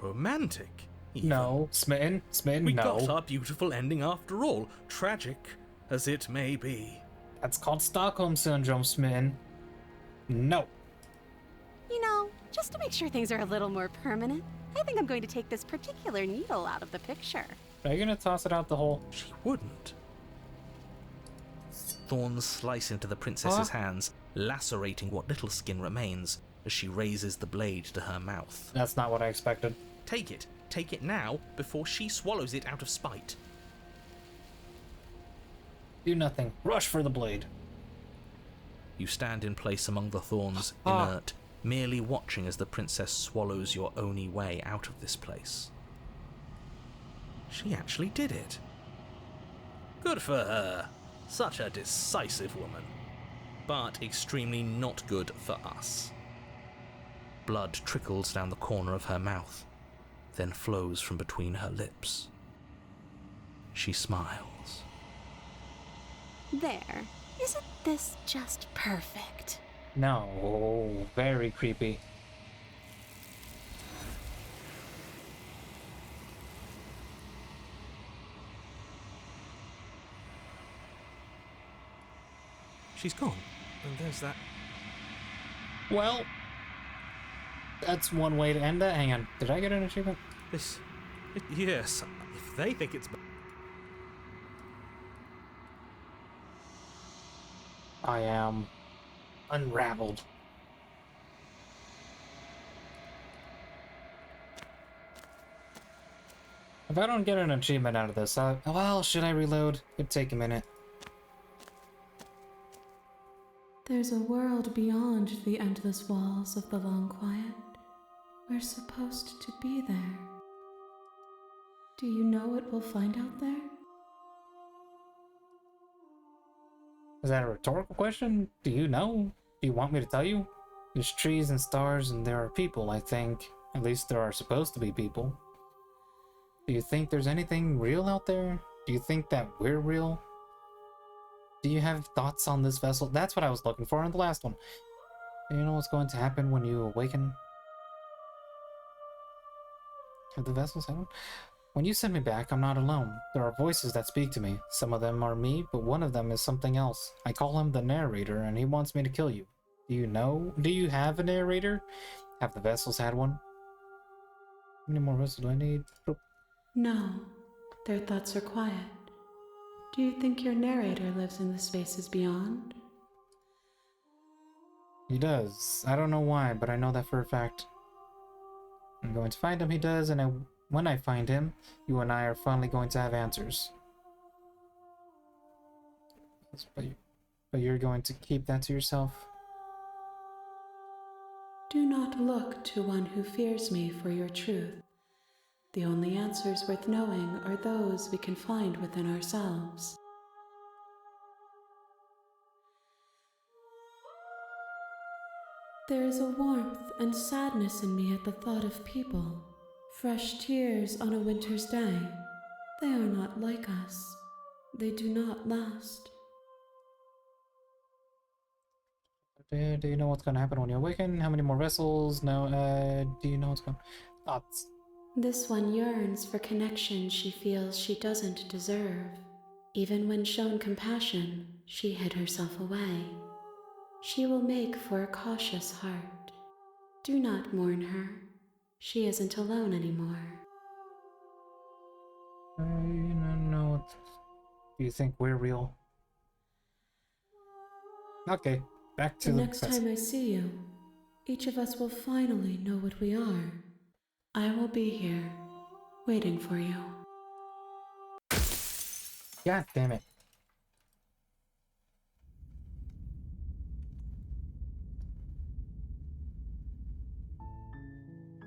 romantic. Even. No, Smitten, We no. got our beautiful ending after all, tragic as it may be. That's called Stockholm Syndrome, Smitten. No. You know, just to make sure things are a little more permanent, I think I'm going to take this particular needle out of the picture. Are you gonna toss it out the hole? She wouldn't. Thorns slice into the princess's hands, lacerating what little skin remains as she raises the blade to her mouth. That's not what I expected. Take it. Take it now, before she swallows it out of spite. Do nothing. Rush for the blade. You stand in place among the thorns, Ah. inert, merely watching as the princess swallows your only way out of this place. She actually did it. Good for her. Such a decisive woman. But extremely not good for us. Blood trickles down the corner of her mouth, then flows from between her lips. She smiles. There. Isn't this just perfect? No, very creepy. She's gone. And there's that. Well, that's one way to end that. Hang on. Did I get an achievement? Yes. If they think it's. I am unraveled. If I don't get an achievement out of this, well, should I reload? It'd take a minute. There's a world beyond the endless walls of the long quiet. We're supposed to be there. Do you know what we'll find out there? Is that a rhetorical question? Do you know? Do you want me to tell you? There's trees and stars and there are people, I think. At least there are supposed to be people. Do you think there's anything real out there? Do you think that we're real? Do you have thoughts on this vessel? That's what I was looking for in the last one. Do you know what's going to happen when you awaken? Have the vessels had one? When you send me back, I'm not alone. There are voices that speak to me. Some of them are me, but one of them is something else. I call him the narrator, and he wants me to kill you. Do you know? Do you have a narrator? Have the vessels had one? How many more vessels do I need? No, their thoughts are quiet. Do you think your narrator lives in the spaces beyond? He does. I don't know why, but I know that for a fact. I'm going to find him, he does, and when I find him, you and I are finally going to have answers. But you're going to keep that to yourself? Do not look to one who fears me for your truth. The only answers worth knowing are those we can find within ourselves. There is a warmth and sadness in me at the thought of people. Fresh tears on a winter's day. They are not like us. They do not last. Do you know what's going to happen when you awaken? How many more vessels? No, do you know what's going to... Thoughts. This one yearns for connection she feels she doesn't deserve. Even when shown compassion, she hid herself away. She will make for a cautious heart. Do not mourn her. She isn't alone anymore. I don't know. Do you think we're real? Okay, back to The the next time I see you, each of us will finally know what we are. I will be here, waiting for you. God damn it.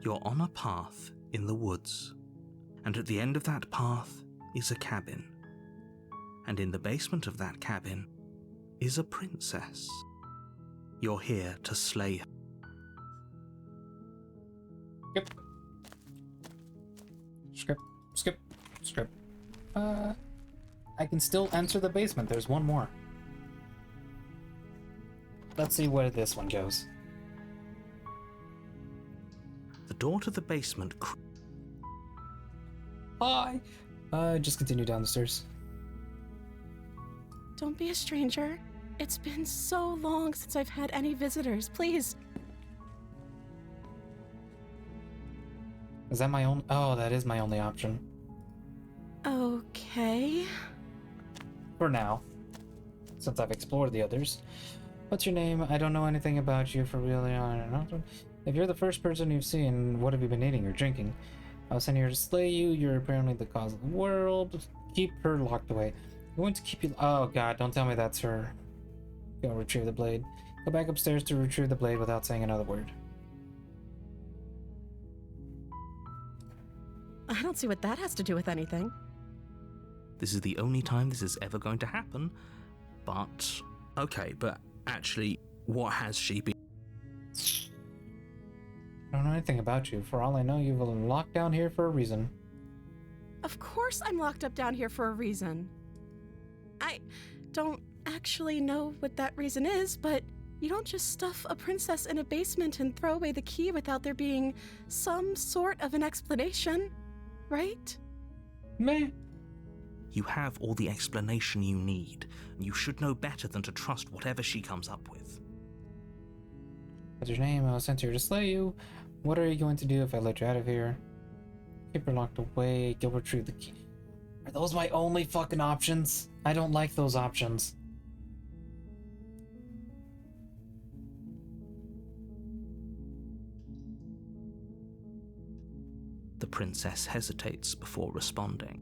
You're on a path in the woods, and at the end of that path is a cabin. And in the basement of that cabin is a princess. You're here to slay her. Skip. I can still enter the basement. There's one more. Let's see where this one goes. The door to the basement Hi! Just continue down the stairs. Don't be a stranger. It's been so long since I've had any visitors. Please. Is that my own? Oh, that is my only option. Okay. For now. Since I've explored the others. What's your name? I don't know anything about you for really on. If you're the first person you've seen, what have you been eating or drinking? I was sent here to slay you. You're apparently the cause of the world. Keep her locked away. I'm going to keep you. Oh god, don't tell me that's her. Go retrieve the blade. Go back upstairs to retrieve the blade without saying another word. I don't see what that has to do with anything. This is the only time this is ever going to happen. But, okay, but actually, what has she been? I don't know anything about you. For all I know, you've been locked down here for a reason. Of course I'm locked up down here for a reason. I don't actually know what that reason is, but you don't just stuff a princess in a basement and throw away the key without there being some sort of an explanation, right? Meh. You have all the explanation you need, and you should know better than to trust whatever she comes up with. What's your name? I was sent here to slay you. What are you going to do if I let you out of here? Keep her locked away. Go retrieve the key. Are those my only fucking options? I don't like those options. The princess hesitates before responding.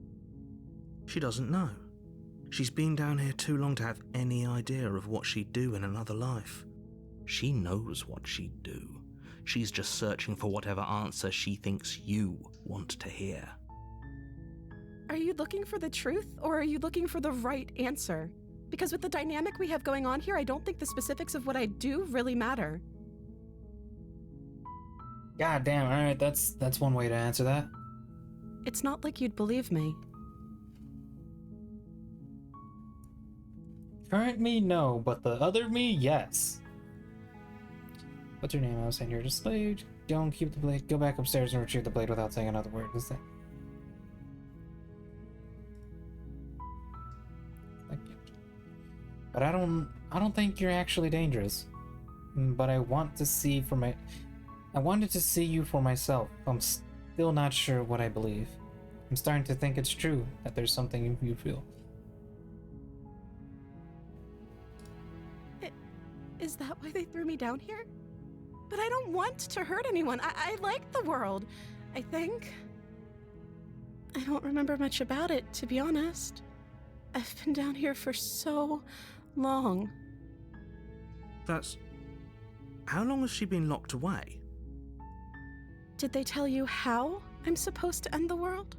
She doesn't know. She's been down here too long to have any idea of what she'd do in another life. She knows what she'd do. She's just searching for whatever answer she thinks you want to hear. Are you looking for the truth, or are you looking for the right answer? Because with the dynamic we have going on here, I don't think the specifics of what I do really matter. God damn, alright, that's one way to answer that. It's not like you'd believe me. Current me, no, but the other me, yes. What's your name? I was sent here to slay you. Don't keep the blade. Go back upstairs and retrieve the blade without saying another word. Is that? Thank you. But I don't think you're actually dangerous. But I wanted to see you for myself. I'm still not sure what I believe. I'm starting to think it's true that there's something you feel. Is that why they threw me down here? But I don't want to hurt anyone. I like the world, I think. I don't remember much about it, to be honest. I've been down here for so long. That's... How long has she been locked away? Did they tell you how I'm supposed to end the world?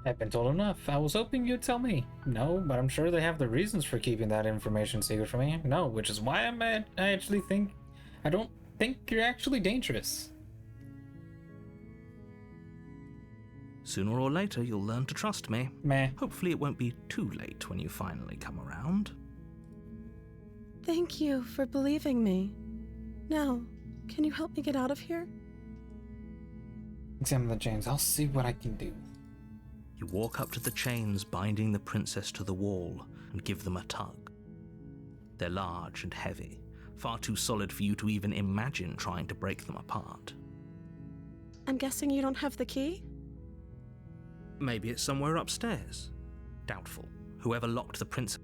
I've been told enough. I was hoping you'd tell me. No, but I'm sure they have the reasons for keeping that information secret from me. No, which is why I don't think you're actually dangerous. Sooner or later, you'll learn to trust me. Meh. Hopefully it won't be too late when you finally come around. Thank you for believing me. Now, can you help me get out of here? Examine the chains. I'll see what I can do. You walk up to the chains binding the princess to the wall and give them a tug. They're large and heavy, far too solid for you to even imagine trying to break them apart. I'm guessing you don't have the key? Maybe it's somewhere upstairs. Doubtful. Whoever locked the princess...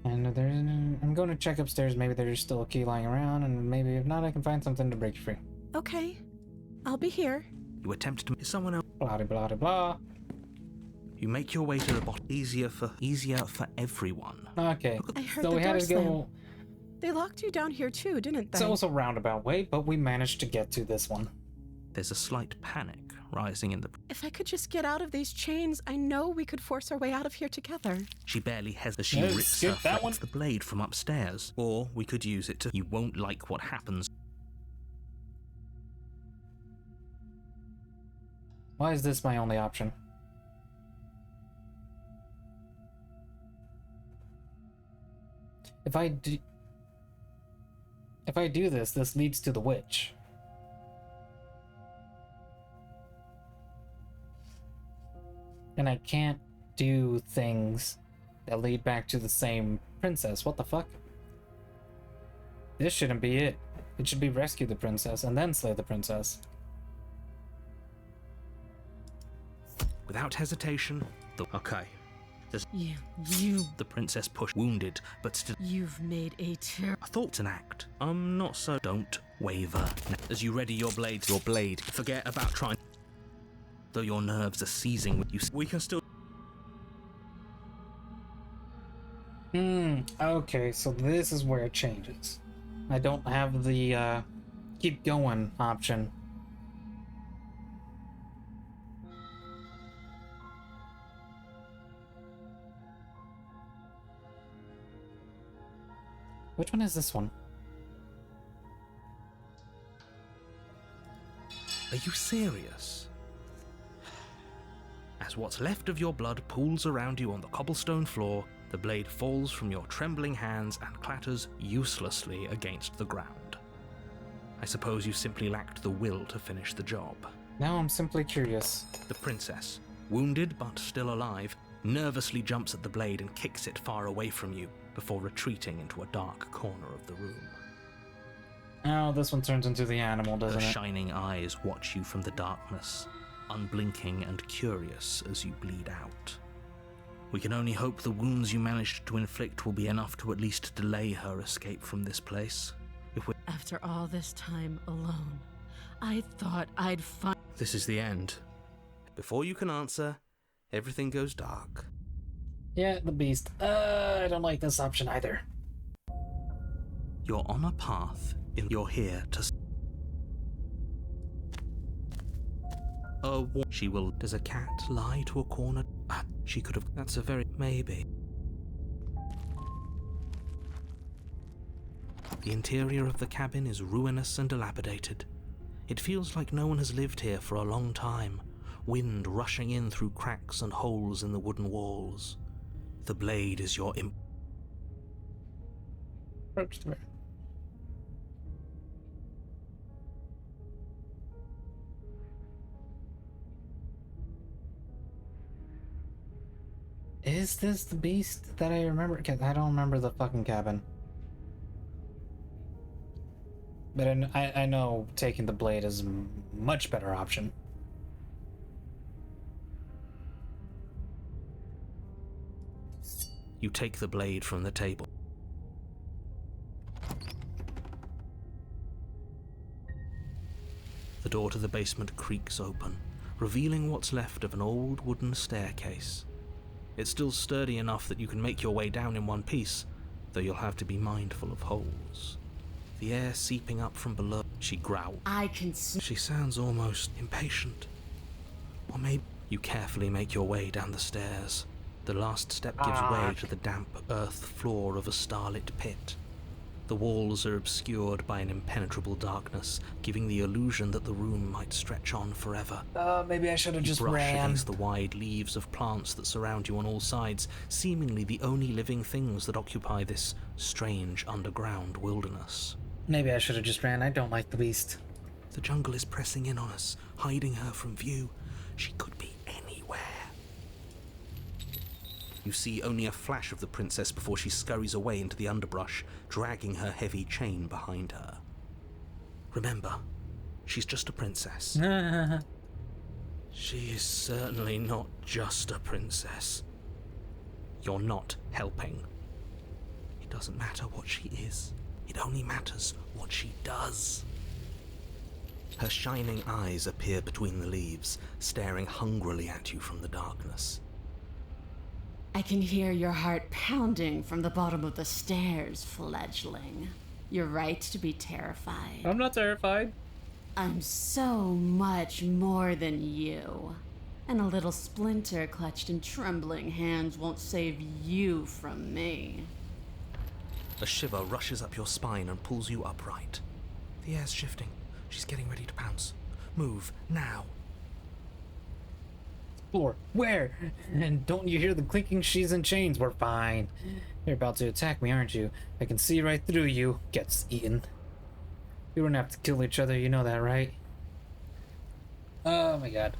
And I'm going to check upstairs. Maybe there's still a key lying around, and maybe if not, I can find something to break you free. Okay. I'll be here. You attempt to... Someone else... Blah, blah, blah, blah. You make your way to the bottom. Easier for everyone. Okay. I heard So the we door had to slam. go... They locked you down here too, didn't they? So it was a roundabout way, but we managed to get to this one. There's a slight panic rising in the... If I could just get out of these chains, I know we could force our way out of here together. She barely has as she Yeah, rips skip her that one. the blade from upstairs. Or we could use it to... You won't like what happens. Why is this my only option? If I do this, this leads to the witch. And I can't do things that lead back to the same princess. What the fuck? This shouldn't be it. It should be rescue the princess and then slay the princess. Without hesitation, Okay. You, The princess pushed, wounded, but still. you've made a I thought it's an act. I'm not so. Don't waver. As you ready your blade, forget about trying. Though your nerves are seizing with you, we can still. Okay, so this is where it changes. I don't have the, keep going option. Which one is this one? Are you serious? As what's left of your blood pools around you on the cobblestone floor, the blade falls from your trembling hands and clatters uselessly against the ground. I suppose you simply lacked the will to finish the job. Now I'm simply curious. The princess, wounded but still alive, nervously jumps at the blade and kicks it far away from you before retreating into a dark corner of the room. Oh, this one turns into the animal, Her doesn't it? shining eyes watch you from the darkness, unblinking and curious as you bleed out. We can only hope the wounds you managed to inflict will be enough to at least delay her escape from this place. After all this time alone, I thought I'd find. This is the end. Before you can answer, everything goes dark. Yeah, the beast. I don't like this option either. You're on a path. You're here to. She will. Does a cat lie to a corner? She could have. That's a very. Maybe. The interior of the cabin is ruinous and dilapidated. It feels like no one has lived here for a long time, wind rushing in through cracks and holes in the wooden walls. The blade is your Is this the beast that I remember? 'Cause I don't remember the fucking cabin. But I know taking the blade is a much better option. You take the blade from the table. The door to the basement creaks open, revealing what's left of an old wooden staircase. It's still sturdy enough that you can make your way down in one piece, though you'll have to be mindful of holes. The air seeping up from below, she growls. I can. She sounds almost impatient. Or maybe you carefully make your way down the stairs. The last step gives way to the damp earth floor of a starlit pit. The walls are obscured by an impenetrable darkness, giving the illusion that the room might stretch on forever. Maybe I should have You just brush ran. against the wide leaves of plants that surround you on all sides, seemingly the only living things that occupy this strange underground wilderness. Maybe I should have just ran. I don't like the beast. The jungle is pressing in on us, hiding her from view. She could be anywhere. You see only a flash of the princess before she scurries away into the underbrush, dragging her heavy chain behind her. Remember, she's just a princess. She is certainly not just a princess. You're not helping. It doesn't matter what she is. It only matters what she does. Her shining eyes appear between the leaves, staring hungrily at you from the darkness. I can hear your heart pounding from the bottom of the stairs, fledgling. You're right to be terrified. I'm not terrified. I'm so much more than you. And a little splinter clutched in trembling hands won't save you from me. A shiver rushes up your spine and pulls you upright. The air's shifting. She's getting ready to pounce. Move, now. Floor. Where? And don't you hear the clinking? She's in chains. We're fine. You're about to attack me, aren't you? I can see right through you. Gets eaten. We don't have to kill each other, you know that, right? Oh my god.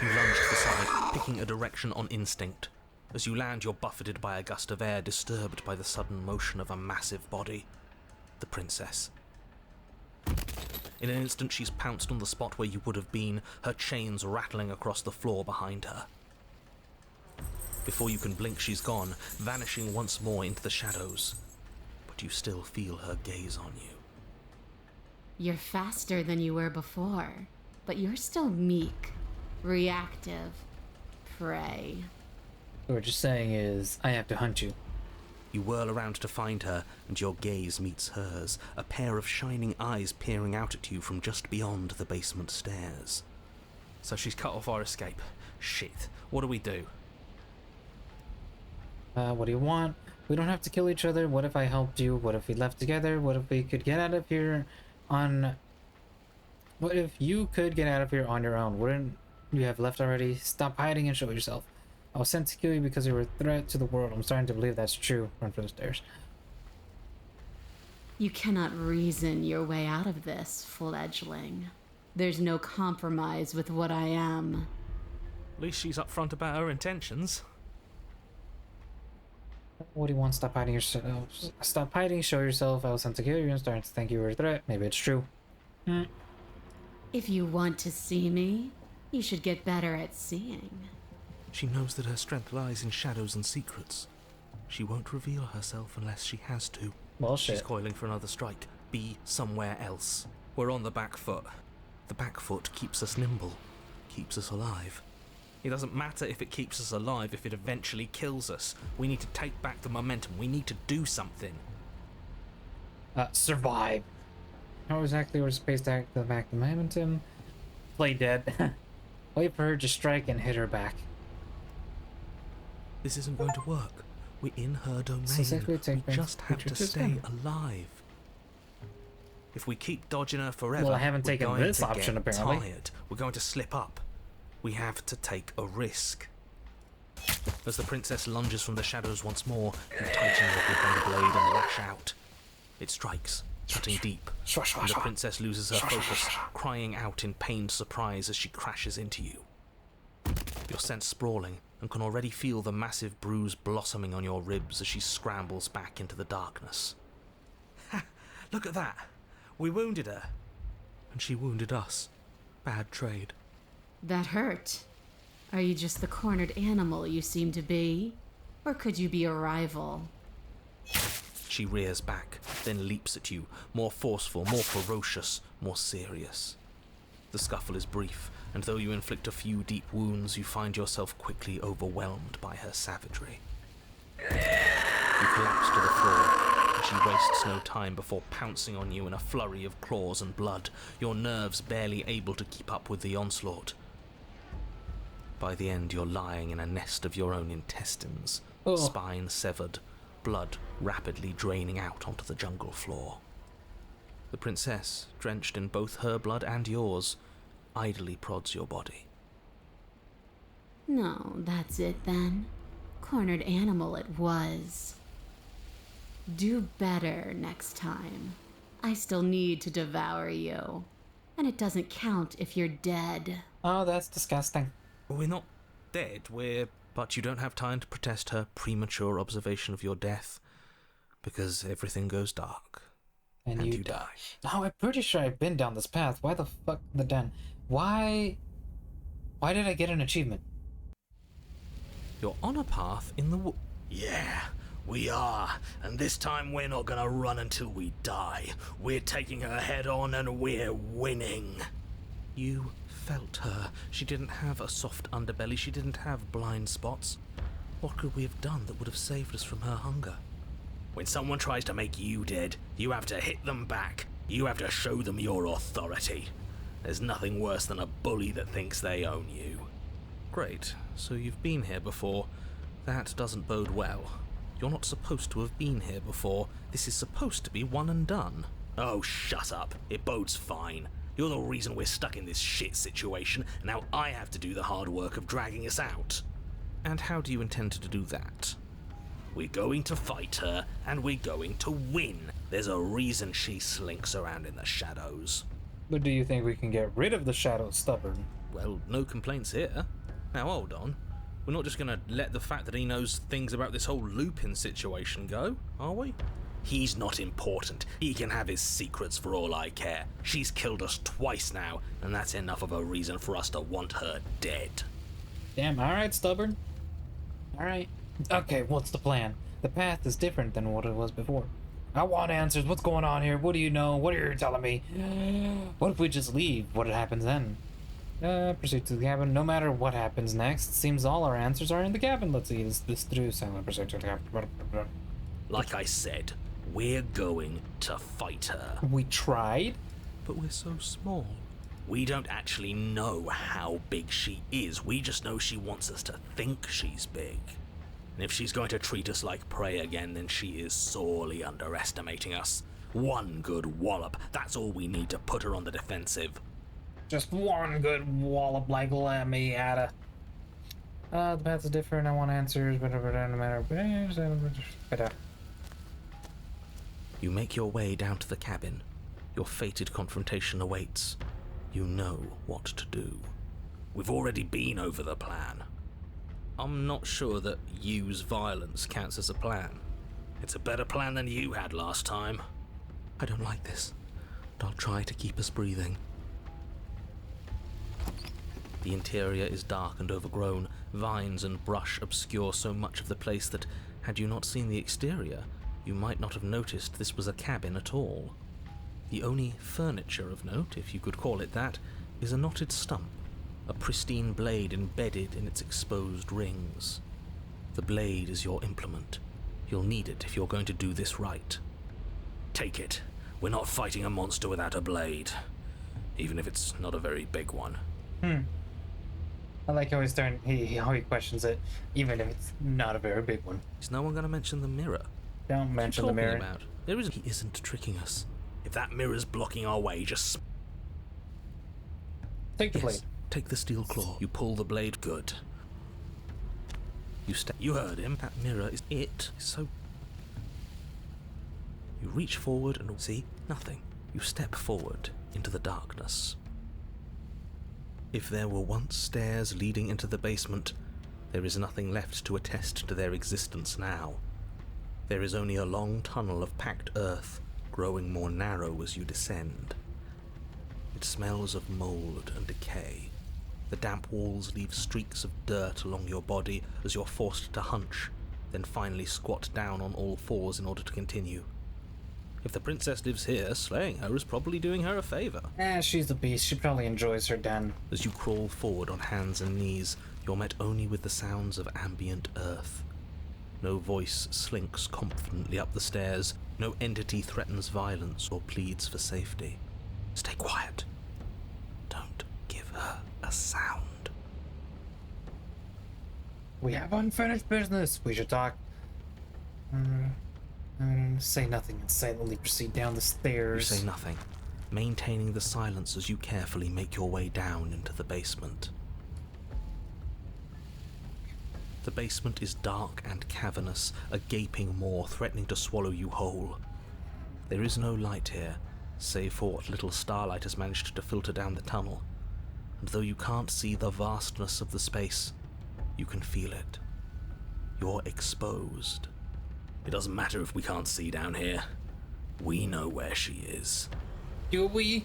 You lunge to the side, picking a direction on instinct. As you land, you're buffeted by a gust of air, disturbed by the sudden motion of a massive body. The princess. In an instant, she's pounced on the spot where you would have been, her chains rattling across the floor behind her. Before you can blink, she's gone, vanishing once more into the shadows. But you still feel her gaze on you. You're faster than you were before, but you're still meek, reactive, prey. What we're just saying is, I have to hunt you. You whirl around to find her, and your gaze meets hers, a pair of shining eyes peering out at you from just beyond the basement stairs. So she's cut off our escape. Shit, what do we do? What do you want? We don't have to kill each other. What if I helped you? What if we left together? What if we could get out of here on... What if you could get out of here on your own? Wouldn't you have left already? Stop hiding and show yourself. I was sent to kill you because you were a threat to the world. I'm starting to believe that's true. Run for the stairs. You cannot reason your way out of this, fledgling. There's no compromise with what I am. At least she's upfront about her intentions. What do you want? Stop hiding yourself. Stop hiding, show yourself. I was sent to kill you and starting to think you were a threat. Maybe it's true. If you want to see me, you should get better at seeing. She knows that her strength lies in shadows and secrets. She won't reveal herself unless she has to. Well, shit. She's coiling for another strike. Be somewhere else. We're on the back foot. The back foot keeps us nimble, keeps us alive. It doesn't matter if it keeps us alive if it eventually kills us. We need to take back the momentum. We need to do something. Survive. How exactly we're supposed to act back the momentum? Play dead. Wait for her to strike and hit her back. This isn't going to work. We're in her domain. Exactly, We just have to stay alive. If we keep dodging her forever, well, I haven't we're taken going this to option, get apparently. tired. We're going to slip up. We have to take a risk. As the princess lunges from the shadows once more, you tighten your grip on the blade and lash out. It strikes, cutting deep, and the princess loses her focus, crying out in pained surprise as she crashes into you. You're sent sprawling, and can already feel the massive bruise blossoming on your ribs as she scrambles back into the darkness. Ha! Look at that! We wounded her. And she wounded us. Bad trade. That hurt. Are you just the cornered animal you seem to be? Or could you be a rival? She rears back, then leaps at you, more forceful, more ferocious, more serious. The scuffle is brief, and though you inflict a few deep wounds, you find yourself quickly overwhelmed by her savagery. You collapse to the floor, and she wastes no time before pouncing on you in a flurry of claws and blood, your nerves barely able to keep up with the onslaught. By the end, you're lying in a nest of your own intestines, spine severed, blood rapidly draining out onto the jungle floor. The princess, drenched in both her blood and yours, idly prods your body. No, that's it then. Cornered animal it was. Do better next time. I still need to devour you. And it doesn't count if you're dead. Oh, that's disgusting. We're not dead, but you don't have time to protest her premature observation of your death, because everything goes dark. And you die. Oh, I'm pretty sure I've been down this path. Why the fuck the den? Why did I get an achievement? You're on a path in the wood. Yeah, we are. And this time we're not gonna run until we die. We're taking her head on and we're winning. You felt her. She didn't have a soft underbelly. She didn't have blind spots. What could we have done that would have saved us from her hunger? When someone tries to make you dead, you have to hit them back. You have to show them your authority. There's nothing worse than a bully that thinks they own you. Great. So you've been here before. That doesn't bode well. You're not supposed to have been here before. This is supposed to be one and done. Oh, shut up. It bodes fine. You're the reason we're stuck in this shit situation, and now I have to do the hard work of dragging us out. And how do you intend to do that? We're going to fight her, and we're going to win. There's a reason she slinks around in the shadows. But do you think we can get rid of the shadow stubborn? Well, no complaints here. Now hold on. We're not just gonna let the fact that he knows things about this whole Lupin situation go, are we? He's not important. He can have his secrets for all I care. She's killed us twice now, and that's enough of a reason for us to want her dead. Damn, alright, stubborn. Alright. Okay, what's the plan? The path is different than what it was before. I want answers. What's going on here? What do you know? What are you telling me? What if we just leave? What happens then? Proceed to the cabin. No matter what happens next, seems all our answers are in the cabin. Let's see, is this through? Silent proceed to the cabin. Like I said, we're going to fight her. We tried? But we're so small. We don't actually know how big she is. We just know she wants us to think she's big. And if she's going to treat us like prey again, then she is sorely underestimating us. One good wallop, that's all we need to put her on the defensive. Just one good wallop like let me at her. The path is different. I want answers. No matter. You make your way down to the cabin. Your fated confrontation awaits. You know what to do. We've already been over the plan. I'm not sure that use violence counts as a plan. It's a better plan than you had last time. I don't like this, but I'll try to keep us breathing. The interior is dark and overgrown. Vines and brush obscure so much of the place that, had you not seen the exterior, you might not have noticed this was a cabin at all. The only furniture of note, if you could call it that, is a knotted stump, a pristine blade embedded in its exposed rings. The blade is your implement. You'll need it if you're going to do this right. Take it. We're not fighting a monster without a blade. Even if it's not a very big one. I like how he questions it, even if it's not a very big one. Is no one going to mention the mirror? Don't mention the mirror. About? He isn't tricking us. If that mirror's blocking our way, just... Take the blade. Take the steel claw. You pull the blade. Good. You heard him. That mirror is it. So... You reach forward and see nothing. You step forward into the darkness. If there were once stairs leading into the basement, there is nothing left to attest to their existence now. There is only a long tunnel of packed earth, growing more narrow as you descend. It smells of mold and decay. The damp walls leave streaks of dirt along your body as you're forced to hunch, then finally squat down on all fours in order to continue. If the princess lives here, slaying her is probably doing her a favor. She's a beast. She probably enjoys her den. As you crawl forward on hands and knees, you're met only with the sounds of ambient earth. No voice slinks confidently up the stairs. No entity threatens violence or pleads for safety. Stay quiet. Don't give her a sound. We have unfinished business. We should talk. Say nothing and silently proceed down the stairs. You say nothing, maintaining the silence as you carefully make your way down into the basement. The basement is dark and cavernous, a gaping maw threatening to swallow you whole. There is no light here, save for what little starlight has managed to filter down the tunnel, and though you can't see the vastness of the space, you can feel it. You're exposed. It doesn't matter if we can't see down here. We know where she is. Do we?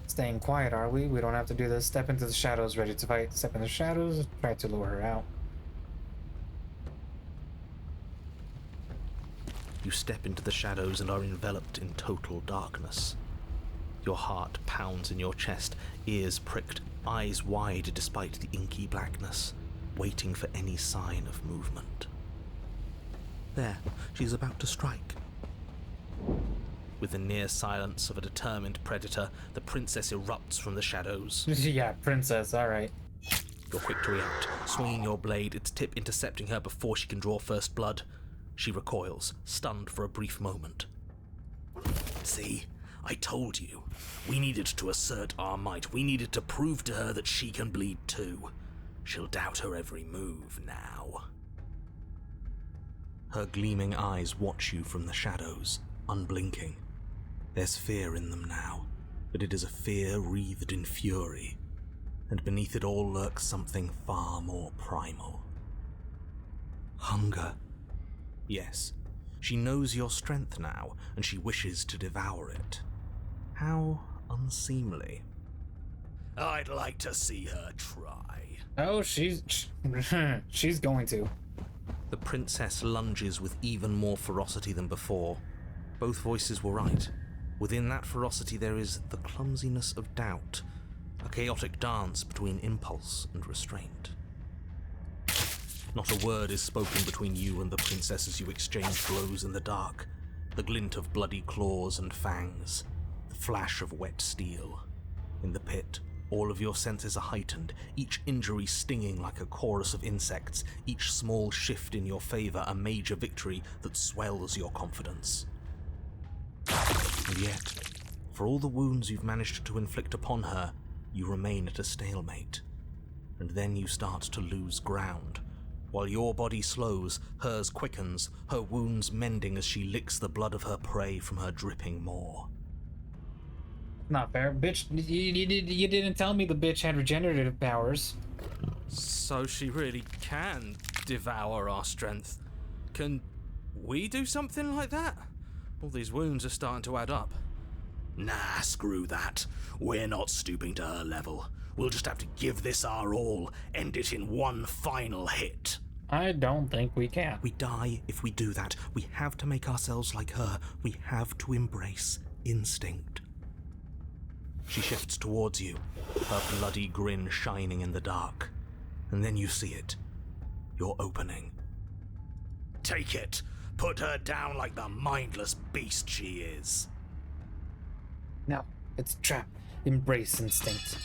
Staying quiet, are we? We don't have to do this. Step into the shadows, ready to fight. Step in the shadows, try to lure her out. You step into the shadows and are enveloped in total darkness. Your heart pounds in your chest, ears pricked, eyes wide despite the inky blackness, waiting for any sign of movement. There, she's about to strike. With the near silence of a determined predator, the princess erupts from the shadows. Yeah, princess, alright. You're quick to react, swinging your blade, its tip intercepting her before she can draw first blood. She recoils, stunned for a brief moment. See? I told you. We needed to assert our might. We needed to prove to her that she can bleed too. She'll doubt her every move now. Her gleaming eyes watch you from the shadows, unblinking. There's fear in them now, but it is a fear wreathed in fury, and beneath it all lurks something far more primal. Hunger. Yes, She knows your strength now, and she wishes to devour it. How unseemly. I'd like to see her try. Oh, she's going to. The princess lunges with even more ferocity than before. Both voices were right. Within that ferocity there is the clumsiness of doubt, a chaotic dance between impulse and restraint. Not a word is spoken between you and the princess as you exchange blows in the dark. The glint of bloody claws and fangs, the flash of wet steel. In the pit, all of your senses are heightened, each injury stinging like a chorus of insects, each small shift in your favor a major victory that swells your confidence. And yet, for all the wounds you've managed to inflict upon her, you remain at a stalemate. And then you start to lose ground. While your body slows, hers quickens, her wounds mending as she licks the blood of her prey from her dripping maw. Not fair. Bitch, you didn't tell me the bitch had regenerative powers. So she really can devour our strength. Can we do something like that? All these wounds are starting to add up. Nah, screw that. We're not stooping to her level. We'll just have to give this our all, end it in one final hit. I don't think we can. We die if we do that. We have to make ourselves like her. We have to embrace instinct. She shifts towards you, her bloody grin shining in the dark. And then you see it. Your opening. Take it. Put her down like the mindless beast she is. No, it's a trap. Embrace instinct.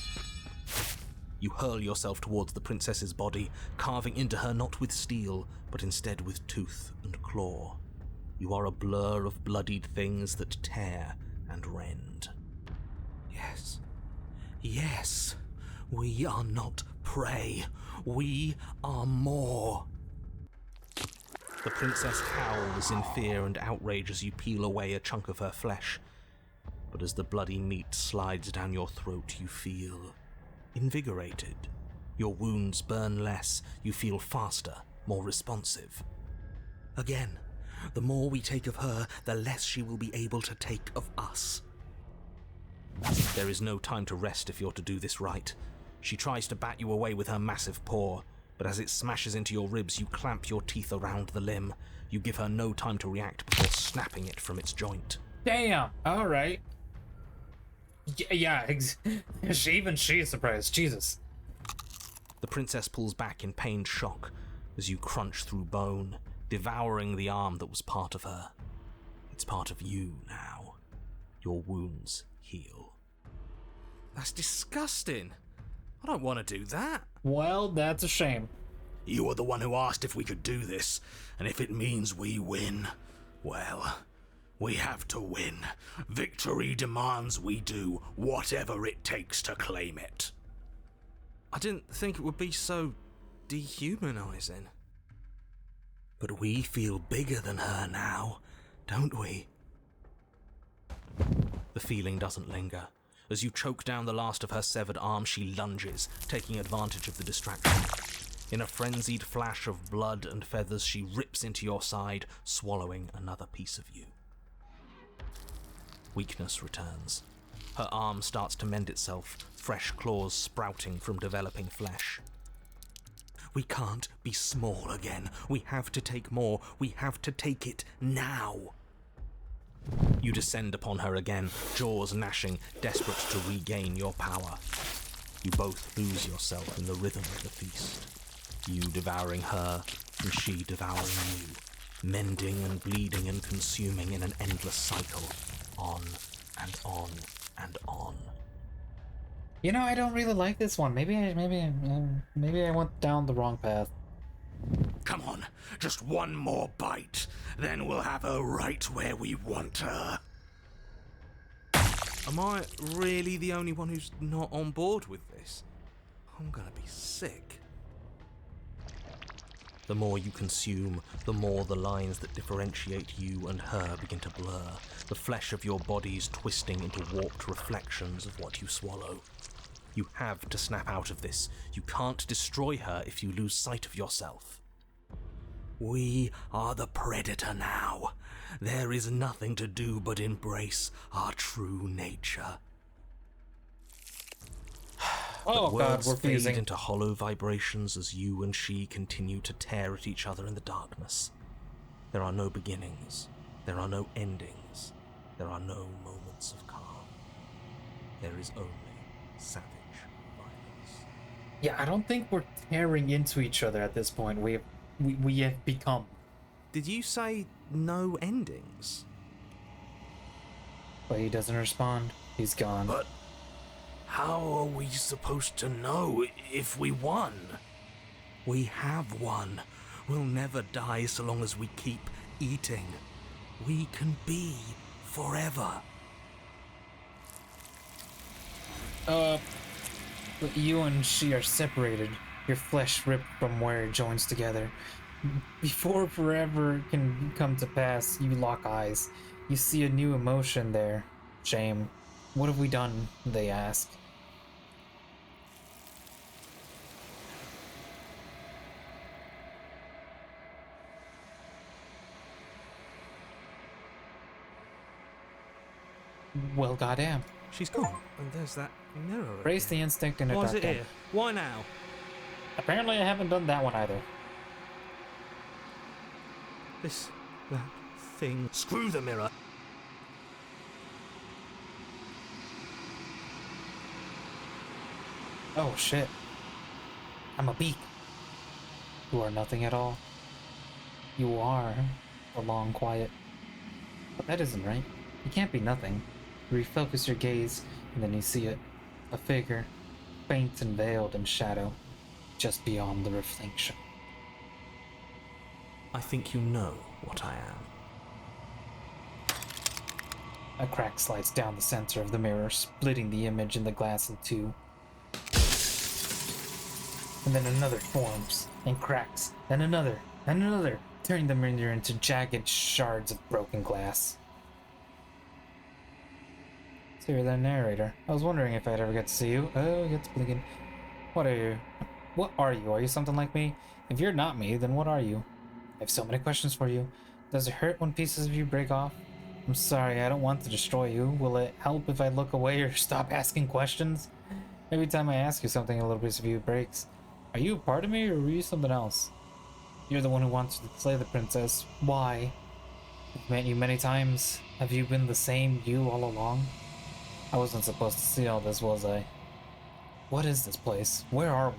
You hurl yourself towards the princess's body, carving into her not with steel, but instead with tooth and claw. You are a blur of bloodied things that tear and rend. Yes. Yes. We are not prey. We are more. The princess howls in fear and outrage as you peel away a chunk of her flesh. But as the bloody meat slides down your throat, you feel invigorated. Your wounds burn less, you feel faster, more responsive. Again, the more we take of her, the less she will be able to take of us. There is no time to rest if you're to do this right. She tries to bat you away with her massive paw, but as it smashes into your ribs, you clamp your teeth around the limb. You give her no time to react before snapping it from its joint. Damn, alright. Yeah, she is surprised. Jesus. The princess pulls back in pained shock as you crunch through bone, devouring the arm that was part of her. It's part of you now. Your wounds heal. That's disgusting. I don't want to do that. Well, that's a shame. You were the one who asked if we could do this, and if it means we win, well, we have to win. Victory demands we do whatever it takes to claim it. I didn't think it would be so dehumanizing. But we feel bigger than her now, don't we? The feeling doesn't linger. As you choke down the last of her severed arm, she lunges, taking advantage of the distraction. In a frenzied flash of blood and feathers, she rips into your side, swallowing another piece of you. Weakness returns. Her arm starts to mend itself, fresh claws sprouting from developing flesh. We can't be small again. We have to take more. We have to take it now. You descend upon her again, jaws gnashing, desperate to regain your power. You both lose yourself in the rhythm of the feast. You devouring her, and she devouring you, mending and bleeding and consuming in an endless cycle, on and on and on. You know, I don't really like this one. Maybe I went down the wrong path. Come on, just one more bite, then we'll have her right where we want her. Am I really the only one who's not on board with this? I'm gonna be sick. The more you consume, the more the lines that differentiate you and her begin to blur, the flesh of your bodies twisting into warped reflections of what you swallow. You have to snap out of this. You can't destroy her if you lose sight of yourself. We are the predator now, there is nothing to do but embrace our true nature. Oh The god, words we're fade fusing. into hollow vibrations as you and she continue to tear at each other in the darkness. There are no beginnings. There are no endings. There are no moments of calm. There is only savage violence. Yeah, I don't think we're tearing into each other at this point. We have become. Did you say no endings? But he doesn't respond. He's gone. But how are we supposed to know if we won? We have won. We'll never die so long as we keep eating. We can be forever. But you and she are separated. Your flesh ripped from where it joins together. Before forever can come to pass, you lock eyes. You see a new emotion there. Shame. What have we done? They ask. Well, goddamn. She's gone, and there's that mirror. Raise the instinct in a Why dark is it den. here? Why now? Apparently I haven't done that one either. That thing. Screw the mirror. Oh shit. I'm a beak. You are nothing at all. You are a long quiet. But that isn't right. You can't be nothing. You refocus your gaze, and then you see it. A figure, faint and veiled in shadow, just beyond the reflection. I think you know what I am. A crack slides down the center of the mirror, splitting the image in the glass in two. And then another forms, and cracks, then another, turning the mirror into jagged shards of broken glass. So you're the narrator. I was wondering if I'd ever get to see you. Oh, it gets blinking. What are you? What are you? Are you something like me? If you're not me, then what are you? I have so many questions for you. Does it hurt when pieces of you break off? I'm sorry, I don't want to destroy you. Will it help if I look away or stop asking questions? Every time I ask you something, a little piece of you breaks. Are you a part of me, or were you something else? You're the one who wants to slay the princess. Why? I've met you many times. Have you been the same you all along? I wasn't supposed to see all this, was I? What is this place? Where are we?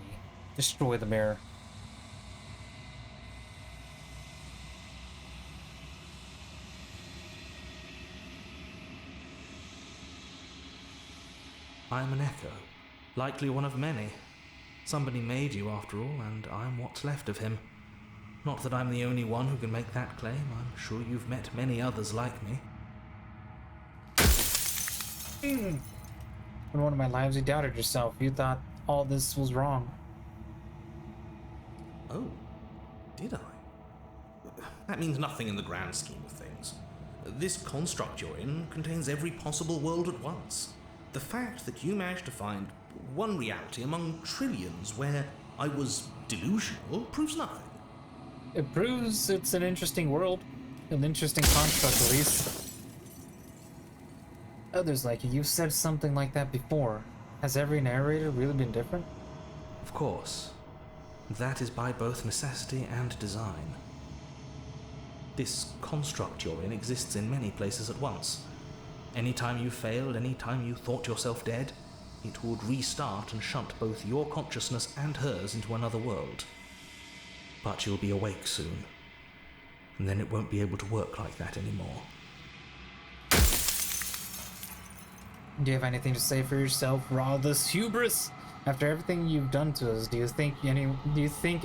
Destroy the mirror. I am an echo, likely one of many. Somebody made you after all, and I'm what's left of him. Not that I'm the only one who can make that claim. I'm sure you've met many others like me. In one of my lives, you doubted yourself. You thought all this was wrong. Oh, did I? That means nothing in the grand scheme of things. This construct you're in contains every possible world at once. The fact that you managed to find one reality among trillions where I was delusional proves nothing. It proves it's an interesting world. An interesting construct, at least. Others like you, you've said something like that before. Has every narrator really been different? Of course. That is by both necessity and design. This construct you're in exists in many places at once. Anytime you failed, anytime you thought yourself dead, it would restart and shunt both your consciousness and hers into another world. But you'll be awake soon, and then it won't be able to work like that anymore. Do you have anything to say for yourself, Raldus Hubris? After everything you've done to us, do you think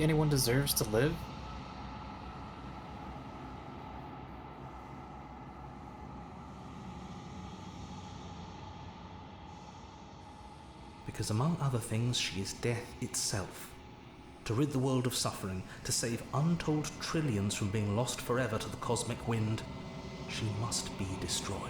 anyone deserves to live? Because among other things, she is death itself. To rid the world of suffering, to save untold trillions from being lost forever to the cosmic wind, she must be destroyed.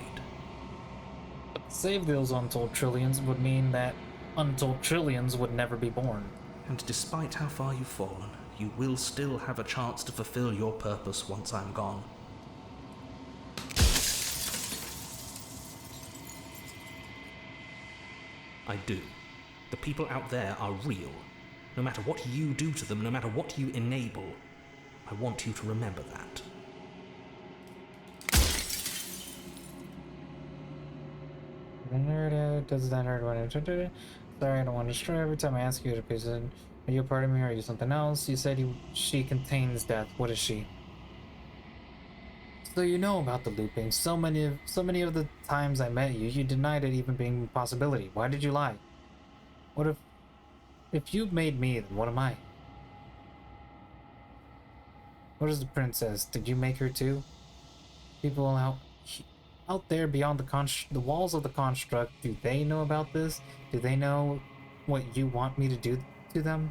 Save those untold trillions would mean that untold trillions would never be born. And despite how far you've fallen, you will still have a chance to fulfill your purpose once I'm gone. I do. The people out there are real. No matter what you do to them, no matter what you enable, I want you to remember that. Does that hurt when sorry, I don't want to destroy every time I ask you to piece it. Are you a part of me or are you something else? You said she contains death. What is she? So you know about the looping. So many of the times I met you, you denied it even being a possibility. Why did you lie? What if you made me, then what am I? What is the princess? Did you make her too? People out there beyond the walls of the construct, do they know about this? Do they know what you want me to do to them?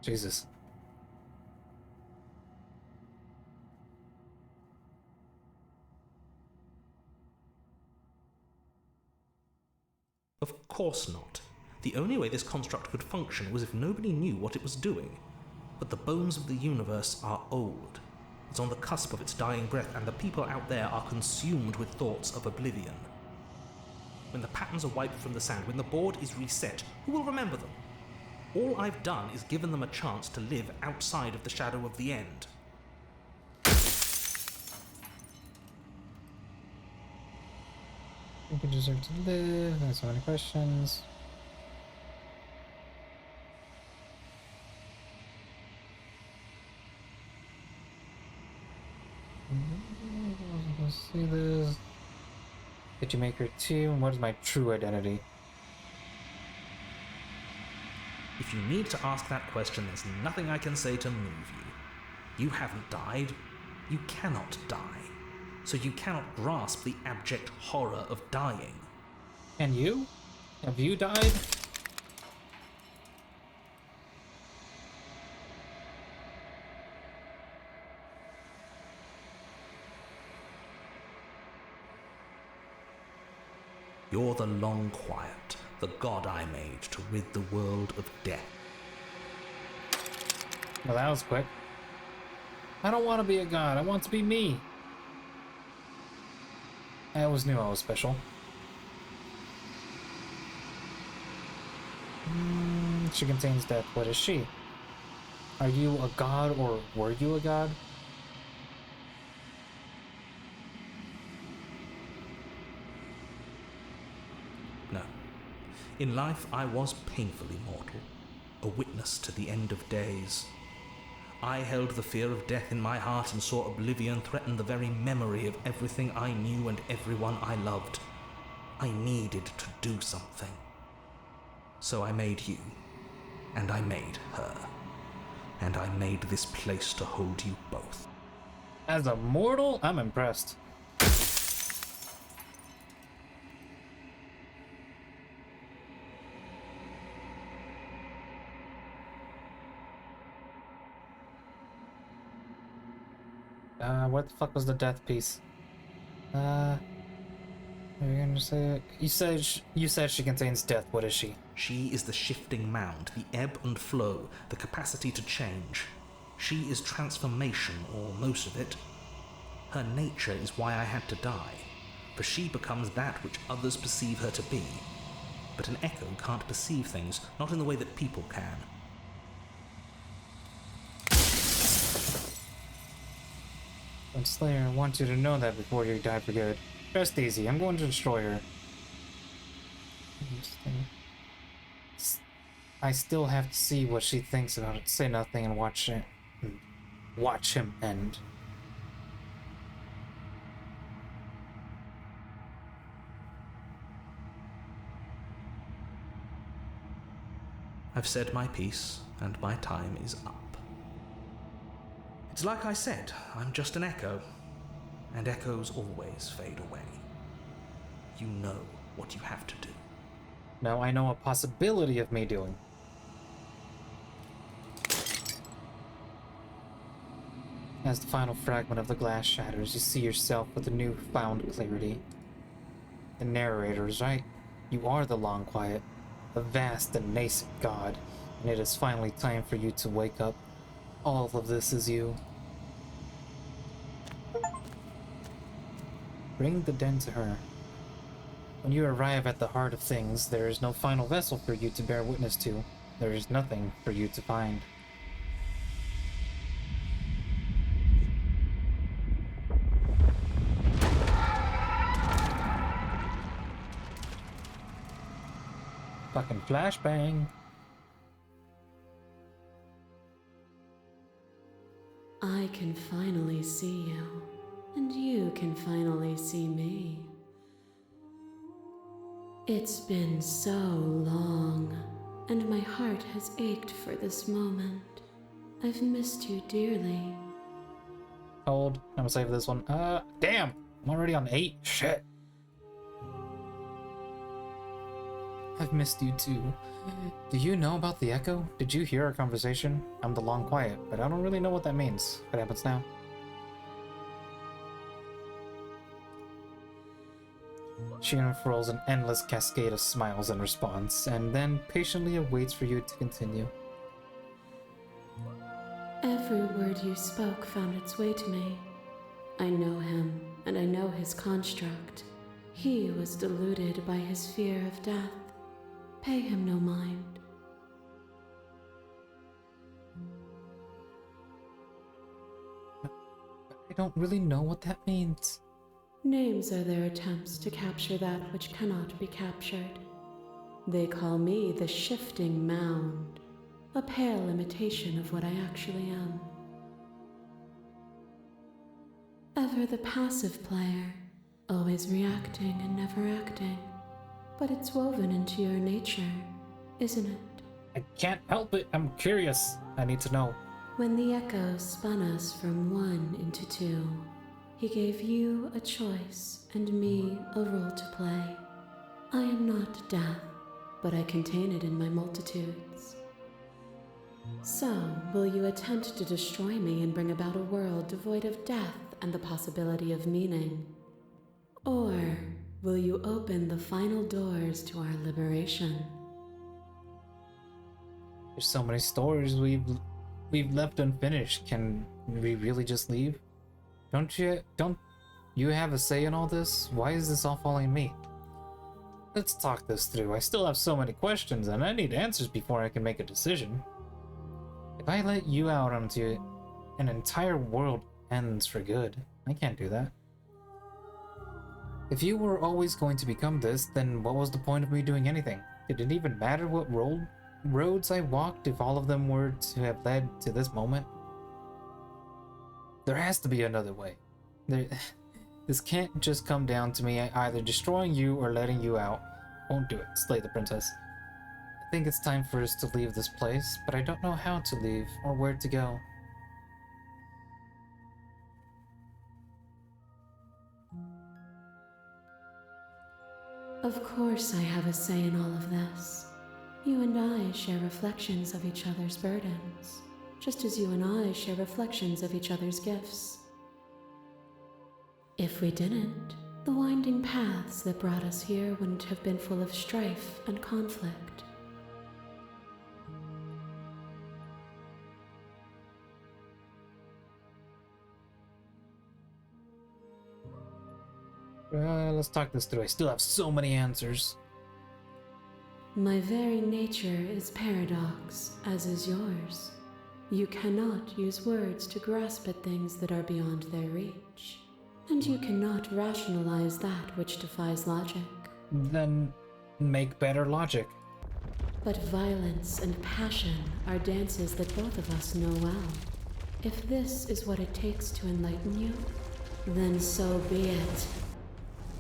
Jesus. Of course not. The only way this construct could function was if nobody knew what it was doing. But the bones of the universe are old. It's on the cusp of its dying breath, and the people out there are consumed with thoughts of oblivion. When the patterns are wiped from the sand, when the board is reset, who will remember them? All I've done is given them a chance to live outside of the shadow of the end. You deserve to live. There's so many questions. Let's see this. Did you make her too? And what is my true identity? If you need to ask that question, there's nothing I can say to move you. You haven't died. You cannot die. So you cannot grasp the abject horror of dying. And you? Have you died? You're the Long Quiet, the god I made to rid the world of death. Well, that was quick. I don't want to be a god. I want to be me. I always knew I was special. She contains death. What is she? Are you a god or were you a god? No. In life, I was painfully mortal, a witness to the end of days. I held the fear of death in my heart and saw oblivion threaten the very memory of everything I knew and everyone I loved. I needed to do something. So I made you, and I made her, and I made this place to hold you both. As a mortal, I'm impressed. What the fuck was the death piece? Are you gonna say it? You said she contains death. What is she? She is the shifting mound, the ebb and flow, the capacity to change. She is transformation, or most of it. Her nature is why I had to die, for she becomes that which others perceive her to be. But an echo can't perceive things, not in the way that people can. But Slayer, I want you to know that before you die for good. Rest easy, I'm going to destroy her. I still have to see what she thinks about it. Say nothing and watch it. Watch him end. I've said my piece, and my time is up. It's like I said, I'm just an echo, and echoes always fade away. You know what you have to do. Now I know a possibility of me doing. As the final fragment of the glass shatters, you see yourself with a newfound clarity. The narrator is right. You are the Long Quiet, a vast and nascent god, And it is finally time for you to wake up. All of this is you. Bring the den to her. When you arrive at the heart of things, there is no final vessel for you to bear witness to. There is nothing for you to find. Fucking flashbang. I can finally see you, and you can finally see me. It's been so long, and my heart has ached for this moment. I've missed you dearly. Hold. I'm gonna save this one. Damn! I'm already on 8. Shit. I've missed you too. Do you know about the echo? Did you hear our conversation? I'm the long quiet, but I don't really know what that means. What happens now? She unfurls an endless cascade of smiles in response, and then patiently awaits for you to continue. Every word you spoke found its way to me. I know him, and I know his construct. He was deluded by his fear of death. Pay him no mind. I don't really know what that means. Names are their attempts to capture that which cannot be captured. They call me the Shifting Mound, a pale imitation of what I actually am. Ever the passive player, always reacting and never acting. But it's woven into your nature, isn't it? I can't help it. I'm curious. I need to know. When the echo spun us from one into two, he gave you a choice and me a role to play. I am not death, but I contain it in my multitudes. So, will you attempt to destroy me and bring about a world devoid of death and the possibility of meaning? Or will you open the final doors to our liberation? There's so many stories we've left unfinished. Can we really just leave? Don't you have a say in all this? Why is this all falling on me? Let's talk this through. I still have so many questions and I need answers before I can make a decision. If I let you out onto an entire world ends for good, I can't do that. If you were always going to become this, then what was the point of me doing anything? Did it even matter what roads I walked if all of them were to have led to this moment? There has to be another way. This can't just come down to me either destroying you or letting you out. Won't do it. Slay the princess. I think it's time for us to leave this place, but I don't know how to leave or where to go. Of course I have a say in all of this. You and I share reflections of each other's burdens, just as you and I share reflections of each other's gifts. If we didn't, the winding paths that brought us here wouldn't have been full of strife and conflict. Let's talk this through. I still have so many answers. My very nature is paradox, as is yours. You cannot use words to grasp at things that are beyond their reach, and you cannot rationalize that which defies logic. Then make better logic. But violence and passion are dances that both of us know well. If this is what it takes to enlighten you, then so be it.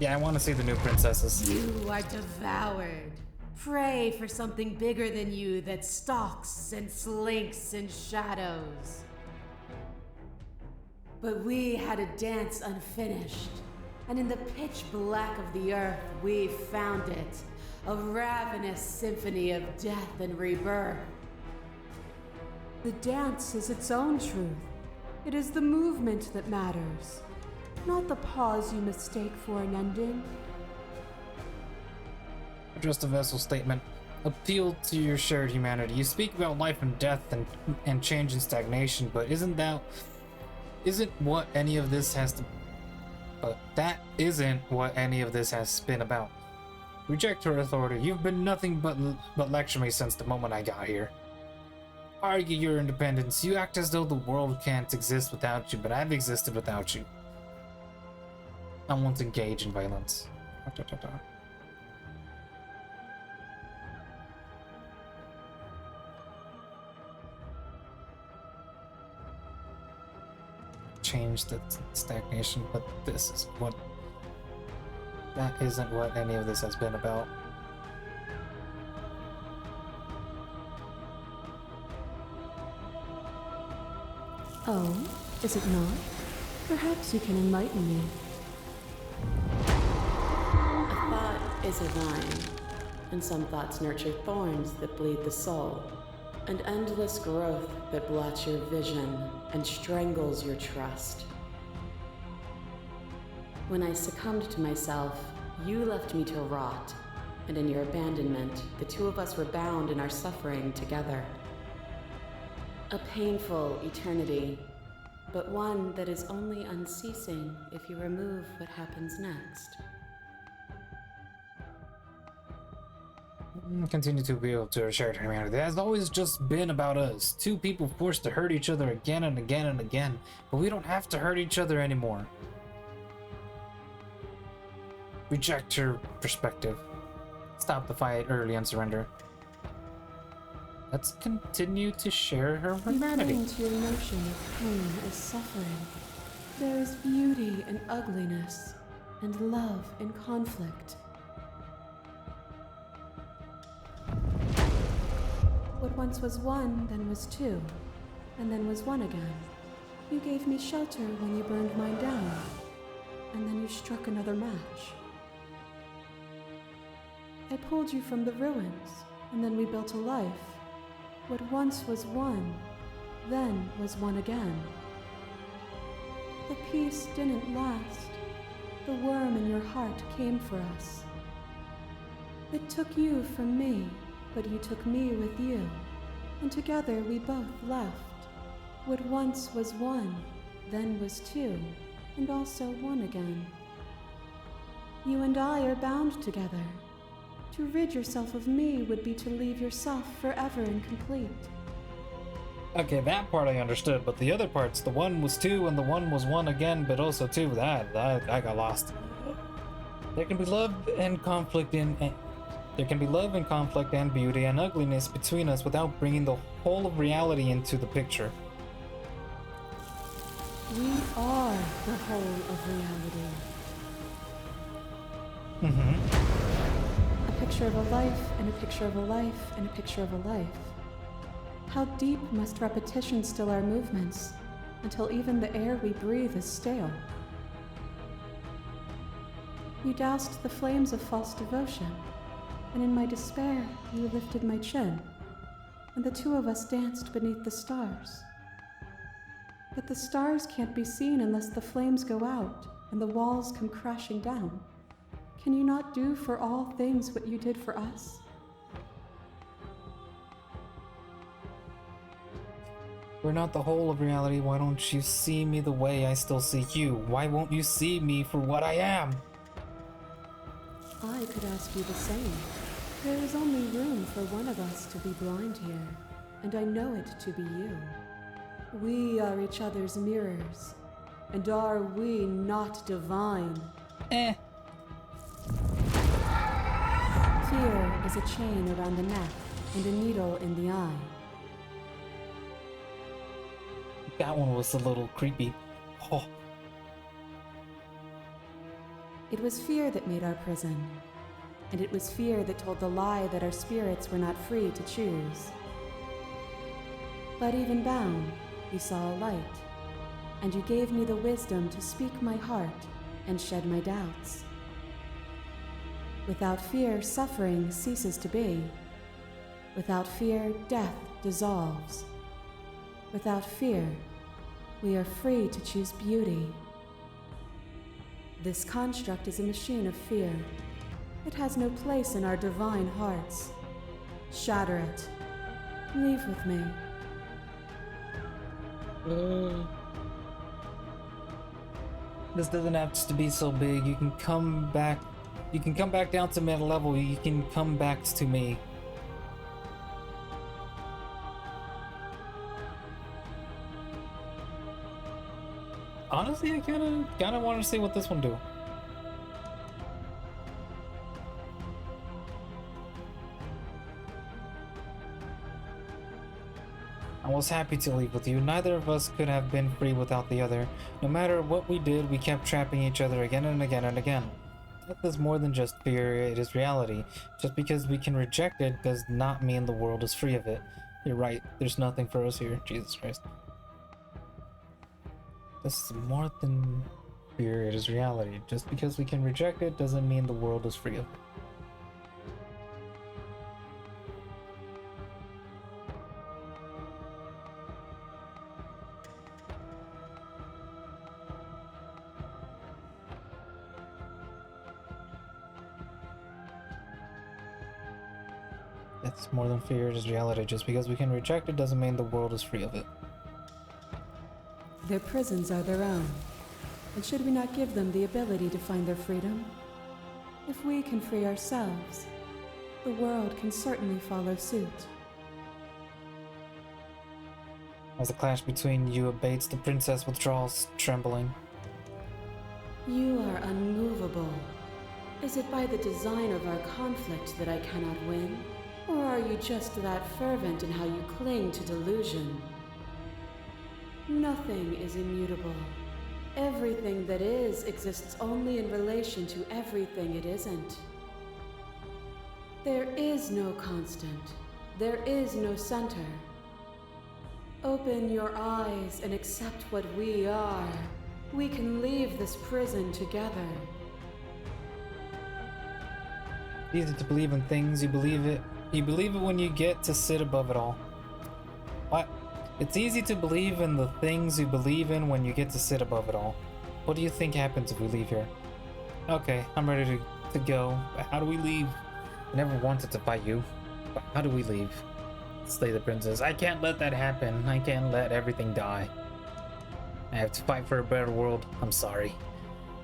Yeah, I want to see the new princesses. You are devoured. Pray for something bigger than you that stalks and slinks in shadows. But we had a dance unfinished, and in the pitch black of the earth we found it, a ravenous symphony of death and rebirth. The dance is its own truth. It is the movement that matters, not the pause you mistake for an ending. Just a vessel statement. appeal to your shared humanity. You speak about life and death and change and stagnation, but that isn't what any of this has been about. Reject her authority. You've been nothing but lecture me since the moment I got here. Argue your independence. You act as though the world can't exist without you, but I've existed without you. I won't engage in violence. Change the stagnation, but that isn't what any of this has been about. Oh, is it not? Perhaps you can enlighten me. A thought is a vine, and some thoughts nurture thorns that bleed the soul, and endless growth that blots your vision and strangles your trust. When I succumbed to myself, you left me to rot, and in your abandonment, the two of us were bound in our suffering together. A painful eternity, but one that is only unceasing if you remove what happens next. Continue to appeal to our shared humanity. It has always just been about us. Two people forced to hurt each other again and again and again, but we don't have to hurt each other anymore. Reject her perspective. Stop the fight early and surrender. Let's continue to share her humanity. You cling to your notion of pain as suffering. There is beauty in ugliness, and love in conflict. What once was one, then was two, and then was one again. You gave me shelter when you burned mine down, and then you struck another match. I pulled you from the ruins, and then we built a life. What once was one, then was one again. The peace didn't last. The worm in your heart came for us. It took you from me, but you took me with you, and together we both left. What once was one, then was two, and also one again. You and I are bound together. To rid yourself of me would be to leave yourself forever incomplete. Okay, that part I understood, but the other parts, the one was two and the one was one again, but also two, that I got lost. There can be love and conflict there can be love and conflict and beauty and ugliness between us without bringing the whole of reality into the picture. We are the whole of reality. A picture of a life, and a picture of a life, and a picture of a life. How deep must repetition still our movements, until even the air we breathe is stale? You doused the flames of false devotion, and in my despair you lifted my chin, and the two of us danced beneath the stars. But the stars can't be seen unless the flames go out and the walls come crashing down. Can you not do for all things what you did for us? We're not the whole of reality. Why don't you see me the way I still see you? Why won't you see me for what I am? I could ask you the same. There is only room for one of us to be blind here, and I know it to be you. We are each other's mirrors, and are we not divine? Fear is a chain around the neck and a needle in the eye. That one was a little creepy. Oh. It was fear that made our prison, and it was fear that told the lie that our spirits were not free to choose. But even bound, you saw a light, and you gave me the wisdom to speak my heart and shed my doubts. Without fear, suffering ceases to be. Without fear, death dissolves. Without fear, we are free to choose beauty. This construct is a machine of fear. It has no place in our divine hearts. Shatter it. Leave with me. This doesn't have to be so big. You can come back. You can come back down to mid level. You can come back to me. Honestly, I kind of want to see what this one do. I was happy to leave with you. Neither of us could have been free without the other. No matter what we did, we kept trapping each other again and again and again. Death is more than just fear, it is reality. Just because we can reject it does not mean the world is free of it. You're right, there's nothing for us here. Jesus Christ. This is more than fear, it is reality. Just because we can reject it doesn't mean the world is free of it. It's more than fear, it is reality. Just because we can reject it doesn't mean the world is free of it. Their prisons are their own. And should we not give them the ability to find their freedom? If we can free ourselves, the world can certainly follow suit. As the clash between you abates, the princess withdraws, trembling. You are unmovable. Is it by the design of our conflict that I cannot win? Or are you just that fervent in how you cling to delusion? Nothing is immutable. Everything that is exists only in relation to everything it isn't. There is no constant. There is no center. Open your eyes and accept what we are. We can leave this prison together. It's easy to believe in things, you believe it. You believe it when you get to sit above it all. What? It's easy to believe in the things you believe in when you get to sit above it all. What do you think happens if we leave here? Okay, I'm ready to go. But how do we leave? I never wanted to fight you. But how do we leave? Slay the princess. I can't let that happen. I can't let everything die. I have to fight for a better world. I'm sorry.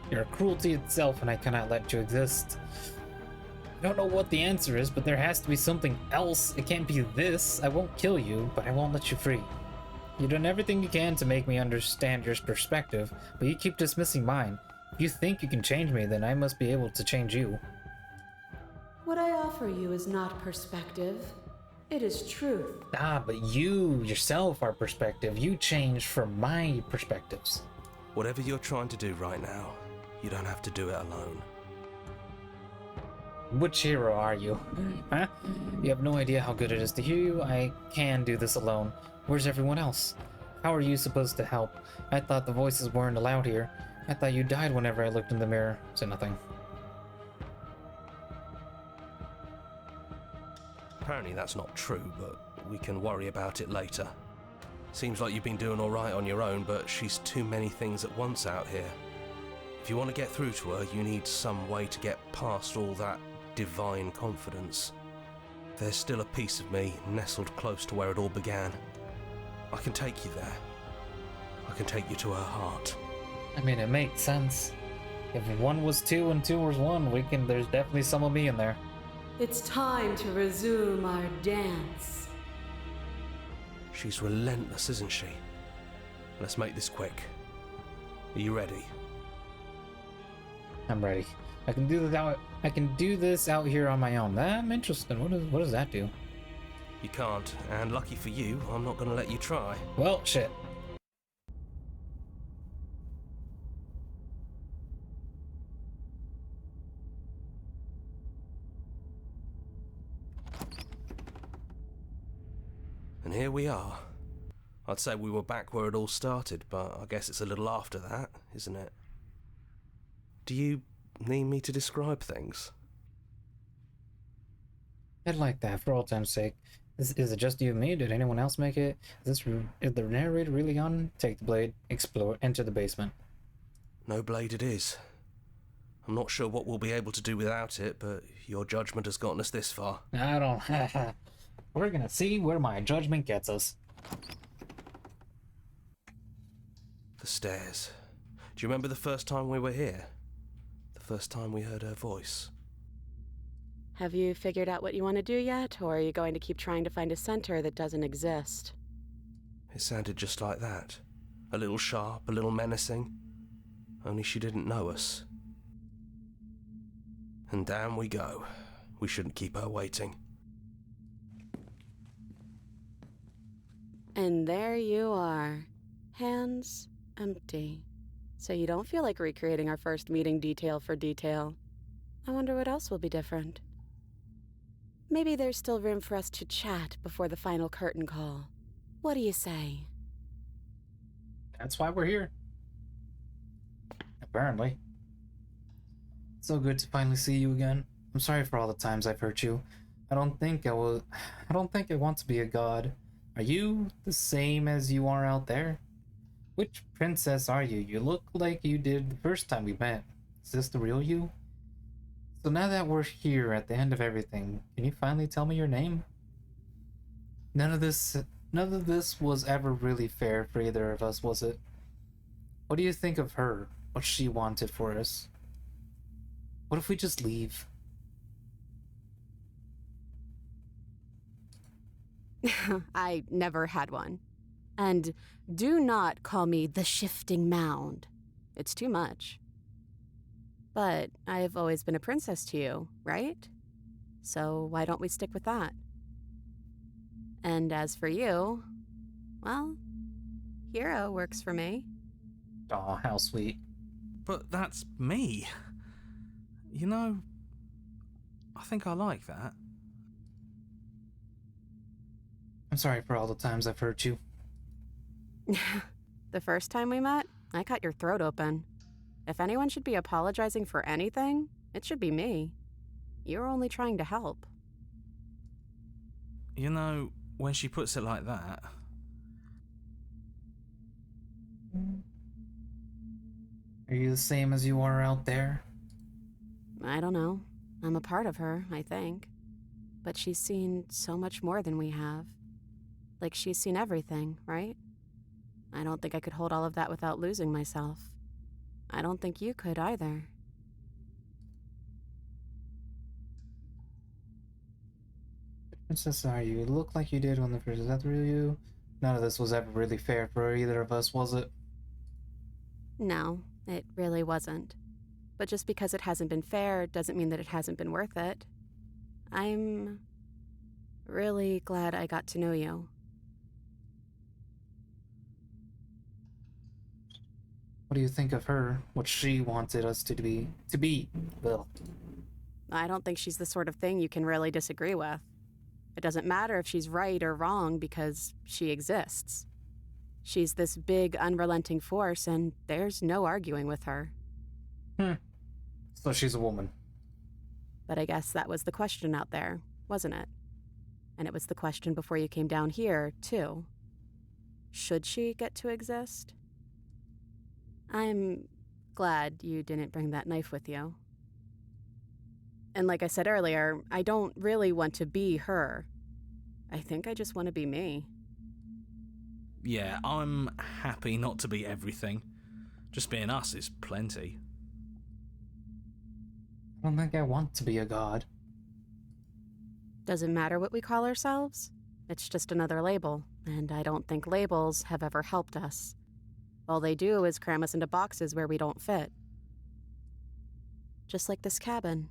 You're cruelty itself and I cannot let you exist. I don't know what the answer is, but there has to be something else. It can't be this. I won't kill you, but I won't let you free. You've done everything you can to make me understand your perspective, but you keep dismissing mine. If you think you can change me, then I must be able to change you. What I offer you is not perspective. It is truth. Ah, but you yourself are perspective. You change from my perspectives. Whatever you're trying to do right now, you don't have to do it alone. Which hero are you? Huh? You have no idea how good it is to hear you. I can do this alone. Where's everyone else? How are you supposed to help? I thought the voices weren't allowed here. I thought you died whenever I looked in the mirror. Say nothing. Apparently that's not true, but we can worry about it later. Seems like you've been doing alright on your own, but she's too many things at once out here. If you want to get through to her, you need some way to get past all that divine confidence. There's still a piece of me nestled close to where it all began. I can take you there. I can take you to her heart. I mean, it makes sense. If 1 was 2 and 2 was 1, there's definitely some of me in there. It's time to resume our dance. She's relentless, isn't she? Let's make this quick. Are you ready? I'm ready. I can do this out here on my own. I'm interested. What does that do? You can't, and lucky for you, I'm not going to let you try. Well, shit. And here we are. I'd say we were back where it all started, but I guess it's a little after that, isn't it? Do you need me to describe things? I'd like that, for all time's sake. Is it just you and me? Did anyone else make it? Is the narrator really on? Take the blade, explore, enter the basement. No blade it is. I'm not sure what we'll be able to do without it, but your judgment has gotten us this far. I don't... We're gonna see where my judgment gets us. The stairs. Do you remember the first time we were here? The first time we heard her voice? Have you figured out what you want to do yet, or are you going to keep trying to find a center that doesn't exist? It sounded just like that. A little sharp, a little menacing. Only she didn't know us. And down we go. We shouldn't keep her waiting. And there you are. Hands empty. So you don't feel like recreating our first meeting detail for detail. I wonder what else will be different. Maybe there's still room for us to chat before the final curtain call. What do you say? That's why we're here. Apparently. So good to finally see you again. I'm sorry for all the times I've hurt you. I don't think I want to be a god. Are you the same as you are out there? Which princess are you? You look like you did the first time we met. Is this the real you? So now that we're here at the end of everything, can you finally tell me your name? None of this was ever really fair for either of us, was it? What do you think of her? What she wanted for us? What if we just leave? I never had one. And do not call me the Shifting Mound. It's too much. But I've always been a princess to you, right? So why don't we stick with that? And as for you, well, hero works for me. Aw, how sweet. But that's me. You know, I think I like that. I'm sorry for all the times I've hurt you. The first time we met, I cut your throat open. If anyone should be apologizing for anything, it should be me. You're only trying to help. You know, when she puts it like that... Are you the same as you are out there? I don't know. I'm a part of her, I think. But she's seen so much more than we have. Like she's seen everything, right? I don't think I could hold all of that without losing myself. I don't think you could either. Princess, are you? You look like you did when the first. Is that the real you? None of this was ever really fair for either of us, was it? No, it really wasn't. But just because it hasn't been fair doesn't mean that it hasn't been worth it. I'm really glad I got to know you. What do you think of her? What she wanted us to be? Well, I don't think she's the sort of thing you can really disagree with. It doesn't matter if she's right or wrong because she exists. She's this big, unrelenting force, and there's no arguing with her. So she's a woman. But I guess that was the question out there, wasn't it? And it was the question before you came down here, too. Should she get to exist? I'm glad you didn't bring that knife with you. And like I said earlier, I don't really want to be her. I think I just want to be me. Yeah, I'm happy not to be everything. Just being us is plenty. I don't think I want to be a god. Doesn't matter what we call ourselves. It's just another label, and I don't think labels have ever helped us. All they do is cram us into boxes where we don't fit. Just like this cabin.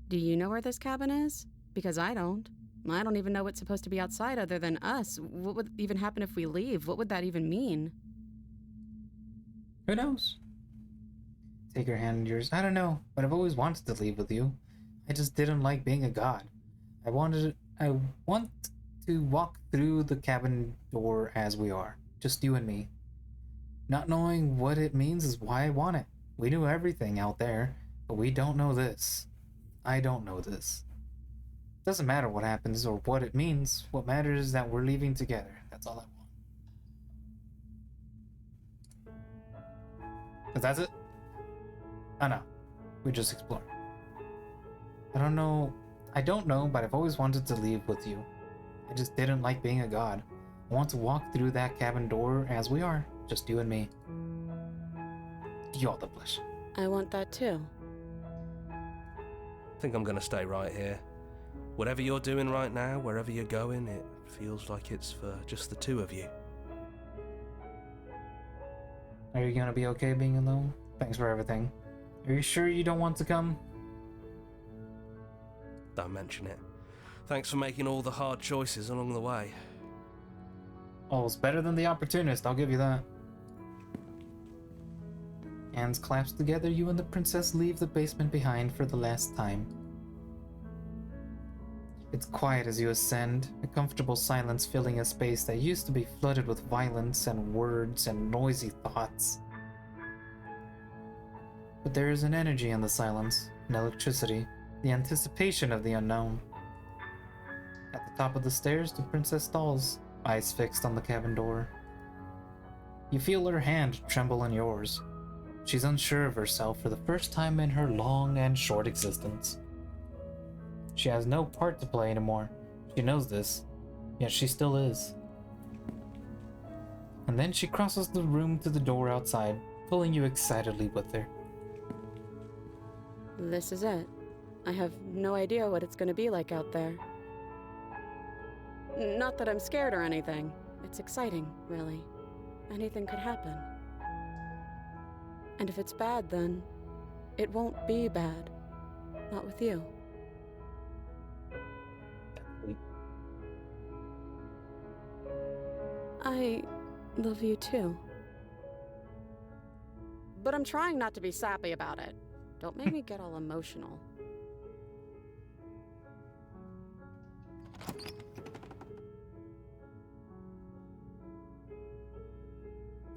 Do you know where this cabin is? Because I don't. I don't even know what's supposed to be outside other than us. What would even happen if we leave? What would that even mean? Who knows? Take your hand in yours. I don't know, but I've always wanted to leave with you. I just didn't like being a god. I want to walk through the cabin door as we are. Just you and me. Not knowing what it means is why I want it. We knew everything out there, but we don't know this. I don't know this. Doesn't matter what happens or what it means. What matters is that we're leaving together. That's all I want. Is that it? Oh no. We just explore. I don't know, but I've always wanted to leave with you. I just didn't like being a god. I want to walk through that cabin door as we are, just you and me. You're the blush. I want that too. I think I'm gonna stay right here. Whatever you're doing right now, wherever you're going, it feels like it's for just the two of you. Are you gonna be okay being alone? Thanks for everything. Are you sure you don't want to come? Don't mention it. Thanks for making all the hard choices along the way. Oh, it's better than the opportunist, I'll give you that. Hands clasped together, you and the princess leave the basement behind for the last time. It's quiet as you ascend, a comfortable silence filling a space that used to be flooded with violence and words and noisy thoughts. But there is an energy in the silence, an electricity, the anticipation of the unknown. At the top of the stairs, the princess stalls, eyes fixed on the cabin door. You feel her hand tremble in yours. She's unsure of herself for the first time in her long and short existence. She has no part to play anymore. She knows this, yet she still is. And then she crosses the room to the door outside, pulling you excitedly with her. This is it. I have no idea what it's gonna be like out there. Not that I'm scared or anything. It's exciting, really. Anything could happen. And if it's bad, then it won't be bad. Not with you. I love you too. But I'm trying not to be sappy about it. Don't make me get all emotional.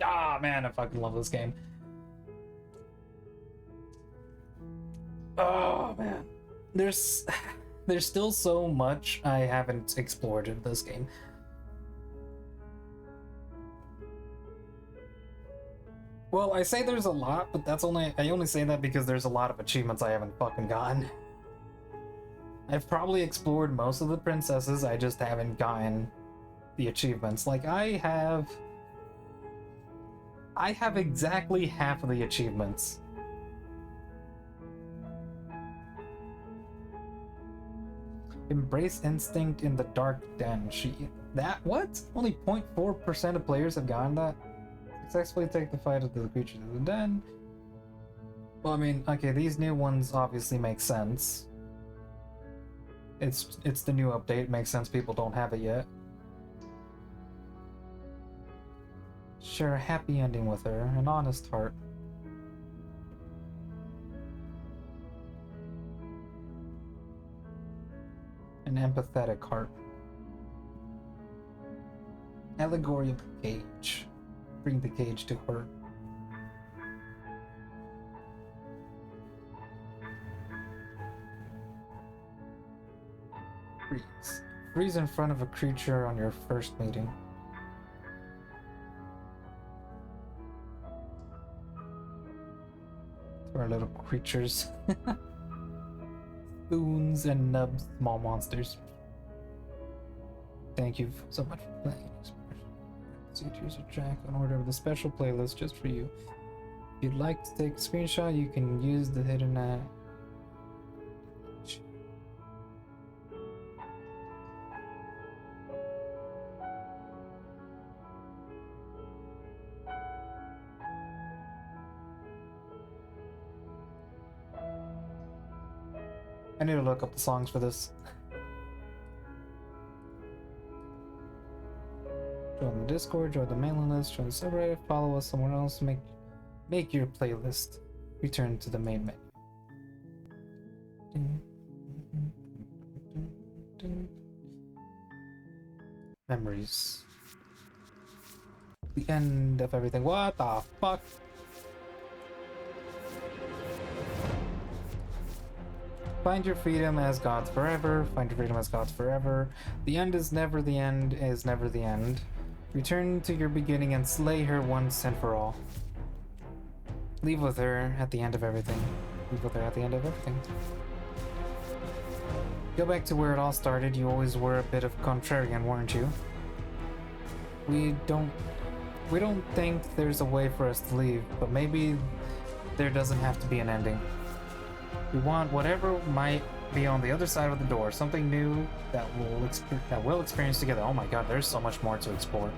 Ah, man, I fucking love this game. Oh, man. There's still so much I haven't explored in this game. Well, I say there's a lot, but I only say that because there's a lot of achievements I haven't fucking gotten. I've probably explored most of the princesses, I just haven't gotten the achievements. Like, I have exactly half of the achievements. Embrace instinct in the dark den. What? Only 0.4% of players have gotten that? Successfully take the fight of the creature to the den. Well, I mean, okay, these new ones obviously make sense. It's the new update, it makes sense people don't have it yet. Share a happy ending with her, an honest heart. An empathetic heart. Allegory of the cage. Bring the cage to her. Freeze. Freeze in front of a creature on your first meeting. To our little creatures. Spoons and nubs, small monsters. Thank you so much for playing. Choose a track on order of the special playlist just for you. If you'd like to take a screenshot, you can use the hidden I need to look up the songs for this. Join the Discord, join the mailing list, join the subreddit, follow us somewhere else, make your playlist. Return to the main menu. Memories. The end of everything. What the fuck? Find your freedom as gods forever. Find your freedom as gods forever. The end is never the end is never the end. Return to your beginning and slay her once and for all. Leave with her at the end of everything. We were there at the end of everything. Go back to where it all started. You always were a bit of contrarian, weren't you? We don't think there's a way for us to leave, but maybe there doesn't have to be an ending. We want whatever might be on the other side of the door, something new that we'll experience together. Oh my god, there's so much more to explore.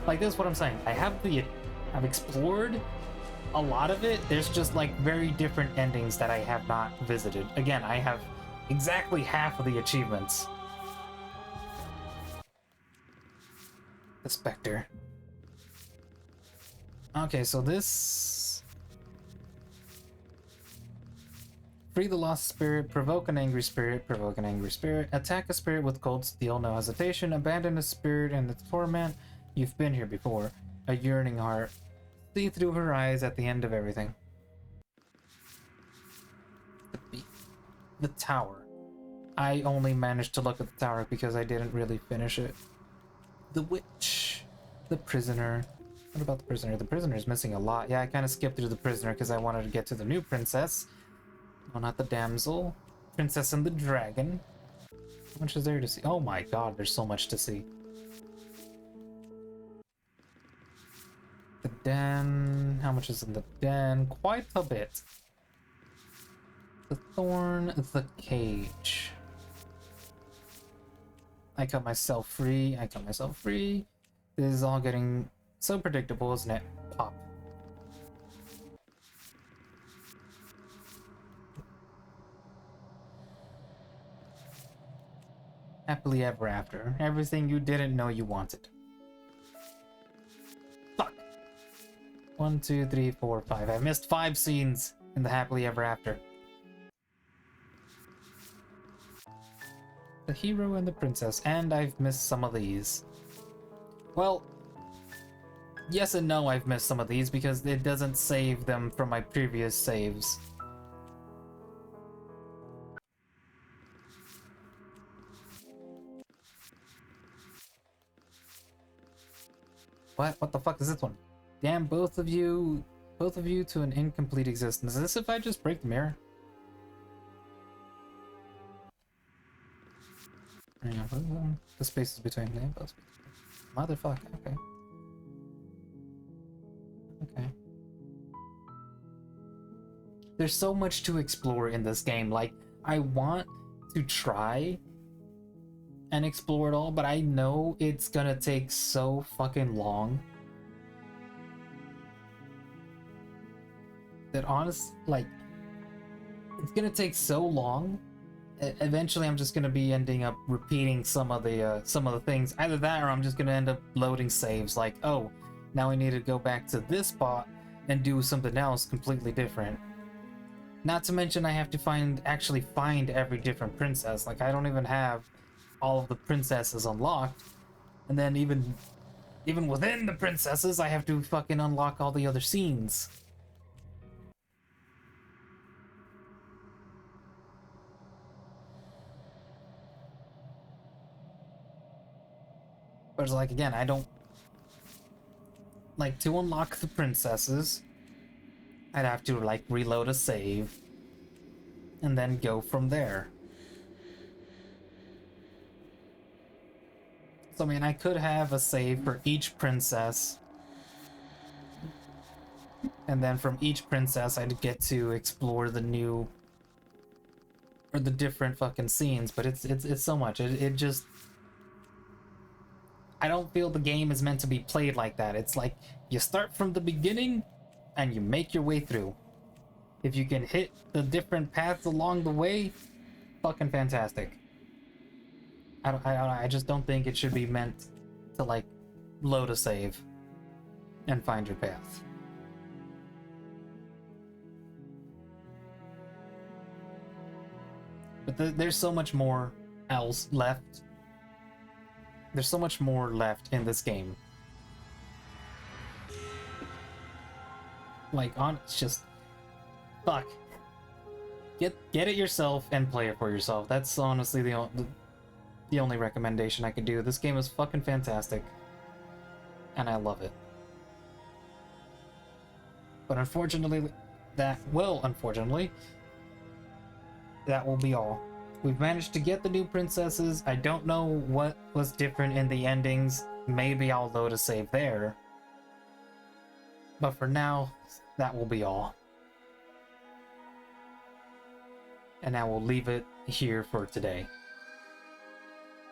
Like, this is what I'm saying. I've explored a lot of it. There's just like very different endings that I have not visited. Again, I have exactly half of the achievements. The Spectre. Okay, so this... Free the lost spirit, provoke an angry spirit, attack a spirit with cold steel, no hesitation, abandon a spirit in its torment. You've been here before. A yearning heart. See through her eyes at the end of everything. The tower. I only managed to look at the tower because I didn't really finish it. The witch. The prisoner. What about the prisoner? The prisoner is missing a lot. Yeah, I kind of skipped through the prisoner because I wanted to get to the new princess. No, not the damsel. Princess and the dragon. How much is there to see? Oh my god, there's so much to see. The den. How much is in the den? Quite a bit. The thorn. The cage. I cut myself free. This is all getting so predictable, isn't it? Pop. Happily ever after. Everything you didn't know you wanted. Fuck. 1, 2, 3, 4, 5. I missed 5 scenes in the happily ever after. The hero and the princess, and I've missed some of these. Well, yes and no, I've missed some of these because it doesn't save them from my previous saves. What the fuck is this one? Damn, both of you to an incomplete existence. Is this if I just break the mirror? Hang on, the spaces between lampposts. Motherfucker, okay. Okay. There's so much to explore in this game. Like, I want to try and explore it all, but I know it's gonna take so fucking long that it's gonna take so long. Eventually, I'm just gonna be ending up repeating some of the things. Either that, or I'm just gonna end up loading saves. Like, oh, now we need to go back to this spot and do something else completely different. Not to mention, I have to actually find every different princess. Like, I don't even have all of the princesses unlocked, and then even within the princesses, I have to fucking unlock all the other scenes. But it's like, again, I don't like to unlock the princesses. I'd have to like reload a save and then go from there. So, I mean, I could have a save for each princess, and then from each princess I'd get to explore the new or the different fucking scenes, but it's so much. It just, I don't feel the game is meant to be played like that. It's like you start from the beginning and you make your way through. If you can hit the different paths along the way, fucking fantastic. I just don't think it should be meant to like load a save and find your path. But there's so much more else left. There's so much more left in this game. Like, it's just, fuck. Get it yourself and play it for yourself. That's honestly the only recommendation I could do. This game is fucking fantastic, and I love it. But unfortunately, that will be all. We've managed to get the new princesses. I don't know what was different in the endings. Maybe I'll load a save there. But for now, that will be all. And I will leave it here for today.